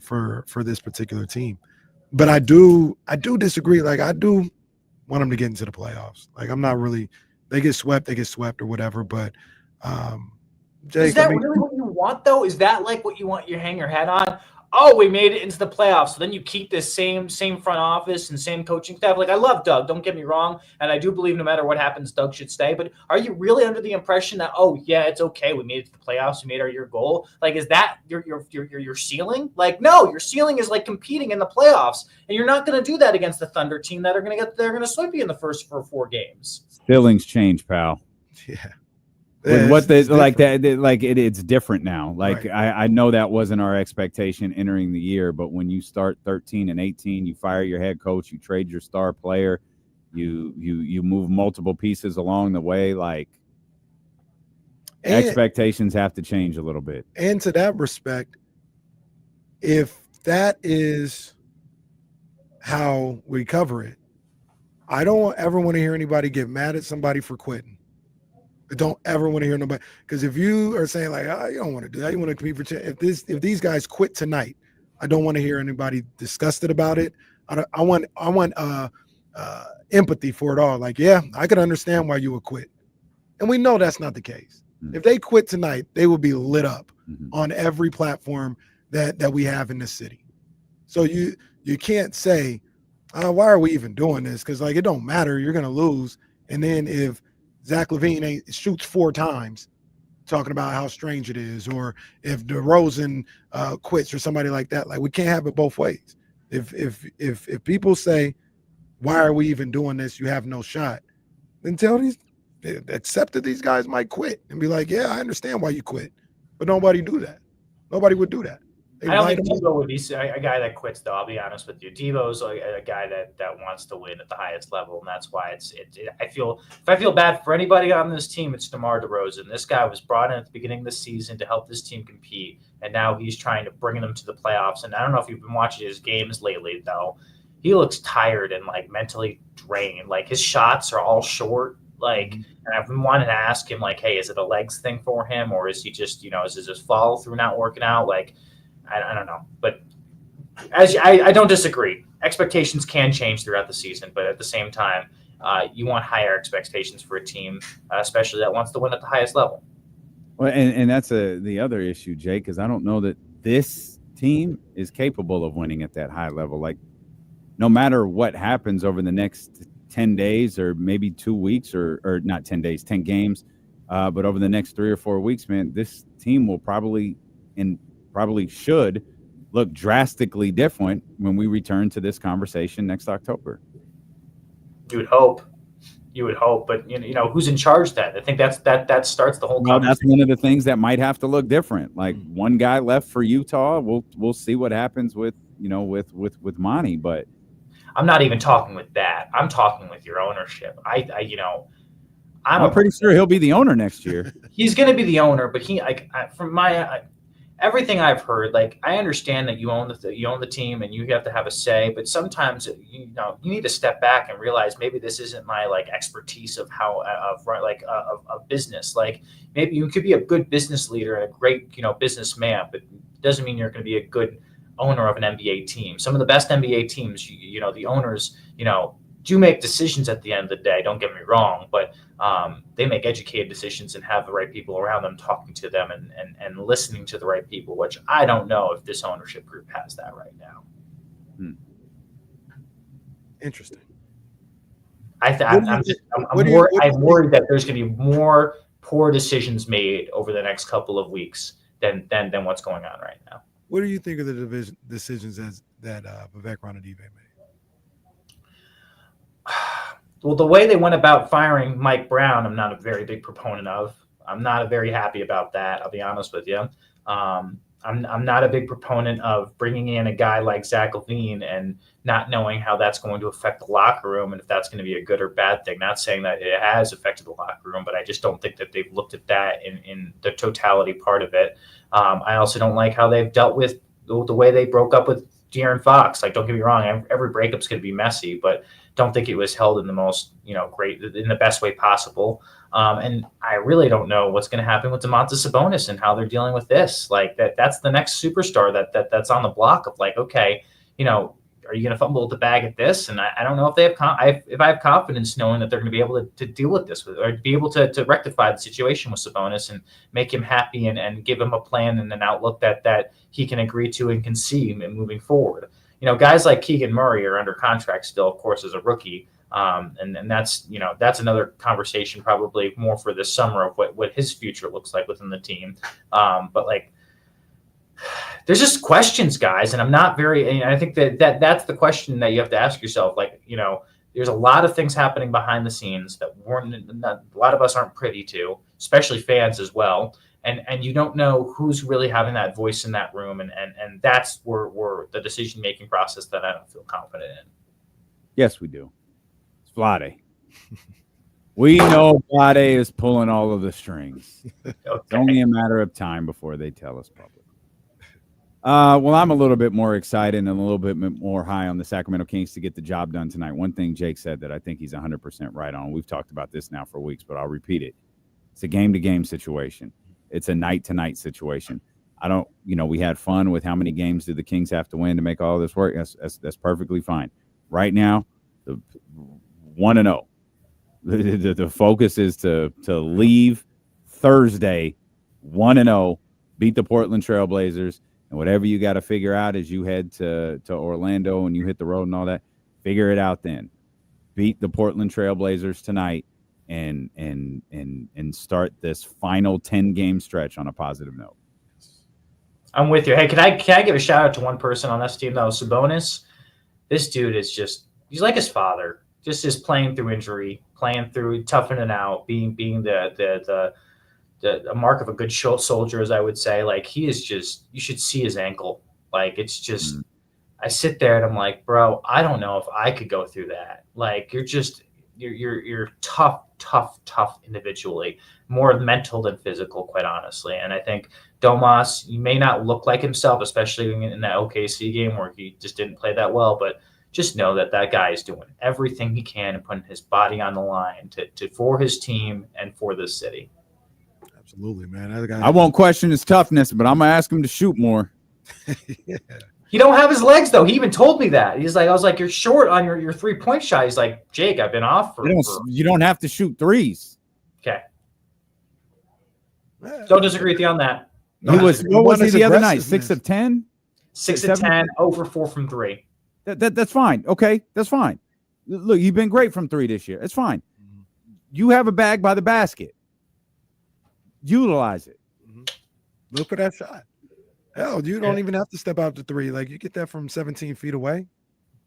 Speaker 8: for this particular team. But I do disagree. Like, I do want them to get into the playoffs. Like, I'm not really – they get swept or whatever. But, Jake,
Speaker 11: is that really what you want, though? Is that like what you want you hang your head on? Oh, we made it into the playoffs. So then you keep this same front office and same coaching staff. Like, I love Doug. Don't get me wrong. And I do believe no matter what happens, Doug should stay. But are you really under the impression that, oh, yeah, it's okay, we made it to the playoffs, we made our year goal? Like, is that your ceiling? Like, no, your ceiling is like competing in the playoffs. And you're not going to do that against the Thunder team that they're going to sweep you in the first 4 games.
Speaker 7: Ceilings change, pal.
Speaker 8: Yeah.
Speaker 7: With what they like that, like it's different now. Like, right. I know that wasn't our expectation entering the year, but when you start 13-18, you fire your head coach, you trade your star player, you move multiple pieces along the way. Like, expectations have to change a little bit.
Speaker 8: And to that respect, if that is how we cover it, I don't ever want to hear anybody get mad at somebody for quitting. I don't ever want to hear nobody, because if you are saying like, oh, you don't want to do that, you want to compete for if these guys quit tonight, I don't want to hear anybody disgusted about it. I want empathy for it all. Like, yeah, I could understand why you would quit, and we know that's not the case. Mm-hmm. If they quit tonight, they will be lit up on every platform that we have in this city. So you can't say, why are we even doing this? Because like, it don't matter. You're gonna lose, and then if Zach LaVine shoots 4 times, talking about how strange it is, or if DeRozan quits or somebody like that. Like, we can't have it both ways. If people say, why are we even doing this? You have no shot. Then accept that these guys might quit and be like, yeah, I understand why you quit, but nobody do that. Nobody would do that.
Speaker 11: I don't think Debo would be a guy that quits, though. I'll be honest with you. Debo's a guy that wants to win at the highest level, and that's why I feel bad for anybody on this team, it's DeMar DeRozan. This guy was brought in at the beginning of the season to help this team compete, and now he's trying to bring them to the playoffs. And I don't know if you've been watching his games lately, though. He looks tired and like mentally drained. Like, his shots are all short. Like, and I've been wanting to ask him, like, hey, is it a legs thing for him, or is he just, is it just follow through not working out? Like, I don't know, but I don't disagree. Expectations can change throughout the season, but at the same time, you want higher expectations for a team, especially that wants to win at the highest level.
Speaker 7: Well, and that's the other issue, Jake, because I don't know that this team is capable of winning at that high level. Like, no matter what happens over the next 10 days or maybe 2 weeks or not 10 days, 10 games. But over the next 3 or 4 weeks, man, this team will probably should look drastically different when we return to this conversation next October.
Speaker 11: You would hope, but you know who's in charge then? I think that starts the whole conversation.
Speaker 7: That's one of the things that might have to look different. Like one guy left for Utah. We'll see what happens with Monty, but
Speaker 11: I'm not even talking with that. I'm talking with your ownership. I'm
Speaker 7: pretty sure he'll be the owner next year.
Speaker 11: He's going to be the owner, but from my everything I've heard, like I understand that you own the team and you have to have a say, but sometimes you need to step back and realize maybe this isn't my expertise of business. Like maybe you could be a good business leader and a great businessman, but it doesn't mean you're going to be a good owner of an NBA team. Some of the best NBA teams, the owners, do make decisions at the end of the day. Don't get me wrong, but they make educated decisions and have the right people around them talking to them and listening to the right people, which I don't know if this ownership group has that right now.
Speaker 8: Interesting.
Speaker 11: I'm worried that there's going to be more poor decisions made over the next couple of weeks than what's going on right now.
Speaker 8: What do you think of the decisions that Vivek Ranadive made?
Speaker 11: Well, the way they went about firing Mike Brown, I'm not a very big proponent of. I'm not very happy about that. I'll be honest with you. I'm not a big proponent of bringing in a guy like Zach LaVine and not knowing how that's going to affect the locker room and if that's going to be a good or bad thing. Not saying that it has affected the locker room, but I just don't think that they've looked at that in the totality part of it. I also don't like how they've dealt with the way they broke up with De'Aaron Fox. Like, don't get me wrong, every breakup's going to be messy, but don't think it was held in the most, great, in the best way possible. And I really don't know what's going to happen with Domantas Sabonis and how they're dealing with this. Like that's the next superstar that's on the block of okay, are you going to fumble the bag at this? And I don't know if they have if I have confidence knowing that they're going to be able to deal with this or be able to rectify the situation with Sabonis and make him happy and give him a plan and an outlook that he can agree to and can see moving forward. Guys like Keegan Murray are under contract still, of course, as a rookie. And that's another conversation probably more for this summer of what his future looks like within the team. But there's just questions, guys. And I'm not I think that's the question that you have to ask yourself. There's a lot of things happening behind the scenes that a lot of us aren't privy to, especially fans as well. And you don't know who's really having that voice in that room. And that's where the decision-making process that I don't feel confident in.
Speaker 7: Yes, we do. It's Vlade. We know Vlade is pulling all of the strings. Okay. It's only a matter of time before they tell us publicly. Well, I'm a little bit more excited and a little bit more high on the Sacramento Kings to get the job done tonight. One thing Jake said that I think he's 100% right on. We've talked about this now for weeks, but I'll repeat it. It's a game-to-game situation. It's a night-to-night situation. We had fun with how many games did the Kings have to win to make all this work. That's perfectly fine. Right now, the 1-0. The focus is to leave Thursday 1-0, beat the Portland Trailblazers, and whatever you got to figure out as you head to Orlando and you hit the road and all that, figure it out then. Beat the Portland Trailblazers tonight and start this final 10-game stretch on a positive note.
Speaker 11: I'm with you. Hey, can I give a shout out to one person on this team though? Sabonis. This dude is he's like his father. Just playing through injury, playing through toughening out, being the mark of a good soldier, as I would say. He is you should see his ankle. It's just, I sit there and I'm like, bro, I don't know if I could go through that. You're tough individually, more mental than physical, quite honestly. And I think Domas, he may not look like himself, especially in that OKC game where he just didn't play that well, but just know that guy is doing everything he can and putting his body on the line for his team and for this city.
Speaker 8: Absolutely, man.
Speaker 7: I won't question his toughness, but I'm going to ask him to shoot more.
Speaker 8: Yeah.
Speaker 11: He don't have his legs, though. He even told me that. He's like, I was like, you're short on your 3-point shot. He's like, Jake, I've been off
Speaker 7: You don't have to shoot threes.
Speaker 11: Okay. Don't disagree with you on that.
Speaker 7: What was he the other night? 6 of 10?
Speaker 11: 6 of 10, 0 for 4 from 3.
Speaker 7: That's fine. Okay, that's fine. Look, you've been great from 3 this year. It's fine. You have a bag by the basket. Utilize it.
Speaker 8: Look for that shot. Hell, you don't even have to step out to 3. Like, you get that from 17 feet away,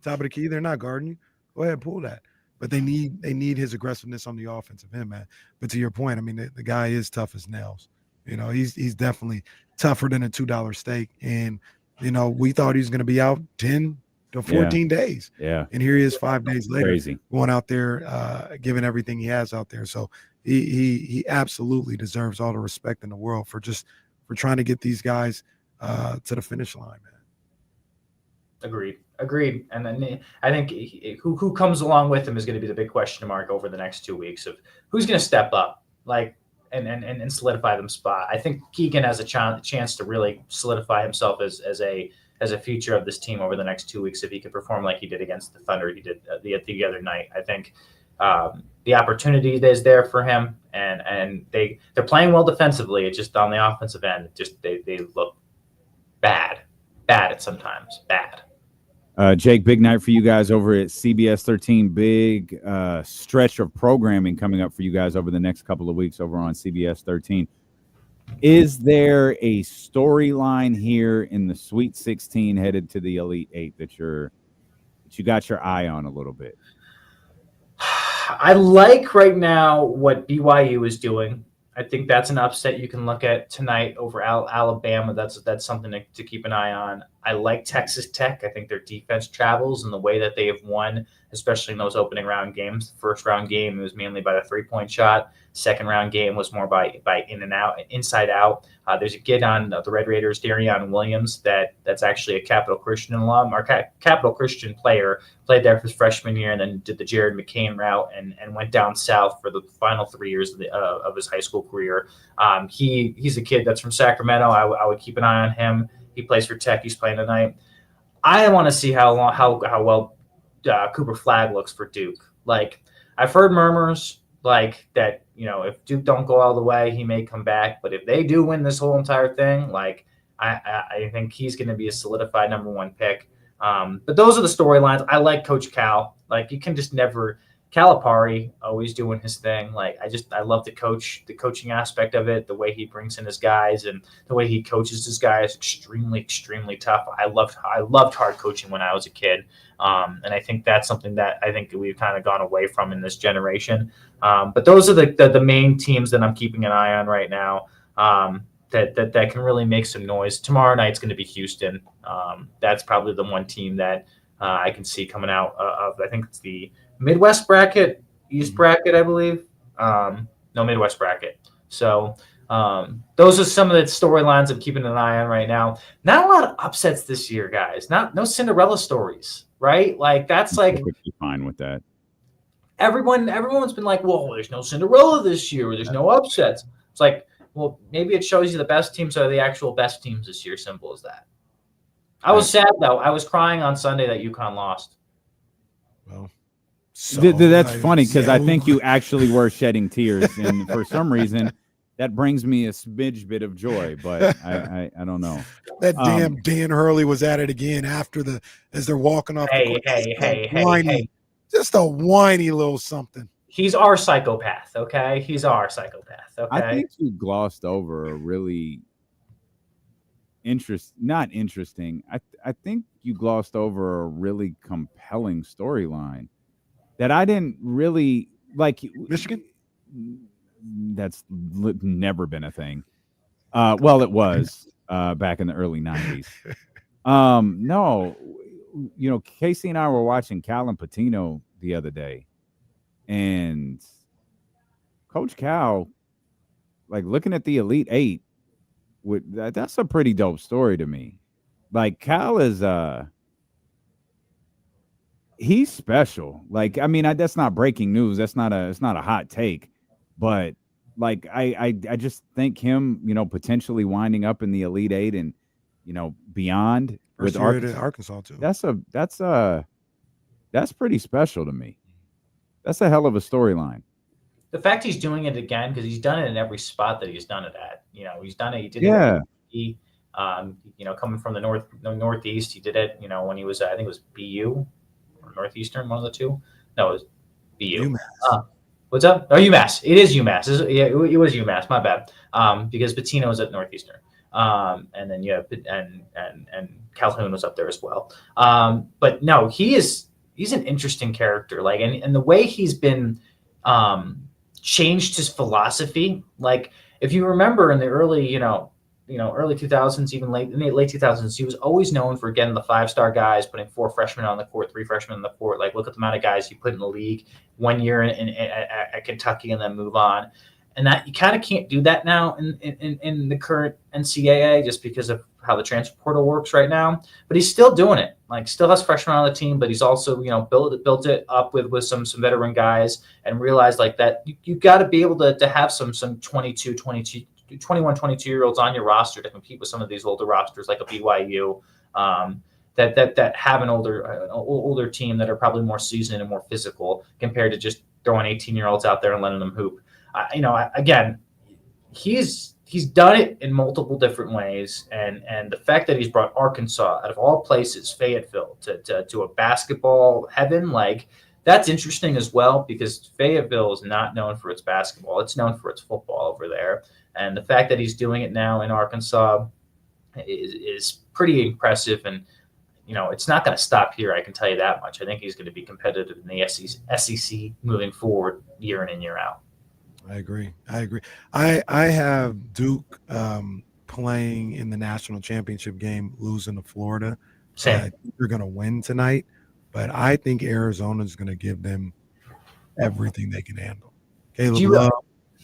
Speaker 8: top of the key. They're not guarding you. Go ahead, pull that. But they need his aggressiveness on the offensive end, man. But to your point, I mean, the guy is tough as nails. You know, he's definitely tougher than a $2 steak. And, you know, we thought he was going to be out 10 to 14 days.
Speaker 7: Yeah.
Speaker 8: And here he is 5 days later,
Speaker 7: Crazy.
Speaker 8: going out there, giving everything he has out there. So he absolutely deserves all the respect in the world for trying to get these guys to the finish line, man.
Speaker 11: Agreed. And then I think who comes along with him is going to be the big question mark over the next 2 weeks of who's going to step up, like, and solidify them spot. I think Keegan has a chance to really solidify himself as a future of this team over the next 2 weeks if he can perform like he did against the Thunder. He did the other night. I think the opportunity is there for him, and they're playing well defensively. It's just on the offensive end, they look bad at sometimes. Bad.
Speaker 7: Jake, big night for you guys over at CBS 13. Big stretch of programming coming up for you guys over the next couple of weeks over on CBS 13. Is there a storyline here in the Sweet 16 headed to the Elite 8 that you got your eye on a little bit?
Speaker 11: I like right now what BYU is doing. I think that's an upset you can look at tonight over Alabama. That's something to keep an eye on. I like Texas Tech. I think their defense travels and the way that they have won, especially in those opening round games. The first round game, it was mainly by the 3-point shot. Second round game was more by in and out, inside out. There's a Gadon, the Red Raiders, Darion Williams, that's actually a Capital Christian alum or Capital Christian player, played there for his freshman year and then did the Jared McCain route and went down south for the final 3 years of his high school career. He's a kid that's from Sacramento. I would keep an eye on him. He plays for Tech. He's playing tonight. I want to see how well Cooper Flagg looks for Duke. Like, I've heard murmurs like that, you know, if Duke don't go all the way, he may come back. But if they do win this whole entire thing, like, I think he's going to be a solidified number 1 pick. But those are the storylines. I like Coach Cal. Like, you can just never – Calipari always doing his thing. Like, I love the coaching aspect of it, the way he brings in his guys and the way he coaches his guys. Extremely, extremely tough. I loved hard coaching when I was a kid. And I think that's something that I think we've kind of gone away from in this generation. But those are the main teams that I'm keeping an eye on right now. That can really make some noise. Tomorrow night's going to be Houston. That's probably the one team that I can see coming out of. I think it's the Midwest bracket, East bracket, I believe. No, Midwest bracket. So those are some of the storylines I'm keeping an eye on right now. Not a lot of upsets this year, guys. No Cinderella stories, right? Like, that's like
Speaker 7: fine with that.
Speaker 11: Everyone's been like, "Whoa, there's no Cinderella this year. There's no upsets." It's like, well, maybe it shows you the best teams are the actual best teams this year. Simple as that. I was sad though. I was crying on Sunday that UConn lost.
Speaker 8: Well.
Speaker 7: That's funny because I think you actually were shedding tears, and for some reason, that brings me a smidge bit of joy. But I don't know.
Speaker 8: That damn Dan Hurley was at it again as they're walking off.
Speaker 11: Hey!
Speaker 8: Just a whiny little something.
Speaker 11: He's our psychopath, okay? He's our psychopath, okay?
Speaker 7: I think you glossed over a really not interesting. I think you glossed over a really compelling storyline that I didn't really like.
Speaker 8: Michigan?
Speaker 7: That's never been a thing. Well, it was back in the early 90s. No, you know, Casey and I were watching Cal and Patino the other day, and Coach Cal, like, looking at the Elite 8, that's a pretty dope story to me. Like, Cal is he's special. Like, I mean, that's not breaking news. It's not a hot take, but like, I just think him, you know, potentially winding up in the Elite 8 and, you know, beyond with
Speaker 8: Arkansas too.
Speaker 7: That's pretty special to me. That's a hell of a storyline.
Speaker 11: The fact he's doing it again, because he's done it in every spot that he's done it at. You know, he's done it. He did it. You know, coming from the Northeast, he did it. You know, when he was, I think it was BU or Northeastern, one of the two. No, it was BU.
Speaker 8: UMass.
Speaker 11: What's up? Oh, UMass. It is UMass. It was UMass. My bad. Because Pitino was at Northeastern. And then you have and Calhoun was up there as well. But no, he's an interesting character. Like, and the way he's been changed his philosophy. Like, if you remember in the early, early 2000s, even late 2000s, he was always known for getting the 5-star guys, putting 4 freshmen on the court, 3 freshmen on the court. Like, look at the amount of guys he put in the league 1 year at Kentucky and then move on. And that you kind of can't do that now in the current NCAA just because of how the transfer portal works right now. But he's still doing it. Like, still has freshmen on the team, but he's also built it up with some veteran guys and realized like that you got to be able to have some 21, 22-year-olds on your roster to compete with some of these older rosters like a BYU that have an older team that are probably more seasoned and more physical compared to just throwing 18-year-olds out there and letting them hoop. Again, he's done it in multiple different ways, and the fact that he's brought Arkansas out of all places, Fayetteville, to a basketball heaven, like, that's interesting as well, because Fayetteville is not known for its basketball; it's known for its football over there. And the fact that he's doing it now in Arkansas is pretty impressive. And it's not going to stop here. I can tell you that much. I think he's going to be competitive in the SEC moving forward, year in and year out.
Speaker 8: I agree. I have Duke playing in the national championship game, losing to Florida.
Speaker 11: Same.
Speaker 8: They're going to win tonight, but I think Arizona is going to give them everything they can handle. Caleb Love,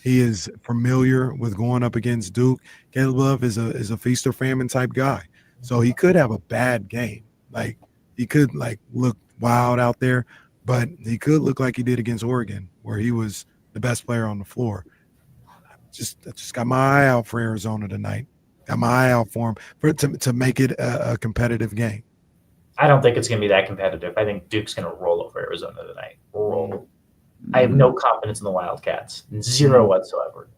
Speaker 8: he is familiar with going up against Duke. Caleb Love is a feast or famine type guy, so he could have a bad game. Like, he could look wild out there, but he could look like he did against Oregon, where he was the best player on the floor. I just got my eye out for Arizona tonight. Got my eye out for him to make it a competitive game.
Speaker 11: I don't think it's going to be that competitive. I think Duke's going to roll over Arizona tonight. Roll. I have no confidence in the Wildcats. Zero whatsoever.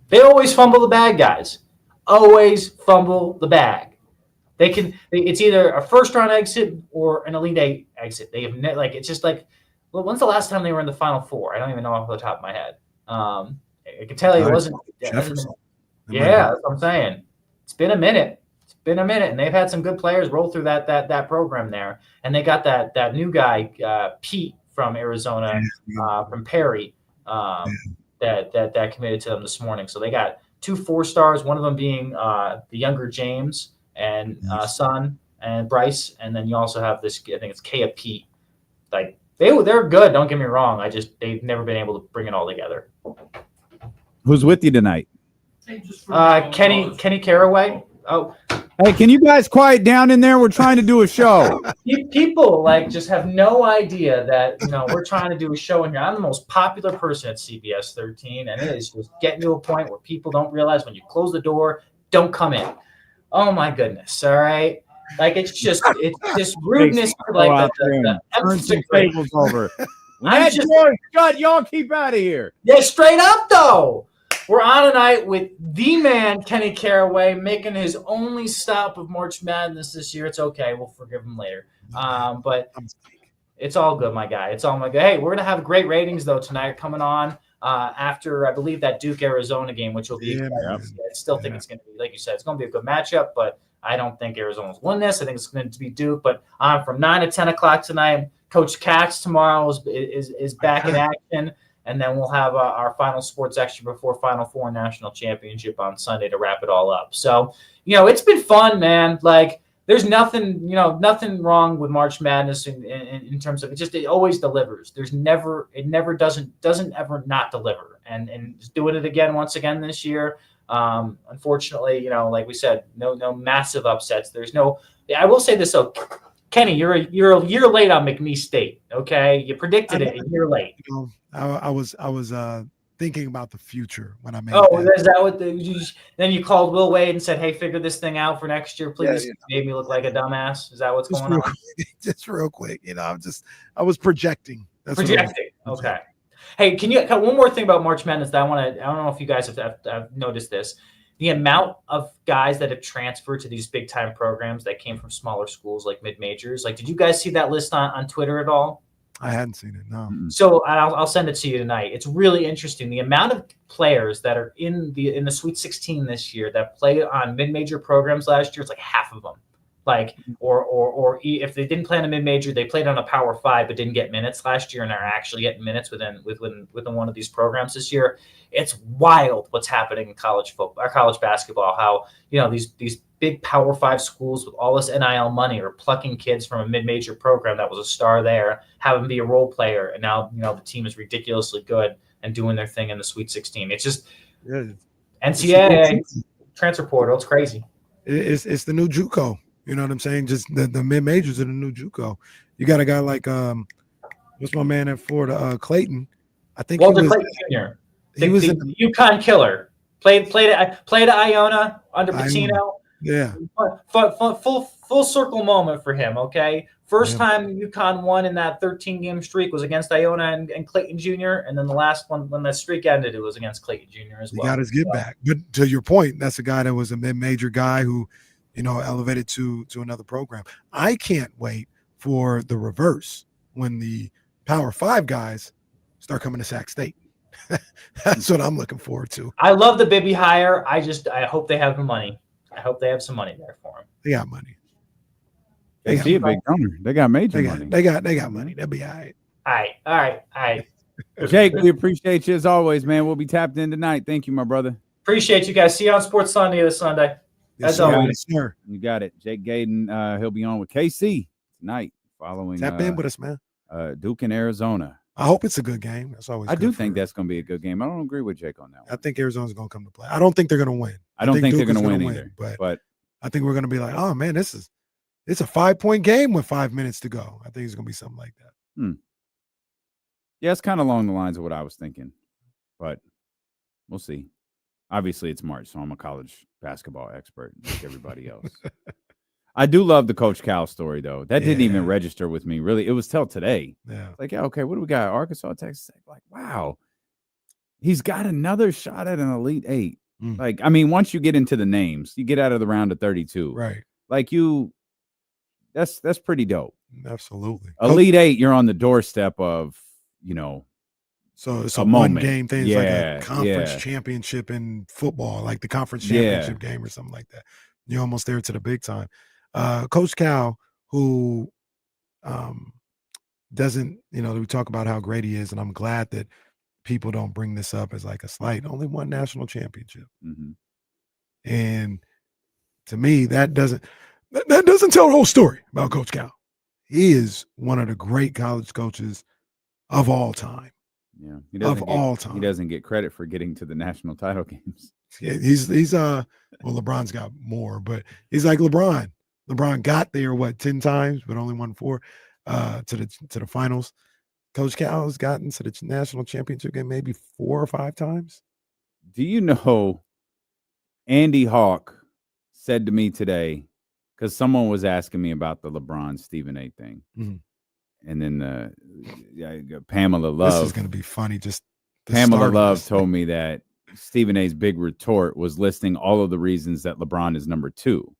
Speaker 11: They always fumble the bag, guys. Always fumble the bag. It's either a first-round exit or an Elite Eight exit. They have it's just like, well, when's the last time they were in the Final Four? I don't even know off the top of my head. I can tell you it wasn't.
Speaker 8: Jefferson.
Speaker 11: Yeah, that's what I'm saying. It's been a minute. And they've had some good players roll through that program there. And they got that new guy, Pete from Arizona, from Perry, that committed to them this morning. So they got 2 4-stars, one of them being the younger James and son and Bryce, and then you also have this. I think it's Kea Pete. Like, they're good. Don't get me wrong. They've never been able to bring it all together.
Speaker 7: Who's with you tonight?
Speaker 11: Kenny Caraway. Oh,
Speaker 7: hey, can you guys quiet down in there? We're trying to do a show.
Speaker 11: People just have no idea that we're trying to do a show in here. I'm the most popular person at CBS 13, and it is just getting to a point where people don't realize when you close the door, don't come in. Oh my goodness! All right. Like, it's just rudeness to the
Speaker 7: emphasis tables over. Shut, y'all keep out of here.
Speaker 11: Yeah, straight up though. We're on tonight with the man Kenny Caraway making his only stop of March Madness this year. It's okay, we'll forgive him later. But it's all good, my guy. It's all my good. Hey, we're gonna have great ratings though tonight coming on after I believe that Duke Arizona game, which will be. I still think it's gonna be, like you said, it's gonna be a good matchup, but I don't think Arizona's won this. I think it's going to be Duke, but from 9 to 10 o'clock tonight. Coach Katz tomorrow is back in action, and then we'll have our final sports extra before Final Four National Championship on Sunday to wrap it all up. So, it's been fun, man. Like, there's nothing wrong with March Madness in terms of it always delivers. It never doesn't ever not deliver, and doing it again once again this year. Unfortunately, like we said, no massive upsets. I will say this though, Kenny, you're a year late on McNeese State. Okay, you predicted it a year late.
Speaker 8: I was thinking about the future when I made.
Speaker 11: Oh, is that what? Then you called Will Wade and said, "Hey, figure this thing out for next year, please." Yeah, made me look like a dumbass. Is that what's going on?
Speaker 8: Just real quick, I was projecting.
Speaker 11: Projecting. Okay. Hey, can you one more thing about March Madness that I don't know if you guys have noticed this. The amount of guys that have transferred to these big time programs that came from smaller schools like mid-majors. Like, did you guys see that list on Twitter at all?
Speaker 8: I hadn't seen it. No.
Speaker 11: So I'll send it to you tonight. It's really interesting. The amount of players that are in the Sweet 16 this year that played on mid-major programs last year, it's like half of them. Like, or if they didn't play on a mid-major, they played on a Power 5 but didn't get minutes last year, and are actually getting minutes within one of these programs this year. It's wild what's happening in college football or college basketball. How these big Power 5 schools with all this NIL money are plucking kids from a mid-major program that was a star there, have them be a role player, and now the team is ridiculously good and doing their thing in the Sweet 16. It's just NCAA transfer portal. It's crazy.
Speaker 8: It's the new JUCO. You know what I'm saying? Just the mid majors are the new JUCO. You got a guy like what's my man at Florida? Clayton. I think
Speaker 11: Walter Clayton Jr. He was the UConn killer. Played at Iona under Pitino.
Speaker 8: Yeah.
Speaker 11: Full circle moment for him. Okay. First time UConn won in that 13-game streak was against Iona and Clayton Jr. And then the last one, when that streak ended, it was against Clayton Jr. as well.
Speaker 8: He got his get back. But to your point, that's a guy that was a mid-major guy who, elevated to another program. I can't wait for the reverse when the Power 5 guys start coming to Sac State. That's what I'm looking forward to.
Speaker 11: I love the Bibby hire. I hope they have the money. I hope they have some money there for him.
Speaker 8: They got money.
Speaker 7: They see a big donor. They got major money.
Speaker 8: They got money. They'll be all right.
Speaker 11: All right.
Speaker 7: Jake, we appreciate you as always, man. We'll be tapped in tonight. Thank you, my brother.
Speaker 11: Appreciate you guys. See you on Sports Sunday this Sunday.
Speaker 8: Yes,
Speaker 11: as always.
Speaker 8: sir.
Speaker 7: You got it. Jake Gadon, he'll be on with KC tonight following
Speaker 8: Tap in with us, man.
Speaker 7: Duke in Arizona.
Speaker 8: I hope it's a good game. That's always.
Speaker 7: I do think that's going to be a good game. I don't agree with Jake on that one.
Speaker 8: I think Arizona's going to come to play. I don't think they're going to win.
Speaker 7: I don't think they're going to win either.
Speaker 8: But I think we're going to be like, oh man, it's a 5-point game with 5 minutes to go. I think it's going to be something like that.
Speaker 7: Yeah, it's kind of along the lines of what I was thinking, but we'll see. Obviously, it's March, so I'm a college basketball expert like everybody else. I do love the Coach Cal story, though. That didn't even register with me, really. It was till today.
Speaker 8: Yeah.
Speaker 7: Like, yeah, okay, what do we got? Arkansas, Texas Tech. Like, wow. He's got another shot at an Elite Eight. Like, I mean, once you get into the names, you get out of the round of 32.
Speaker 8: Right.
Speaker 7: Like, that's pretty dope.
Speaker 8: Absolutely.
Speaker 7: Elite Eight, you're on the doorstep of,
Speaker 8: So it's
Speaker 7: a
Speaker 8: one
Speaker 7: moment.
Speaker 8: game thing. It's like a conference championship in football, like the conference championship game or something like that. You're almost there to the big time. Coach Cal, who doesn't, we talk about how great he is, and I'm glad that people don't bring this up as like a slight. Only one national championship. And to me, that doesn't tell the whole story about Coach Cal. He is one of the great college coaches of all time.
Speaker 7: Yeah, all time. He doesn't get credit for getting to the national title games.
Speaker 8: Yeah, he's LeBron's got more, but he's like LeBron. LeBron got there 10 times, but only won 4 to the finals. Coach Cal has gotten to the national championship game maybe 4 or 5 times.
Speaker 7: Do you know Andy Hawk said to me today, because someone was asking me about the LeBron Stephen A thing. And then Pamela Love.
Speaker 8: This is going to be funny.
Speaker 7: Pamela Love told me that Stephen A's big retort was listing all of the reasons that LeBron is number 2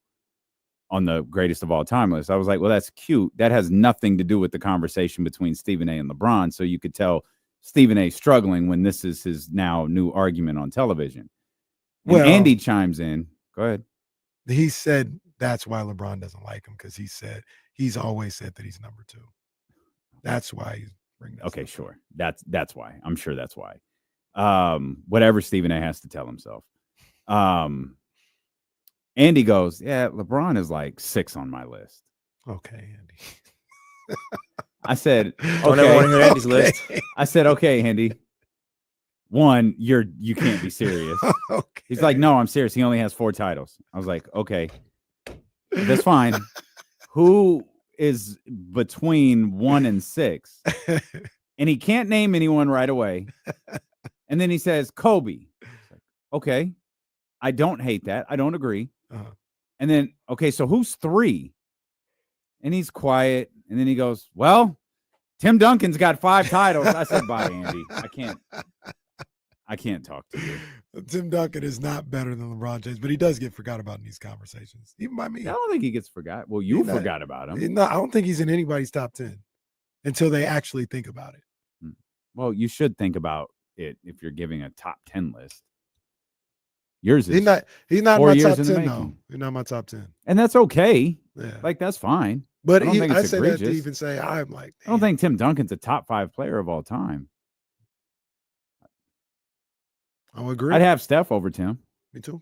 Speaker 7: on the greatest of all time list. I was like, well, that's cute. That has nothing to do with the conversation between Stephen A and LeBron. So you could tell Stephen A struggling when this is his now new argument on television. And Andy chimes in. Go ahead.
Speaker 8: He said that's why LeBron doesn't like him, because he's always said that he's number 2. That's why he's bringing that.
Speaker 7: Okay, sure. That's why. I'm sure that's why. Whatever Stephen A has to tell himself. Andy goes, yeah, LeBron is like 6 on my list.
Speaker 8: Okay, Andy.
Speaker 7: I said,
Speaker 6: don't ever want to hear Andy's list.
Speaker 7: I said, okay, Andy. One, you can't be serious.
Speaker 8: Okay.
Speaker 7: He's like, no, I'm serious. He only has 4 titles. I was like, okay, that's fine. Who is between 1 and 6? And he can't name anyone right away. And then he says, Kobe. Like, okay. I don't hate that. I don't agree. And then, okay, so who's 3? And he's quiet. And then he goes, well, Tim Duncan's got 5 titles. I said, bye, Andy. I can't talk to you.
Speaker 8: Tim Duncan is not better than LeBron James, but he does get forgot about in these conversations, even by me.
Speaker 7: I don't think he gets forgot. Well, you forgot about him.
Speaker 8: No, I don't think he's in anybody's top 10. until they actually think about it.
Speaker 7: Well, you should think about it if you're giving a top 10 list. Yours is
Speaker 8: He's not
Speaker 7: 4
Speaker 8: my
Speaker 7: years
Speaker 8: top
Speaker 7: in the
Speaker 8: 10 though.
Speaker 7: making.
Speaker 8: He's not my top 10.
Speaker 7: And that's okay.
Speaker 8: Yeah.
Speaker 7: Like, that's fine.
Speaker 8: But
Speaker 7: I don't think
Speaker 8: I
Speaker 7: it's
Speaker 8: say that to
Speaker 7: egregious.
Speaker 8: even say I'm like,
Speaker 7: I don't think Tim Duncan's a top 5 player of all time.
Speaker 8: I would agree.
Speaker 7: I'd have Steph over Tim.
Speaker 8: Me too.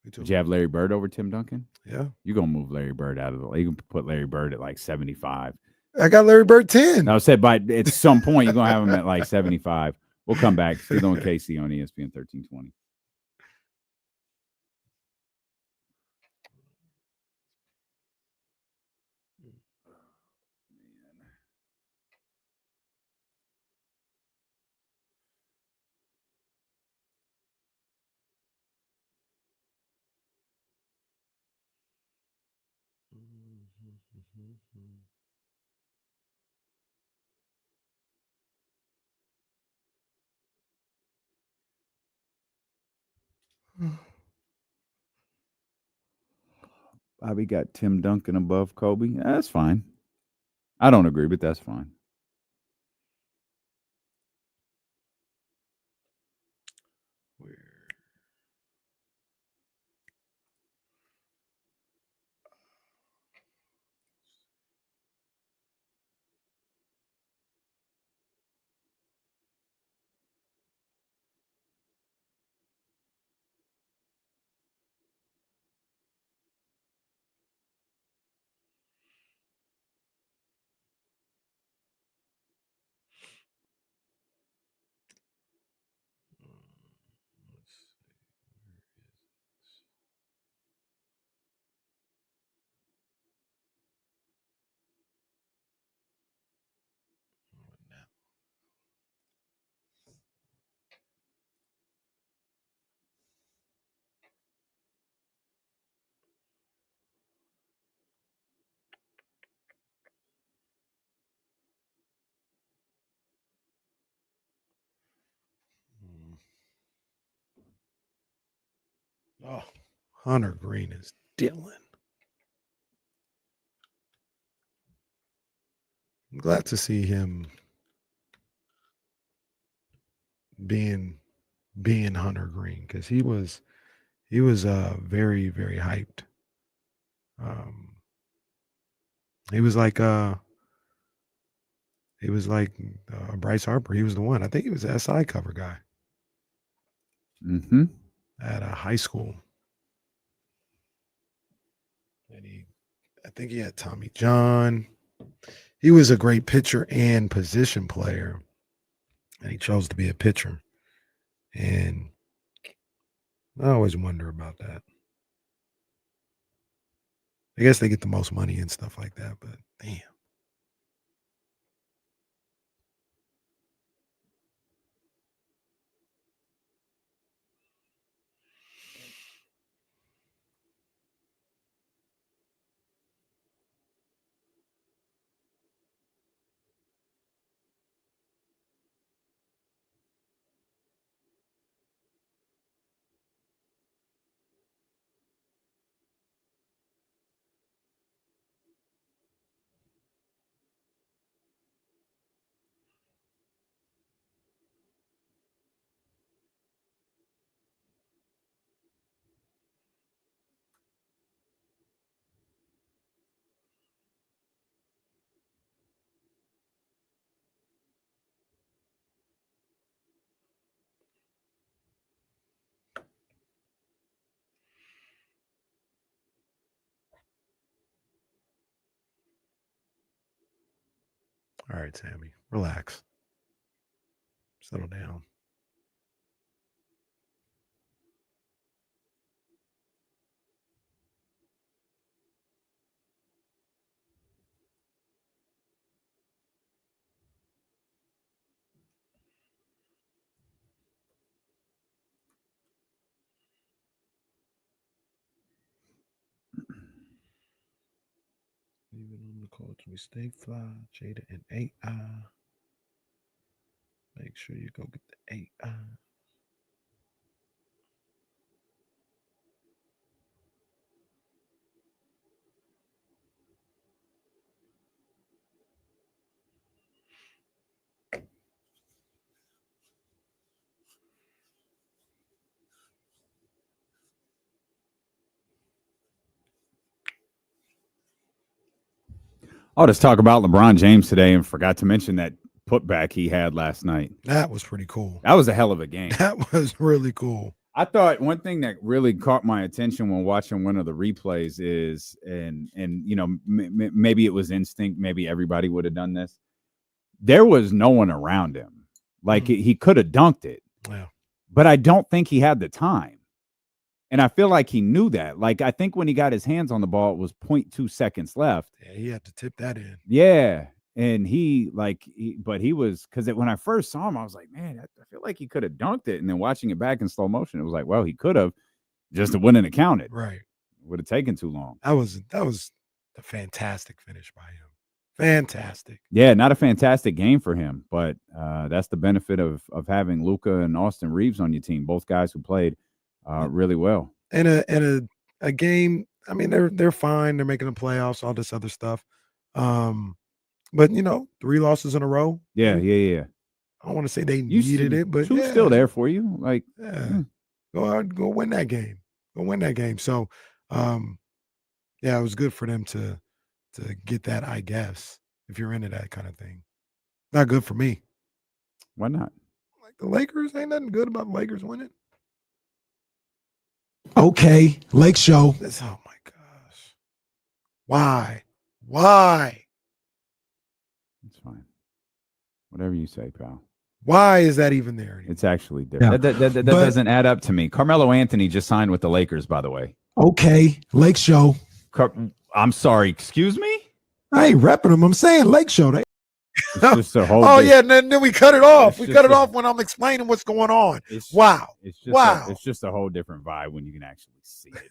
Speaker 8: Me too.
Speaker 7: Would you have Larry Bird over Tim Duncan?
Speaker 8: Yeah.
Speaker 7: You're going to move Larry Bird out of the league. You can put Larry Bird at like 75.
Speaker 8: I got Larry Bird 10.
Speaker 7: I said, but at some point, you're going to have him at like 75. We'll come back. Still on KC on ESPN 1320. Bobby got Tim Duncan above Kobe. That's fine. I don't agree, but that's fine.
Speaker 8: Oh, Hunter Green is Dylan. I'm glad to see him being Hunter Green because he was very, very hyped. He was like Bryce Harper. He was the one. I think he was the SI cover guy at a high school. And I think he had Tommy John. He was a great pitcher and position player, and he chose to be a pitcher. And I always wonder about that. I guess they get the most money and stuff like that, but damn. All right, Sammy, relax. Settle down. Even on the coach, we stay fly, Jada and AI. Make sure you go get the AI.
Speaker 7: I'll just talk about LeBron James today and forgot to mention that putback he had last night.
Speaker 8: That was pretty cool.
Speaker 7: That was a hell of a game.
Speaker 8: That was really cool.
Speaker 7: I thought one thing that really caught my attention when watching one of the replays is, and maybe it was instinct, maybe everybody would have done this. There was no one around him. Like he could have dunked it, but I don't think he had the time. And I feel like he knew that. Like, I think when he got his hands on the ball, it was 0.2 seconds left.
Speaker 8: Yeah, he had to tip that in.
Speaker 7: Yeah. And he was, because when I first saw him, I was like, man, I feel like he could have dunked it. And then watching it back in slow motion, it was like, well, he could have, just it wouldn't have counted.
Speaker 8: Right.
Speaker 7: It would have taken too long.
Speaker 8: That was a fantastic finish by him. Fantastic.
Speaker 7: Yeah, not a fantastic game for him, but that's the benefit of having Luka and Austin Reeves on your team, both guys who played really well.
Speaker 8: And a game, I mean, they're fine. They're making the playoffs, all this other stuff. But 3 losses in a row.
Speaker 7: Yeah.
Speaker 8: I don't want to say they needed it, but
Speaker 7: two's still there for you. Like,
Speaker 8: go out, go win that game. Go win that game. So, it was good for them to get that, I guess, if you're into that kind of thing. Not good for me.
Speaker 7: Why not?
Speaker 8: Like the Lakers, ain't nothing good about the Lakers winning. Okay, Lake Show. Oh my gosh. Why?
Speaker 7: It's fine. Whatever you say, pal.
Speaker 8: Why is that even there?
Speaker 7: It's actually different.
Speaker 8: Yeah.
Speaker 7: That doesn't add up to me. Carmelo Anthony just signed with the Lakers, by the way.
Speaker 8: Okay, Lake Show.
Speaker 7: I'm sorry. Excuse me?
Speaker 8: I ain't repping them. I'm saying Lake Show.
Speaker 7: It's just a whole
Speaker 8: and then we cut it off. We cut it off when I'm explaining what's going on. Wow.
Speaker 7: It's just a whole different vibe when you can actually see it.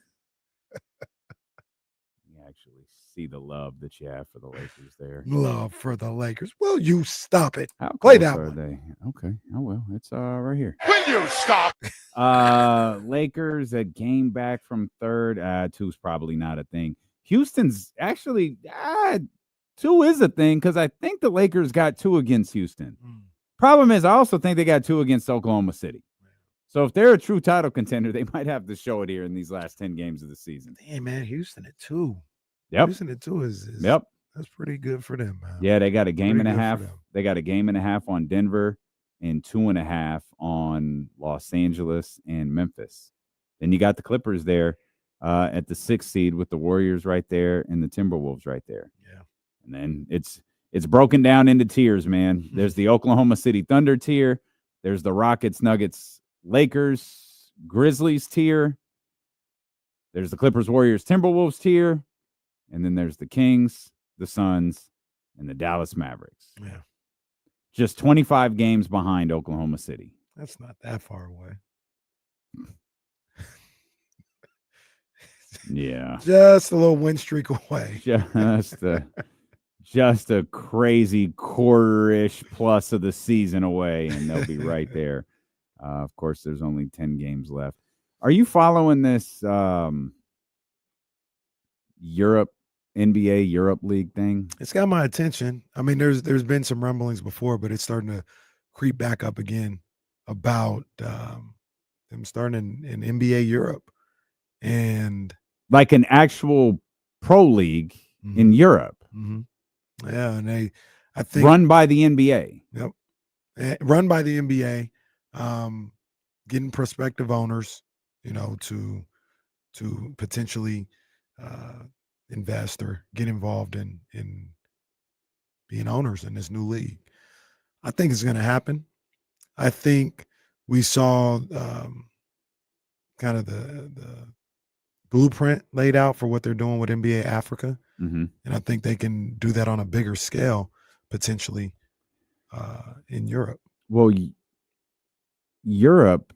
Speaker 7: You actually see the love that you have for the Lakers there.
Speaker 8: Love for the Lakers. Will you stop it?
Speaker 7: How
Speaker 8: Play
Speaker 7: close
Speaker 8: that
Speaker 7: are
Speaker 8: one.
Speaker 7: they? Okay. Oh well. It's right here.
Speaker 8: Will you stop?
Speaker 7: Lakers a game back from third. 2's probably not a thing. Houston's actually 2 is a thing because I think the Lakers got 2 against Houston. Problem is, I also think they got 2 against Oklahoma City. So if they're a true title contender, they might have to show it here in these last 10 games of the season.
Speaker 8: Damn, man, Houston at 2.
Speaker 7: Yep.
Speaker 8: Houston at 2 is
Speaker 7: yep.
Speaker 8: That's pretty good for them, man.
Speaker 7: Yeah, they got a game
Speaker 8: Pretty
Speaker 7: and a
Speaker 8: good
Speaker 7: half.
Speaker 8: for them.
Speaker 7: They got a game and a half on Denver and 2.5 on Los Angeles and Memphis. Then you got the Clippers there at the 6th seed with the Warriors right there and the Timberwolves right there.
Speaker 8: Yeah.
Speaker 7: And then it's broken down into tiers, man. There's the Oklahoma City Thunder tier. There's the Rockets, Nuggets, Lakers, Grizzlies tier. There's the Clippers, Warriors, Timberwolves tier. And then there's the Kings, the Suns, and the Dallas Mavericks.
Speaker 8: Yeah.
Speaker 7: Just 25 games behind Oklahoma City.
Speaker 8: That's not that far away.
Speaker 7: Yeah.
Speaker 8: Just a little win streak away.
Speaker 7: Just a crazy quarter-ish plus of the season away, and they'll be right there. Of course, there's only 10 games left. Are you following this NBA Europe League thing?
Speaker 8: It's got my attention. I mean, there's been some rumblings before, but it's starting to creep back up again about them starting in NBA Europe. And
Speaker 7: like an actual pro league in Europe.
Speaker 8: Yeah, and I think
Speaker 7: run by the NBA.
Speaker 8: Yep. Run by the NBA, getting prospective owners, to potentially invest or get involved in being owners in this new league. I think it's going to happen. I think we saw kind of the blueprint laid out for what they're doing with NBA Africa. And I think they can do that on a bigger scale, potentially, in Europe.
Speaker 7: Well, Europe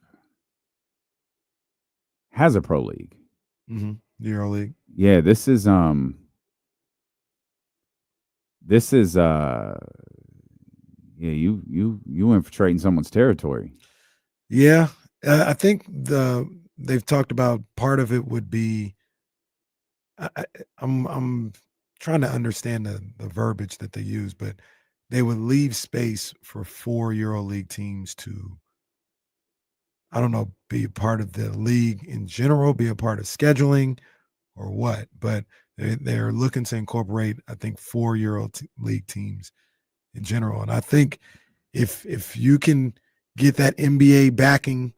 Speaker 7: has a pro league.
Speaker 8: The Euro League.
Speaker 7: Yeah, this is you infiltrating someone's territory.
Speaker 8: Yeah, I think they've talked about part of it would be. I'm trying to understand the verbiage that they use, but they would leave space for 4 EuroLeague teams to, I don't know, be a part of the league in general, be a part of scheduling or what, but They're looking to incorporate, I think, 4 EuroLeague teams in general. And I think if you can get that NBA backing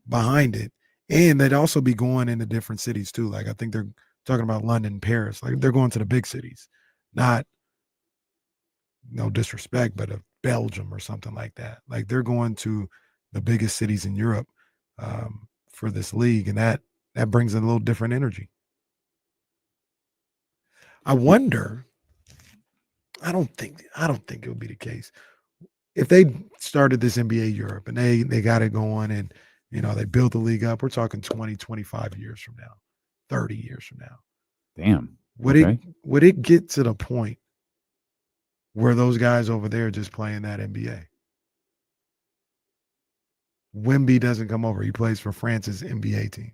Speaker 8: behind it, and they'd also be going into different cities too. Like I think they're talking about London, Paris. Like they're going to the big cities, not, no disrespect, but a Belgium or something like that. Like they're going to the biggest cities in Europe for this league, and that brings a little different energy. I wonder. I don't think it would be the case if they started this NBA Europe and they got it going, and they built the league up. We're talking 20, 25 years from now, 30 years from now.
Speaker 7: Damn.
Speaker 8: Would it get to the point where those guys over there just playing that NBA? Wemby doesn't come over. He plays for France's NBA team.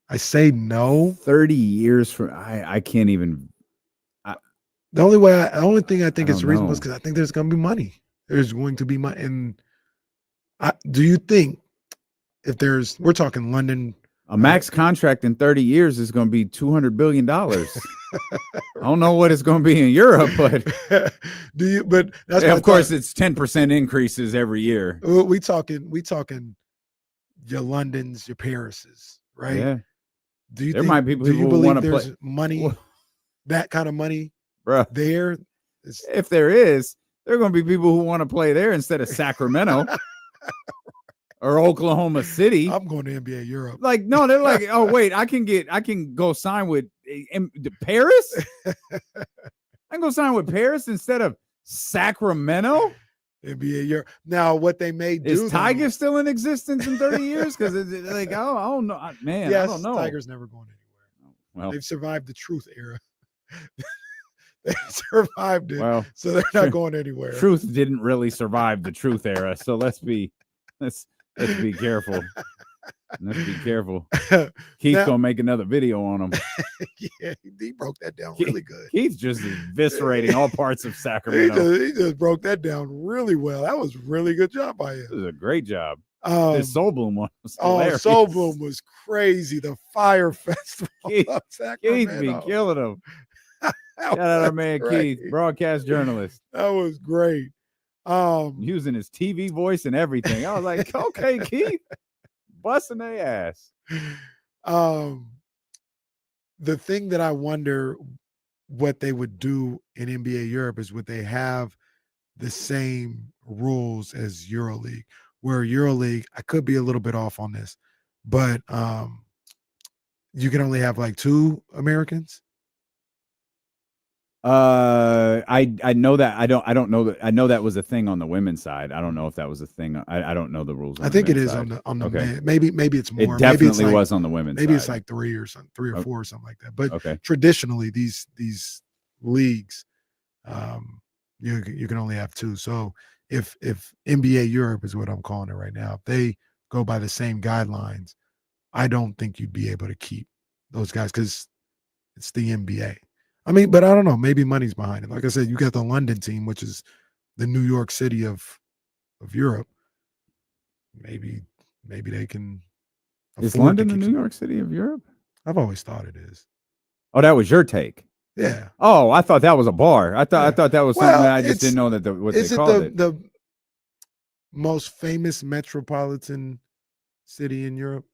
Speaker 8: I say no.
Speaker 7: 30 years from I can't even.
Speaker 8: The only thing I think is reasonable is because I think there's going to be money. There's going to be money. And do you think we're talking London.
Speaker 7: A max contract in 30 years is going to be $200 billion. I don't know what it's going to be in Europe, but
Speaker 8: that's
Speaker 7: of course it's 10% increases every year.
Speaker 8: We talking your Londons, your Parises, right?
Speaker 7: Yeah.
Speaker 8: Do you
Speaker 7: there
Speaker 8: think,
Speaker 7: might be people
Speaker 8: do you
Speaker 7: who
Speaker 8: believe
Speaker 7: want to
Speaker 8: there's
Speaker 7: play
Speaker 8: money, that kind of money,
Speaker 7: bro?
Speaker 8: There,
Speaker 7: if there is, there are going to be people who want to play there instead of Sacramento or Oklahoma City.
Speaker 8: I'm going to NBA Europe.
Speaker 7: Like, no, they're like, oh wait, I can go sign with Paris. I can go sign with Paris instead of Sacramento.
Speaker 8: NBA Europe. Now, what they may do
Speaker 7: is Tiger still in existence in 30 years? Because like, I don't know, man.
Speaker 8: Yes,
Speaker 7: I don't know.
Speaker 8: Tiger's never going anywhere.
Speaker 7: Well,
Speaker 8: they've survived the truth era. They survived it, so they're not going anywhere.
Speaker 7: Truth didn't really survive the truth era, so let's be careful. Let's be careful. Keith's gonna make another video on him.
Speaker 8: Yeah, he broke that down really good.
Speaker 7: Keith's just eviscerating all parts of Sacramento.
Speaker 8: He just broke that down really well. That was really good job by him.
Speaker 7: This is a great job. This Soul Bloom one was hilarious.
Speaker 8: Soul Bloom was crazy. The Fire Festival of Sacramento.
Speaker 7: Keith be killing him. Shout out our man Keith, broadcast journalist.
Speaker 8: That was great.
Speaker 7: Using his TV voice and everything. I was like, okay, Keith, busting their ass.
Speaker 8: The thing that I wonder what they would do in NBA Europe is would they have the same rules as EuroLeague, where EuroLeague, I could be a little bit off on this, but you can only have like 2 Americans.
Speaker 7: I know that. I don't know that. I know that was a thing on the women's side. I don't know if that was a thing. I don't know the rules.
Speaker 8: I think it is on the okay. Man. Maybe it's more.
Speaker 7: It definitely was on the women's
Speaker 8: maybe
Speaker 7: side.
Speaker 8: It's like 3 or 4 or something like that. But traditionally these leagues, you can only have 2. So if NBA Europe is what I'm calling it right now, if they go by the same guidelines, I don't think you'd be able to keep those guys because it's the NBA. I mean, but I don't know. Maybe money's behind it. Like I said, you got the London team, which is the New York City of Europe. Maybe they can.
Speaker 7: Is London the New York City of Europe?
Speaker 8: I've always thought it is.
Speaker 7: Oh, that was your take.
Speaker 8: Yeah.
Speaker 7: Oh, I thought that was a bar. I thought that was something that I just didn't know that what they called it.
Speaker 8: The most famous metropolitan city in Europe?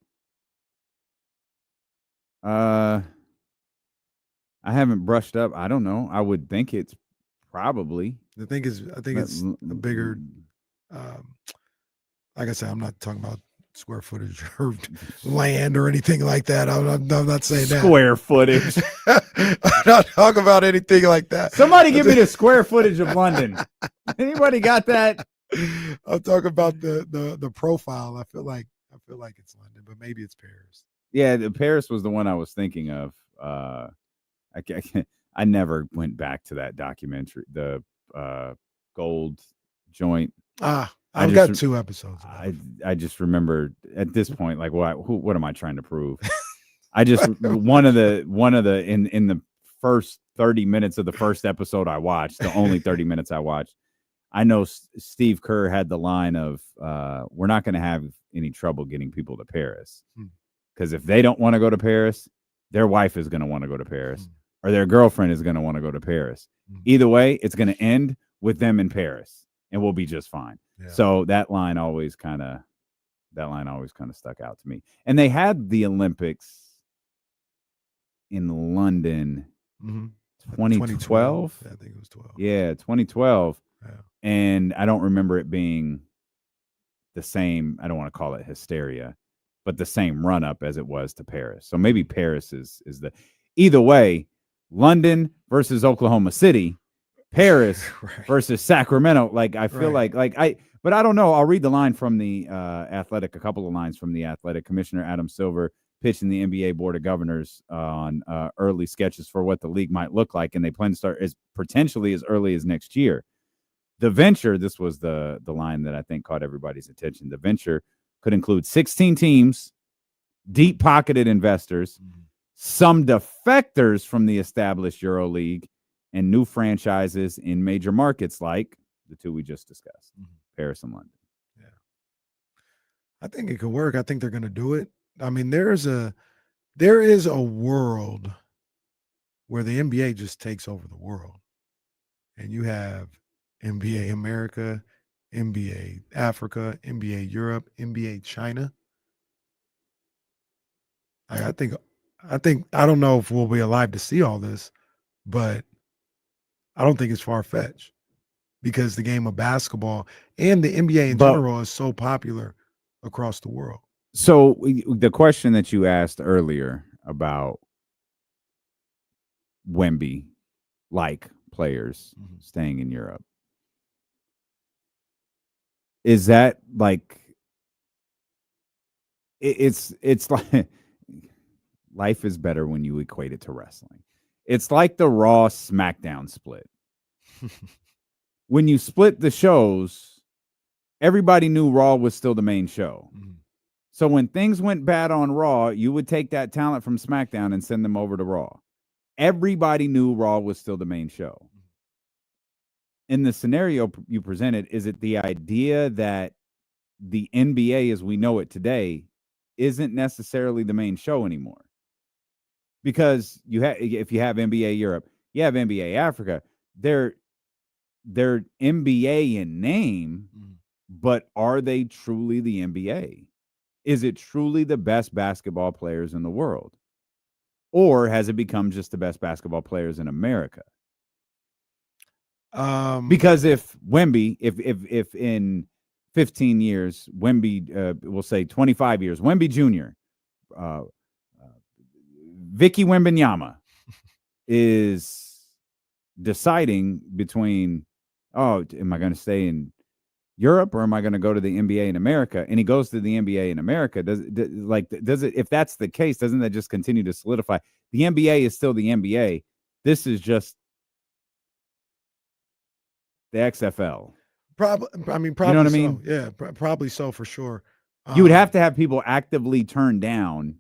Speaker 7: I haven't brushed up. I don't know. I would think it's probably.
Speaker 8: I think it's a bigger. Like I said, I'm not talking about square footage or land or anything like that. I'm not saying that.
Speaker 7: Square footage.
Speaker 8: I'm not talking about anything like that.
Speaker 7: Somebody give me the square footage of London. Anybody got that?
Speaker 8: I'm talking about the profile. I feel like it's London, but maybe it's Paris.
Speaker 7: Yeah, Paris was the one I was thinking of. I never went back to that documentary, the gold joint.
Speaker 8: I've got 2 episodes.
Speaker 7: I just remember at this point, like, what am I trying to prove? I just one of the in the first 30 minutes of the first episode I watched, the only 30 minutes I watched, I know Steve Kerr had the line of, "We're not going to have any trouble getting people to Paris, because if they don't want to go to Paris, their wife is going to want to go to Paris or their girlfriend is going to want to go to Paris. Either way, it's going to end with them in Paris and we'll be just fine. Yeah. So that line always kind of stuck out to me. And they had the Olympics in London 2012.
Speaker 8: I think it was 12.
Speaker 7: Yeah, 2012.
Speaker 8: Yeah.
Speaker 7: And I don't remember it being the same, I don't want to call it hysteria, but the same run up as it was to Paris. So maybe Paris is the either way, London versus Oklahoma City, Paris versus Sacramento. Like I feel but I don't know. I'll read the line from the Athletic, a couple of lines from the Athletic. Commissioner Adam Silver pitching the NBA Board of Governors on early sketches for what the league might look like, and they plan to start potentially as early as next year. The venture, this was the line that I think caught everybody's attention. The venture could include 16 teams, deep-pocketed investors, some defectors from the established EuroLeague, and new franchises in major markets like the two we just discussed, Paris and London.
Speaker 8: Yeah, I think it could work. I think they're going to do it. I mean, there is a world where the NBA just takes over the world, and you have NBA America, NBA Africa, NBA Europe, NBA China. I don't know if we'll be alive to see all this, but I don't think it's far-fetched because the game of basketball and the NBA in general is so popular across the world.
Speaker 7: So the question that you asked earlier about Wemby-like players staying in Europe, is that like it's like life is better when you equate it to wrestling. It's like the Raw SmackDown split. When you split the shows, everybody knew Raw was still the main show. So when things went bad on Raw, you would take that talent from SmackDown and send them over to Raw. Everybody knew Raw was still the main show. In the scenario you presented, is it the idea that the NBA as we know it today isn't necessarily the main show anymore? Because if you have NBA Europe, you have NBA Africa, they're NBA in name, but are they truly the NBA? Is it truly the best basketball players in the world? Or has it become just the best basketball players in America? Because if Wemby, if in 15 years, Wemby, we'll say 25 years, Wemby Jr., Vicky Wembanyama is deciding between, am I going to stay in Europe or am I going to go to the NBA in America? And he goes to the NBA in America. Does it, if that's the case, doesn't that just continue to solidify? The NBA is still the NBA. This is just the XFL.
Speaker 8: Probably. You know what I mean? Yeah, probably so for sure.
Speaker 7: You would have to have people actively turn down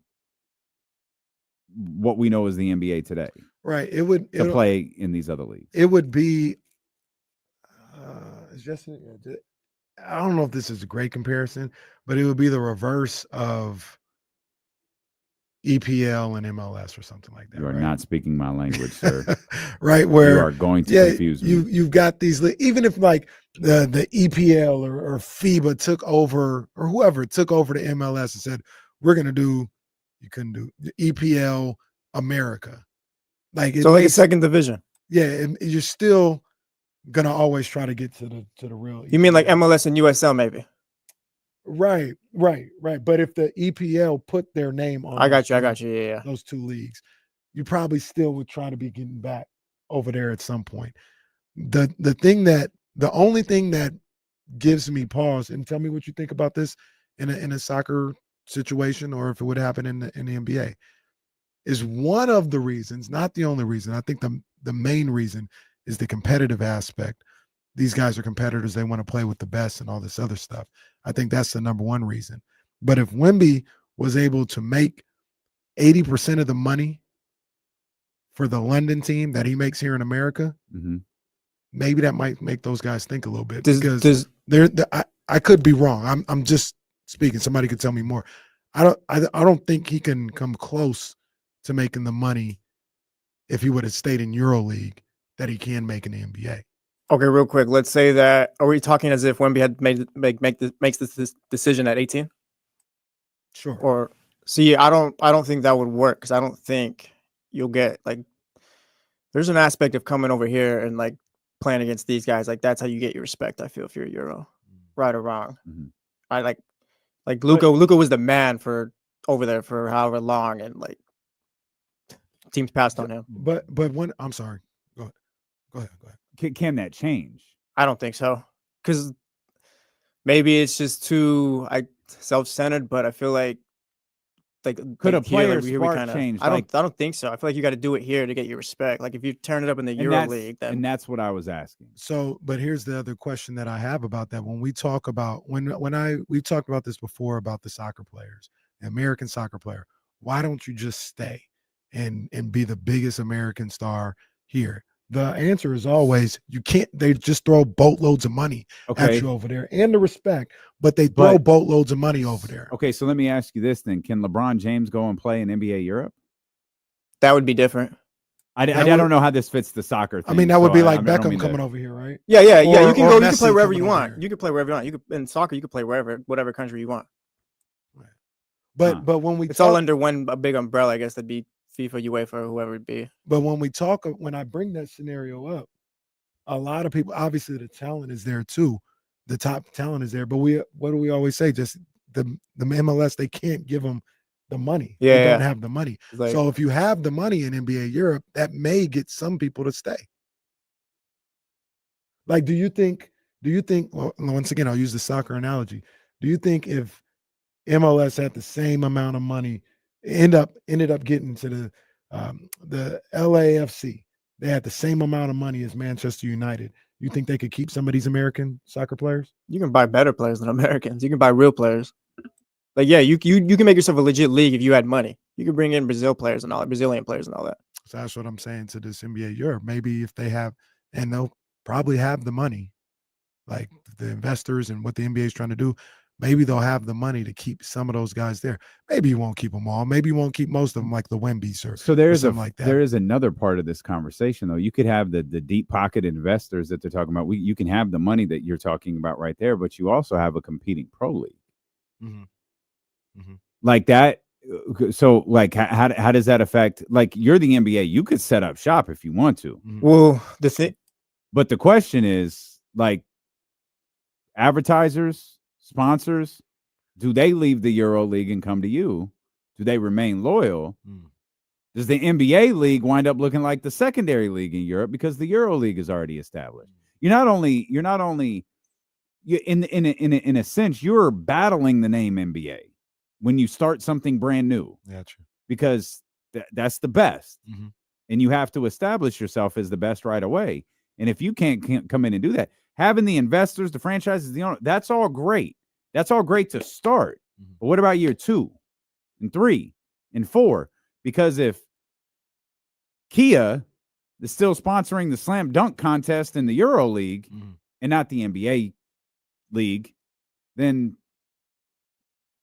Speaker 7: what we know as the NBA today.
Speaker 8: Right.
Speaker 7: To play in these other leagues.
Speaker 8: It would be I don't know if this is a great comparison, but it would be the reverse of EPL and MLS or something like that.
Speaker 7: You are not speaking my language, sir.
Speaker 8: Right, where
Speaker 7: you are going to confuse me.
Speaker 8: You've got these, even if like the EPL or FIBA took over, or whoever took over the MLS and said, we're going to do, you couldn't do the EPL America. Like
Speaker 6: a second division.
Speaker 8: Yeah, and you're still gonna always try to get to the real.
Speaker 6: You mean like MLS and USL maybe?
Speaker 8: Right. But if the EPL put their name on,
Speaker 6: I got you. Yeah.
Speaker 8: Those two leagues, you probably still would try to be getting back over there at some point. The only thing that gives me pause, and tell me what you think about this in a soccer situation, or if it would happen in the NBA, is one of the reasons, not the only reason. I think the main reason is the competitive aspect. These guys are competitors. They want to play with the best and all this other stuff. I think that's the number one reason. But if Wemby was able to make 80% of the money for the London team that he makes here in America, maybe that might make those guys think a little bit. I could be wrong. I'm just speaking. Somebody could tell me more. I don't think he can come close to making the money if he would have stayed in EuroLeague that he can make in the NBA.
Speaker 6: Okay, real quick. Let's say that. Are we talking as if Wemby had makes this decision at 18?
Speaker 8: Sure.
Speaker 6: Or see, I don't think that would work because I don't think you'll get like. There's an aspect of coming over here and like playing against these guys. Like that's how you get your respect. I feel if you're a Euro, right or wrong. I like Luka. Luka was the man for over there for however long, and like teams passed on him.
Speaker 8: But when I'm sorry, go ahead.
Speaker 7: Can that change?
Speaker 6: I don't think so, because maybe it's just too self-centered. But I feel like
Speaker 7: could a player
Speaker 6: here,
Speaker 7: spark change?
Speaker 6: I don't think so. I feel like you got to do it here to get your respect. Like if you turn it up in the EuroLeague, then
Speaker 7: and that's what I was asking.
Speaker 8: So, but here's the other question that I have about that. When we talk about we talked about this before about the soccer players, the American soccer player. Why don't you just stay and be the biggest American star here? The answer is always you can't. They just throw boatloads of money at you over there and the respect, but they throw boatloads of money over there.
Speaker 7: Okay, so let me ask you this then. Can LeBron James go and play in NBA Europe?
Speaker 6: That would be different.
Speaker 7: I don't know how this fits the soccer thing.
Speaker 8: I mean, that would be like Beckham coming over here, right?
Speaker 6: Yeah. You can go. You can
Speaker 8: Messi
Speaker 6: play wherever you
Speaker 8: coming over
Speaker 6: want.
Speaker 8: here.
Speaker 6: You can play wherever you want. You could in soccer. You could play whatever country you want.
Speaker 8: But when we
Speaker 6: it's all under a big umbrella, I guess that'd be FIFA, UEFA, or whoever it be.
Speaker 8: But when I bring that scenario up, a lot of people, obviously the talent is there too. The top talent is there. But what do we always say? Just the MLS, they can't give them the money. They don't have the money. So if you have the money in NBA Europe, that may get some people to stay. Like, do you think, well, once again, I'll use the soccer analogy. Do you think if MLS had the same amount of money, ended up getting to the LAFC, they had the same amount of money as Manchester United, you think they could keep some of these American soccer players?
Speaker 6: You can buy better players than Americans. You can buy real players. Like, yeah, you can make yourself a legit league if you had money. You can bring in Brazilian players and all that.
Speaker 8: So that's what I'm saying to this NBA Europe. Maybe if they have, and they'll probably have the money, like the investors and what the NBA is trying to do, maybe they'll have the money to keep some of those guys there. Maybe you won't keep them all. Maybe you won't keep most of them, like the Wemby's or something like that.
Speaker 7: There is another part of this conversation, though. You could have the deep pocket investors that they're talking about. You can have the money that you're talking about right there, but you also have a competing pro league. Like that. So, like, how does that affect? Like, you're the NBA. You could set up shop if you want to.
Speaker 6: Well,
Speaker 7: but the question is, like, advertisers, sponsors, do they leave the Euro League and come to you? Do they remain loyal? Does the NBA league wind up looking like the secondary league in Europe because the Euro League is already established? You're not only in a sense, you're battling the name NBA when you start something brand new.
Speaker 8: Yeah, true.
Speaker 7: Because that's the best, and you have to establish yourself as the best right away. And if you can't come in and do that, having the investors, the franchises, the owner, that's all great. That's all great to start. But what about year 2 and 3 and 4? Because if Kia is still sponsoring the slam dunk contest in the Euro League and not the NBA league, then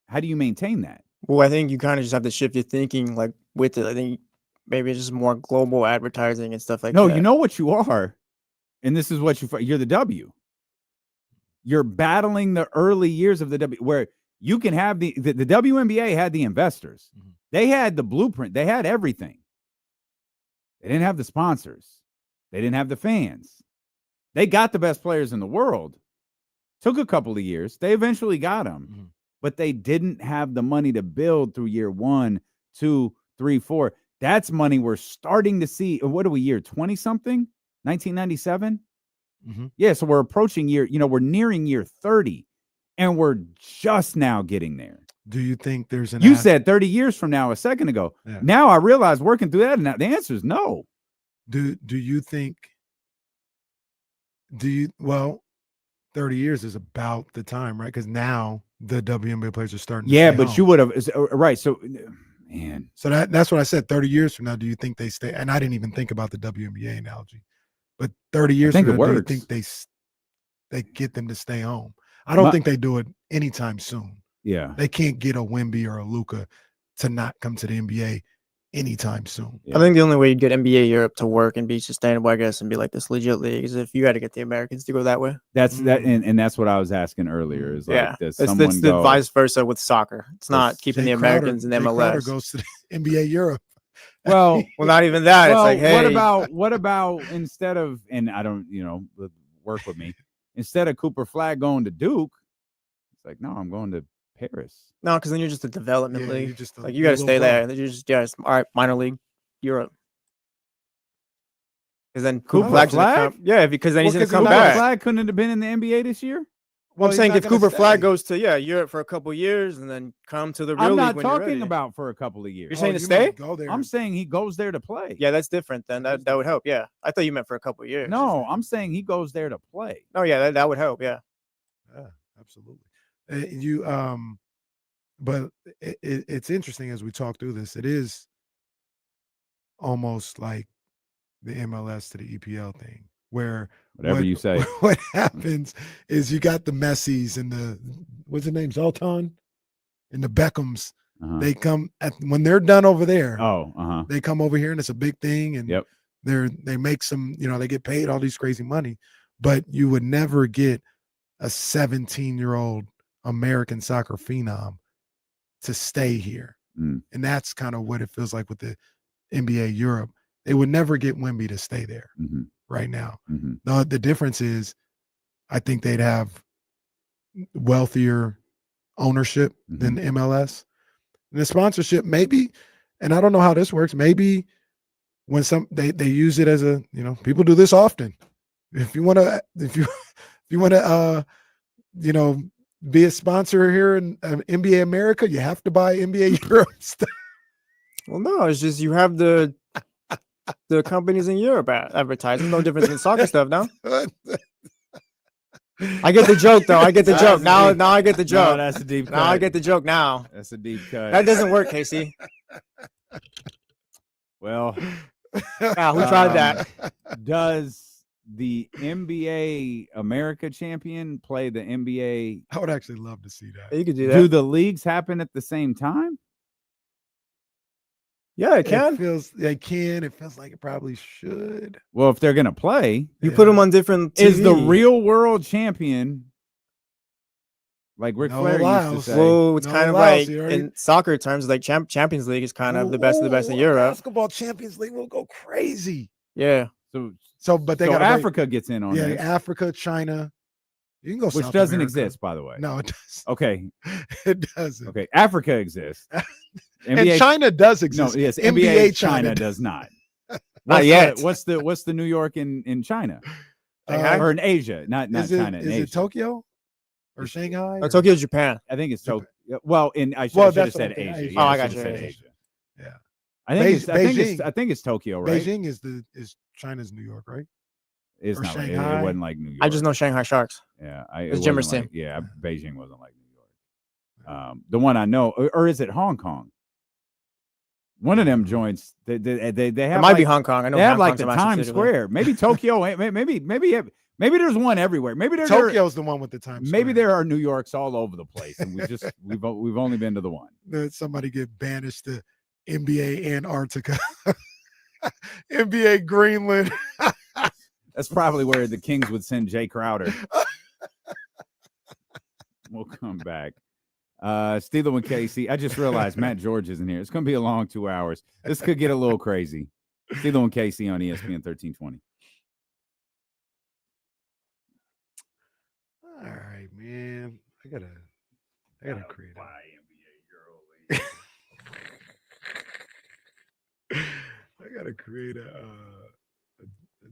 Speaker 7: how do you maintain that?
Speaker 6: Well, I think you kind of just have to shift your thinking like with it. I think maybe it's just more global advertising and stuff like that.
Speaker 7: No, you know what you are. And this is what you're the W. You're battling the early years of the W, where you can have the WNBA had the investors. They had the blueprint. They had everything. They didn't have the sponsors. They didn't have the fans. They got the best players in the world. Took a couple of years. They eventually got them. But they didn't have the money to build through year 1, 2, 3, 4. That's money we're starting to see. What are we, year 20-something? 1997? Yeah, so we're approaching we're nearing year 30, and we're just now getting there.
Speaker 8: Do you think there's an...
Speaker 7: You said 30 years from now a second ago. Yeah. Now I realize working through that, and the answer is no.
Speaker 8: Do you think... Well, 30 years is about the time, right? Because now the WNBA players are starting to stay
Speaker 7: but
Speaker 8: home.
Speaker 7: You would have... Right, so... Man.
Speaker 8: So that's what I said. 30 years from now, do you think they stay? And I didn't even think about the WNBA analogy. But 30 years from now, do you think they get them to stay home? I don't think they do it anytime soon.
Speaker 7: Yeah.
Speaker 8: They can't get a Wemby or a Luka to not come to the NBA anytime soon.
Speaker 6: I think the only way you'd get NBA Europe to work and be sustainable, I guess, and be like this legit league is if you had to get the Americans to go that way.
Speaker 7: That's that, and that's what I was asking earlier. Is like, does someone
Speaker 6: it's
Speaker 7: go
Speaker 6: the vice versa with soccer? It's not keeping the Americans in
Speaker 8: Jay Crowder
Speaker 6: MLS.
Speaker 8: goes to the NBA Europe.
Speaker 7: Well,
Speaker 6: not even that.
Speaker 7: Well,
Speaker 6: it's like, hey,
Speaker 7: what about instead of, and I don't, work with me, instead of Cooper Flag going to Duke, it's like, no, I'm going to Paris.
Speaker 6: No, because then you're just a development league. You got to
Speaker 8: little
Speaker 6: stay
Speaker 8: brother.
Speaker 6: there. You're just all right, minor league, Europe. Because then
Speaker 7: Cooper
Speaker 6: Flag's gonna
Speaker 7: Flag?
Speaker 6: come- yeah, because then he's going to come
Speaker 7: Cooper
Speaker 6: back.
Speaker 7: Flag couldn't have been in the NBA this year.
Speaker 6: Well, I'm
Speaker 8: he's
Speaker 6: saying
Speaker 8: not
Speaker 6: if
Speaker 8: gonna
Speaker 6: Cooper Flag
Speaker 8: stay.
Speaker 6: goes to Europe for a couple years and then come to the real
Speaker 7: I'm
Speaker 6: league
Speaker 7: not
Speaker 6: when you're
Speaker 7: talking
Speaker 6: ready.
Speaker 7: about for a couple of years.
Speaker 6: You're saying to
Speaker 8: you
Speaker 6: stay?
Speaker 8: might go there.
Speaker 7: I'm saying he goes there to play.
Speaker 6: Yeah, that's different. Then that would help. Yeah, I thought you meant for a couple years.
Speaker 7: No, I'm saying he goes there to play.
Speaker 6: Oh yeah, that would help. Yeah.
Speaker 8: Yeah, absolutely. But it's interesting as we talk through this. It is almost like the MLS to the EPL thing, where
Speaker 7: Whatever you say.
Speaker 8: What happens is you got the Messis and the what's the name, Zoltan, and the Beckhams. They come when they're done over there. They come over here and it's a big thing, and they make some, they get paid all these crazy money, but you would never get a 17-year-old American soccer phenom to stay here. And that's kind of what it feels like with the NBA Europe. They would never get Wemby to stay there right now. The difference is I think they'd have wealthier ownership than MLS. And the sponsorship, maybe, and I don't know how this works, maybe when they use it as a, people do this often. If you want to be a sponsor here in NBA America, you have to buy NBA Europe stuff.
Speaker 6: Well, no, it's just you have the companies in Europe advertising. No difference in soccer stuff now. I get the joke though. I get the joke. Now I get the joke.
Speaker 7: No, that's a deep cut.
Speaker 6: Now I get the joke now.
Speaker 7: That's a deep cut.
Speaker 6: That doesn't work, Casey.
Speaker 7: Well,
Speaker 6: yeah, we tried that.
Speaker 7: Does the NBA America champion play the NBA?
Speaker 8: I would actually love to see that.
Speaker 6: You could do that.
Speaker 7: Do the leagues happen at the same time?
Speaker 6: Yeah, it can.
Speaker 8: It feels like it probably should.
Speaker 7: Well, if they're gonna play,
Speaker 6: You put them on different TV.
Speaker 7: is the real world champion like Ric Flair used to say?
Speaker 6: Well, it's
Speaker 8: No
Speaker 6: kind of
Speaker 8: allows,
Speaker 6: like
Speaker 8: you already-
Speaker 6: in soccer terms, like Champions League is kind of the best of the best in Europe.
Speaker 8: Basketball Champions League will go crazy.
Speaker 6: Yeah.
Speaker 8: But they
Speaker 7: so
Speaker 8: got
Speaker 7: Africa gets in on this,
Speaker 8: Africa, China. You can go
Speaker 7: which
Speaker 8: South
Speaker 7: doesn't
Speaker 8: America.
Speaker 7: exist, by the way.
Speaker 8: No, it doesn't.
Speaker 7: Okay.
Speaker 8: It doesn't.
Speaker 7: Okay. Africa exists.
Speaker 8: And China does exist.
Speaker 7: No, yes,
Speaker 8: NBA
Speaker 7: China does not.
Speaker 6: Not yet.
Speaker 7: What's the New York in China?
Speaker 6: Shanghai?
Speaker 7: Or in Asia, not China. In
Speaker 8: Is
Speaker 7: Asia.
Speaker 8: it Tokyo or Shanghai?
Speaker 6: Oh, Tokyo, Japan.
Speaker 7: I think it's Tokyo. Well, I should have
Speaker 8: that's
Speaker 7: said
Speaker 8: what I'm
Speaker 7: Asia.
Speaker 8: thinking,
Speaker 7: Yeah,
Speaker 6: Oh, I
Speaker 7: I
Speaker 6: got
Speaker 7: should have
Speaker 6: you.
Speaker 7: said Asia.
Speaker 8: Yeah.
Speaker 7: I think it's Tokyo, right?
Speaker 8: Beijing is China's New York, right?
Speaker 7: It's
Speaker 8: or
Speaker 7: not. It
Speaker 8: Shanghai.
Speaker 7: wasn't like New York.
Speaker 6: I just know Shanghai Sharks.
Speaker 7: Yeah,
Speaker 6: It's
Speaker 7: it
Speaker 6: Jimmer's
Speaker 7: wasn't like,
Speaker 6: team.
Speaker 7: yeah, Beijing wasn't like New York. The one I know, or is it Hong Kong? One of them joints. They have.
Speaker 6: It might be Hong Kong. I know
Speaker 7: They have
Speaker 6: Hong
Speaker 7: like
Speaker 6: Kong's
Speaker 7: the
Speaker 6: a massive
Speaker 7: Times
Speaker 6: city, but-
Speaker 7: Square. Maybe Tokyo. Maybe there's one everywhere. Maybe
Speaker 8: Tokyo's the one with the Times
Speaker 7: Maybe
Speaker 8: Square.
Speaker 7: there are New Yorks all over the place, and we've only been to the one.
Speaker 8: Somebody get banished to NBA Antarctica, NBA Greenland.
Speaker 7: That's probably where the Kings would send Jay Crowder. We'll come back. Steelo and Casey. I just realized Matt George isn't here. It's going to be a long 2 hours. This could get a little crazy. Steelo and Casey on ESPN 1320.
Speaker 8: All right, man. I gotta create I gotta create a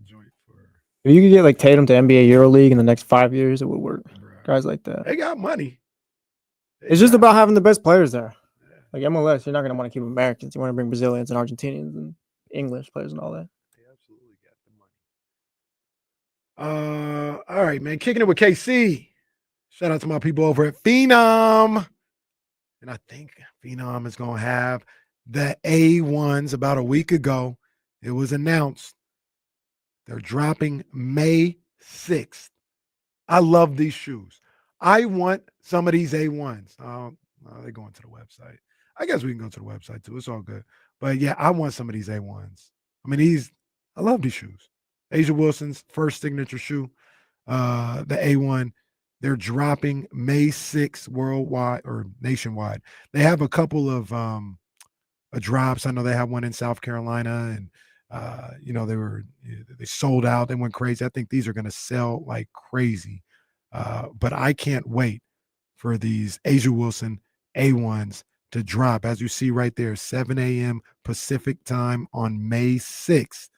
Speaker 8: joint for.
Speaker 6: If you could get like Tatum to NBA EuroLeague in the next 5 years, it would work. Guys like that.
Speaker 8: They got money.
Speaker 6: It's just about having the best players there. Like MLS, you're not going to want to keep Americans. You want to bring Brazilians and Argentinians and English players and all that.
Speaker 8: They absolutely got the money. All right, man. Kicking it with KC. Shout out to my people over at Phenom. And I think Phenom is going to have the A1s about a week ago. It was announced. They're dropping May 6th. I love these shoes. I want some of these A1s. They're going to the website. I guess we can go to the website too. It's all good. But yeah, I want some of these A1s. I mean, I love these shoes. Asia Wilson's first signature shoe, the A1. They're dropping May 6th worldwide or nationwide. They have a couple of drops. I know they have one in South Carolina, and they sold out. They went crazy. I think these are going to sell like crazy. But I can't wait for these Asia Wilson A1s to drop. As you see right there, 7 a.m. Pacific time on May 6th.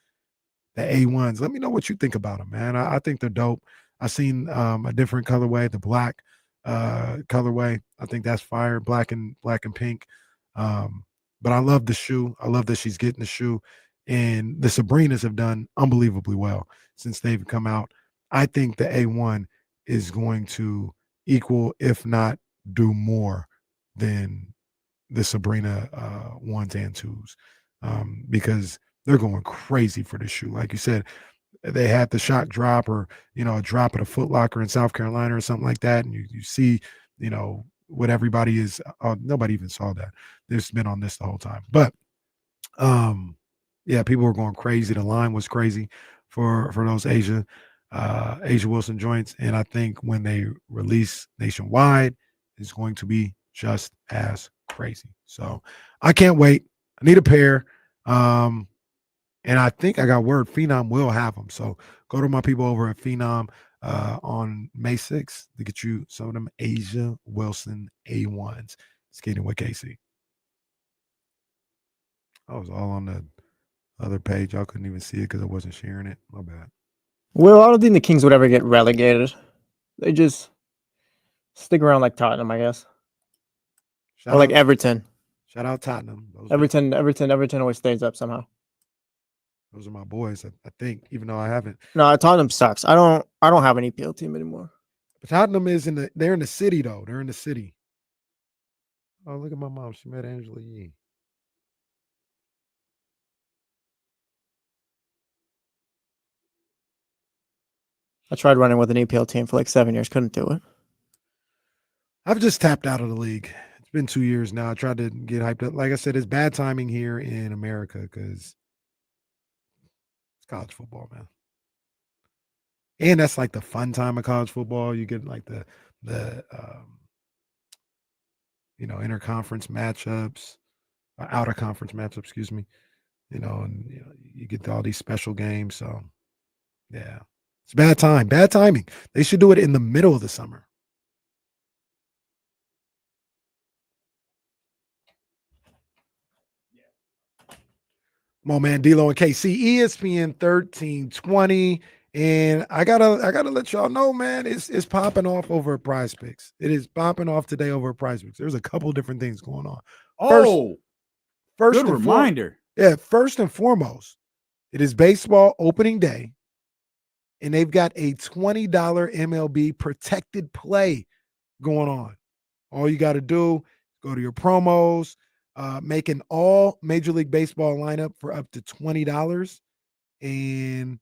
Speaker 8: The A1s. Let me know what you think about them, man. I think they're dope. I've seen a different colorway, the black colorway. I think that's fire, black and pink. But I love the shoe. I love that she's getting the shoe. And the Sabrinas have done unbelievably well since they've come out. I think the A1 is going to equal, if not do more than the Sabrina 1s and 2s, because they're going crazy for the shoe. Like you said, they had the shock drop or, a drop at a Foot Locker in South Carolina or something like that. And you see, what everybody is. Nobody even saw that. They've been on this the whole time. But, yeah, people were going crazy. The line was crazy for those Asia Wilson joints. And I think when they release nationwide, it's going to be just as crazy. So I can't wait. I need a pair. And I think I got word Phenom will have them. So go to my people over at Phenom on May 6th to get you some of them Asia Wilson A1s. Skating with KC. I was all on the other page. Y'all couldn't even see it because I wasn't sharing it. My bad.
Speaker 6: Well, I don't think the Kings would ever get relegated. They just stick around like Tottenham, I guess. Or like Everton.
Speaker 8: Shout out Tottenham.
Speaker 6: Everton always stays up somehow.
Speaker 8: Those are my boys, I think, even though I haven't.
Speaker 6: No, Tottenham sucks. I don't have an EPL team anymore.
Speaker 8: But Tottenham is they're in the city though. They're in the city. Oh, look at my mom. She met Angela Yee.
Speaker 6: I tried running with an EPL team for like 7 years. Couldn't do it.
Speaker 8: I've just tapped out of the league. It's been 2 years now. I tried to get hyped up. Like I said, it's bad timing here in America because it's college football, man. And that's like the fun time of college football. You get like the interconference matchups, outer conference matchups, excuse me. And you get all these special games. So, yeah. It's bad timing. They should do it in the middle of the summer. Come on, man. D-Lo and KC, ESPN 1320. And I gotta let y'all know, man, it's popping off over at Prize Picks. It is popping off today over at Prize Picks. There's a couple different things going on. First
Speaker 7: good reminder.
Speaker 8: First and foremost, it is baseball opening day. And they've got a $20 MLB protected play going on. All you got to do, go to your promos, make an all Major League Baseball lineup for up to $20, and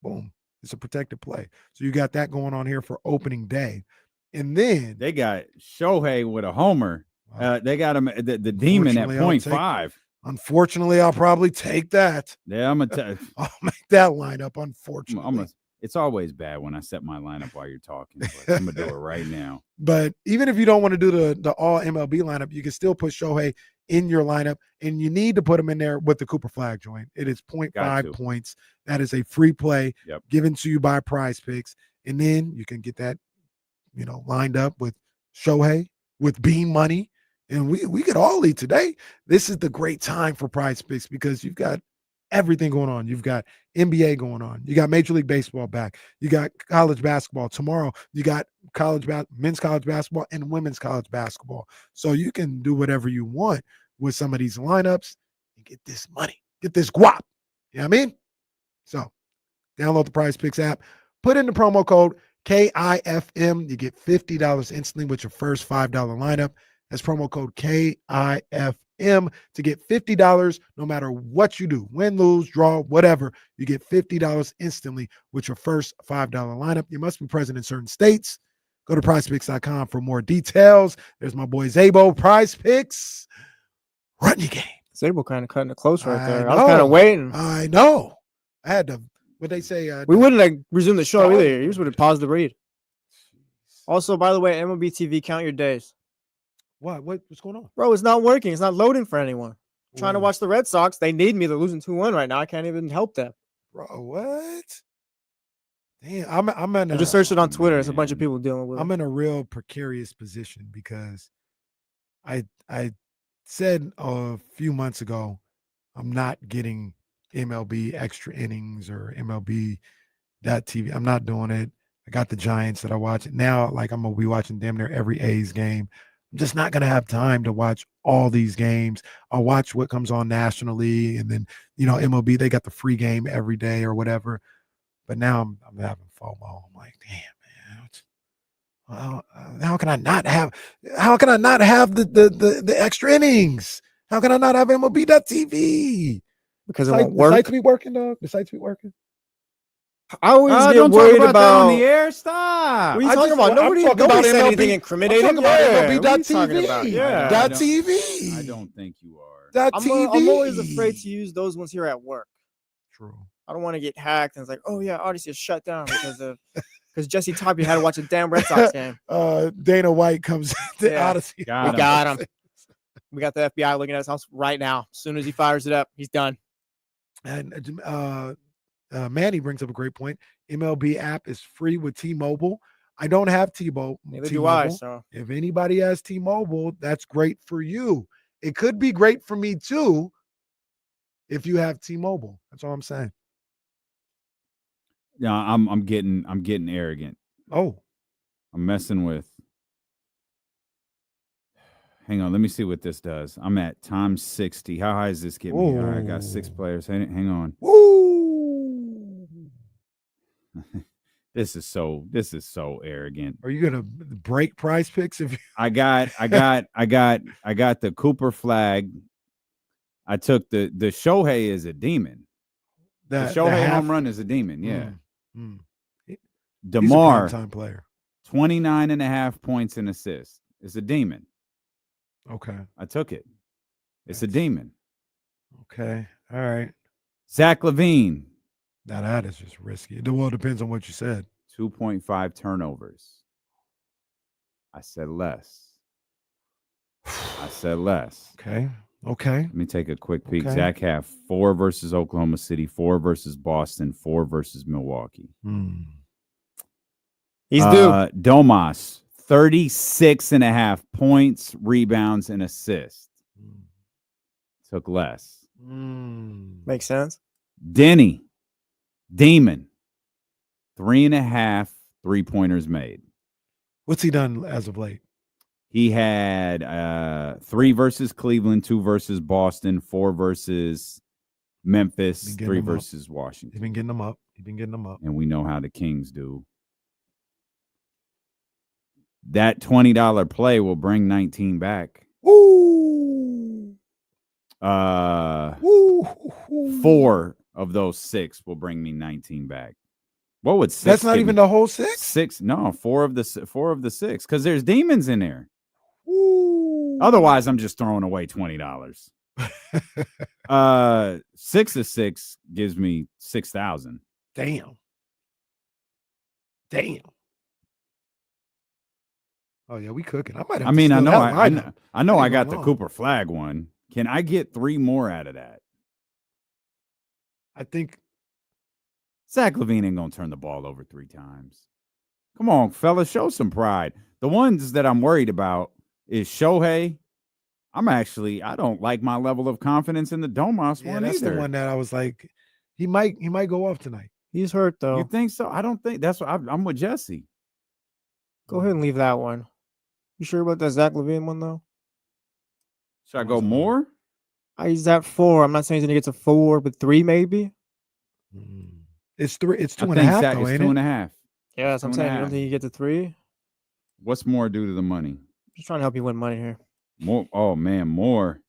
Speaker 8: boom, it's a protected play. So you got that going on here for opening day. And then
Speaker 7: they got Shohei with a homer. They got him the demon at 0.5.
Speaker 8: Unfortunately, I'll probably take that.
Speaker 7: Yeah, I'm gonna
Speaker 8: I'll make that lineup. Unfortunately,
Speaker 7: it's always bad when I set my lineup while you're talking, but I'm gonna do it right now.
Speaker 8: But even if you don't want to do the all MLB lineup, you can still put Shohei in your lineup, and you need to put him in there with the Cooper Flag joint. It is 0.5 points. That is a free play given to you by Prize Picks, and then you can get that, lined up with Shohei, with Bean Money, and we could all eat today. This is the great time for Prize Picks because you've got everything going on. You've got NBA going on. You got Major League Baseball back. You got college basketball. Tomorrow, you got men's college basketball and women's college basketball. So you can do whatever you want with some of these lineups and get this money, get this guap. You know what I mean? So download the Prize Picks app, put in the promo code KIFM. You get $50 instantly with your first $5 lineup. That's promo code KIFM to get $50 no matter what you do. Win, lose, draw, whatever. You get $50 instantly with your first $5 lineup. You must be present in certain states. Go to prizepicks.com for more details. There's my boy Zabo. Prize Picks. Run your game.
Speaker 6: Sable kind of cutting it close right
Speaker 8: I
Speaker 6: there. I was kind
Speaker 8: know.
Speaker 6: of waiting.
Speaker 8: I know. I had to. What they say?
Speaker 6: We wouldn't like resume the show
Speaker 8: Oh.
Speaker 6: either. You just would have paused the read. Also, by the way, MLB TV, count your days.
Speaker 8: What? What's going on?
Speaker 6: Bro, it's not working. It's not loading for anyone. Trying to
Speaker 8: Whoa.
Speaker 6: watch the Red Sox. They need me. They're losing 2-1 right now. I can't even help them.
Speaker 8: Bro, what? Damn, I'm in
Speaker 6: I
Speaker 8: a,
Speaker 6: just searched it on Twitter. There's a bunch of people dealing with it.
Speaker 8: I'm in a real precarious position because I said a few months ago I'm not getting MLB extra innings or MLB.TV. I'm not doing it. I got the Giants that I watch. Now, like, I'm gonna be watching damn near every A's game. I'm just not gonna have time to watch all these games. I'll watch what comes on nationally, and then MLB, they got the free game every day or whatever. But now I'm having FOMO. I'm like, damn, man. How can I not have the extra innings? How can I not have MLB.TV?
Speaker 6: Because it won't work.
Speaker 8: The sites be working, dog. The sites be working.
Speaker 6: I always get
Speaker 7: don't
Speaker 6: worried
Speaker 7: talk about that
Speaker 6: about
Speaker 7: on the air. Stop.
Speaker 6: What are you talking about? Nobody said anything incriminating.
Speaker 8: I'm talking about
Speaker 6: Yeah, what are you
Speaker 8: MLB.TV.
Speaker 6: talking about? Yeah.
Speaker 8: .TV.
Speaker 7: I don't think you are.
Speaker 8: .TV.
Speaker 6: I'm always afraid to use those ones here at work.
Speaker 8: True.
Speaker 6: I don't want to get hacked and it's like, oh yeah, Odyssey is shut down because Jesse Toppy had to watch a damn Red Sox game.
Speaker 8: Dana White comes to
Speaker 6: Yeah.
Speaker 8: Odyssey.
Speaker 6: We got him. We got the FBI looking at his house right now. As soon as he fires it up, he's done.
Speaker 8: And Manny brings up a great point. MLB app is free with T-Mobile. I don't have T-Mobile.
Speaker 6: Neither do I. So
Speaker 8: If anybody has T-Mobile, that's great for you. It could be great for me too if you have T-Mobile. That's all I'm saying.
Speaker 7: Yeah, I'm getting arrogant.
Speaker 8: Oh,
Speaker 7: I'm messing with. Hang on, let me see what this does. I'm at times 60. How high is this getting me? All right, I got 6 players. Hang on.
Speaker 8: woo!
Speaker 7: This is so arrogant.
Speaker 8: Are you gonna break Prize Picks if you?
Speaker 7: I got the Cooper flag. I took the Shohei is a demon. The Shohei home run is a demon. Yeah. DeMar,
Speaker 8: he's a prime player.
Speaker 7: 29.5 points and assists. It's a demon.
Speaker 8: Okay.
Speaker 7: I took it. It's a demon.
Speaker 8: Okay. All right.
Speaker 7: Zach LaVine.
Speaker 8: Now that is just risky. Well, it depends on what you said.
Speaker 7: 2.5 turnovers. I said less.
Speaker 8: Okay. Okay.
Speaker 7: Let me take a quick peek.
Speaker 8: Okay.
Speaker 7: Zach had 4 versus Oklahoma City, 4 versus Boston, 4 versus Milwaukee.
Speaker 6: he's due.
Speaker 7: Domas, 36.5 points, rebounds, and assists. Took less.
Speaker 6: Makes sense.
Speaker 7: Denny, Demon, 3.5 3-pointers made.
Speaker 8: What's he done as of late?
Speaker 7: He had 3 versus Cleveland, 2 versus Boston, 4 versus Memphis, 3 versus Washington.
Speaker 8: He's been getting them up.
Speaker 7: And we know how the Kings do. That $20 play will bring 19 back.
Speaker 8: Woo!
Speaker 7: 4 of those 6 will bring me 19 back. What would 6?
Speaker 8: That's not even the whole 6?
Speaker 7: 6? No, 4 of the 6 because there's demons in there. Otherwise, I'm just throwing away $20. 6 of 6 gives me 6,000.
Speaker 8: Damn. Oh yeah, we cooking. I might have.
Speaker 7: I know. I got the Cooper flag one. Can I get 3 more out of that?
Speaker 8: I think
Speaker 7: Zach LaVine ain't gonna turn the ball over 3 times. Come on, fellas, show some pride. The ones that I'm worried about is Shohei. I don't like my level of confidence in the Domas one
Speaker 8: that's
Speaker 7: either.
Speaker 8: the one that I was like, he might go off tonight.
Speaker 6: He's hurt though.
Speaker 7: You think so? I don't think that's what I'm with Jesse.
Speaker 6: Go ahead and leave that one. You sure about that Zach LaVine one though?
Speaker 7: Should I go more?
Speaker 6: He's at 4. I'm not saying he's gonna get to 4, but 3 maybe.
Speaker 8: It's 3. It's 2.5 though,
Speaker 7: it's
Speaker 8: ain't
Speaker 7: 2.5.
Speaker 6: Yeah, that's what I'm saying. You don't think you get to 3?
Speaker 7: What's more due to the money?
Speaker 6: Just trying to help you win money here.
Speaker 7: More. Oh man, more.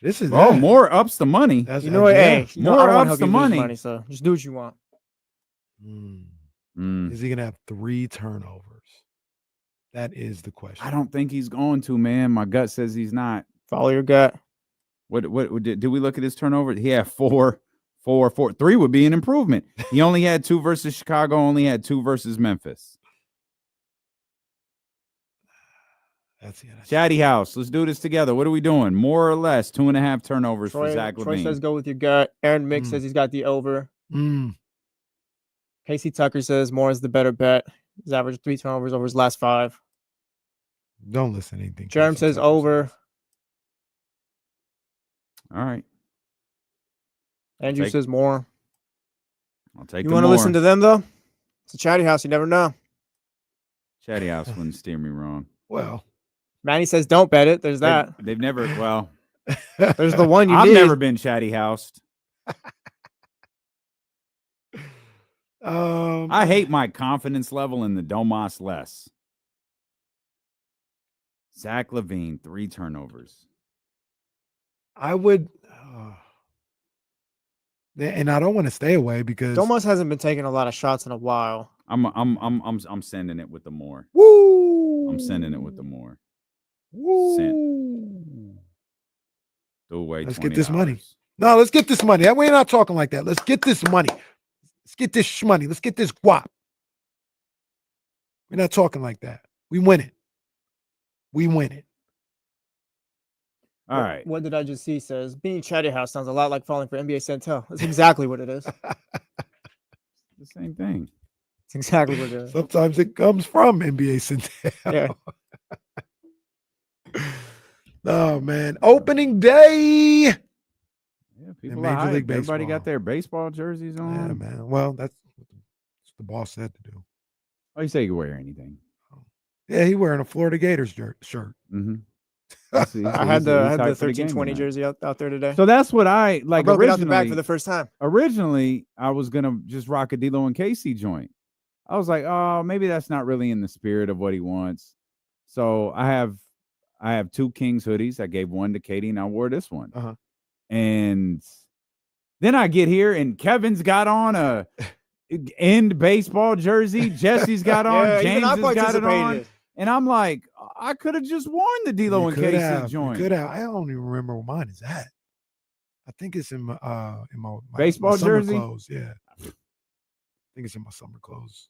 Speaker 8: This is
Speaker 7: more ups the money.
Speaker 6: You know what? Hey,
Speaker 7: more ups the money.
Speaker 6: So just do what you want.
Speaker 8: Is he gonna have 3 turnovers? That is the question.
Speaker 7: I don't think he's going to, man. My gut says he's not.
Speaker 6: Follow your gut.
Speaker 7: What did we look at his turnover? He had 4. 3 would be an improvement. He only had 2 versus Chicago, only had 2 versus Memphis. Chatty House, let's do this together. What are we doing? More or less 2.5 turnovers for Zach LaVine.
Speaker 6: Troy says go with your gut. Aaron Mick says he's got the over. Casey Tucker says more is the better bet. He's averaged 3 turnovers over his last 5.
Speaker 8: Don't listen to anything.
Speaker 6: Jerem says over.
Speaker 7: All right.
Speaker 6: Andrew says more.
Speaker 7: I'll take.
Speaker 6: You want to listen to them though? It's a Chatty House. You never know.
Speaker 7: Chatty House wouldn't steer me wrong.
Speaker 8: Well,
Speaker 6: Manny says don't bet it. There's that.
Speaker 7: They've never. Well,
Speaker 6: there's the one you
Speaker 7: I've
Speaker 6: need.
Speaker 7: never been Chatty Housed. I hate my confidence level in the Domas less. Zach LaVine, 3 turnovers.
Speaker 8: I would, and I don't want to stay away because
Speaker 6: Domas hasn't been taking a lot of shots in a while.
Speaker 7: I'm sending it with the more.
Speaker 8: Woo!
Speaker 7: I'm sending it with the more.
Speaker 8: Woo!
Speaker 7: Sent. Throw away.
Speaker 8: Let's
Speaker 7: $20.
Speaker 8: get this money. No, let's get this money. We're not talking like that. Let's get this money. Let's get this money. Let's get this guap. We're not talking like that. We win it. We win it.
Speaker 7: All right.
Speaker 6: What did I just see? Says being Chatty House sounds a lot like falling for NBA Centel. That's exactly what it is.
Speaker 7: The same thing.
Speaker 6: It's exactly what it is.
Speaker 8: Sometimes it comes from NBA Centel.
Speaker 6: Yeah.
Speaker 8: Oh man, opening day.
Speaker 7: Yeah, people
Speaker 8: Major
Speaker 7: are
Speaker 8: League
Speaker 7: hyped. Everybody
Speaker 8: Baseball.
Speaker 7: got their baseball jerseys on.
Speaker 8: Yeah, man. Well, that's what the boss said to do.
Speaker 7: Oh, you say you can wear anything.
Speaker 8: Yeah, he wearing a Florida Gators shirt.
Speaker 7: Mm-hmm.
Speaker 6: I had the 1320 jersey out there today.
Speaker 7: So that's what I like.
Speaker 6: I broke it out the
Speaker 7: originally,
Speaker 6: bag for the first time.
Speaker 7: Originally, I was gonna just rock a D'Lo and Casey joint. I was like, oh, maybe that's not really in the spirit of what he wants. So I have 2 Kings hoodies. I gave one to Katie, and I wore this one. And then I get here, and Kevin's got on a end baseball jersey. Jesse's got on.
Speaker 6: Yeah,
Speaker 7: James has got it on.
Speaker 6: participated.
Speaker 7: And I'm like, I could have just worn the D'Lo and Casey joint.
Speaker 8: Could have. I don't even remember where mine is at. I think it's in my
Speaker 7: baseball
Speaker 8: my summer
Speaker 7: jersey.
Speaker 8: clothes. Yeah, I think it's in my summer clothes.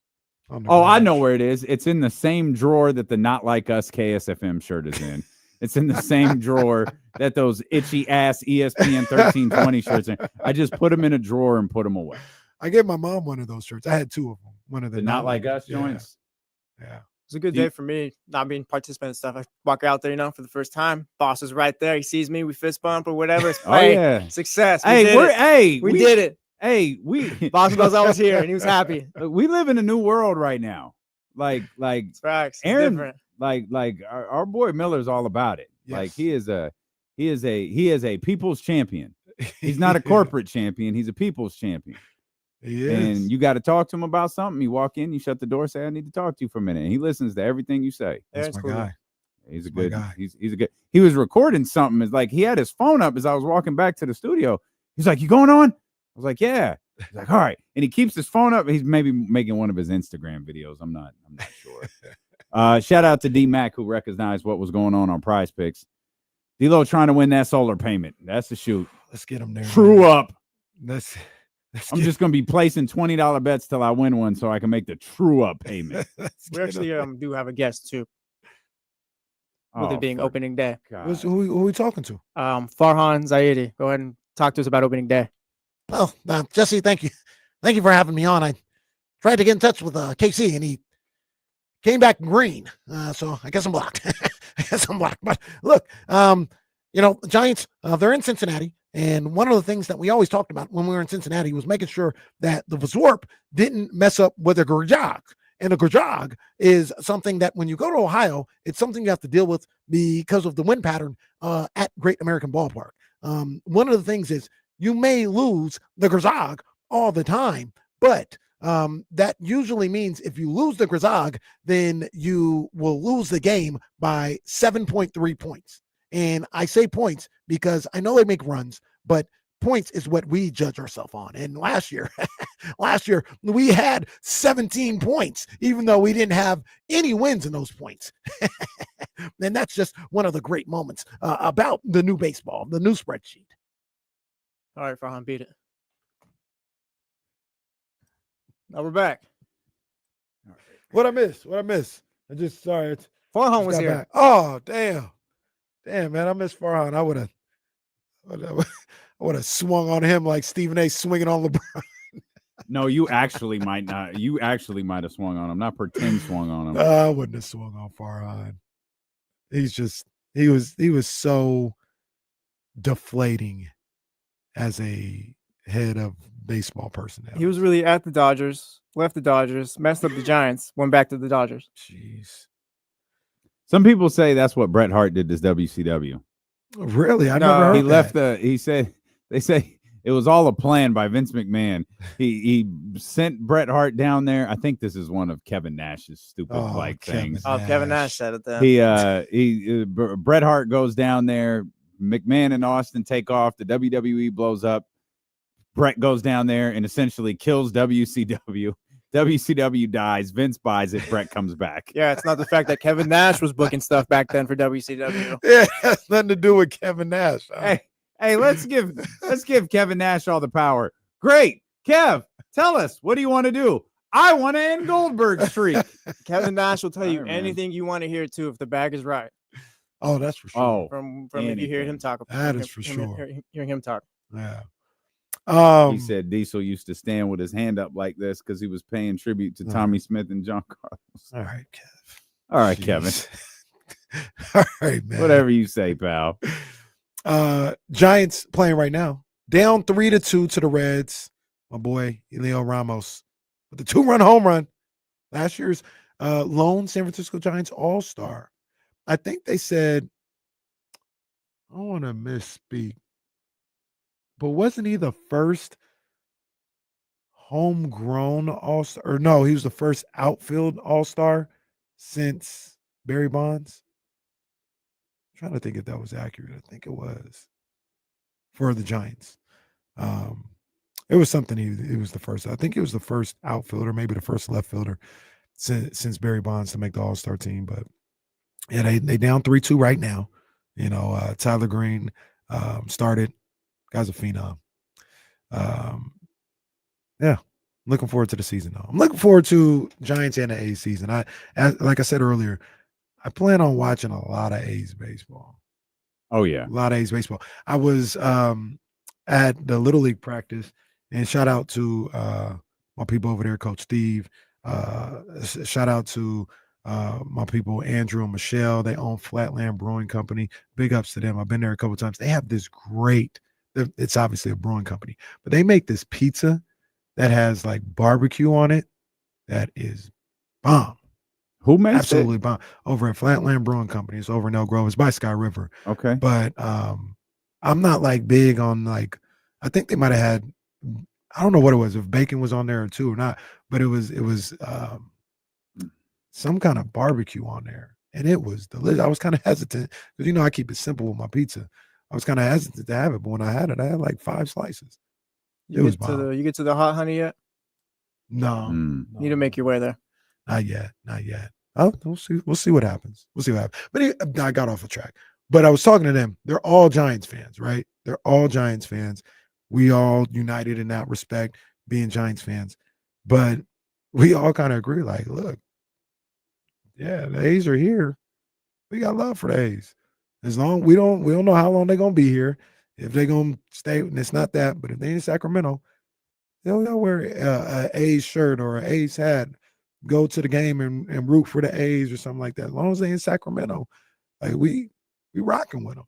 Speaker 7: I know where it is. It's in the same drawer that the Not Like Us KSFM shirt is in. It's in the same drawer that those itchy ass ESPN 1320 shirts in. I just put them in a drawer and put them away.
Speaker 8: I gave my mom one of those shirts. I had 2 of them. One of the
Speaker 7: Not Like Us joints.
Speaker 8: Yeah.
Speaker 6: It's a good day for me, not being participant and stuff. I walk out there, for the first time. Boss is right there. He sees me. We fist bump or whatever. Success. We did it.
Speaker 7: Hey,
Speaker 6: Boss knows I was here and he was happy.
Speaker 7: We live in a new world right now. Like
Speaker 6: it's facts. It's
Speaker 7: Aaron,
Speaker 6: different.
Speaker 7: like our boy Miller's all all it.
Speaker 8: Yes.
Speaker 7: Like he is a people's champion. He's not a corporate champion. He's a people's champion.
Speaker 8: He is.
Speaker 7: And you got to talk to him about something. You walk in, you shut the door, say, I need to talk to you for a minute. And he listens to everything you say.
Speaker 8: That's my guy.
Speaker 7: He's a good guy. He's a good. He was recording something. It's like he had his phone up as I was walking back to the studio. He's like, you going on? I was like, yeah. He's like, all right. And he keeps his phone up. He's maybe making one of his Instagram videos. I'm not sure. Shout out to D Mac, who recognized what was going on Prize Picks. D-Lo trying to win that solar payment. That's the shoot.
Speaker 8: Let's get him there.
Speaker 7: True up.
Speaker 8: I'm
Speaker 7: just going to be placing $20 bets till I win one so I can make the true up payment.
Speaker 6: We actually do have a guest too. With it being opening day.
Speaker 8: Who are we talking to?
Speaker 6: Farhan Zaidi. Go ahead and talk to us about opening day.
Speaker 12: Well, Jesse, thank you. Thank you for having me on. I tried to get in touch with KC and he came back green. So I guess I'm blocked. But look, Giants, they're in Cincinnati. And one of the things that we always talked about when we were in Cincinnati was making sure that the Vzorp didn't mess up with a Grajag. And a Grajag is something that when you go to Ohio, it's something you have to deal with because of the wind pattern at Great American Ballpark. One of the things is you may lose the Grajag all the time, but that usually means if you lose the Grajag, then you will lose the game by 7.3 points. And I say points because I know they make runs, but points is what we judge ourselves on. And last year, Last year, we had 17 points, even though we didn't have any wins in those points. And that's just one of the great moments about the new baseball, the new spreadsheet.
Speaker 6: All right, Farhan, beat it. Now we're back.
Speaker 8: What I miss? I just sorry.
Speaker 6: Farhan was here.
Speaker 8: Back. Oh, damn, man, I miss Farhan. I would have swung on him like Stephen A. swinging on LeBron.
Speaker 7: No, you actually might not. You actually might have swung on him, not pretend swung on him.
Speaker 8: I wouldn't have swung on Farhan. He was so deflating as a head of baseball personnel.
Speaker 6: He was really at the Dodgers, left the Dodgers, messed up the Giants, went back to the Dodgers.
Speaker 8: Jeez.
Speaker 7: Some people say that's what Bret Hart did to WCW.
Speaker 8: Really? I never heard
Speaker 7: he left
Speaker 8: that.
Speaker 7: He said they say it was all a plan by Vince McMahon. He sent Bret Hart down there. I think this is one of Kevin Nash's stupid things.
Speaker 6: Oh, Kevin Nash said it then.
Speaker 7: Bret Hart goes down there. McMahon and Austin take off. The WWE blows up. Bret goes down there and essentially kills WCW. WCW dies. Vince buys it. Bret comes back.
Speaker 6: Yeah, it's not the fact that Kevin Nash was booking stuff back then for WCW.
Speaker 8: Yeah, it has nothing to do with Kevin Nash.
Speaker 7: Hey, let's give Kevin Nash all the power. Great. Kev, tell us, what do you want to do? I want to end Goldberg's streak.
Speaker 6: Kevin Nash will tell you anything you want to hear too if the bag is right.
Speaker 8: Oh, that's for sure.
Speaker 7: Oh,
Speaker 6: from if you hear him talk.
Speaker 8: That is for sure.
Speaker 6: Hearing him talk.
Speaker 8: Yeah.
Speaker 7: He said Diesel used to stand with his hand up like this because he was paying tribute to Tommy Smith and John Carlos.
Speaker 8: All right, Kev.
Speaker 7: All right, Kevin.
Speaker 8: All right, man.
Speaker 7: Whatever you say, pal.
Speaker 8: Giants playing right now. Down 3-2 to the Reds. My boy, Elio Ramos with the 2-run home run. Last year's lone San Francisco Giants All-Star. I think they said, I don't want to misspeak, but wasn't he the first homegrown All-Star? Or no, he was the first outfield All-Star since Barry Bonds. I'm trying to think if that was accurate. I think it was for the Giants. It was something. He was the first. I think it was the first outfielder, maybe the first left fielder since Barry Bonds to make the All-Star team. But yeah, they down 3-2 right now. You know, Tyler Green started. Guy's a phenom. Yeah, looking forward to the season though. I'm looking forward to Giants and the A's season. Like I said earlier, I plan on watching a lot of A's baseball.
Speaker 7: Oh yeah,
Speaker 8: a lot of A's baseball. I was at the Little League practice, and shout out to my people over there, Coach Steve. Shout out to my people, Andrew and Michelle. They own Flatland Brewing Company. Big ups to them. I've been there a couple of times. They have this great, it's obviously a brewing company, but they make this pizza that has like barbecue on it. That is bomb.
Speaker 7: Who makes
Speaker 8: Absolutely bomb. Over at Flatland Brewing Company. It's over in Elk Grove. It's by Sky River.
Speaker 7: Okay.
Speaker 8: But I'm not like big on like, I think they might have had, I don't know what it was, if bacon was on there or two or not, but it was some kind of barbecue on there, and it was delicious. I was kind of hesitant because, you know, I keep it simple with my pizza. I was kind of hesitant to have it, but when I had it, I had like 5 slices.
Speaker 6: You get to the hot honey yet?
Speaker 8: No,
Speaker 6: Need to make your way there.
Speaker 8: Not yet. Oh, we'll see what happens. But I got off the track. But I was talking to them. They're all Giants fans, right? They're all Giants fans. We all united in that respect, being Giants fans. But we all kind of agree, like, look, yeah, the A's are here. We got love for the A's. As long we don't know how long they're gonna be here. If they're gonna stay, and it's not that, but if they in Sacramento, they'll wear a A's shirt or an A's hat, go to the game and root for the A's or something like that. As long as they in Sacramento, like we rocking with them.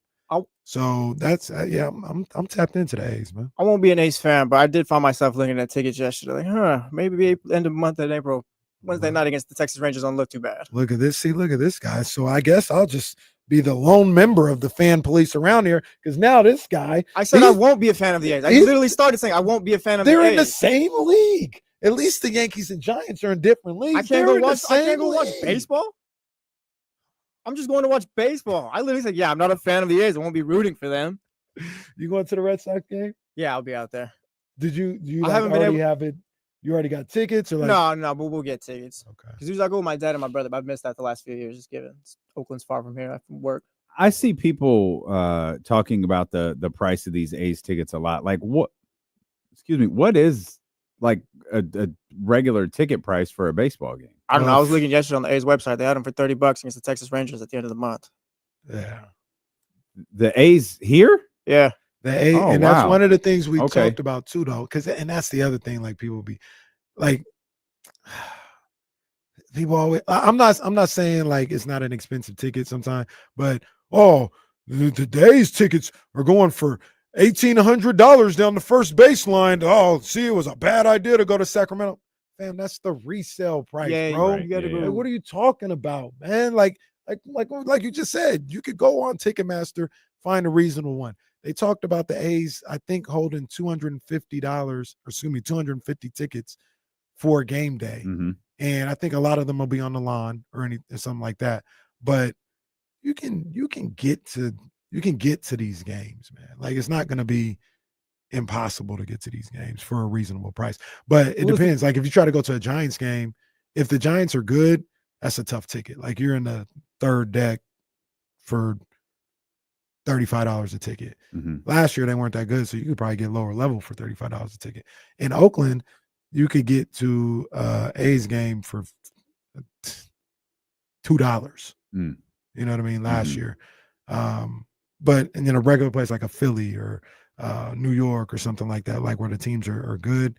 Speaker 8: So that's I'm tapped into the A's, man.
Speaker 6: I won't be an A's fan, but I did find myself looking at tickets yesterday. Like, maybe end of the month in April, Wednesday night against the Texas Rangers don't look too bad.
Speaker 8: Look at this. Look at this guy. So I guess I'll just be the lone member of the fan police around here, because now this guy.
Speaker 6: I said I won't be a fan of the A's. I literally started saying I won't be a fan of the A's.
Speaker 8: They're in the same league. At least the Yankees and Giants are in different leagues.
Speaker 6: I can't go watch baseball. I'm just going to watch baseball. I literally said, yeah, I'm not a fan of the A's. I won't be rooting for them.
Speaker 8: You going to the Red Sox game?
Speaker 6: Yeah, I'll be out there.
Speaker 8: Did you
Speaker 6: I haven't been able.
Speaker 8: Have it You already got tickets, or like
Speaker 6: No, but we'll get tickets.
Speaker 8: Okay.
Speaker 6: Because usually I go with my dad and my brother, but I've missed that the last few years. Just given Oakland's far from here, from work.
Speaker 7: I see people talking about the price of these A's tickets a lot. Like what? Excuse me. What is like a regular ticket price for a baseball game?
Speaker 6: I don't know. I was looking yesterday on the A's website. They had them for $30 against the Texas Rangers at the end of the month.
Speaker 8: Yeah.
Speaker 7: The A's here?
Speaker 6: Yeah.
Speaker 8: The A's,
Speaker 7: Oh,
Speaker 8: and that's
Speaker 7: wow.
Speaker 8: one of the things we
Speaker 7: Okay.
Speaker 8: talked about too, though. And that's the other thing. Like people be like, people always. I'm not saying like it's not an expensive ticket sometimes, but the A's tickets are going for $1,800 down the first baseline. Oh, see, it was a bad idea to go to Sacramento. Fam, that's the resale price, bro.
Speaker 6: You gotta go.
Speaker 8: Like, what are you talking about, man? Like you just said, you could go on Ticketmaster, find a reasonable one. They talked about the A's, I think, holding $250 tickets for game day.
Speaker 7: Mm-hmm.
Speaker 8: And I think a lot of them will be on the lawn or something like that. But you can get to these games, man. Like it's not going to be impossible to get to these games for a reasonable price. But it depends. Like if you try to go to a Giants game, if the Giants are good, that's a tough ticket. Like you're in the third deck for $35 a ticket.
Speaker 7: Mm-hmm.
Speaker 8: Last year they weren't that good, so you could probably get lower level for $35 a ticket. In Oakland, you could get to A's game for $2.
Speaker 7: Mm.
Speaker 8: You know what I mean? Last year. But in a regular place like a Philly or New York or something like that, like where the teams are good,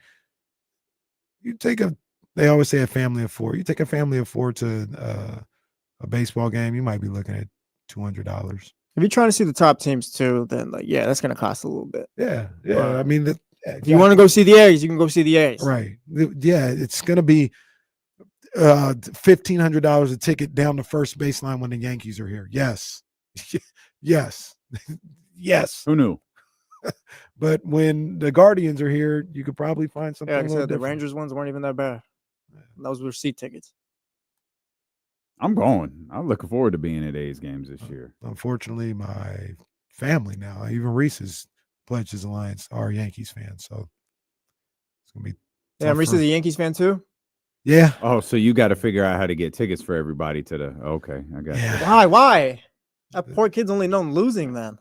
Speaker 8: they always say a family of four. You take a family of four to a baseball game, you might be looking at $200.
Speaker 6: If you're trying to see the top teams too, then that's going to cost a little bit.
Speaker 8: Yeah. I mean,
Speaker 6: if you want to go see the A's, you can go see the A's.
Speaker 8: Right. Yeah, it's going to be $1,500 a ticket down the first baseline when the Yankees are here. Yes. Yes. Yes.
Speaker 7: Who knew?
Speaker 8: But when the Guardians are here, you could probably find something.
Speaker 6: Yeah, like
Speaker 8: a
Speaker 6: I
Speaker 8: little
Speaker 6: said, the
Speaker 8: different.
Speaker 6: Rangers ones weren't even that bad. Those were seat tickets.
Speaker 7: I'm going. I'm looking forward to being at A's games this year.
Speaker 8: Unfortunately, my family now, even Reese's pledged his alliance, are Yankees fans. So it's going to be.
Speaker 6: Yeah, Reese is a Yankees fan too?
Speaker 8: Yeah.
Speaker 7: Oh, so you got to figure out how to get tickets for everybody to the. Okay, I got you.
Speaker 6: Why? That poor kid's only known losing then.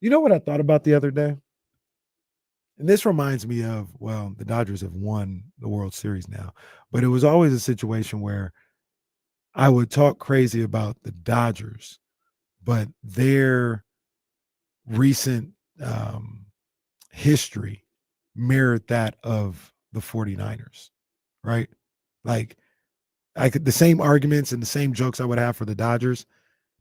Speaker 8: You know what I thought about the other day? And this reminds me of, well, the Dodgers have won the World Series now, but it was always a situation where I would talk crazy about the Dodgers, but their recent history mirrored that of the 49ers, right? Like the same arguments and the same jokes I would have for the Dodgers,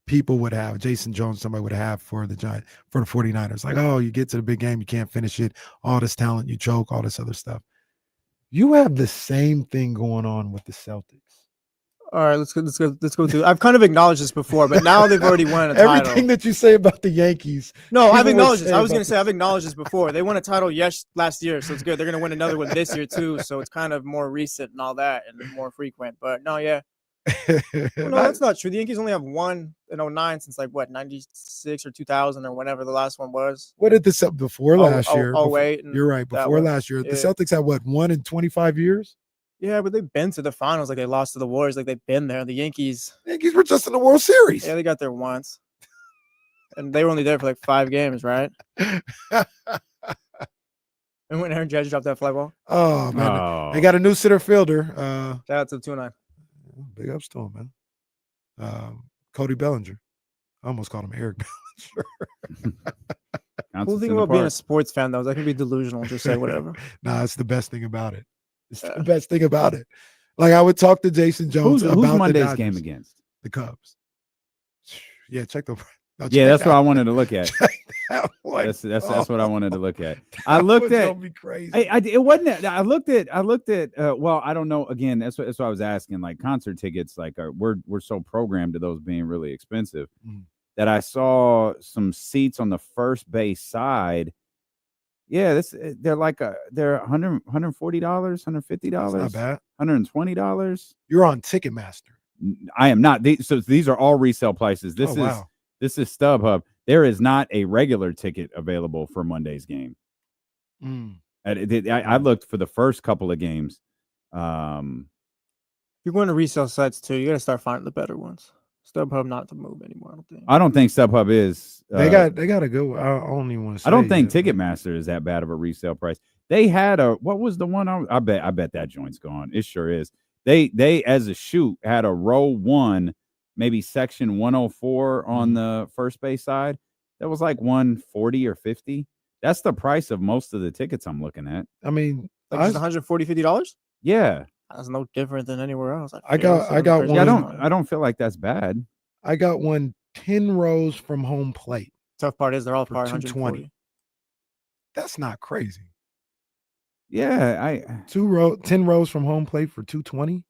Speaker 8: people would have, Jason Jones, somebody would have for the 49ers. Like, oh, you get to the big game, you can't finish it, all this talent, you choke, all this other stuff. You have the same thing going on with the Celtics.
Speaker 6: All right, let's go through. I've kind of acknowledged this before, but now they've already won a title.
Speaker 8: Everything that you say about the Yankees.
Speaker 6: No, I've acknowledged this. I was going to say I've acknowledged this before. They won a title last year, so it's good. They're going to win another one this year too, so it's kind of more recent and all that and more frequent. But no, yeah. Well, no, that's not true. The Yankees only have won in 2009 since like what, 96 or 2000 or whenever the last one was.
Speaker 8: What did this up before last year?
Speaker 6: Oh, wait.
Speaker 8: You're right. Before last year. The Celtics had what, 1 in 25 years?
Speaker 6: Yeah, but they've been to the finals. Like they lost to the Warriors. Like they've been there. The Yankees
Speaker 8: were just in the World Series.
Speaker 6: Yeah, they got there once. And they were only there for like 5 games, right? And when Aaron Judge dropped that fly ball.
Speaker 8: Oh, man. They got a new center fielder.
Speaker 6: Shout out to the 209.
Speaker 8: Big ups to him, man. Cody Bellinger. I almost called him Eric Bellinger.
Speaker 6: Cool thing about being a sports fan, though, is I can be delusional and just say whatever.
Speaker 8: Nah, it's the best thing about it. It's the best thing about it. Like I would talk to Jason Jones about
Speaker 7: who's Monday's
Speaker 8: the Dodgers,
Speaker 7: game against?
Speaker 8: The Cubs. Yeah, check the.
Speaker 7: Yeah, that's what I wanted to look at.
Speaker 8: That's
Speaker 7: what I wanted to look at. I looked at.
Speaker 8: Be crazy.
Speaker 7: It wasn't. I looked at. Well, I don't know. Again, that's what I was asking. Like concert tickets, like we're so programmed to those being really expensive that I saw some seats on the first base side. Yeah, they're like they're $140, $150.
Speaker 8: Not bad.
Speaker 7: $120.
Speaker 8: You're on Ticketmaster.
Speaker 7: I am not. These are all resale prices. This is StubHub. There is not a regular ticket available for Monday's game. I looked for the first couple of games.
Speaker 6: You're going to resale sites too. You got to start finding the better ones. StubHub not to move anymore.
Speaker 7: I don't think StubHub is.
Speaker 8: They got to go. I don't even want to say.
Speaker 7: I don't think Ticketmaster is that bad of a resale price. They had what was the one? I bet that joint's gone. It sure is. They as a shoot had a row 1, maybe section 104 on the first base side. That was like 140 or 50. That's the price of most of the tickets I'm looking at.
Speaker 8: I mean,
Speaker 6: like just $140, $50.
Speaker 7: Yeah.
Speaker 6: That's no different than anywhere else.
Speaker 8: I got one.
Speaker 7: Yeah, I don't feel like that's bad.
Speaker 8: I got one 10 rows from home plate.
Speaker 6: Tough part is they're all
Speaker 8: for
Speaker 6: part
Speaker 8: 220. That's not crazy.
Speaker 7: Yeah,
Speaker 8: 10 rows from home plate for 220.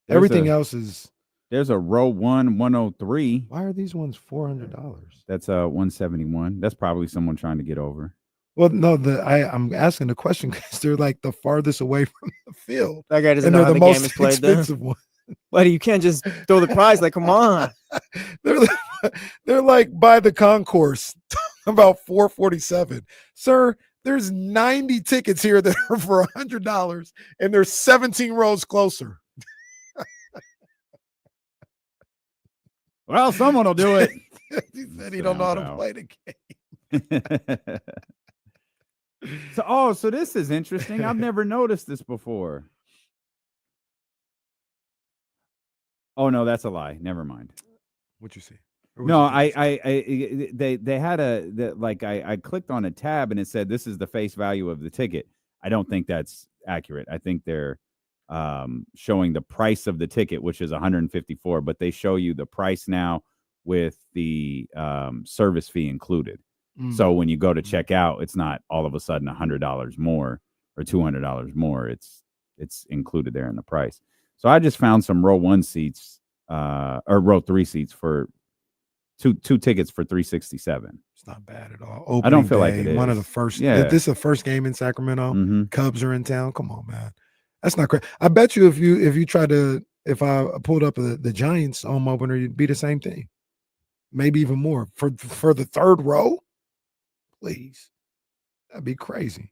Speaker 8: Everything else is.
Speaker 7: There's a row 1, 103.
Speaker 8: Why are these ones $400?
Speaker 7: That's 171. That's probably someone trying to get over.
Speaker 8: Well, no, I'm asking the question because they're like the farthest away from the field.
Speaker 6: That guy doesn't know how the game is played there.
Speaker 8: One.
Speaker 6: Buddy, you can't just throw the prize. Like, come on.
Speaker 8: They're like by the concourse, about $447. Sir, there's 90 tickets here that are for $100, and there's 17 rows closer.
Speaker 7: Well, someone will do it.
Speaker 8: He said he don't know how to play the game.
Speaker 7: So this is interesting. I've never noticed this before. Oh no, that's a lie. Never mind.
Speaker 8: What you see?
Speaker 7: No, they had I clicked on a tab and it said this is the face value of the ticket. I don't think that's accurate. I think they're showing the price of the ticket, which is $154, but they show you the price now with the service fee included. So when you go to check out, it's not all of a sudden $100 more or $200 more. It's included there in the price. So I just found some row 1 seats or row 3 seats for two tickets for $367.
Speaker 8: It's not bad at all.
Speaker 7: I don't feel like it is.
Speaker 8: One of the first.
Speaker 7: Yeah.
Speaker 8: This is the first game in Sacramento. Cubs are in town. Come on, man. That's not crazy. I bet you if I pulled up the Giants home opener, you'd be the same thing. Maybe even more for the third row. Please, that'd be crazy.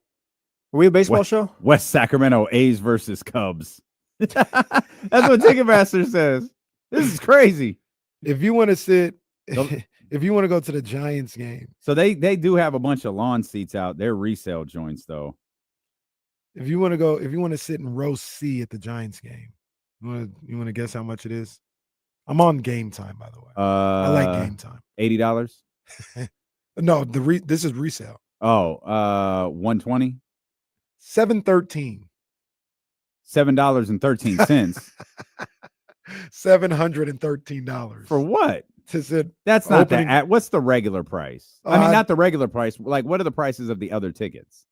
Speaker 6: Are we a baseball show?
Speaker 7: West Sacramento A's versus Cubs. That's what Ticketmaster says. This is crazy.
Speaker 8: If you want to sit, if you want to go to the Giants game,
Speaker 7: so they do have a bunch of lawn seats out. They're resale joints though.
Speaker 8: If you want to sit in row C at the Giants game, you want to guess how much it is? I'm on Game Time, by the way. I like Game Time.
Speaker 7: $80.
Speaker 8: No, this is resale.
Speaker 7: Oh, $120.
Speaker 8: $713.
Speaker 7: $7.13.
Speaker 8: $713
Speaker 7: for what?
Speaker 8: To sit.
Speaker 7: That's not what's the regular price? I mean, not the regular price. Like, what are the prices of the other tickets?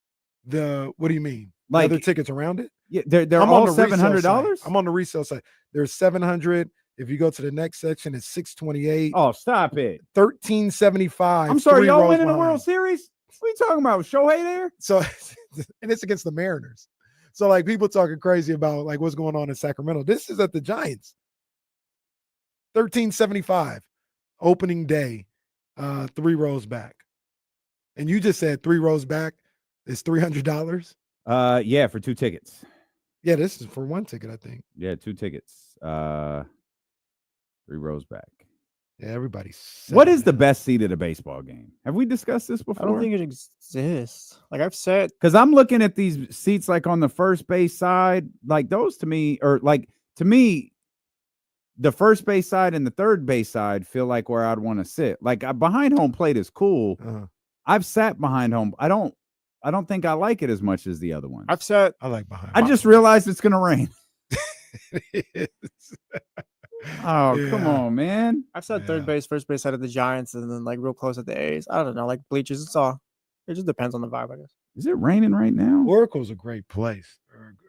Speaker 8: What do you mean?
Speaker 7: Like
Speaker 8: other tickets around it?
Speaker 7: Yeah, they're all $700.
Speaker 8: I'm on the resale site. There's $700. If you go to the next section, it's $628.
Speaker 7: Oh, stop it!
Speaker 8: $1375.
Speaker 7: I'm sorry, y'all winning the World Series? What are you talking about? Shohei there?
Speaker 8: So, and it's against the Mariners. So, like, people talking crazy about like what's going on in Sacramento. This is at the Giants. $1375. Opening day, 3 rows back. And you just said 3 rows back is $300.
Speaker 7: Yeah, for 2 tickets.
Speaker 8: Yeah, this is for 1 ticket, I think.
Speaker 7: Yeah, 2 tickets. 3 rows back.
Speaker 8: Yeah, everybody's.
Speaker 7: What is the best seat at a baseball game? Have we discussed this before?
Speaker 6: I don't think it exists. Like I've said,
Speaker 7: because I'm looking at these seats like on the first base side, like those to me, or like to me, the first base side and the third base side feel like where I'd want to sit. Like behind home plate is cool. I've sat behind home. I don't think I like it as much as the other one.
Speaker 8: I like behind.
Speaker 7: I just realized it's gonna rain. Oh, yeah. Come on, man.
Speaker 6: I've said third base, first base side of the Giants, and then like real close at the A's. I don't know, like bleachers. It just depends on the vibe, I guess.
Speaker 7: Is it raining right now?
Speaker 8: Oracle's a great place.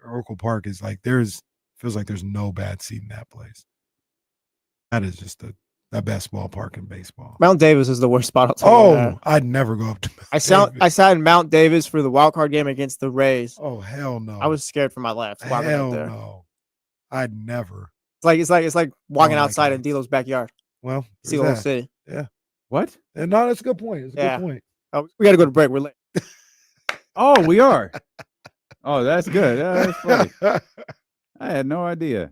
Speaker 8: Oracle Park is like feels like there's no bad seat in that place. That is just the best ballpark in baseball.
Speaker 6: Mount Davis is the worst spot.
Speaker 8: I'd never go up to
Speaker 6: Mount Davis. I sat in Mount Davis for the wild card game against the Rays.
Speaker 8: Oh hell no!
Speaker 6: I was scared for my life.
Speaker 8: Hell no! I'd never.
Speaker 6: It's like walking outside in D'Lo's backyard.
Speaker 8: Well,
Speaker 6: see the whole city.
Speaker 8: Yeah.
Speaker 7: What?
Speaker 8: And no, that's a good point. It's a good point.
Speaker 6: Oh, we got to go to break. We're late.
Speaker 7: Oh, we are. Oh, that's good. That's funny. I had no idea.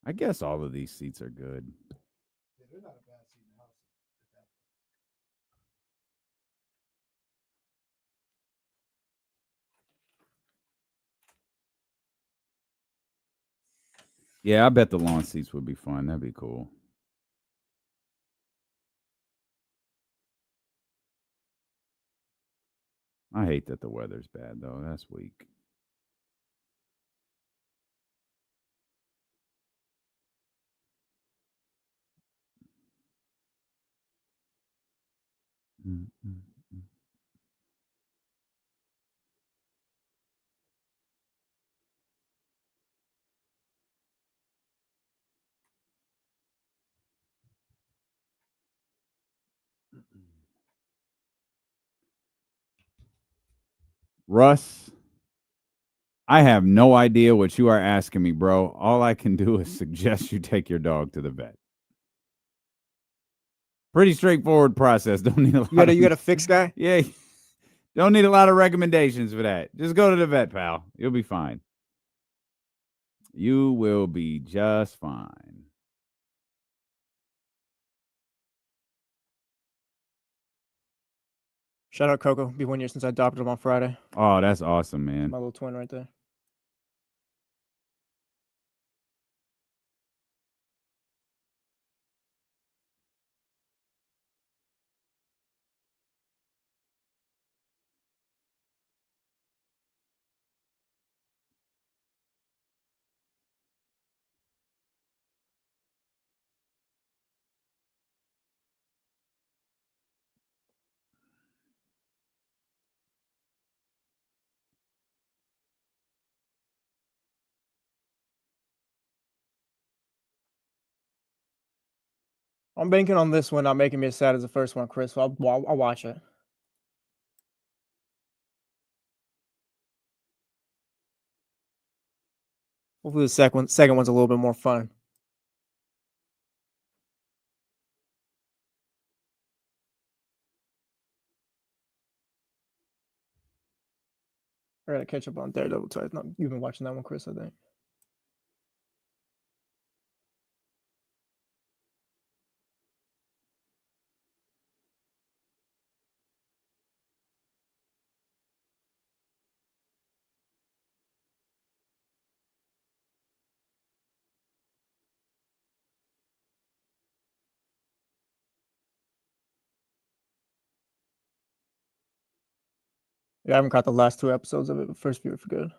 Speaker 7: I guess all of these seats are good. Yeah, I bet the lawn seats would be fun. That'd be cool. I hate that the weather's bad, though. That's weak. Russ, I have no idea what you are asking me, bro. All I can do is suggest you take your dog to the vet. Pretty straightforward process. Don't need a lot.
Speaker 6: You got a fix guy?
Speaker 7: Yeah. Don't need a lot of recommendations for that. Just go to the vet, pal. You'll be fine. You will be just fine.
Speaker 6: Shout out Coco. Be 1 year since I adopted him on Friday.
Speaker 7: Oh, that's awesome, man.
Speaker 6: My little twin right there. I'm banking on this one not making me as sad as the first one, Chris. So I'll watch it. Hopefully the second one's a little bit more fun. I gotta catch up on Daredevil twice. No, you've been watching that one, Chris, I think. Yeah, I haven't caught the last 2 episodes of it, but first few were good.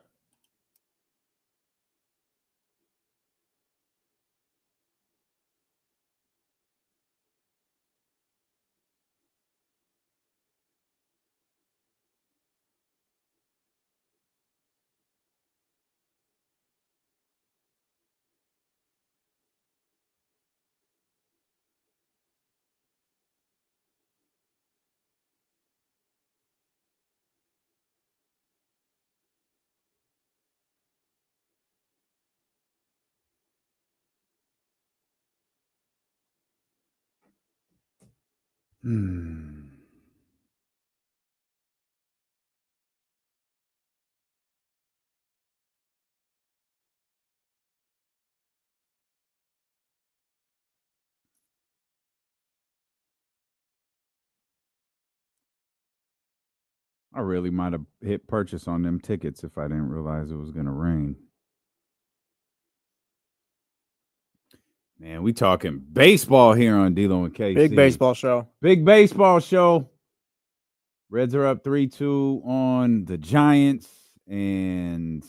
Speaker 7: I really might have hit purchase on them tickets if I didn't realize it was going to rain. Man, we talking baseball here on D-Lo and KC.
Speaker 6: Big baseball show.
Speaker 7: Big baseball show. Reds are up 3-2 on the Giants, and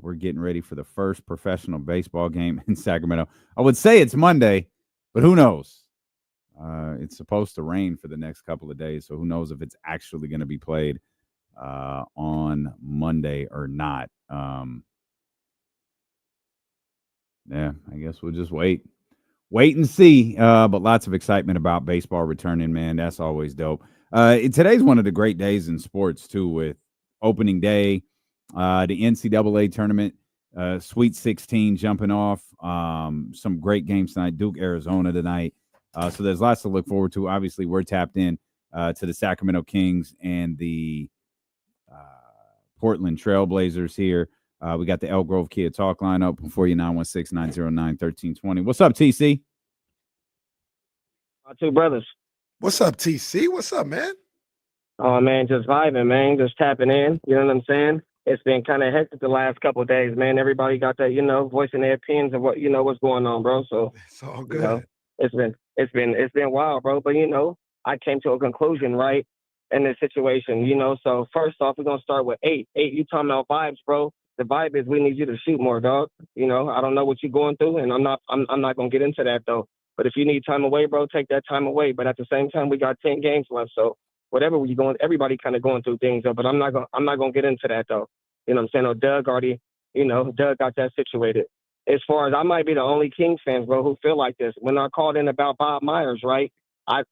Speaker 7: we're getting ready for the first professional baseball game in Sacramento. I would say it's Monday, but who knows? It's supposed to rain for the next couple of days, so who knows if it's actually going to be played on Monday or not. Yeah, I guess we'll just wait and see. But lots of excitement about baseball returning, man. That's always dope. Today's one of the great days in sports, too, with opening day, the NCAA tournament, Sweet 16 jumping off. Some great games tonight. Duke, Arizona tonight. So there's lots to look forward to. Obviously, we're tapped in to the Sacramento Kings and the Portland Trailblazers here. We got the Elk Grove Kia Talk line up for you, 916-909-1320. What's up, TC?
Speaker 13: My two brothers.
Speaker 8: What's up, TC? What's up, man?
Speaker 13: Oh, man, just vibing, man. Just tapping in. You know what I'm saying? It's been kind of hectic the last couple of days, man. Everybody got that, voicing their opinions of what, what's going on, bro. So
Speaker 8: it's all good.
Speaker 13: It's been wild, bro. But, I came to a conclusion, right, in this situation, So first off, we're going to start with 8. 8, you talking about vibes, bro. The vibe is we need you to shoot more, dog. I don't know what you're going through, and I'm not going to get into that, though. But if you need time away, bro, take that time away. But at the same time, we got 10 games left, so whatever we're going, everybody kind of going through things, though. But I'm not gonna get into that, though. You know what I'm saying? Oh, Doug already, Doug got that situated. As far as I might be the only Kings fans, bro, who feel like this. When I called in about Bob Myers, right? I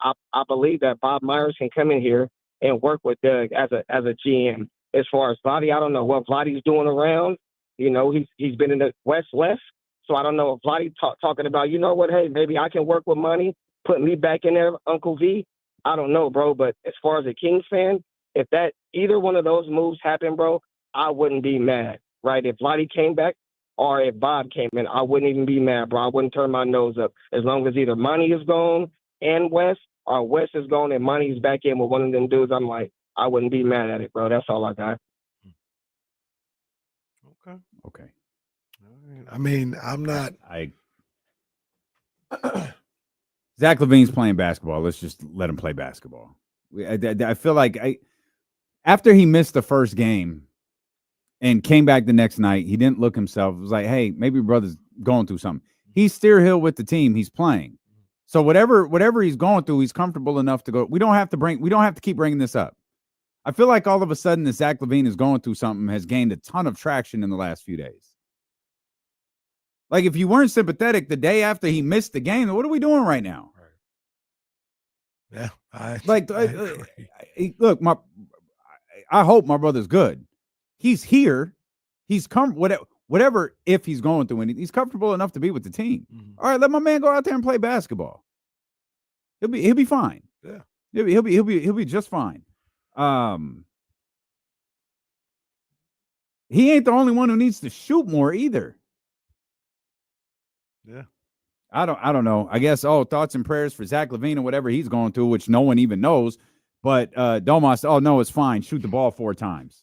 Speaker 13: believe that Bob Myers can come in here and work with Doug as a GM. As far as Vladdy, I don't know what Vladdy's doing around. He's been in the West. So I don't know if Vladdy talking about, hey, maybe I can work with money, put me back in there, Uncle V. I don't know, bro. But as far as a Kings fan, if that either one of those moves happened, bro, I wouldn't be mad, right? If Vladdy came back or if Bob came in, I wouldn't even be mad, bro. I wouldn't turn my nose up. As long as either money is gone and West or West is gone and money's back in with one of them dudes, I'm like, I wouldn't be mad at it, bro. That's all I got.
Speaker 7: Okay.
Speaker 8: I mean, I'm not.
Speaker 7: Zach LaVine's playing basketball. Let's just let him play basketball. I feel like after he missed the first game and came back the next night, he didn't look himself. It was like, hey, maybe brother's going through something. He's steer hill with the team. He's playing. So whatever he's going through, he's comfortable enough to go. We don't have to keep bringing this up. I feel like all of a sudden, the Zach LaVine is going through something has gained a ton of traction in the last few days. Like, if you weren't sympathetic the day after he missed the game, what are we doing right now?
Speaker 8: Yeah,
Speaker 7: look, I hope my brother's good. He's here. He's whatever. If he's going through anything, he's comfortable enough to be with the team. Mm-hmm. All right, let my man go out there and play basketball. He'll be fine.
Speaker 8: Yeah,
Speaker 7: he'll be just fine. He ain't the only one who needs to shoot more either.
Speaker 8: Yeah.
Speaker 7: I don't know. I guess thoughts and prayers for Zach LaVine and whatever he's going through, which no one even knows. But Domas, no, it's fine. Shoot the ball 4 times.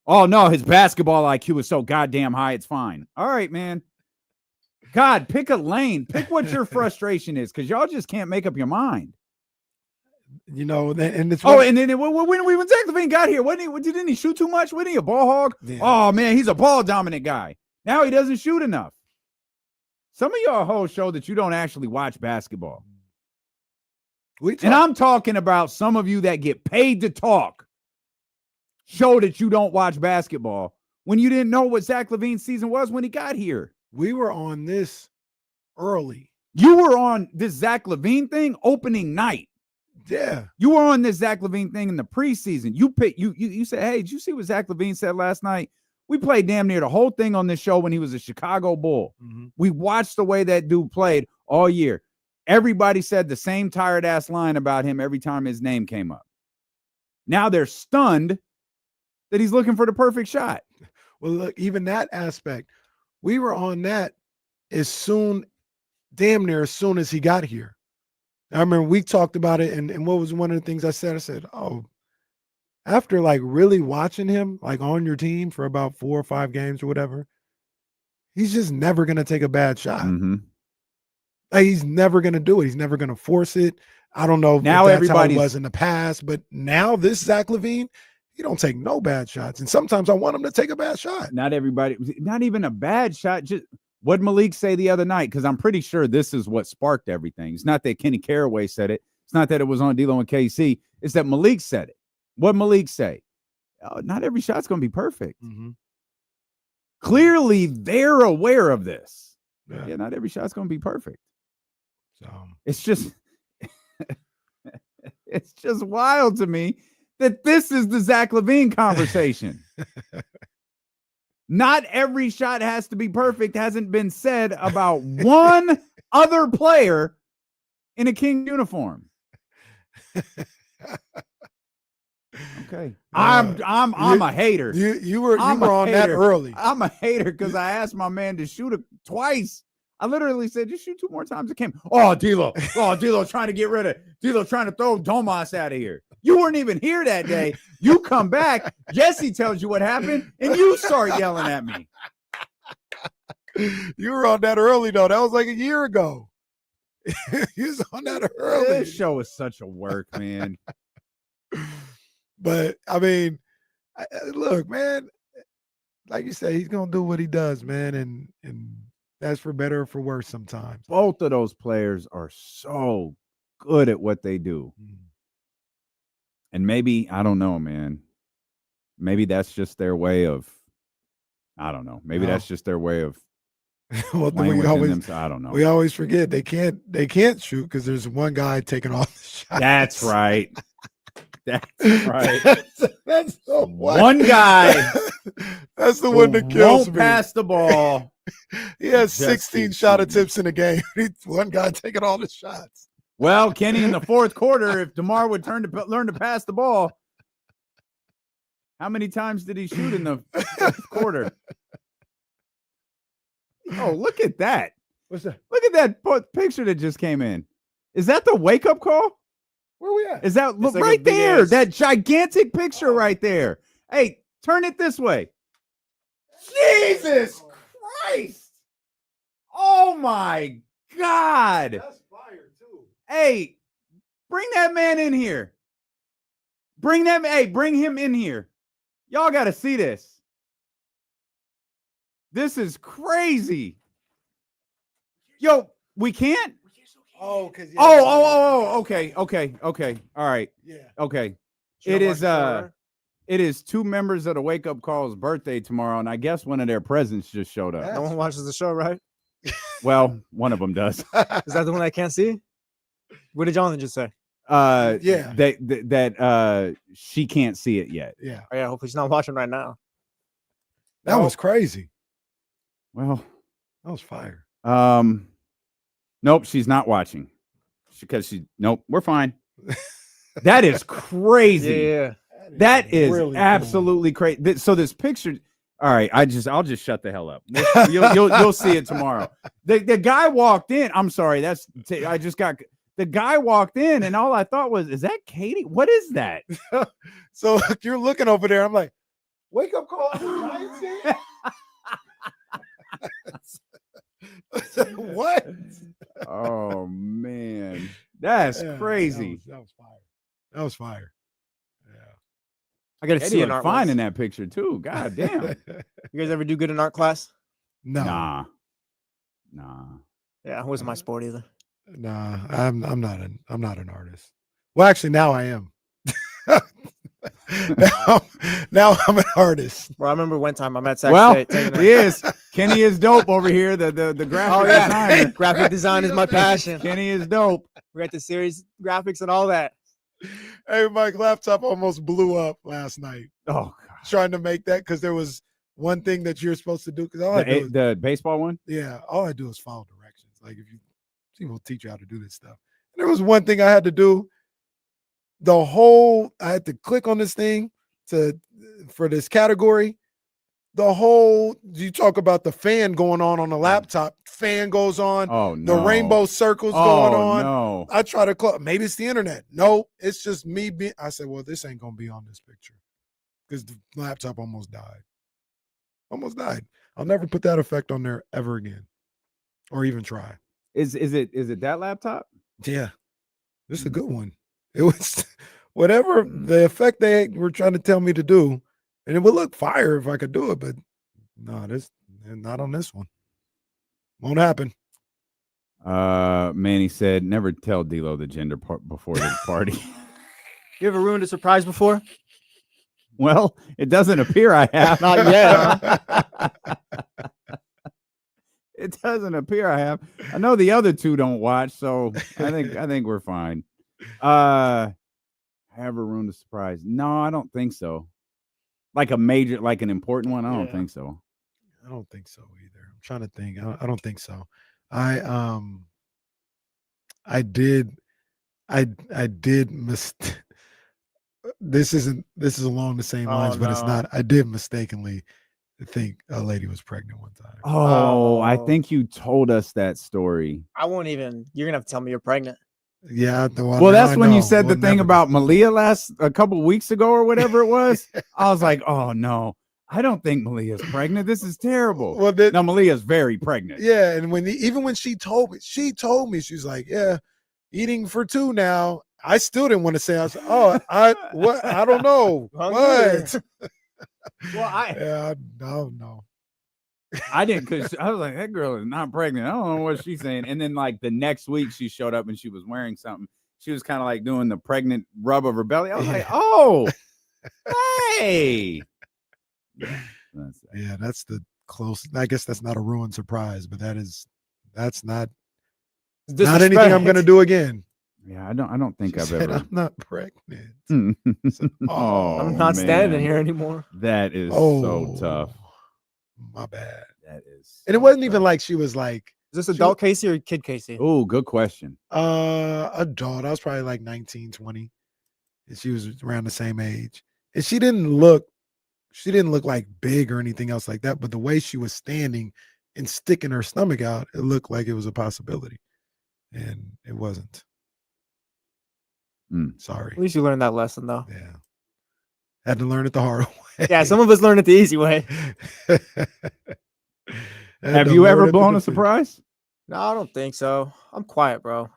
Speaker 7: Oh no, his basketball IQ is so goddamn high, it's fine. All right, man. God, pick a lane. Pick what your frustration is, because y'all just can't make up your mind.
Speaker 8: And it's
Speaker 7: and then when Zach LaVine got here, didn't he shoot too much? Wasn't he a ball hog? Yeah. Oh man, he's a ball dominant guy. Now he doesn't shoot enough. Some of y'all hoes show that you don't actually watch basketball. And I'm talking about some of you that get paid to talk. Show that you don't watch basketball when you didn't know what Zach LaVine's season was when he got here.
Speaker 8: We were on this early.
Speaker 7: You were on this Zach LaVine thing opening night.
Speaker 8: Yeah.
Speaker 7: You were on this Zach LaVine thing in the preseason. You said, hey, did you see what Zach LaVine said last night? We played damn near the whole thing on this show when he was a Chicago Bull. Mm-hmm. We watched the way that dude played all year. Everybody said the same tired-ass line about him every time his name came up. Now they're stunned that he's looking for the perfect shot.
Speaker 8: Well, look, even that aspect, we were on that damn near as soon as he got here. I remember we talked about it, and what was one of the things I said? I said, after like really watching him like on your team for about 4 or 5 games or whatever, he's just never going to take a bad shot.
Speaker 7: Mm-hmm.
Speaker 8: Like, he's never going to do it. He's never going to force it. I don't know
Speaker 7: now
Speaker 8: if that's how it was in the past, but now this Zach LaVine, he don't take no bad shots. And sometimes I want him to take a bad shot.
Speaker 7: Not everybody, not even a bad shot. Just what Malik say the other night, because I'm pretty sure this is what sparked everything. It's not that Kenny Caraway said it. It's not that it was on D'Lo and KC. It's that Malik said it. What Malik say? Not every shot's going to be perfect.
Speaker 8: Mm-hmm.
Speaker 7: Clearly, they're aware of this. Yeah, not every shot's going to be perfect.
Speaker 8: So
Speaker 7: it's just wild to me that this is the Zach LaVine conversation. Not every shot has to be perfect hasn't been said about one other player in a King uniform. Okay. I'm a hater.
Speaker 8: You were on that early.
Speaker 7: I'm a hater because I asked my man to shoot it twice. I literally said, just shoot 2 more times. It came. Oh, D'Lo trying to get rid of D'Lo trying to throw Domas out of here. You weren't even here that day. You come back. Jesse tells you what happened, and you start yelling at me.
Speaker 8: You were on that early, though. That was like a year ago. You was on that early.
Speaker 7: This show is such a work, man.
Speaker 8: But, I mean, look, man, like you say, he's going to do what he does, man, and that's for better or for worse sometimes.
Speaker 7: Both of those players are so good at what they do. And maybe, I don't know, man. Maybe that's just their way of, I don't know. Maybe that's just their way of
Speaker 8: well,
Speaker 7: playing within them. So I don't know.
Speaker 8: We always forget they can't shoot because there's one guy taking all the shots.
Speaker 7: That's right. That's right.
Speaker 8: That's the
Speaker 7: one guy.
Speaker 8: That's the one that kills
Speaker 7: won't
Speaker 8: me.
Speaker 7: pass the ball.
Speaker 8: He has 16 shot attempts in a game. One guy taking all the shots.
Speaker 7: Well, Kenny, in the fourth quarter, if DeMar would learn to pass the ball, how many times did he shoot in the fourth quarter? Oh, look at that.
Speaker 8: What's that?
Speaker 7: Look at that picture that just came in. Is that the wake-up call?
Speaker 8: Where are we at?
Speaker 7: Is that look
Speaker 8: like
Speaker 7: right there?
Speaker 8: BS.
Speaker 7: That gigantic picture right there. Hey, turn it this way. Jesus Christ. Oh my God.
Speaker 8: That's fire too.
Speaker 7: Hey, bring that man in here. Bring him in here. Y'all got to see this. This is crazy. Yo, we can't?
Speaker 8: Oh, because
Speaker 7: okay. All right.
Speaker 8: Yeah.
Speaker 7: Okay. It is 2 members of the Wake Up Call's birthday tomorrow, and I guess one of their presents just showed up.
Speaker 6: No one watches the show, right?
Speaker 7: Well, one of them does.
Speaker 6: Is that the one I can't see? What did Jonathan just say?
Speaker 8: Yeah.
Speaker 7: That she can't see it yet.
Speaker 8: Yeah.
Speaker 6: Oh, yeah, hopefully she's not watching right now.
Speaker 8: That was crazy.
Speaker 7: Well,
Speaker 8: that was fire.
Speaker 7: Nope, she's not watching nope, we're fine. That is crazy.
Speaker 6: Yeah.
Speaker 7: That is
Speaker 8: really
Speaker 7: absolutely crazy. So this picture, all right, I'll just shut the hell up. You'll see it tomorrow. The guy walked in. I'm sorry, the guy walked in, and all I thought was, is that Katie? What is that?
Speaker 8: So you're looking over there. I'm like, wake up call. What?
Speaker 7: Oh man, that's crazy.
Speaker 8: That was fire. That was fire. Yeah.
Speaker 6: I got to see an art
Speaker 7: fine
Speaker 6: class.
Speaker 7: in that picture too. God damn.
Speaker 6: You guys ever do good in art class?
Speaker 8: No.
Speaker 7: Nah.
Speaker 6: Yeah, it wasn't my sport either.
Speaker 8: Nah, I'm not an artist. Well, actually, now I am. now I'm an artist.
Speaker 6: Well, I remember one time I'm at Sac State.
Speaker 7: He is. Kenny is dope over here. The graphic designer.
Speaker 6: Graphic design is my passion.
Speaker 7: Kenny is dope.
Speaker 6: We got the series graphics and all that.
Speaker 8: Hey, my laptop almost blew up last night.
Speaker 7: Oh, God.
Speaker 8: Trying to make that because there was one thing that you're supposed to do. Because all
Speaker 7: The baseball one?
Speaker 8: Yeah, all I do is follow directions. Like if you people teach you how to do this stuff. And there was one thing I had to do. I had to click on this thing for this category. You talk about the fan going on the laptop. Fan goes on.
Speaker 7: Oh, no.
Speaker 8: The rainbow circles going on.
Speaker 7: No.
Speaker 8: I try to close. Maybe it's the internet. No, it's just me being. I said, well, this ain't going to be on this picture because the laptop almost died. Almost died. I'll never put that effect on there ever again or even try.
Speaker 7: Is it that laptop?
Speaker 8: Yeah. This is a good one. It was whatever the effect they were trying to tell me to do, and it would look fire if I could do it, but no, not on this one. Won't happen.
Speaker 7: Manny said, never tell D'Lo the gender part before the party.
Speaker 6: You ever ruined a surprise before?
Speaker 7: Well, it doesn't appear I have.
Speaker 6: Not yet.
Speaker 7: It doesn't appear I have. I know the other two don't watch, so I think we're fine. Have a ruined a surprise? No, I don't think so. Like an important one? I don't think so.
Speaker 8: I don't think so either. I'm trying to think. I don't think so. I I did this is along the same lines, but it's not. I did mistakenly think a lady was pregnant one time.
Speaker 7: Oh, I think you told us that story.
Speaker 6: I won't even. You're gonna have to tell me you're pregnant.
Speaker 8: Yeah.
Speaker 7: Well, that's when you said the thing about Malia a couple weeks ago or whatever it was. I was like, oh no, I don't think Malia's pregnant. This is terrible.
Speaker 8: Well,
Speaker 7: now Malia's very pregnant.
Speaker 8: Yeah, and even when she told me, she's like, yeah, eating for two now. I still didn't want to say. I was like, oh, I don't know. What?
Speaker 7: Well,
Speaker 8: no.
Speaker 7: I didn't, because I was like, that girl is not pregnant. I don't know what she's saying. And then like the next week she showed up and she was wearing something. She was kind of like doing the pregnant rub of her belly. I was like, oh, hey.
Speaker 8: Yeah, that's the close. I guess that's not a ruined surprise, but that's not anything I'm gonna do again.
Speaker 7: Yeah, I don't think
Speaker 8: She
Speaker 7: I've
Speaker 8: said,
Speaker 7: ever.
Speaker 8: I'm not pregnant.
Speaker 7: Oh,
Speaker 6: I'm not standing here anymore.
Speaker 7: That is so tough.
Speaker 8: My bad.
Speaker 7: That is.
Speaker 8: And it wasn't even like she was like.
Speaker 6: Is this adult Casey or kid Casey?
Speaker 7: Oh, good question.
Speaker 8: Adult. I was probably like 19, 20. And she was around the same age. And she didn't look like big or anything else like that. But the way she was standing and sticking her stomach out, it looked like it was a possibility. And it wasn't. Sorry.
Speaker 6: At least you learned that lesson, though.
Speaker 8: Yeah. Had to learn it the hard way.
Speaker 6: Yeah, some of us learn it the easy way.
Speaker 7: Have you ever blown a surprise?
Speaker 6: No, I don't think so. I'm quiet, bro.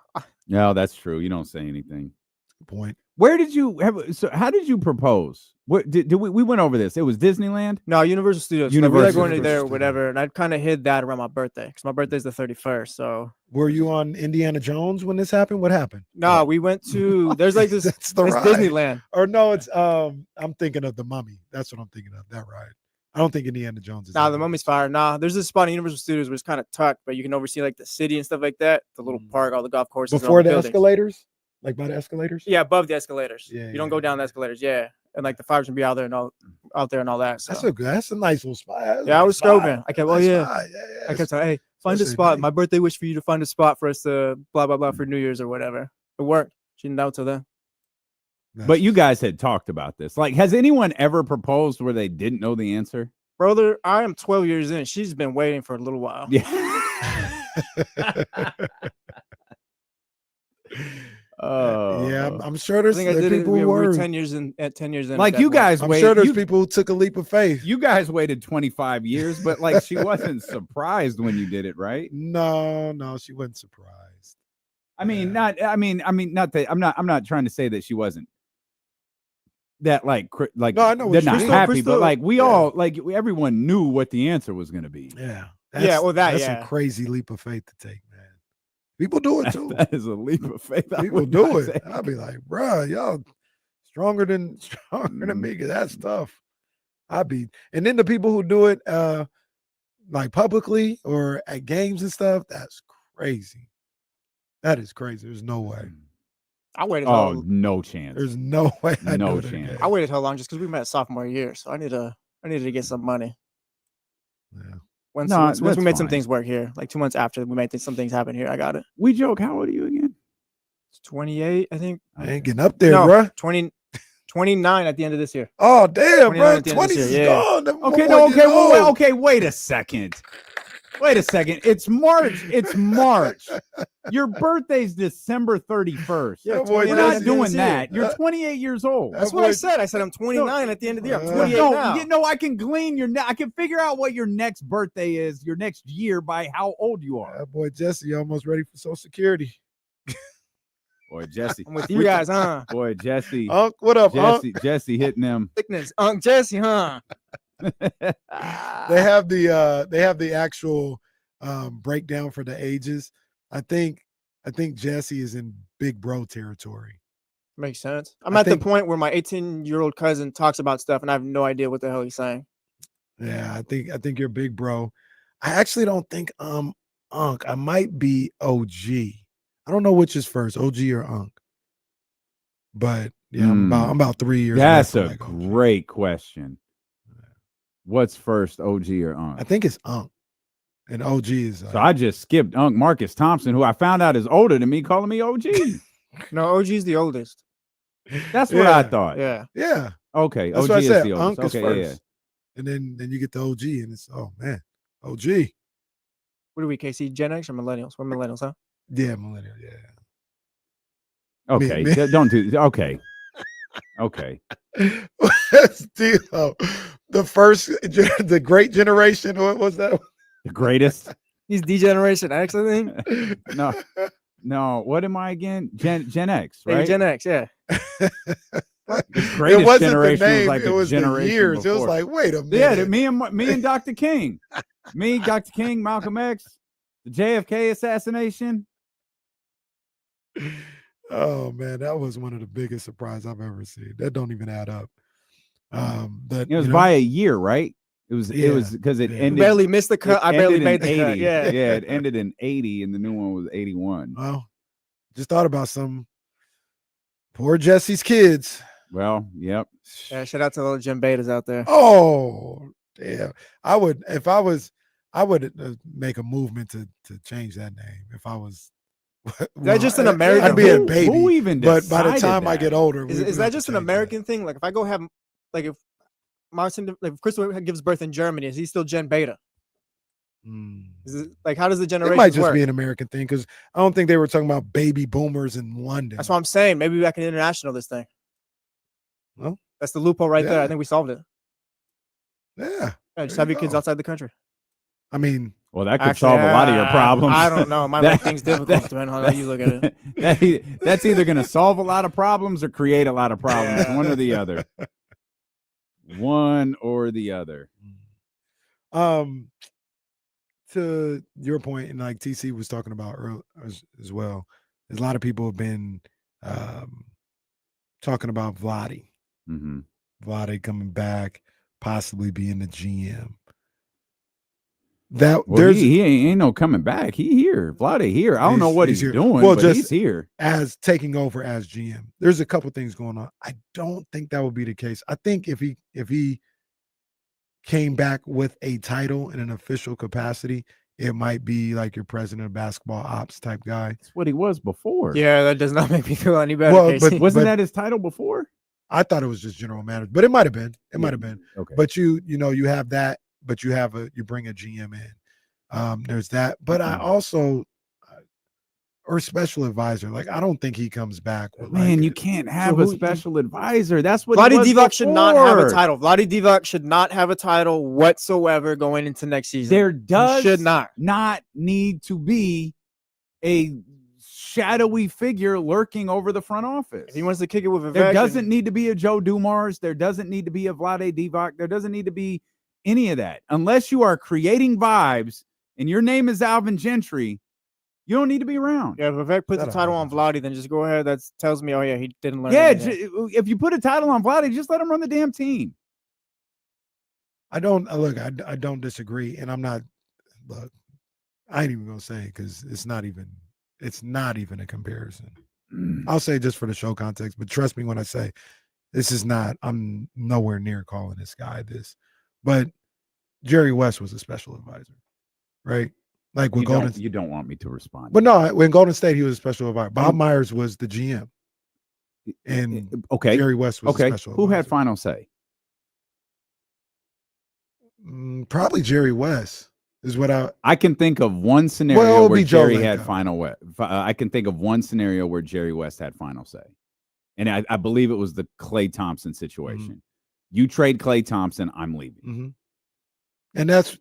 Speaker 7: No, that's true. You don't say anything.
Speaker 8: Point.
Speaker 7: Where did you have? So, how did you propose? What did we went over this? It was Disneyland.
Speaker 6: No, Universal Studios.
Speaker 7: Universal.
Speaker 6: We like going to there or whatever, and I kind of hid that around my birthday because my birthday's the 31st. So,
Speaker 8: were you on Indiana Jones when this happened? What happened?
Speaker 6: No, we went to. There's like this.
Speaker 8: That's the
Speaker 6: it's
Speaker 8: ride.
Speaker 6: Disneyland.
Speaker 8: Or no, it's I'm thinking of the Mummy. That's what I'm thinking of. That ride. I don't think Indiana Jones is.
Speaker 6: Nah, the Mummy's fire. Nah, there's this spot in Universal Studios where it's kind of tucked, but you can oversee like the city and stuff like that. The little park, all the golf courses.
Speaker 8: Before the
Speaker 6: buildings.
Speaker 8: escalators, like by the escalators.
Speaker 6: Yeah, above the escalators.
Speaker 8: Yeah,
Speaker 6: you don't go down the escalators. Yeah, and like the fires can be out there and all that. So.
Speaker 8: That's a nice little spot.
Speaker 6: Yeah, I was scoping. I kept,
Speaker 8: nice
Speaker 6: yeah.
Speaker 8: spot.
Speaker 6: I kept saying, hey, find a spot. My birthday wish for you to find a spot for us to blah blah blah for New Year's or whatever. It worked. She didn't know till then.
Speaker 7: But you guys had talked about this. Like, has anyone ever proposed where they didn't know the answer?
Speaker 6: Brother, I am 12 years in. She's been waiting for a little while.
Speaker 7: Yeah.
Speaker 8: Yeah, I'm sure there's
Speaker 6: I think I did
Speaker 8: people
Speaker 6: it.
Speaker 8: who
Speaker 6: We were
Speaker 8: were
Speaker 6: 10 years in. At 10 years in,
Speaker 7: Like you guys
Speaker 8: I'm
Speaker 7: waited.
Speaker 8: sure there's people who took a leap of faith.
Speaker 7: You guys waited 25 years, but like she wasn't surprised when you did it, right?
Speaker 8: No, she wasn't surprised.
Speaker 7: I mean, not that I'm not trying to say that she wasn't that like
Speaker 8: No, I know
Speaker 7: they're
Speaker 8: what
Speaker 7: not
Speaker 8: you mean.
Speaker 7: happy,
Speaker 8: Crystal,
Speaker 7: but like we all like everyone knew what the answer was going to be.
Speaker 8: Yeah.
Speaker 6: That's
Speaker 8: a crazy leap of faith to take, man. People do it too.
Speaker 7: That is a leap of faith.
Speaker 8: People do it. I'll be like, bro, y'all stronger than me. 'Cause that's tough. And then the people who do it like publicly or at games and stuff, that's crazy. That is crazy. There's no way.
Speaker 6: I waited.
Speaker 7: Oh, no chance.
Speaker 8: There's no way.
Speaker 7: No chance.
Speaker 6: I waited how long just because we met sophomore year, so I needed to get some money.
Speaker 8: Yeah.
Speaker 6: Once
Speaker 7: that's
Speaker 6: we made some
Speaker 7: fine.
Speaker 6: things work here, like 2 months after we made some things happen here, I got it.
Speaker 7: We joke. How old are you again?
Speaker 6: 28, I think.
Speaker 8: I ain't getting up there,
Speaker 6: No,
Speaker 8: bro.
Speaker 6: 29 at the end of this year.
Speaker 8: Oh, damn,
Speaker 6: 29
Speaker 8: bro.
Speaker 6: at the end of this
Speaker 8: 20's
Speaker 6: year, yeah.
Speaker 8: gone.
Speaker 7: Okay, no, okay, wait a second. It's March. It's March. Your birthday's December 31st.
Speaker 8: Yeah,
Speaker 7: You're
Speaker 8: boy,
Speaker 7: not
Speaker 8: that's-
Speaker 7: doing that. You're 28 years old.
Speaker 6: That's what I said. I said I'm 29 at the end of the year. I'm 28 now.
Speaker 7: No, I can glean I can figure out what your next birthday is, your next year by how old you are.
Speaker 8: Boy, Jesse, almost ready for Social Security.
Speaker 7: Boy, Jesse.
Speaker 6: I'm with you guys, huh?
Speaker 7: Boy, Jesse.
Speaker 8: Unc, what up, Unc?
Speaker 7: Jesse hitting them.
Speaker 6: Thickness. Unc Jesse, huh?
Speaker 8: They have the actual breakdown for the ages. I think Jesse is in big bro territory.
Speaker 6: Makes sense. I'm at the point where my 18-year-old cousin talks about stuff and I have no idea what the hell he's saying.
Speaker 8: Yeah, I think you're big bro. I actually don't think Unc. I might be OG. I don't know which is first, OG or Unc. But yeah, I'm about 3 years.
Speaker 7: That's a
Speaker 8: like
Speaker 7: great question. What's first, OG or Unc?
Speaker 8: I think it's Unc. And OG is.
Speaker 7: So I just skipped Marcus Thompson, who I found out is older than me, calling me OG.
Speaker 6: No, OG's the oldest.
Speaker 7: That's what I thought.
Speaker 6: Yeah.
Speaker 8: Yeah.
Speaker 7: Okay.
Speaker 8: That's
Speaker 7: OG
Speaker 8: what I
Speaker 7: is
Speaker 8: said.
Speaker 7: the oldest.
Speaker 8: Unc is
Speaker 7: Okay,
Speaker 8: first.
Speaker 7: yeah.
Speaker 8: And then you get the OG, and it's man, OG.
Speaker 6: What are we, KC? Gen X or millennials? We're millennials, huh?
Speaker 8: Yeah, millennial. Yeah.
Speaker 7: Okay.
Speaker 8: Me.
Speaker 7: Don't do. Okay. Okay.
Speaker 8: D'Lo, the great generation. What was that?
Speaker 7: The greatest.
Speaker 6: He's D-Generation X, I think.
Speaker 7: No. What am I again? Gen X, right?
Speaker 6: Hey, Gen X, yeah.
Speaker 7: The greatest
Speaker 8: It wasn't
Speaker 7: generation
Speaker 8: the name,
Speaker 7: was like
Speaker 8: it was the
Speaker 7: generation
Speaker 8: years.
Speaker 7: before.
Speaker 8: It was like, wait a minute.
Speaker 7: Yeah, me and Dr. King. Me, Dr. King, Malcolm X, the JFK assassination.
Speaker 8: Oh man, that was one of the biggest surprises I've ever seen. That don't even add up. But
Speaker 7: It was by a year, right? It was because it ended.
Speaker 6: Barely missed the cut. I barely made the
Speaker 7: 80.
Speaker 6: cut. Yeah.
Speaker 7: Yeah, it ended in 80 and the new one was 81.
Speaker 8: Well, just thought about some poor Jesse's kids.
Speaker 7: Well, yep.
Speaker 6: Yeah, shout out to all the Jim Betas out there.
Speaker 8: Oh, yeah. I would make a movement to change that name if I was.
Speaker 6: That just an American
Speaker 8: I'd be a
Speaker 6: thing?
Speaker 8: baby.
Speaker 7: Who even
Speaker 8: But by the
Speaker 7: decided
Speaker 8: time I
Speaker 7: that?
Speaker 8: get older,
Speaker 6: Is that just an American thing? Like if I go have, like if Martin, like if Crystal gives birth in Germany, is he still Gen Beta? Is it, like how does the generation?
Speaker 8: It might just
Speaker 6: work?
Speaker 8: be an American thing because I don't think they were talking about baby boomers in London.
Speaker 6: That's what I'm saying. Maybe I can international this thing.
Speaker 8: Well,
Speaker 6: that's the loophole right there.
Speaker 8: yeah.
Speaker 6: I think we solved it.
Speaker 8: Yeah.
Speaker 6: Just have your kids outside the country.
Speaker 8: I mean,
Speaker 7: well, that could solve a lot of your problems.
Speaker 6: I don't know. Might make things difficult depending on how you look at it.
Speaker 7: That's either going to solve a lot of problems or create a lot of problems. One or the other. One or the other.
Speaker 8: To your point, and like TC was talking about earlier as well, there's a lot of people have been talking about Vladdy.
Speaker 7: Mm-hmm.
Speaker 8: Vladdy coming back, possibly being the GM. That
Speaker 7: well,
Speaker 8: there's
Speaker 7: he ain't no coming back. He here, Vladdy here. I don't know what he's
Speaker 8: here.
Speaker 7: doing,
Speaker 8: well,
Speaker 7: but
Speaker 8: just
Speaker 7: he's here
Speaker 8: as taking over as GM. There's a couple things going on. I don't think that would be the case. I think if he came back with a title in an official capacity, it might be like your president of basketball ops type guy.
Speaker 7: That's what he was before.
Speaker 6: Yeah, that does not make me feel any better.
Speaker 8: Well,
Speaker 6: Casey.
Speaker 7: Wasn't that his title before?
Speaker 8: I thought it was just general manager, but it might have been. It might have been.
Speaker 7: Okay.
Speaker 8: But you have that, but you bring a GM in. There's that. But I also or special advisor. Like I don't think he comes back with
Speaker 7: Man, you can't have a special advisor. That's what
Speaker 6: Vlade
Speaker 7: he was
Speaker 6: Divac should not have a
Speaker 7: before.
Speaker 6: title. Vlade Divac should not have a title whatsoever going into next season.
Speaker 7: There does
Speaker 6: should not
Speaker 7: need to be a shadowy figure lurking over the front office.
Speaker 6: If he wants to kick it with a
Speaker 7: there doesn't need to be a Joe Dumars. There doesn't need to be a Vlade Divac. There doesn't need to be any of that. Unless you are creating vibes and your name is Alvin Gentry, you don't need to be around.
Speaker 6: Yeah, if Vivek put the title on Vlade, then just go ahead. That tells me, oh yeah, he didn't learn.
Speaker 7: Yeah,
Speaker 6: anything.
Speaker 7: if you put a title on Vlade, just let him run the damn team.
Speaker 8: I don't look. I don't disagree, and I'm not. Look, I ain't even gonna say it because it's not even a comparison. I'll say just for the show context, but trust me when I say this is not. I'm nowhere near calling this guy this, but Jerry West was a special advisor, right? Like with Golden,
Speaker 7: you don't want me to respond.
Speaker 8: But no, when Golden State, he was a special advisor. Bob Myers was the GM, and
Speaker 7: okay,
Speaker 8: Jerry West was a special
Speaker 7: Who
Speaker 8: advisor.
Speaker 7: had final say?
Speaker 8: Probably Jerry West is what
Speaker 7: I can think of one scenario
Speaker 8: Well, it would
Speaker 7: where
Speaker 8: be Joe
Speaker 7: Jerry
Speaker 8: Lacob.
Speaker 7: had final. I can think of one scenario where Jerry West had final say, and I believe it was the Klay Thompson situation. You trade Klay Thompson, I'm leaving.
Speaker 8: And that's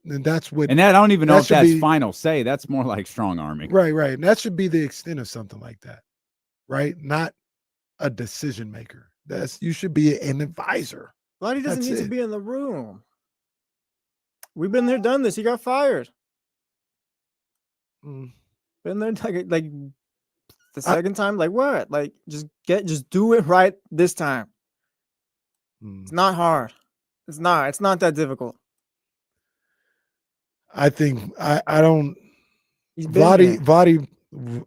Speaker 8: what.
Speaker 7: And that I don't even know
Speaker 8: that
Speaker 7: if
Speaker 8: should
Speaker 7: that's
Speaker 8: be-
Speaker 7: final say. That's more like strong arming.
Speaker 8: Right. And that should be the extent of something like that, right? Not a decision maker. You should be an advisor.
Speaker 6: Vlade doesn't
Speaker 8: That's
Speaker 6: need to
Speaker 8: it.
Speaker 6: be in the room. We've been there, done this. He got fired. Been there like the second time. Like what? Like just do it right this time. It's not hard. It's not that difficult.
Speaker 8: I think I don't.
Speaker 6: He's been there.
Speaker 8: Vlade,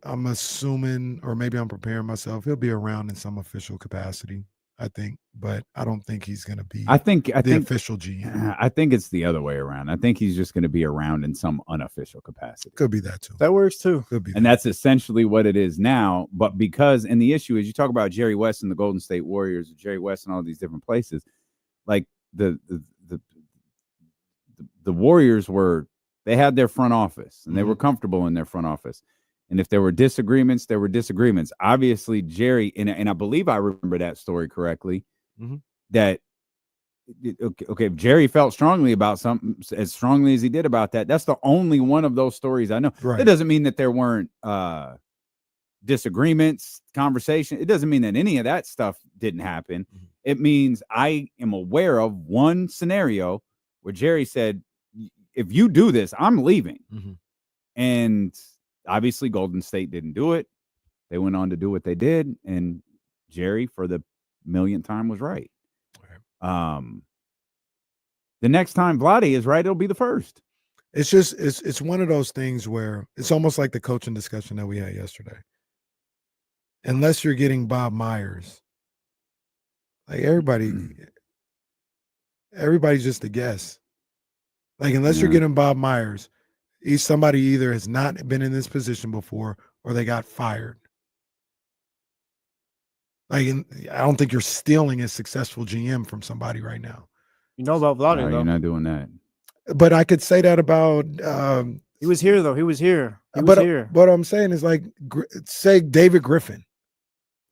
Speaker 8: I'm assuming, or maybe I'm preparing myself. He'll be around in some official capacity. I think, but I don't think he's going to be.
Speaker 7: I think
Speaker 8: official GM.
Speaker 7: I think it's the other way around. I think he's just going to be around in some unofficial capacity.
Speaker 8: Could be that too.
Speaker 6: That works too.
Speaker 8: Could be,
Speaker 7: and that's essentially what it is now. But because, and the issue is, you talk about Jerry West and the Golden State Warriors, Jerry West and all these different places, like the Warriors they had their front office and they were comfortable in their front office. And if there were disagreements, there were disagreements. Obviously, Jerry, and I believe I remember that story correctly, that, okay, if Jerry felt strongly about something, as strongly as he did about that, that's the only one of those stories I know.
Speaker 8: Right.
Speaker 7: It doesn't mean that there weren't disagreements, conversation. It doesn't mean that any of that stuff didn't happen. It means I am aware of one scenario where Jerry said, if you do this, I'm leaving. And obviously Golden State didn't do it. They went on to do what they did. And Jerry, for the millionth time, was right. The next time Vlade is right, it'll be the first.
Speaker 8: It's just, it's one of those things where it's almost like the coaching discussion that we had yesterday. Unless you're getting Bob Myers, like everybody's just a guess. Like, unless you're getting Bob Myers, somebody either has not been in this position before or they got fired. Like, I don't think you're stealing a successful GM from somebody right now.
Speaker 6: You know about Vlade,
Speaker 7: No,
Speaker 6: though.
Speaker 7: you're not doing that.
Speaker 8: But I could say that about
Speaker 6: he was here, though. He was here.
Speaker 8: But what I'm saying is, like, say David Griffin.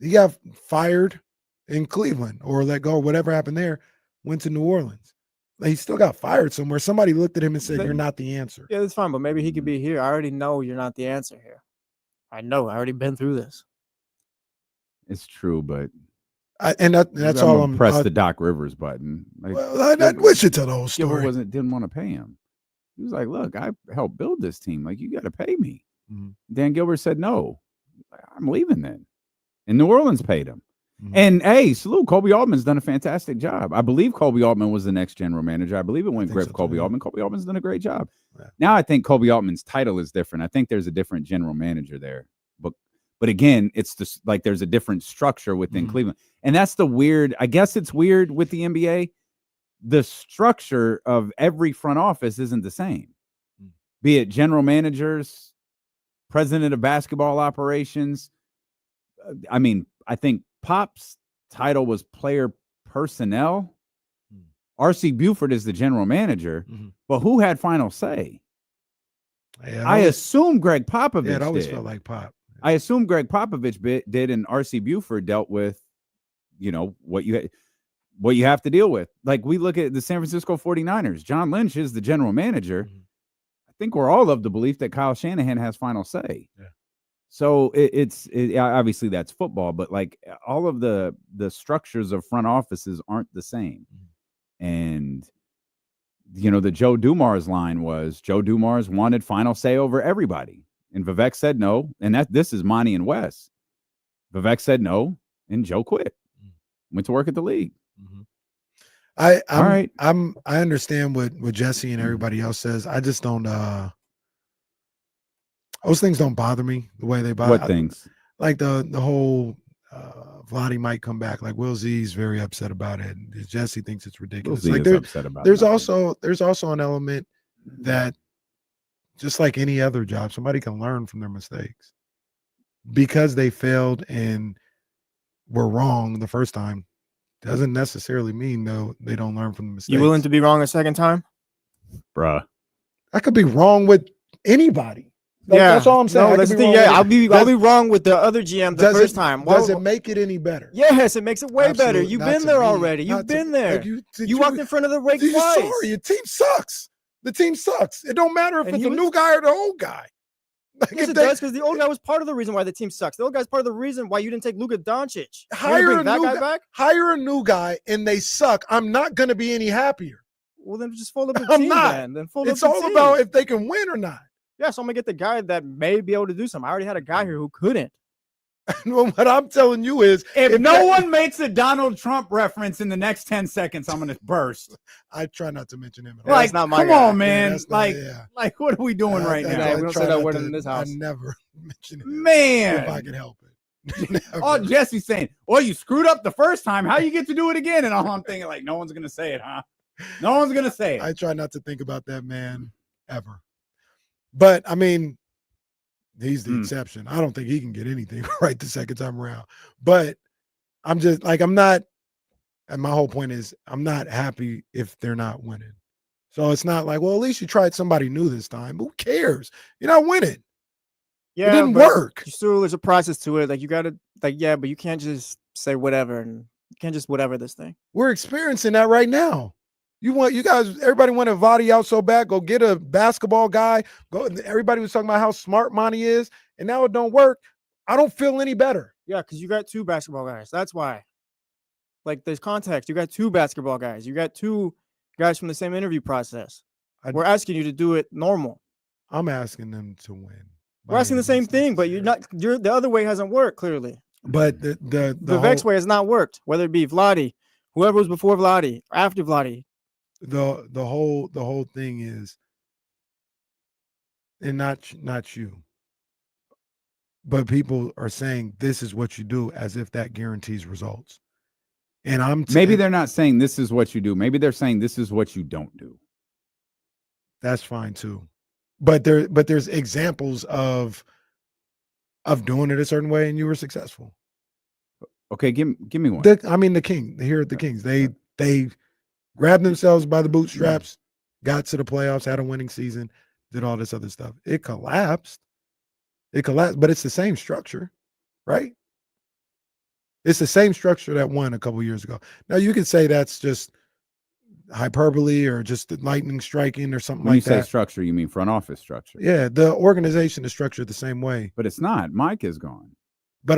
Speaker 8: He got fired in Cleveland or let go, whatever happened there, went to New Orleans. Like, he still got fired somewhere. Somebody looked at him and said, "You're not the answer."
Speaker 6: Yeah, that's fine, but maybe he could be here. I already know you're not the answer here. I know. I already been through this.
Speaker 7: It's true, but
Speaker 8: that's all I'm
Speaker 7: press the Doc Rivers button. Like,
Speaker 8: well, I wish it to the whole story.
Speaker 7: Didn't want to pay him. He was like, "Look, I helped build this team. Like, you got to pay me." Dan Gilbert said, "No, I'm leaving then," and New Orleans paid him. And hey, salute, Kobe Altman's done a fantastic job. I believe Kobe Altman was the next general manager. I believe it went Griff, Kobe Altman. Kobe Altman's done a great job. Yeah. Now I think Kobe Altman's title is different. I think there's a different general manager there. But again, it's just like there's a different structure within Cleveland. And that's the weird, I guess it's weird with the NBA. The structure of every front office isn't the same. Be it general managers, president of basketball operations. I mean, I think Pop's title was player personnel. R.C. Buford is the general manager, but who had final say? Yeah, I assume Greg Popovich
Speaker 8: it always
Speaker 7: did.
Speaker 8: Felt like Pop.
Speaker 7: I assume Greg Popovich did, and R.C. Buford dealt with, what you have to deal with. Like, we look at the San Francisco 49ers. John Lynch is the general manager. I think we're all of the belief that Kyle Shanahan has final say. Yeah. So it's obviously that's football, but like all of the structures of front offices aren't the same. And, the Joe Dumars line was Joe Dumars wanted final say over everybody. And Vivek said no. And this is Monty and Wes. Vivek said no. And Joe quit. Went to work at the league.
Speaker 8: I understand what Jesse and everybody else says. I just don't, those things don't bother me the way they bother.
Speaker 7: What things?
Speaker 8: Like the whole Vlade might come back. Like Will Z's very upset about it. Jesse thinks it's ridiculous. Like there's also an element that just like any other job, somebody can learn from their mistakes. Because they failed and were wrong the first time doesn't necessarily mean though they don't learn from the mistakes.
Speaker 6: You willing to be wrong a second time?
Speaker 7: Bruh.
Speaker 8: I could be wrong with anybody. Like,
Speaker 6: yeah,
Speaker 8: that's all I'm saying.
Speaker 6: No, that's the thing. Yeah, I'll be wrong with the other GM the first time.
Speaker 8: Does it make it any better?
Speaker 6: Yes, it makes it way
Speaker 8: Absolutely.
Speaker 6: better. You've been there already. You've been there.
Speaker 8: Like
Speaker 6: you walked in front of the rake twice.
Speaker 8: Sorry, your team sucks. The team sucks. It don't matter if it's a new guy or the old guy.
Speaker 6: Like yes, it does, because the old guy was part of the reason why the team sucks. The old guy's part of the reason why you didn't take Luka Doncic.
Speaker 8: Hire a new guy, and they suck. I'm not going to be any happier.
Speaker 6: Well, then just fold up the
Speaker 8: I'm
Speaker 6: team.
Speaker 8: not.
Speaker 6: Then
Speaker 8: it's all about if they can win or not.
Speaker 6: Yeah, so I'm gonna get the guy that may be able to do something. I already had a guy here who couldn't.
Speaker 8: What I'm telling you is,
Speaker 7: if no one makes a Donald Trump reference in the next 10 seconds, I'm gonna burst.
Speaker 8: I try not to mention him. At all.
Speaker 7: Like,
Speaker 6: not my
Speaker 7: come
Speaker 6: guy.
Speaker 7: on, man. Like, what are we doing right now?
Speaker 6: We don't say that word in this house.
Speaker 8: I never mention it.
Speaker 7: Man,
Speaker 8: if I can help it.
Speaker 7: All Jesse's saying, well, you screwed up the first time. How you get to do it again? And all I'm thinking, like, no one's going to say it, huh? No one's going to say it.
Speaker 8: I try not to think about that man ever. But, I mean, he's the exception. I don't think he can get anything right the second time around. But I'm just, like, I'm not, and my whole point is I'm not happy if they're not winning. So it's not like, well, at least you tried somebody new this time. Who cares? You're not winning.
Speaker 6: Yeah,
Speaker 8: it didn't work.
Speaker 6: Still, there's a process to it. Like, you got to, like, yeah, but you can't just say whatever, and you can't just whatever this thing.
Speaker 8: We're experiencing that right now. You guys, everybody wanted Vadi out so bad. Go get a basketball guy. Go. Everybody was talking about how smart Monty is, and now it don't work. I don't feel any better.
Speaker 6: Yeah, because you got 2 basketball guys. That's why. Like, there's context. You got 2 basketball guys. You got 2 guys from the same interview process. We're asking you to do it normal.
Speaker 8: I'm asking them to win.
Speaker 6: We're asking the same thing, but the other way hasn't worked, clearly.
Speaker 8: But the
Speaker 6: Vex way has not worked, whether it be Vladi, whoever was before Vladi, or after Vladi.
Speaker 8: The whole thing is, and not you, but people are saying this is what you do as if that guarantees results. And
Speaker 7: maybe they're not saying this is what you do. Maybe they're saying this is what you don't do.
Speaker 8: That's fine too. But there's examples of doing it a certain way and you were successful.
Speaker 7: Okay, give me one.
Speaker 8: The Kings. They grabbed themselves by the bootstraps, got to the playoffs, had a winning season, did all this other stuff. It collapsed, but it's the same structure, right? It's the same structure that won a couple years ago. Now you could say that's just hyperbole or just lightning striking or something
Speaker 7: When
Speaker 8: like
Speaker 7: you say
Speaker 8: that.
Speaker 7: structure, you mean front office structure.
Speaker 8: Yeah, the organization is structured the same way.
Speaker 7: But it's not. Mike is gone.
Speaker 8: But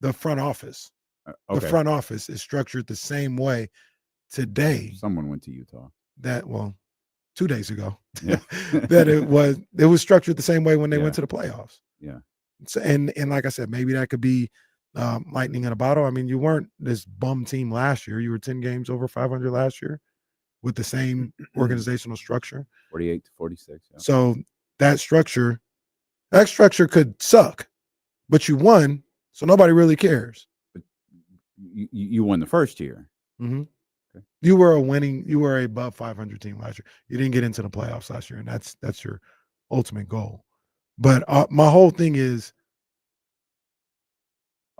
Speaker 8: the front office.
Speaker 7: Okay.
Speaker 8: The front office is structured the same way today.
Speaker 7: Someone went to Utah.
Speaker 8: 2 days ago.
Speaker 7: Yeah.
Speaker 8: That it was structured the same way when they went to the playoffs.
Speaker 7: Yeah.
Speaker 8: So, and like I said, maybe that could be lightning in a bottle. I mean, you weren't this bum team last year. You were 10 games over 500 last year with the same organizational structure.
Speaker 7: 48 to 46. Yeah.
Speaker 8: So that structure could suck, but you won, so nobody really cares.
Speaker 7: But you won the first year.
Speaker 8: Mm-hmm. Okay. You were a above 500 team last year. You didn't get into the playoffs last year, and that's your ultimate goal. But my whole thing is,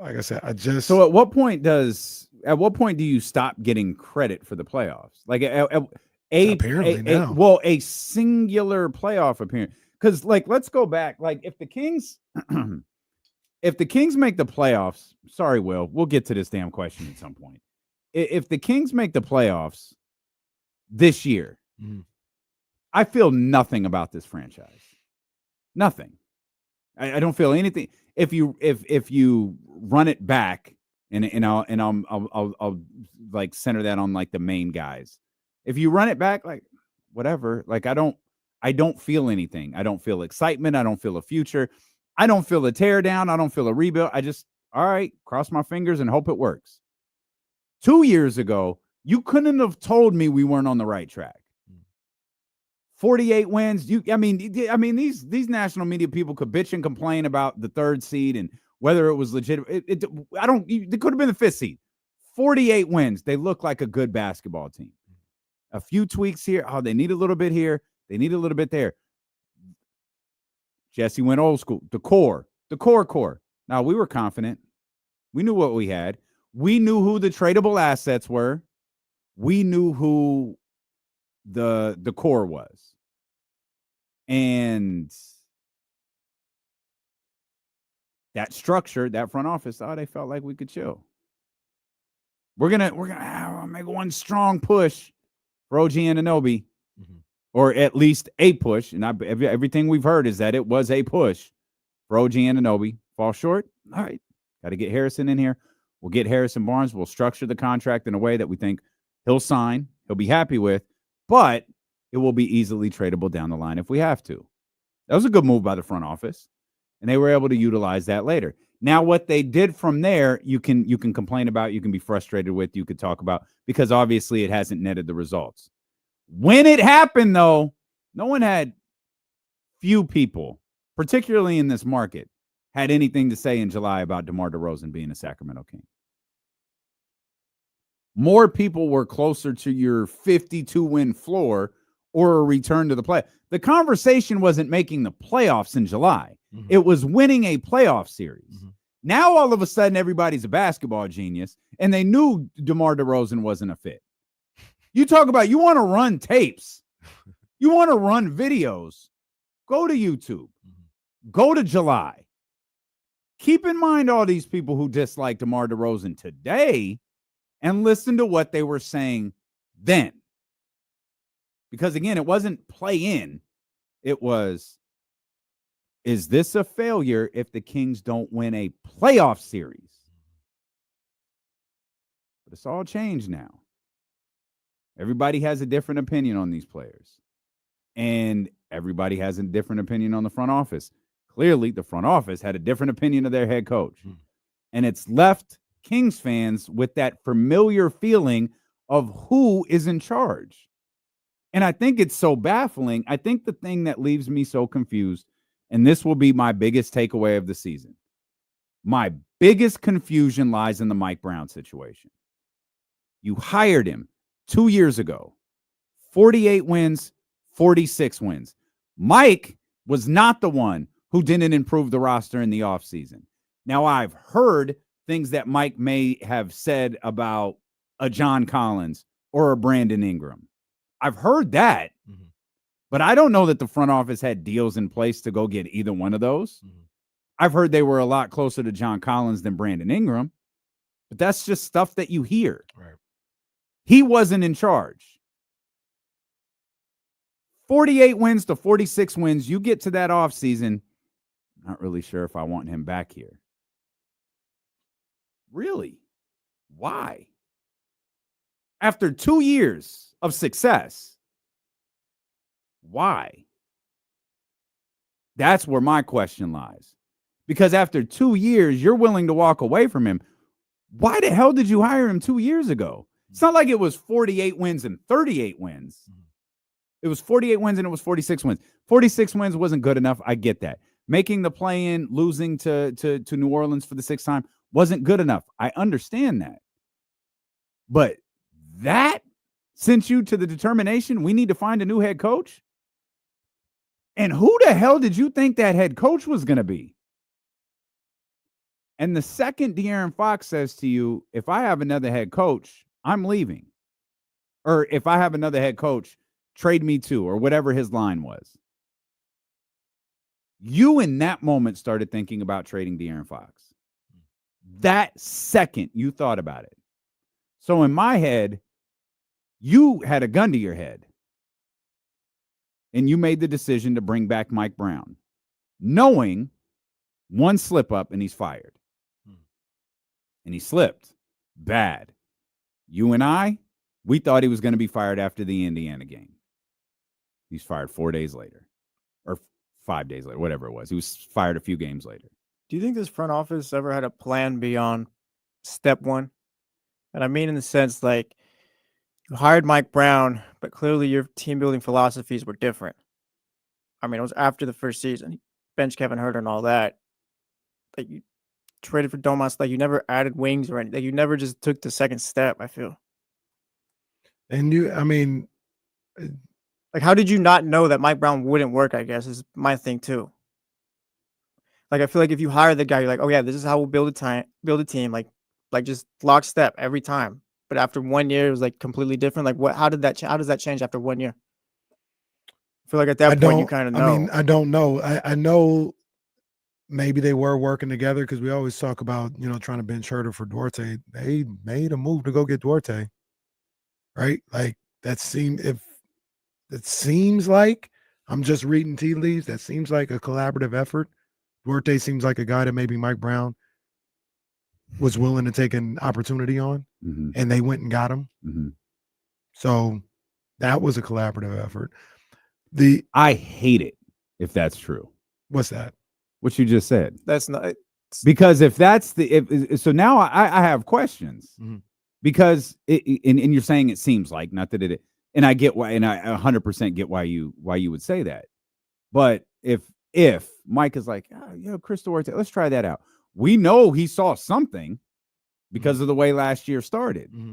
Speaker 8: like I said,
Speaker 7: so at what point do you stop getting credit for the playoffs? Like a singular playoff appearance. Because let's go back. Like if the Kings make the playoffs, sorry, Will, we'll get to this damn question at some point. If the Kings make the playoffs this year, I feel nothing about this franchise. Nothing. I don't feel anything. If you run it back, and I'll like center that on like the main guys. If you run it back, like whatever, like I don't feel anything. I don't feel excitement. I don't feel a future. I don't feel a tear down. I don't feel a rebuild. I just, all right, cross my fingers and hope it works. 2 years ago, you couldn't have told me we weren't on the right track. 48 wins. I mean, these national media people could bitch and complain about the 3rd seed and whether it was legit. It could have been the 5th seed. 48 wins. They look like a good basketball team. A few tweaks here. Oh, they need a little bit here. They need a little bit there. Jesse went old school. The core. Now, we were confident. We knew what we had. We knew who the tradable assets were. We knew who the core was. And that structure, that front office, they felt like we could chill. We're gonna make one strong push for OG Anunoby, or at least a push. And everything we've heard is that it was a push for OG Anunoby. Fall short. All right, got to get Harrison in here. We'll get Harrison Barnes. We'll structure the contract in a way that we think he'll sign, he'll be happy with, but it will be easily tradable down the line if we have to. That was a good move by the front office, and they were able to utilize that later. Now, what they did from there, you can complain about, you can be frustrated with, you could talk about, because obviously it hasn't netted the results. When it happened, though, few people, particularly in this market, had anything to say in July about DeMar DeRozan being a Sacramento King. More people were closer to your 52-win floor or a return to the play. The conversation wasn't making the playoffs in July. Mm-hmm. It was winning a playoff series. Mm-hmm. Now, all of a sudden, everybody's a basketball genius, and they knew DeMar DeRozan wasn't a fit. You talk about you want to run tapes. You want to run videos. Go to YouTube. Mm-hmm. Go to July. Keep in mind all these people who dislike DeMar DeRozan today and listen to what they were saying then. Because, again, it wasn't play in. It was, is this a failure if the Kings don't win a playoff series? But it's all changed now. Everybody has a different opinion on these players. And everybody has a different opinion on the front office. Clearly, the front office had a different opinion of their head coach. And it's left Kings fans with that familiar feeling of who is in charge. And I think it's so baffling. I think the thing that leaves me so confused, and this will be my biggest takeaway of the season, my biggest confusion lies in the Mike Brown situation. You hired him 2 years ago, 48 wins, 46 wins. Mike was not the one who didn't improve the roster in the offseason. Now, I've heard things that Mike may have said about a John Collins or a Brandon Ingram. I've heard that, but I don't know that the front office had deals in place to go get either one of those. I've heard they were a lot closer to John Collins than Brandon Ingram, but that's just stuff that you hear.
Speaker 8: Right.
Speaker 7: He wasn't in charge. 48 wins to 46 wins. You get to that offseason, not really sure if I want him back here. Really? Why? After 2 years of success, why? That's where my question lies. Because after 2 years, you're willing to walk away from him. Why the hell did you hire him 2 years ago? It's not like it was 48 wins and 38 wins. It was 48 wins and it was 46 wins. 46 wins wasn't good enough. I get that. Making the play-in, losing to New Orleans for the sixth time wasn't good enough. I understand that. But that sent you to the determination we need to find a new head coach? And who the hell did you think that head coach was going to be? And the second De'Aaron Fox says to you, if I have another head coach, I'm leaving. Or if I have another head coach, trade me too, or whatever his line was. You in that moment started thinking about trading De'Aaron Fox. That second you thought about it. So in my head, you had a gun to your head. And you made the decision to bring back Mike Brown, knowing one slip up and he's fired. And he slipped bad. You and I, we thought he was going to be fired after the Indiana game. He's fired 4 days later or 5 days later, whatever it was. He was fired a few games later.
Speaker 6: Do you think this front office ever had a plan beyond step one? And I mean in the sense like you hired Mike Brown, but clearly your team building philosophies were different. I mean, it was after the first season. Bench Kevin Huerter and all that. Like you traded for Domas, like you never added wings or anything. Like you never just took the second step, I feel.
Speaker 8: And
Speaker 6: like how did you not know that Mike Brown wouldn't work, I guess, is my thing too. Like I feel like if you hire the guy, you're like, oh yeah, this is how we'll build a team, like just lockstep every time. But after 1 year, it was like completely different. Like what? How does that change after 1 year? I feel like at that point you kind of know.
Speaker 8: I mean, I don't know. I know maybe they were working together because we always talk about trying to bench Huerter for Duarte. They made a move to go get Duarte, right? Like it seems like I'm just reading tea leaves. That seems like a collaborative effort. Duarte seems like a guy that maybe Mike Brown was willing to take an opportunity on, and they went and got him. So that was a collaborative effort.
Speaker 7: I hate it if that's true.
Speaker 8: What's that?
Speaker 7: What you just said.
Speaker 6: That's not
Speaker 7: because if that's so now I have questions because and you're saying it seems like not that it and I get why and I 100% get why you would say that, but if if Mike is like, Chris Duarte, let's try that out. We know he saw something because of the way last year started.
Speaker 8: Mm-hmm.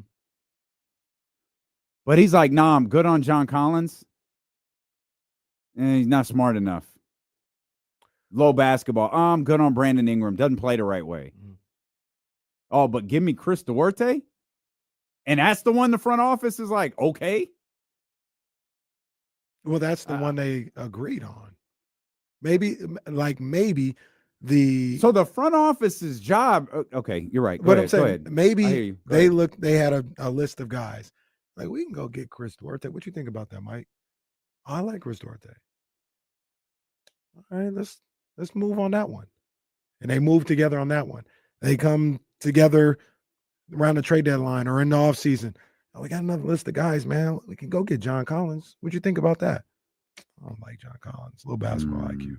Speaker 7: But he's like, nah, I'm good on John Collins. And he's not smart enough. Low basketball. I'm good on Brandon Ingram. Doesn't play the right way.
Speaker 8: Mm-hmm.
Speaker 7: Oh, but give me Chris Duarte? And that's the one the front office is like, okay.
Speaker 8: Well, that's the one they agreed on. Maybe the
Speaker 7: so the front office's job. Okay, you're right.
Speaker 8: I'm saying, maybe they had a list of guys. Like, we can go get Chris Duarte. What you think about that, Mike? I like Chris Duarte. All right, let's move on that one. And they move together on that one. They come together around the trade deadline or in the offseason. Oh, we got another list of guys, man. We can go get John Collins. What you think about that? I don't like John Collins. Little basketball IQ.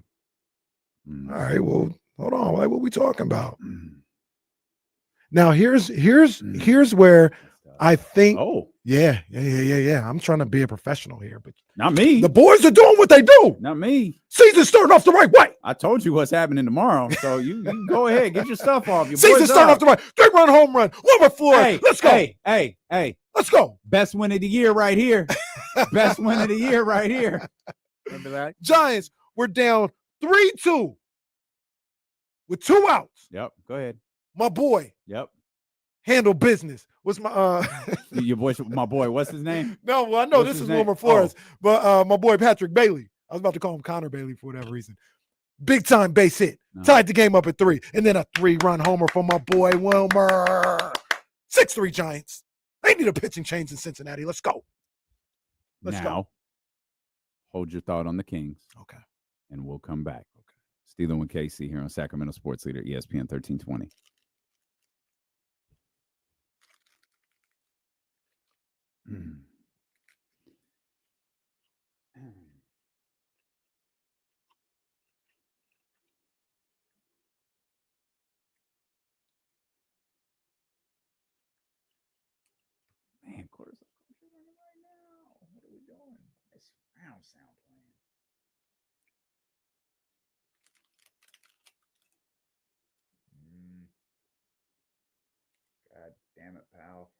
Speaker 8: All right, well, hold on. Like, what are we talking about? Now, here's where I think.
Speaker 7: Oh,
Speaker 8: yeah. I'm trying to be a professional here, but
Speaker 7: not me.
Speaker 8: The boys are doing what they do.
Speaker 7: Not me.
Speaker 8: Season's starting off the right way.
Speaker 7: I told you what's happening tomorrow, so you can go ahead, get your stuff off. Your
Speaker 8: Season's starting off the right. 3-run home run. Lower floor.
Speaker 7: Hey,
Speaker 8: let's go.
Speaker 7: Hey.
Speaker 8: Let's go.
Speaker 7: Best win of the year right here. Best win of the year right here.
Speaker 6: Remember that?
Speaker 8: Giants were down 3-2 with 2 outs.
Speaker 7: Yep. Go ahead.
Speaker 8: My boy.
Speaker 7: Yep.
Speaker 8: Handle business. What's my
Speaker 7: your boy? My boy. What's his name?
Speaker 8: No, well, I know
Speaker 7: What's
Speaker 8: this
Speaker 7: his
Speaker 8: is
Speaker 7: name?
Speaker 8: Wilmer Flores, but my boy Patrick Bailey. I was about to call him Connor Bailey for whatever reason. Big time base hit. Tied the game up at 3, and then a 3-run homer from my boy Wilmer. 6-3 Giants. They need a pitching change in Cincinnati. Let's go. Let's go.
Speaker 7: Hold your thought on the Kings.
Speaker 8: Okay.
Speaker 7: And we'll come back. Okay. Steeler with KC here on Sacramento Sports Leader, ESPN 1320. Man, quarters right now. What are we doing? It's round sound playing. God damn it, pal.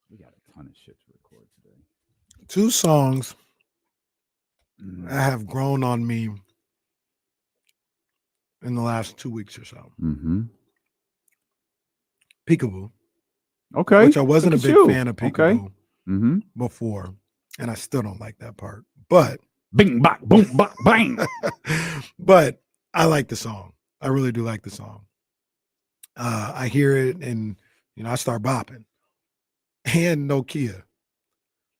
Speaker 7: We got a ton of shit to record today.
Speaker 8: 2 songs that have grown on me in the last 2 weeks or so.
Speaker 7: Mm-hmm.
Speaker 8: Peekaboo.
Speaker 7: Okay.
Speaker 8: Which I wasn't a big fan of Peekaboo
Speaker 7: Mm-hmm.
Speaker 8: before, and I still don't like that part. But
Speaker 7: bing, bang, boom, bang, bang.
Speaker 8: But I like the song. I really do like the song. I hear it, and I start bopping. And Nokia.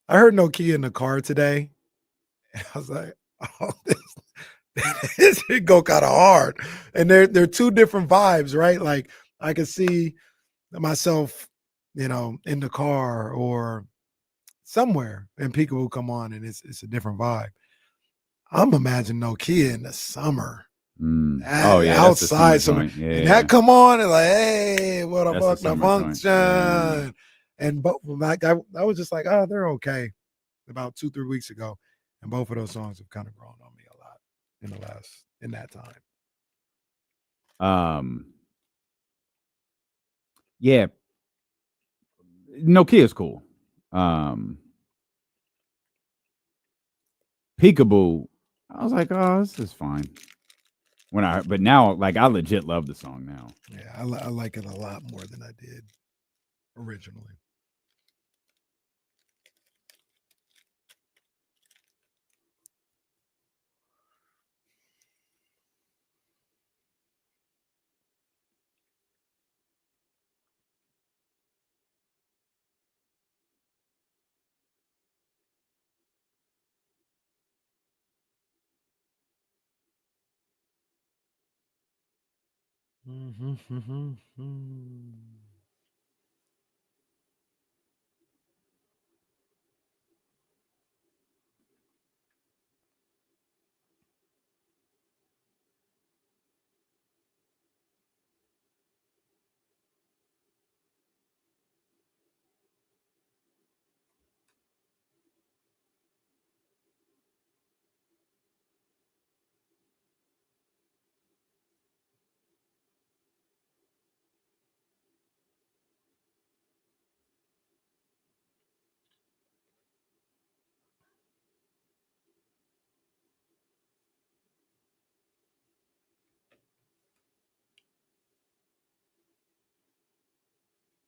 Speaker 8: I heard Nokia in the car today, and I was like, "Oh, this should go kind of hard." And they're 2 different vibes, right? Like, I could see myself, in the car or somewhere, and Peekaboo come on, and it's a different vibe. I'm imagining Nokia in the summer.
Speaker 7: Outside,
Speaker 8: and that come on and like, hey, what a fuck the function. And both of them, I was just like, oh, they're okay. About 2-3 weeks ago, and both of those songs have kind of grown on me a lot in that time.
Speaker 7: Yeah, Nokia is cool. Peekaboo, I was like, oh, this is fine. But now, like, I legit love the song now.
Speaker 8: Yeah, I like it a lot more than I did originally.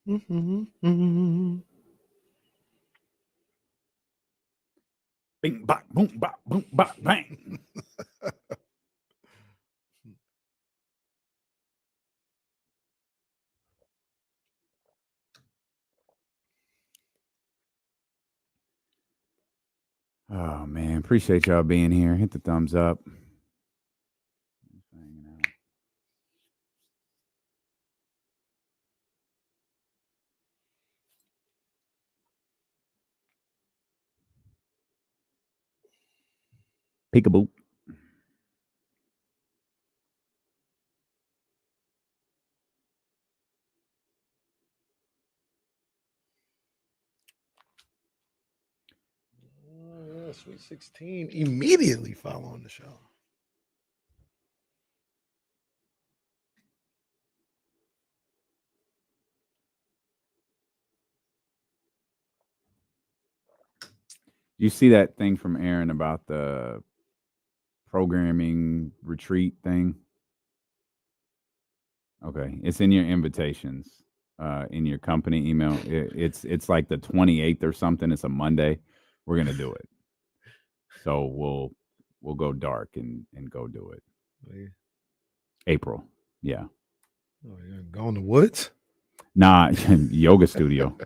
Speaker 7: Bing, bop, boom, bop, boom, bop, bang. Oh man, appreciate y'all being here. Hit the thumbs up. Peekaboo.
Speaker 8: Sweet 16 immediately following the show.
Speaker 7: You see that thing from Aaron about the programming retreat thing? Okay, it's in your invitations, in your company email. It's like the 28th or something. It's a Monday. We're gonna do it. So we'll go dark and go do it.
Speaker 8: Yeah.
Speaker 7: April, yeah.
Speaker 8: Oh, you're going to woods?
Speaker 7: Nah, yoga studio.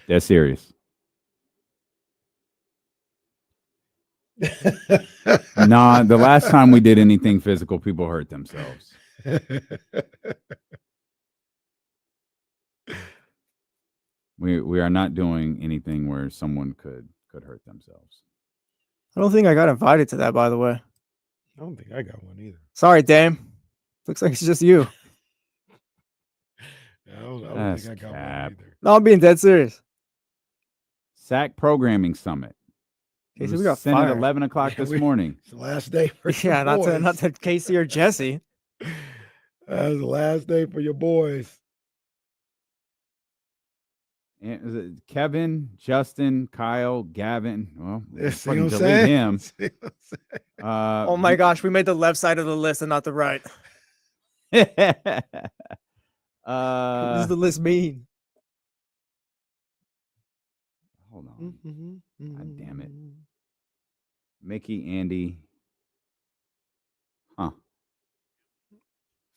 Speaker 7: That's serious. Nah, the last time we did anything physical, people hurt themselves. We are not doing anything where someone could hurt themselves.
Speaker 6: I don't think I got invited to that, by the way.
Speaker 8: I don't think I got one either.
Speaker 6: Sorry, Dame. Looks like it's just you.
Speaker 8: I don't think I got one either.
Speaker 6: No, I'm being dead serious.
Speaker 7: SAC Programming Summit.
Speaker 6: Okay, so we got
Speaker 7: sent at
Speaker 6: fired.
Speaker 7: 11 o'clock this morning.
Speaker 8: It's the last day for
Speaker 6: Yeah,
Speaker 8: your
Speaker 6: not
Speaker 8: boys.
Speaker 6: to Casey or Jesse.
Speaker 8: That was the last day for your boys.
Speaker 7: And is it Kevin, Justin, Kyle, Gavin. Well,
Speaker 8: Yeah, see
Speaker 7: fucking
Speaker 8: what I'm
Speaker 7: delete
Speaker 8: saying?
Speaker 7: him.
Speaker 8: See what I'm saying?
Speaker 6: Oh my gosh, we made the left side of the list and not the right. What does the list mean?
Speaker 7: Hold on. God damn it. Mickey, Andy. Huh.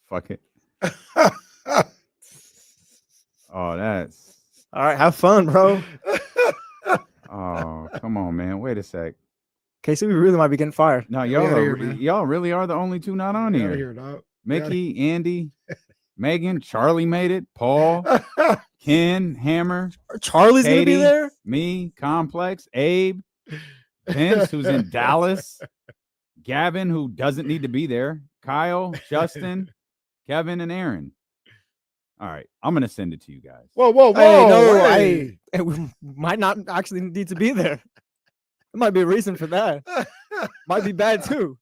Speaker 7: Fuck it. Oh, that's.
Speaker 6: All right, have fun, bro.
Speaker 7: Oh, come on, man. Wait a sec.
Speaker 6: Casey, we really might be getting fired.
Speaker 7: No,
Speaker 8: Get
Speaker 7: y'all
Speaker 8: outta
Speaker 7: are,
Speaker 8: here, man.
Speaker 7: y'all really are the only two not on
Speaker 8: Get
Speaker 7: here.
Speaker 8: outta here, dog.
Speaker 7: Mickey, Andy, Megan, Charlie made it. Paul, Ken, Hammer.
Speaker 6: Charlie's
Speaker 7: Katie,
Speaker 6: gonna be there.
Speaker 7: Me, Complex, Abe, Vince, who's in Dallas, Gavin, who doesn't need to be there, Kyle, Justin, Kevin, and Aaron. All right, I'm gonna send it to you guys.
Speaker 8: Whoa, whoa, whoa.
Speaker 6: Hey, no,
Speaker 8: hey.
Speaker 6: we might not actually need to be there. There might be a reason for that. Might be bad too.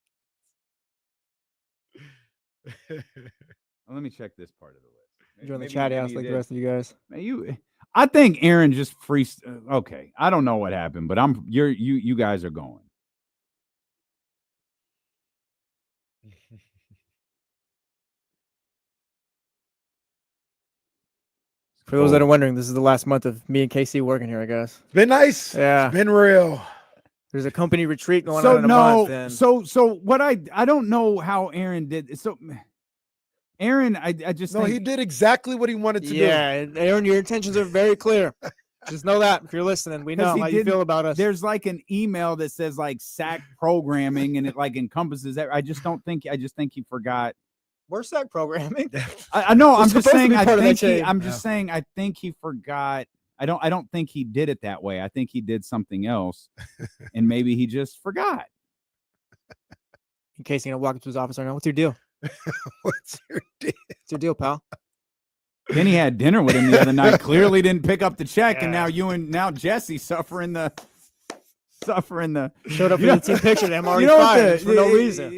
Speaker 7: Let me check this part of the list.
Speaker 6: Join the chatty house like the rest of you guys.
Speaker 7: Man, I think Aaron just okay, I don't know what happened, but you guys are going.
Speaker 6: For those that are wondering, this is the last month of me and Casey working here, I guess.
Speaker 8: It's been nice.
Speaker 6: Yeah.
Speaker 8: It's been real.
Speaker 6: There's a company retreat going on in a month. And
Speaker 7: So what I don't know how Aaron did. So Aaron, I just
Speaker 8: No, he did exactly what he wanted to do.
Speaker 6: yeah, and Aaron, your intentions are very clear. Just know that if you're listening, we know how you feel about us.
Speaker 7: There's like an email that says like SAC programming, and it like encompasses that. I just think he forgot.
Speaker 6: We're SAC programming.
Speaker 7: I know.
Speaker 6: We're
Speaker 7: I'm just
Speaker 6: supposed to
Speaker 7: saying.
Speaker 6: be
Speaker 7: I
Speaker 6: part of that
Speaker 7: think
Speaker 6: chain.
Speaker 7: I'm just saying. I think he forgot. I don't think he did it that way. I think he did something else, and maybe he just forgot.
Speaker 6: In case you're gonna walk into his office right now, what's your deal?
Speaker 8: What's your deal?
Speaker 6: What's your deal, pal?
Speaker 7: Then he had dinner with him the other night. Clearly didn't pick up the check, and now Jesse suffering the.
Speaker 6: Showed up for the team picture. I'm already
Speaker 7: what
Speaker 6: fired for no reason.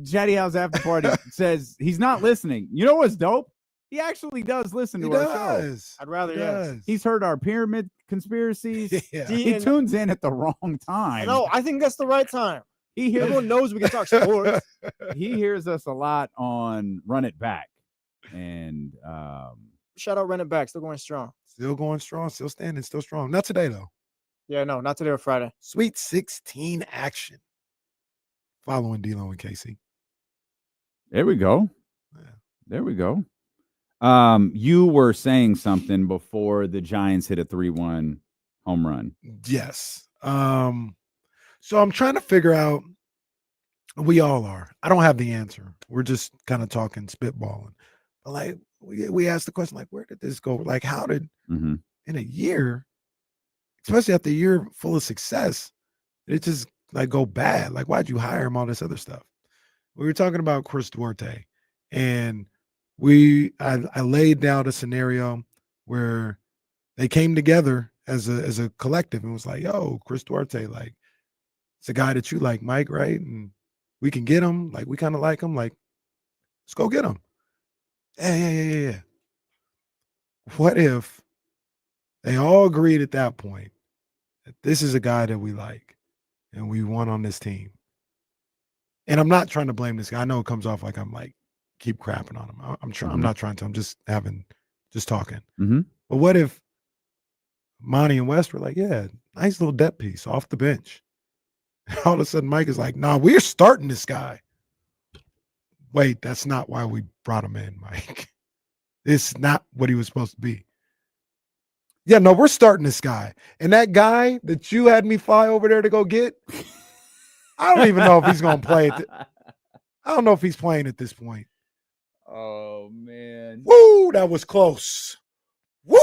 Speaker 7: Chatty House after party says he's not listening. You know what's dope? He actually does listen to our show.
Speaker 6: I'd rather yes.
Speaker 7: He's heard our pyramid conspiracies.
Speaker 8: Yeah.
Speaker 7: He tunes in at the wrong time.
Speaker 6: No, I think that's the right time.
Speaker 7: He
Speaker 6: Everyone knows we can talk sports.
Speaker 7: He hears us a lot on Run It Back. And
Speaker 6: Shout out, run it back. Still going strong.
Speaker 8: Still going strong, still standing, still strong. Not today, though.
Speaker 6: Yeah, no, not today or Friday.
Speaker 8: Sweet 16 action following D'Lo and KC.
Speaker 7: there we go. There we go. You were saying something before the Giants hit a 3-1 home run.
Speaker 8: Yes. So I'm trying to figure out, we all are. I don't have the answer. We're just kind of talking, spitballing. But like we asked the question, like, where did this go? Like, how did in a year, especially after a year full of success, did it just like go bad? Like, why'd you hire him? All this other stuff. We were talking about Chris Duarte, and I laid down a scenario where they came together as a collective and was like, yo, Chris Duarte, like, it's a guy that you like, Mike, right? And we can get him. Like, we kind of like him. Like, let's go get him. Yeah. What if they all agreed at that point that this is a guy that we like and we want on this team? And I'm not trying to blame this guy. I know it comes off like I'm like, keep crapping on him. I'm not trying to. I'm just talking. But what if Monty and West were like, yeah, nice little depth piece off the bench. And all of a sudden, Mike is like, nah, we're starting this guy. Wait, that's not why we brought him in, Mike. It's not what he was supposed to be. Yeah, no, we're starting this guy. And that guy that you had me fly over there to go get, I don't even know if he's going to play it. I don't know if he's playing at this point.
Speaker 7: Oh, man.
Speaker 8: Woo, that was close. Woo.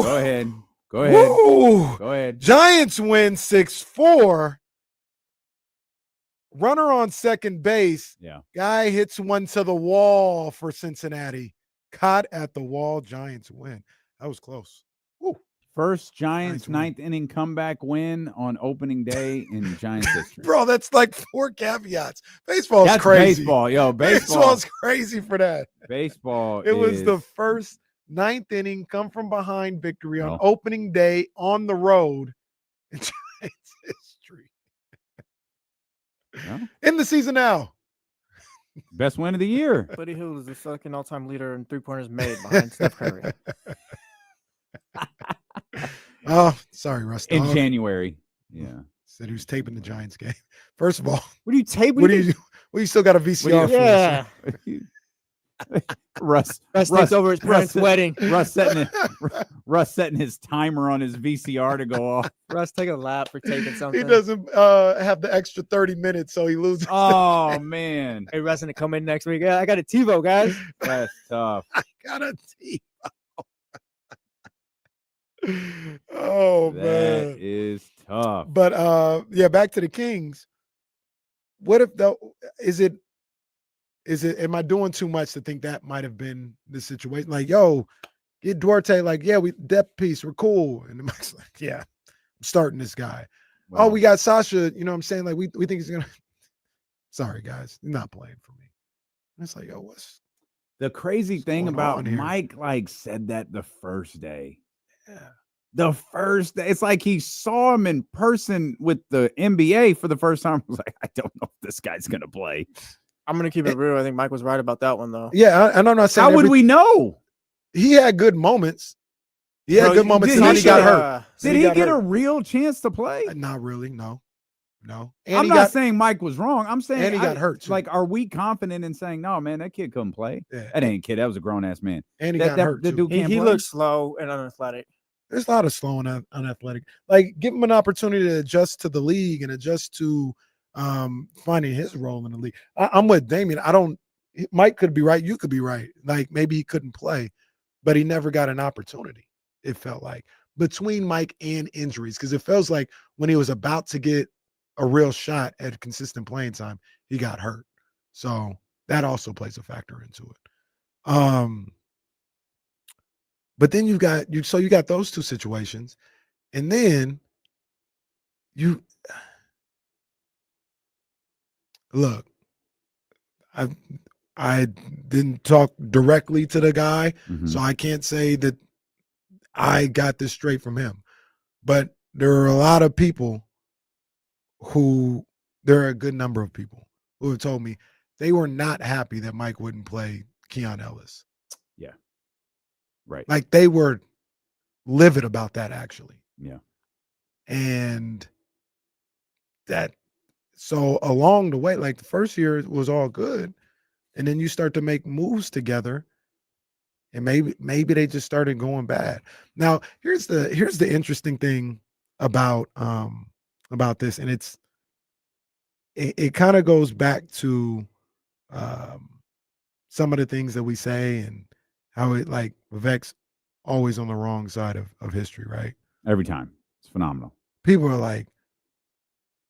Speaker 7: Go ahead.
Speaker 8: Woo.
Speaker 7: Go ahead.
Speaker 8: Giants win 6-4. Runner on second base.
Speaker 7: Yeah.
Speaker 8: Guy hits one to the wall for Cincinnati. Caught at the wall. Giants win. That was close. Woo.
Speaker 7: First Giants ninth inning comeback win on opening day in Giants history.
Speaker 8: Bro, that's like 4 caveats. Baseball's
Speaker 7: That's
Speaker 8: crazy.
Speaker 7: baseball, yo.
Speaker 8: Baseball's crazy for that.
Speaker 7: Baseball.
Speaker 8: It was the first ninth inning come from behind victory on
Speaker 7: Oh.
Speaker 8: opening day on the road in Giants history.
Speaker 7: Yeah.
Speaker 8: In the season now.
Speaker 7: Best win of the year.
Speaker 6: Buddy Hield is the fucking all-time leader in three-pointers made behind Steph Curry.
Speaker 8: Oh, sorry, Russ.
Speaker 7: In
Speaker 8: Dog.
Speaker 7: January. Yeah.
Speaker 8: Said he was taping the Giants game. First of all,
Speaker 6: What do you tape?
Speaker 8: what do you still got a VCR for?
Speaker 6: Yeah.
Speaker 7: Russ
Speaker 6: takes over his parents' wedding.
Speaker 7: Russ setting his timer on his VCR to go off.
Speaker 6: Russ, take a lap for taking something.
Speaker 8: He doesn't have the extra 30 minutes, so he loses.
Speaker 7: Oh man.
Speaker 6: Hey, Russ gonna come in next week. Yeah, I got a TiVo, guys.
Speaker 7: That's tough.
Speaker 8: I got a TiVo. Oh man,
Speaker 7: That is tough.
Speaker 8: but yeah, back to the Kings. What if though? Is it? Am I doing too much to think that might have been the situation? Like, yo, get Duarte. Like, yeah, we depth piece. We're cool. And the Mike's like, yeah, I'm starting this guy.
Speaker 7: Wow.
Speaker 8: Oh, we got Sasha. You know what I'm saying? Like, we think he's gonna. Sorry, guys, he's not playing for me. And it's like, yo, what's
Speaker 7: The crazy thing
Speaker 8: going
Speaker 7: about
Speaker 8: on here?
Speaker 7: Mike, like, said that the first day.
Speaker 8: Yeah.
Speaker 7: The first day. It's like he saw him in person with the NBA for the first time. I was like, I don't know if this guy's gonna play.
Speaker 6: I'm gonna keep it real. I think Mike was right about that one, though.
Speaker 8: Yeah, and I'm not saying
Speaker 7: How would we know?
Speaker 8: He had good moments. He had
Speaker 6: Bro,
Speaker 8: good moments,
Speaker 7: did
Speaker 8: and then
Speaker 7: he
Speaker 8: he got
Speaker 7: should-
Speaker 8: hurt.
Speaker 7: Did he get a real chance to play?
Speaker 8: Not really. No. And
Speaker 7: I'm
Speaker 8: he
Speaker 7: not
Speaker 8: got,
Speaker 7: saying Mike was wrong. I'm saying
Speaker 8: and he got hurt, too.
Speaker 7: Like, are we confident in saying, no, man, that kid couldn't play?
Speaker 8: Yeah.
Speaker 7: That ain't a kid. That was a grown ass man.
Speaker 8: and he got hurt.
Speaker 7: The
Speaker 8: too.
Speaker 7: dude can't
Speaker 6: He
Speaker 7: play?
Speaker 6: looks slow and unathletic.
Speaker 8: There's a lot of slow and unathletic. Like, give him an opportunity to adjust to the league and adjust to finding his role in the league. I'm with Damien. Mike could be right. You could be right. Like, maybe he couldn't play, but he never got an opportunity. It felt like between Mike and injuries, because it feels like when he was about to get a real shot at consistent playing time, he got hurt. So that also plays a factor into it. But then you got those two situations, and then you look. I didn't talk directly to the guy, so I can't say that I got this straight from him. But there are a lot of people there are a good number of people who have told me they were not happy that Mike wouldn't play Keon Ellis.
Speaker 7: Yeah. Right.
Speaker 8: Like they were livid about that actually.
Speaker 7: Yeah.
Speaker 8: And that, so along the way, like the first year was all good. And then you start to make moves together. And maybe they just started going bad. Now, here's the interesting thing about this, and it kind of goes back to some of the things that we say and how it, like, Vivek's always on the wrong side of history, right?
Speaker 7: Every time. It's phenomenal.
Speaker 8: People are like,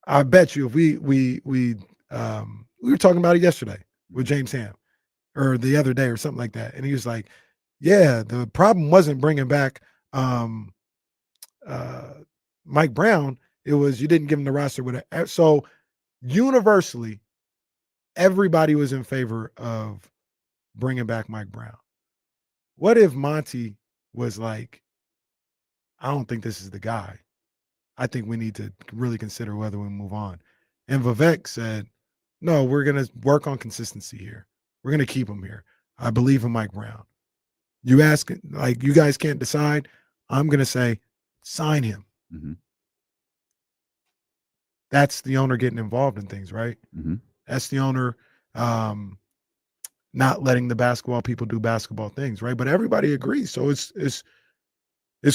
Speaker 8: I bet you if we were talking about it yesterday with James Ham or the other day or something like that. And he was like, yeah, the problem wasn't bringing back Mike Brown. It was you didn't give him the roster with it. So universally, everybody was in favor of bringing back Mike Brown. What if Monty was like, I don't think this is the guy. I think we need to really consider whether we move on. And Vivek said, no, we're going to work on consistency here. We're going to keep him here. I believe in Mike Brown. You ask, like, you guys can't decide. I'm going to say, sign him.
Speaker 7: Mm-hmm.
Speaker 8: That's the owner getting involved in things, right?
Speaker 7: Mm-hmm.
Speaker 8: That's the owner not letting the basketball people do basketball things, right? But everybody agrees. So it's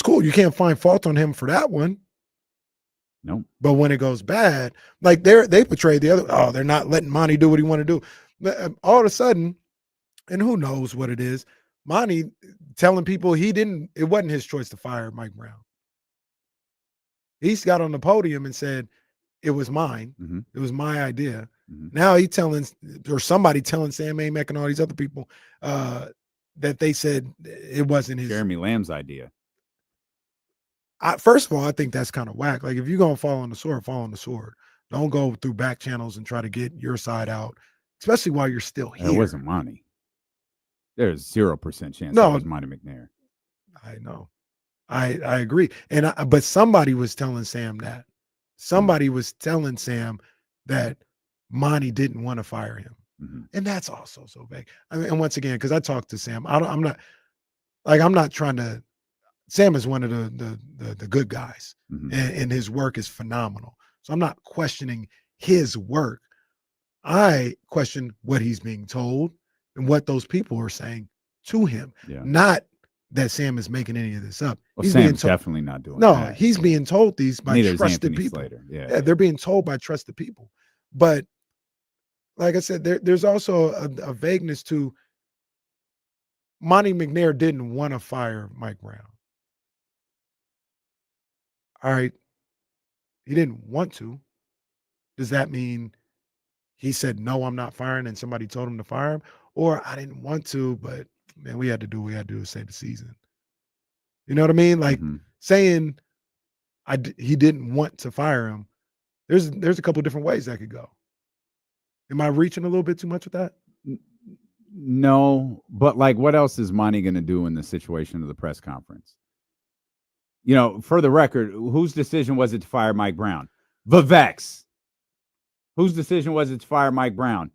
Speaker 8: cool. You can't find fault on him for that one.
Speaker 7: No.
Speaker 8: But when it goes bad, like they portrayed the other, they're not letting Monty do what he want to do. But all of a sudden, and who knows what it is, Monty telling people it wasn't his choice to fire Mike Brown. He's got on the podium and said, it was mine.
Speaker 7: Mm-hmm.
Speaker 8: It was my idea.
Speaker 7: Mm-hmm.
Speaker 8: Now he somebody telling Sam Amick and all these other people that they said it wasn't his.
Speaker 7: Jeremy Lamb's idea.
Speaker 8: First of all, I think that's kind of whack. Like, if you're going to fall on the sword, fall on the sword. Don't go through back channels and try to get your side out, especially while you're still here.
Speaker 7: It wasn't Monty. There's 0% chance it was Monty McNair.
Speaker 8: I know. I agree. But somebody was telling Sam that. Somebody was telling Sam that Monty didn't want to fire him.
Speaker 7: Mm-hmm.
Speaker 8: And that's also so vague. I mean, and once again, because I talked to Sam, I'm not trying to. Sam is one of the good guys,
Speaker 7: mm-hmm.
Speaker 8: and his work is phenomenal. So I'm not questioning his work. I question what he's being told and what those people are saying to him.
Speaker 7: Yeah.
Speaker 8: Not that Sam is making any of this up.
Speaker 7: Well,
Speaker 8: he's
Speaker 7: Sam's definitely not doing
Speaker 8: no,
Speaker 7: that.
Speaker 8: he's being told these by
Speaker 7: Neither is
Speaker 8: trusted
Speaker 7: Anthony
Speaker 8: people.
Speaker 7: Slater.
Speaker 8: Yeah, they're being told by trusted people. But like I said, there's also a vagueness to Monty McNair didn't want to fire Mike Brown. All right. He didn't want to. Does that mean he said, no, I'm not firing, and somebody told him to fire him? Or I didn't want to, but man, we had to do what we had to do to save the season. You know what I mean? Like saying he didn't want to fire him. There's a couple different ways that could go. Am I reaching a little bit too much with that?
Speaker 7: No, but like, what else is Monty going to do in the situation of the press conference? You know, for the record, whose decision was it to fire Mike Brown? Vivek's. Whose decision was it to fire Mike Brown?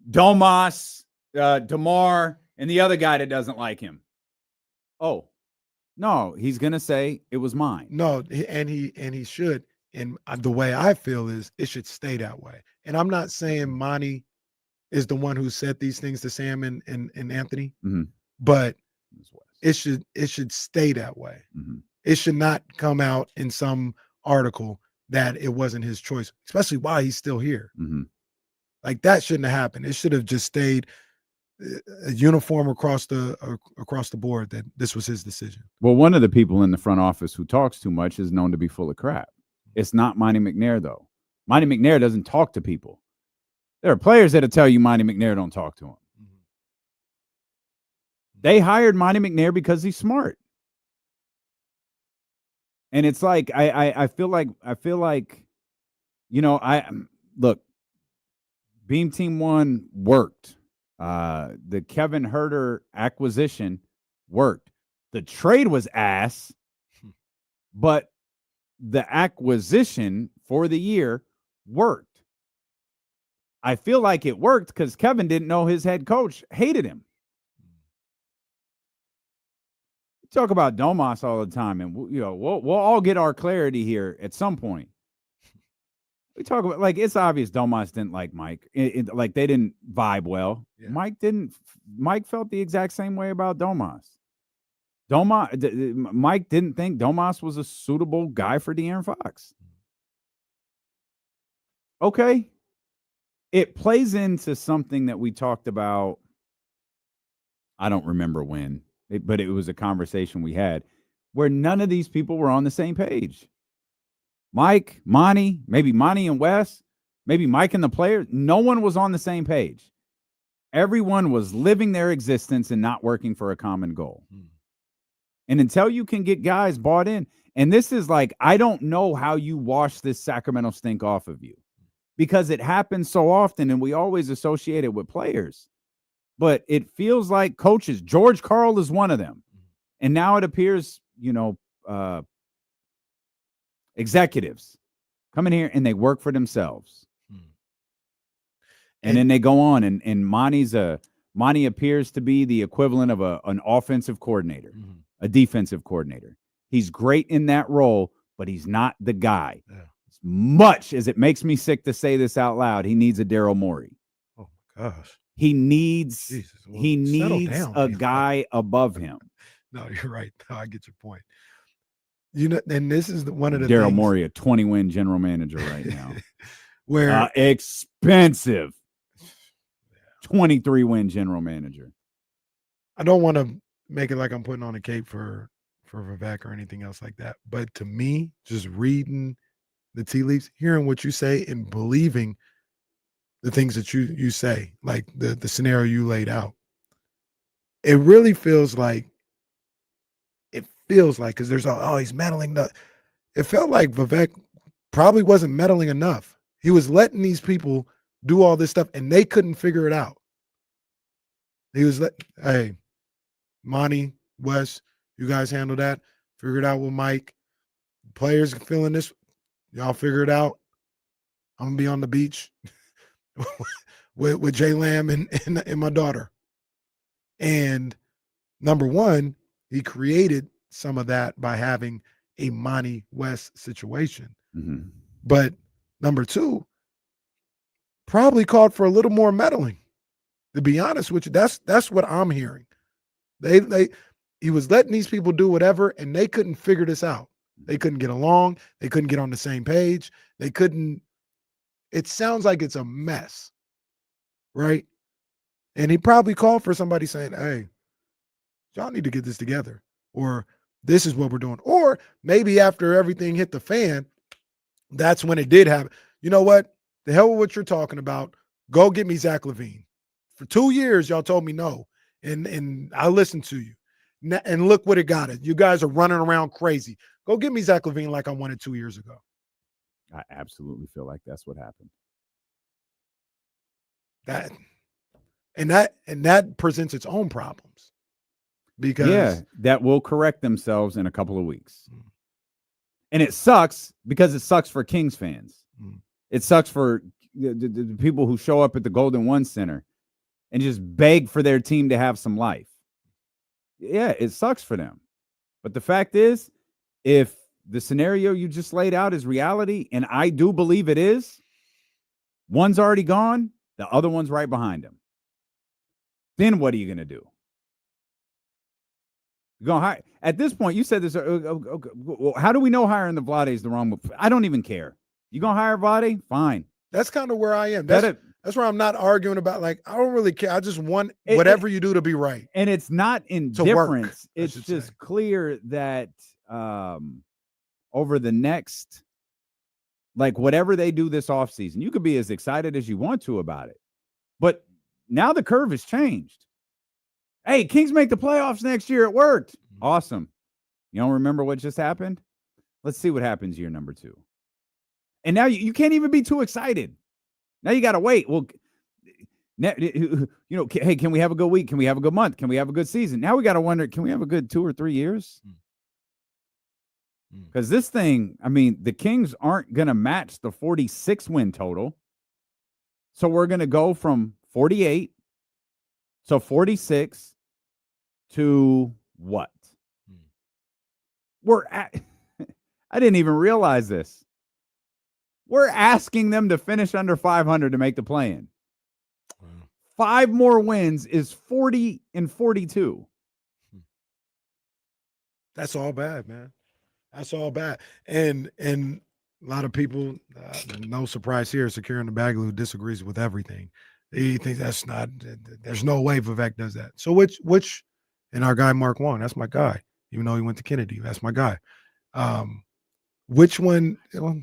Speaker 7: Domas, DeMar, and the other guy that doesn't like him. Oh, no, he's going to say it was mine.
Speaker 8: No, and he should. And the way I feel is it should stay that way. And I'm not saying Monty is the one who said these things to Sam and Anthony,
Speaker 7: mm-hmm.
Speaker 8: but it should stay that way.
Speaker 7: Mm-hmm.
Speaker 8: It should not come out in some article that it wasn't his choice, especially while he's still here.
Speaker 7: Mm-hmm.
Speaker 8: Like, that shouldn't have happened. It should have just stayed a uniform across the board that this was his decision.
Speaker 7: Well, one of the people in the front office who talks too much is known to be full of crap. It's not Monty McNair, though. Monty McNair doesn't talk to people. There are players that'll tell you Monty McNair don't talk to him.
Speaker 8: Mm-hmm.
Speaker 7: They hired Monty McNair because he's smart. And it's like, I feel like, you know, look, Beam Team 1 worked. The Kevin Herter acquisition worked. The trade was ass, but the acquisition for the year worked. I feel like it worked because Kevin didn't know his head coach hated him. talk about Domas all the time, and we'll all get our clarity here at some point. We talk about, like, it's obvious Domas didn't like Mike. Like, they didn't vibe well. Yeah. Mike felt the exact same way about Domas. Mike didn't think Domas was a suitable guy for De'Aaron Fox. Okay. It plays into something that we talked about. I don't remember when, but it was a conversation we had where none of these people were on the same page. Mike, Monty, maybe Monty and Wes, maybe Mike and the player. No one was on the same page. Everyone was living their existence and not working for a common goal. And until you can get guys bought in, and this is like, I don't know how you wash this Sacramento stink off of you, because it happens so often and we always associate it with players. But it feels like coaches, George Karl is one of them. And now it appears, executives come in here and they work for themselves. And then they go on, and Monty appears to be the equivalent of an offensive coordinator, a defensive coordinator. He's great in that role, but he's not the guy. Yeah. As much as it makes me sick to say this out loud, he needs a Daryl Morey.
Speaker 8: Oh my gosh.
Speaker 7: He needs a guy above him.
Speaker 8: No, you're right. No, I get your point. And this is one of the
Speaker 7: Daryl Morey, a 20-win general manager right now.
Speaker 8: Where
Speaker 7: expensive 23-win general manager.
Speaker 8: I don't want to make it like I'm putting on a cape for Vivek or anything else like that. But to me, just reading the tea leaves, hearing what you say and believing the things that you say, like the scenario you laid out, it really feels like, because there's he's meddling. It felt like Vivek probably wasn't meddling enough. He was letting these people do all this stuff and they couldn't figure it out. He was hey, Monty, Wes, you guys handle that. Figure it out with Mike. Players feeling this. Y'all figure it out. I'm going to be on the beach with Jay Lamb and my daughter. And number one, he created some of that by having a Monty West situation.
Speaker 7: Mm-hmm.
Speaker 8: But number two, probably called for a little more meddling. To be honest with you, that's what I'm hearing. He was letting these people do whatever, and they couldn't figure this out. They couldn't get along. They couldn't get on the same page. It sounds like it's a mess, right? And he probably called for somebody saying, hey, y'all need to get this together, or this is what we're doing. Or maybe after everything hit the fan, that's when it did happen. You know what? The hell with what you're talking about. Go get me Zach LaVine. For 2 years, y'all told me no, and I listened to you. And look what it got us. You guys are running around crazy. Go get me Zach LaVine like I wanted 2 years ago.
Speaker 7: I absolutely feel like that's what happened.
Speaker 8: That presents its own problems. Because
Speaker 7: that will correct themselves in a couple of weeks. And it sucks because it sucks for Kings fans. It sucks for the people who show up at the Golden One Center and just beg for their team to have some life. Yeah, it sucks for them. But the fact is, if the scenario you just laid out is reality, and I do believe it is, one's already gone, the other one's right behind him. Then what are you going to do? You're going to hire. At this point, you said this. Well, how do we know hiring the Vlade is the wrong move? I don't even care. You going to hire Vlade? Fine.
Speaker 8: That's kind of where I am. That's where I'm not arguing about, like, I don't really care. I just want whatever you do to be right.
Speaker 7: And it's not indifference. It's just clear that over the next, like, whatever they do this offseason, you could be as excited as you want to about it. But now the curve has changed. Hey, Kings make the playoffs next year. It worked. Awesome. You don't remember what just happened? Let's see what happens year number 2. And now you can't even be too excited. Now you got to wait. Well, hey, can we have a good week? Can we have a good month? Can we have a good season? Now we got to wonder, can we have a good 2 or 3 years? Because this thing, I mean, the Kings aren't going to match the 46 win total. So we're going to go from 48, so 46 to what? I didn't even realize this. We're asking them to finish under 500 to make the play-in. 5 more wins is 40-42.
Speaker 8: That's all bad, man. That's all bad. And a lot of people, no surprise here, Securing the Bagley disagrees with everything. He thinks that's not. There's no way Vivek does that. So which, and our guy Mark Wong, that's my guy. Even though he went to Kennedy, that's my guy. Which one? No,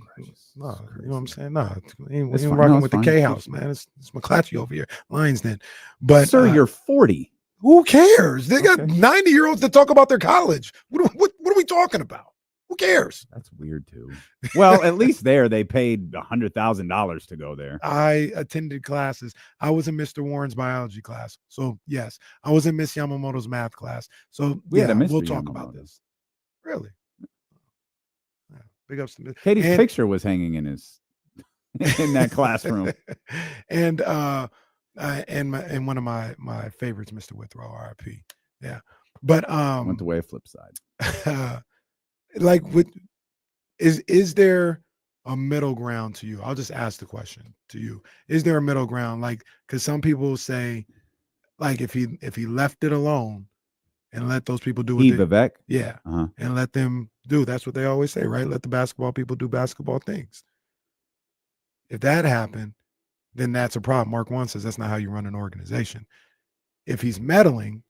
Speaker 8: you know what I'm saying? No, we ain't rocking with the K House, man. It's McClatchy over here, Lions Den. But
Speaker 7: sir, you're 40.
Speaker 8: Who cares? They got 90-year-olds to talk about their college. What are we talking about? Who cares?
Speaker 7: That's weird too. Well, at least there they paid $100,000 to go there.
Speaker 8: I attended classes. I was in Mr. Warren's biology class. So yes, I was in Miss Yamamoto's math class. So we'll talk about this. Really? Yeah, big ups to Miss.
Speaker 7: Katie's picture was hanging in that classroom.
Speaker 8: and one of my favorites, Mr. Withrow, RIP. Yeah. But
Speaker 7: went the way of flip side.
Speaker 8: Like, is there a middle ground to you? I'll just ask the question to you. Is there a middle ground? Like, because some people say, like, if he left it alone and let those people do what
Speaker 7: Vivek?
Speaker 8: Yeah. And let them do. That's what they always say, right? Let the basketball people do basketball things. If that happened, then that's a problem. Mark One says that's not how you run an organization. If he's meddling,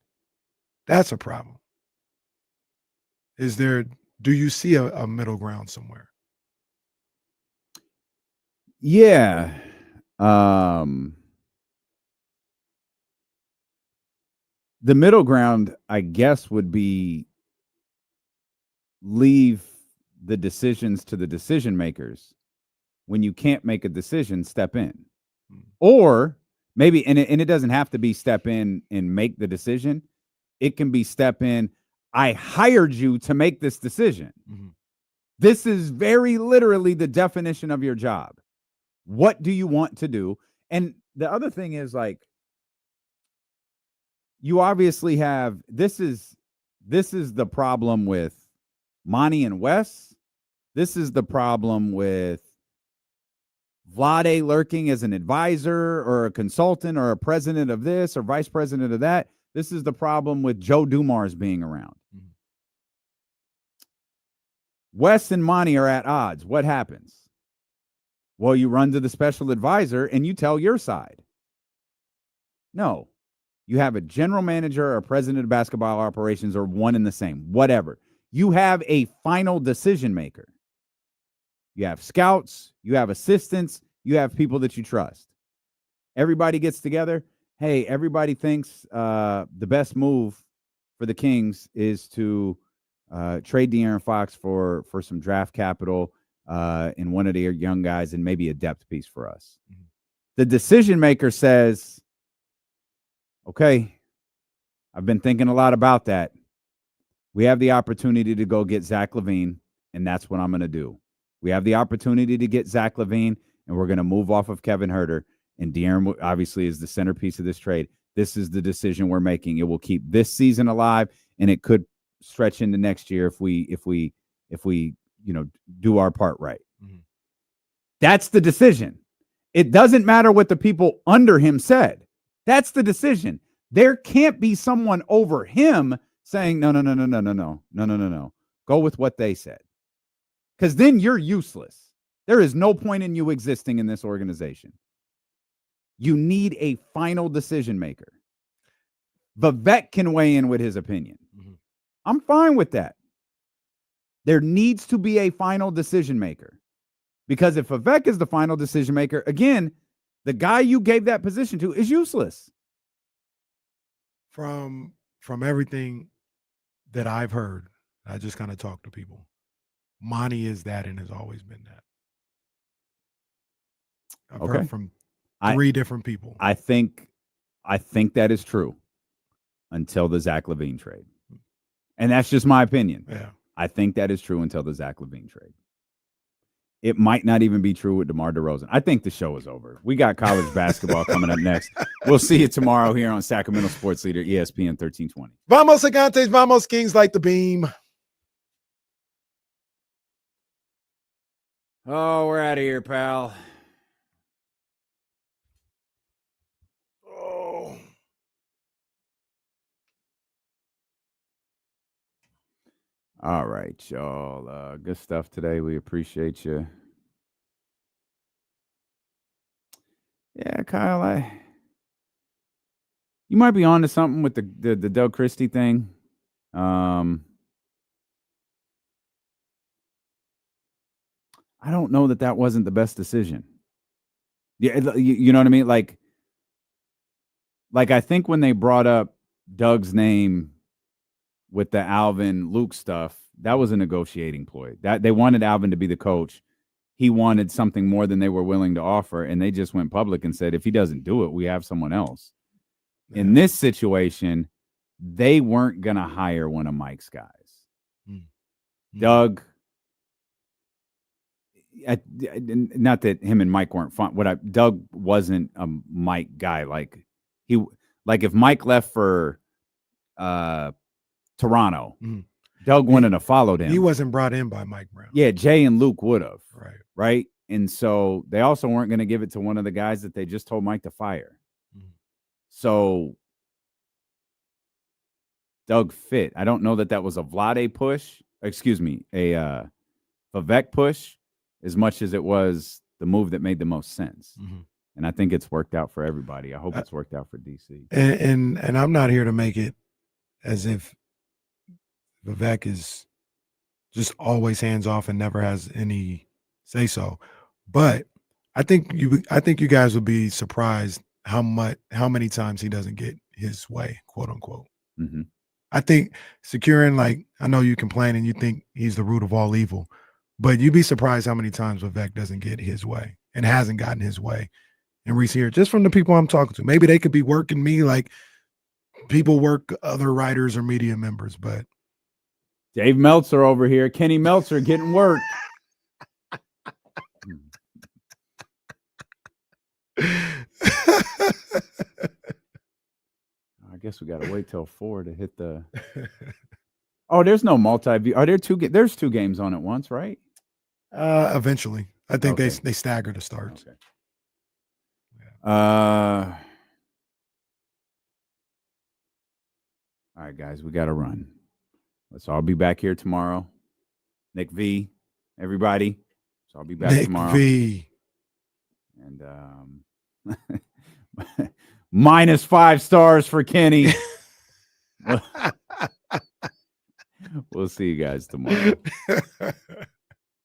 Speaker 8: that's a problem. Do you see a middle ground somewhere?
Speaker 7: Yeah. The middle ground, I guess, would be leave the decisions to the decision makers. When you can't make a decision, step in. Or maybe, and it doesn't have to be step in and make the decision. It can be step in. I hired you to make this decision. Mm-hmm. This is very literally the definition of your job. What do you want to do? And the other thing is, like, you obviously have, this is the problem with Monty and Wes. This is the problem with Vlade lurking as an advisor or a consultant or a president of this or vice president of that. This is the problem with Joe Dumars being around. Mm-hmm. Wes and Monty are at odds. What happens? Well, you run to the special advisor and you tell your side. No, you have a general manager or a president of basketball operations or one and the same, whatever. You have a final decision maker. You have scouts, you have assistants, you have people that you trust. Everybody gets together. Hey, everybody thinks the best move for the Kings is to trade De'Aaron Fox for some draft capital and one of their young guys and maybe a depth piece for us. Mm-hmm. The decision maker says, okay, I've been thinking a lot about that. We have the opportunity to go get Zach LaVine, and that's what I'm going to do. We have the opportunity to get Zach LaVine, and we're going to move off of Kevin Huerter. And De'Aaron obviously is the centerpiece of this trade. This is the decision we're making. It will keep this season alive, and it could stretch into next year if we do our part right. Mm-hmm. That's the decision. It doesn't matter what the people under him said. That's the decision. There can't be someone over him saying, no. Go with what they said. Because then you're useless. There is no point in you existing in this organization. You need a final decision maker. Vivek can weigh in with his opinion. Mm-hmm. I'm fine with that. There needs to be a final decision maker. Because if Vivek is the final decision maker, again, the guy you gave that position to is useless.
Speaker 8: From everything that I've heard, I just kind of talk to people. Monty is that and has always been that. I've heard from three different people.
Speaker 7: I think that is true until the Zach LaVine trade. And that's just my opinion.
Speaker 8: Yeah.
Speaker 7: I think that is true until the Zach LaVine trade. It might not even be true with DeMar DeRozan. I think the show is over. We got college basketball coming up next. We'll see you tomorrow here on Sacramento Sports Leader, ESPN 1320.
Speaker 8: Vamos Gigantes, vamos Kings like the beam.
Speaker 7: Oh, we're out of here, pal.
Speaker 8: Oh.
Speaker 7: All right, y'all. Good stuff today. We appreciate you. Yeah, Kyle, you might be on to something with the Doug Christie thing. I don't know that wasn't the best decision. Yeah, you know what I mean? Like I think when they brought up Doug's name with the Alvin Luke stuff, that was a negotiating ploy. That they wanted Alvin to be the coach. He wanted something more than they were willing to offer, and they just went public and said, if he doesn't do it, we have someone else. Yeah. In this situation, they weren't going to hire one of Mike's guys. Mm-hmm. Doug, not that him and Mike weren't fun. Doug wasn't a Mike guy. Like if Mike left for Toronto, mm-hmm. Doug wouldn't have followed him.
Speaker 8: He wasn't brought in by Mike Brown.
Speaker 7: Yeah, Jay and Luke would have.
Speaker 8: Right.
Speaker 7: And so they also weren't going to give it to one of the guys that they just told Mike to fire. Mm-hmm. So Doug fit. I don't know that was a Vlade push. Excuse me, a Vivek push, as much as it was the move that made the most sense. Mm-hmm. And I think it's worked out for everybody. I hope it's worked out for DC.
Speaker 8: And I'm not here to make it as if Vivek is just always hands off and never has any say so, but I think you guys would be surprised how many times he doesn't get his way, quote unquote. Mm-hmm. I think securing, like, I know you complain and you think he's the root of all evil, but you'd be surprised how many times Vivek doesn't get his way and hasn't gotten his way in recent years, just from the people I'm talking to. Maybe they could be working me like people work other writers or media members, but
Speaker 7: Dave Meltzer over here, Kenny Meltzer getting worked. I guess we got to wait till 4 to hit the. Oh, there's no multi-view. Are there there's 2 games on at once, right?
Speaker 8: Eventually, I think they stagger the starts.
Speaker 7: Okay. All right, guys, we got to run. Let's all be back here tomorrow. Nick V, everybody. So I'll be back tomorrow.
Speaker 8: Nick V.
Speaker 7: And -5 stars for Kenny. We'll see you guys tomorrow.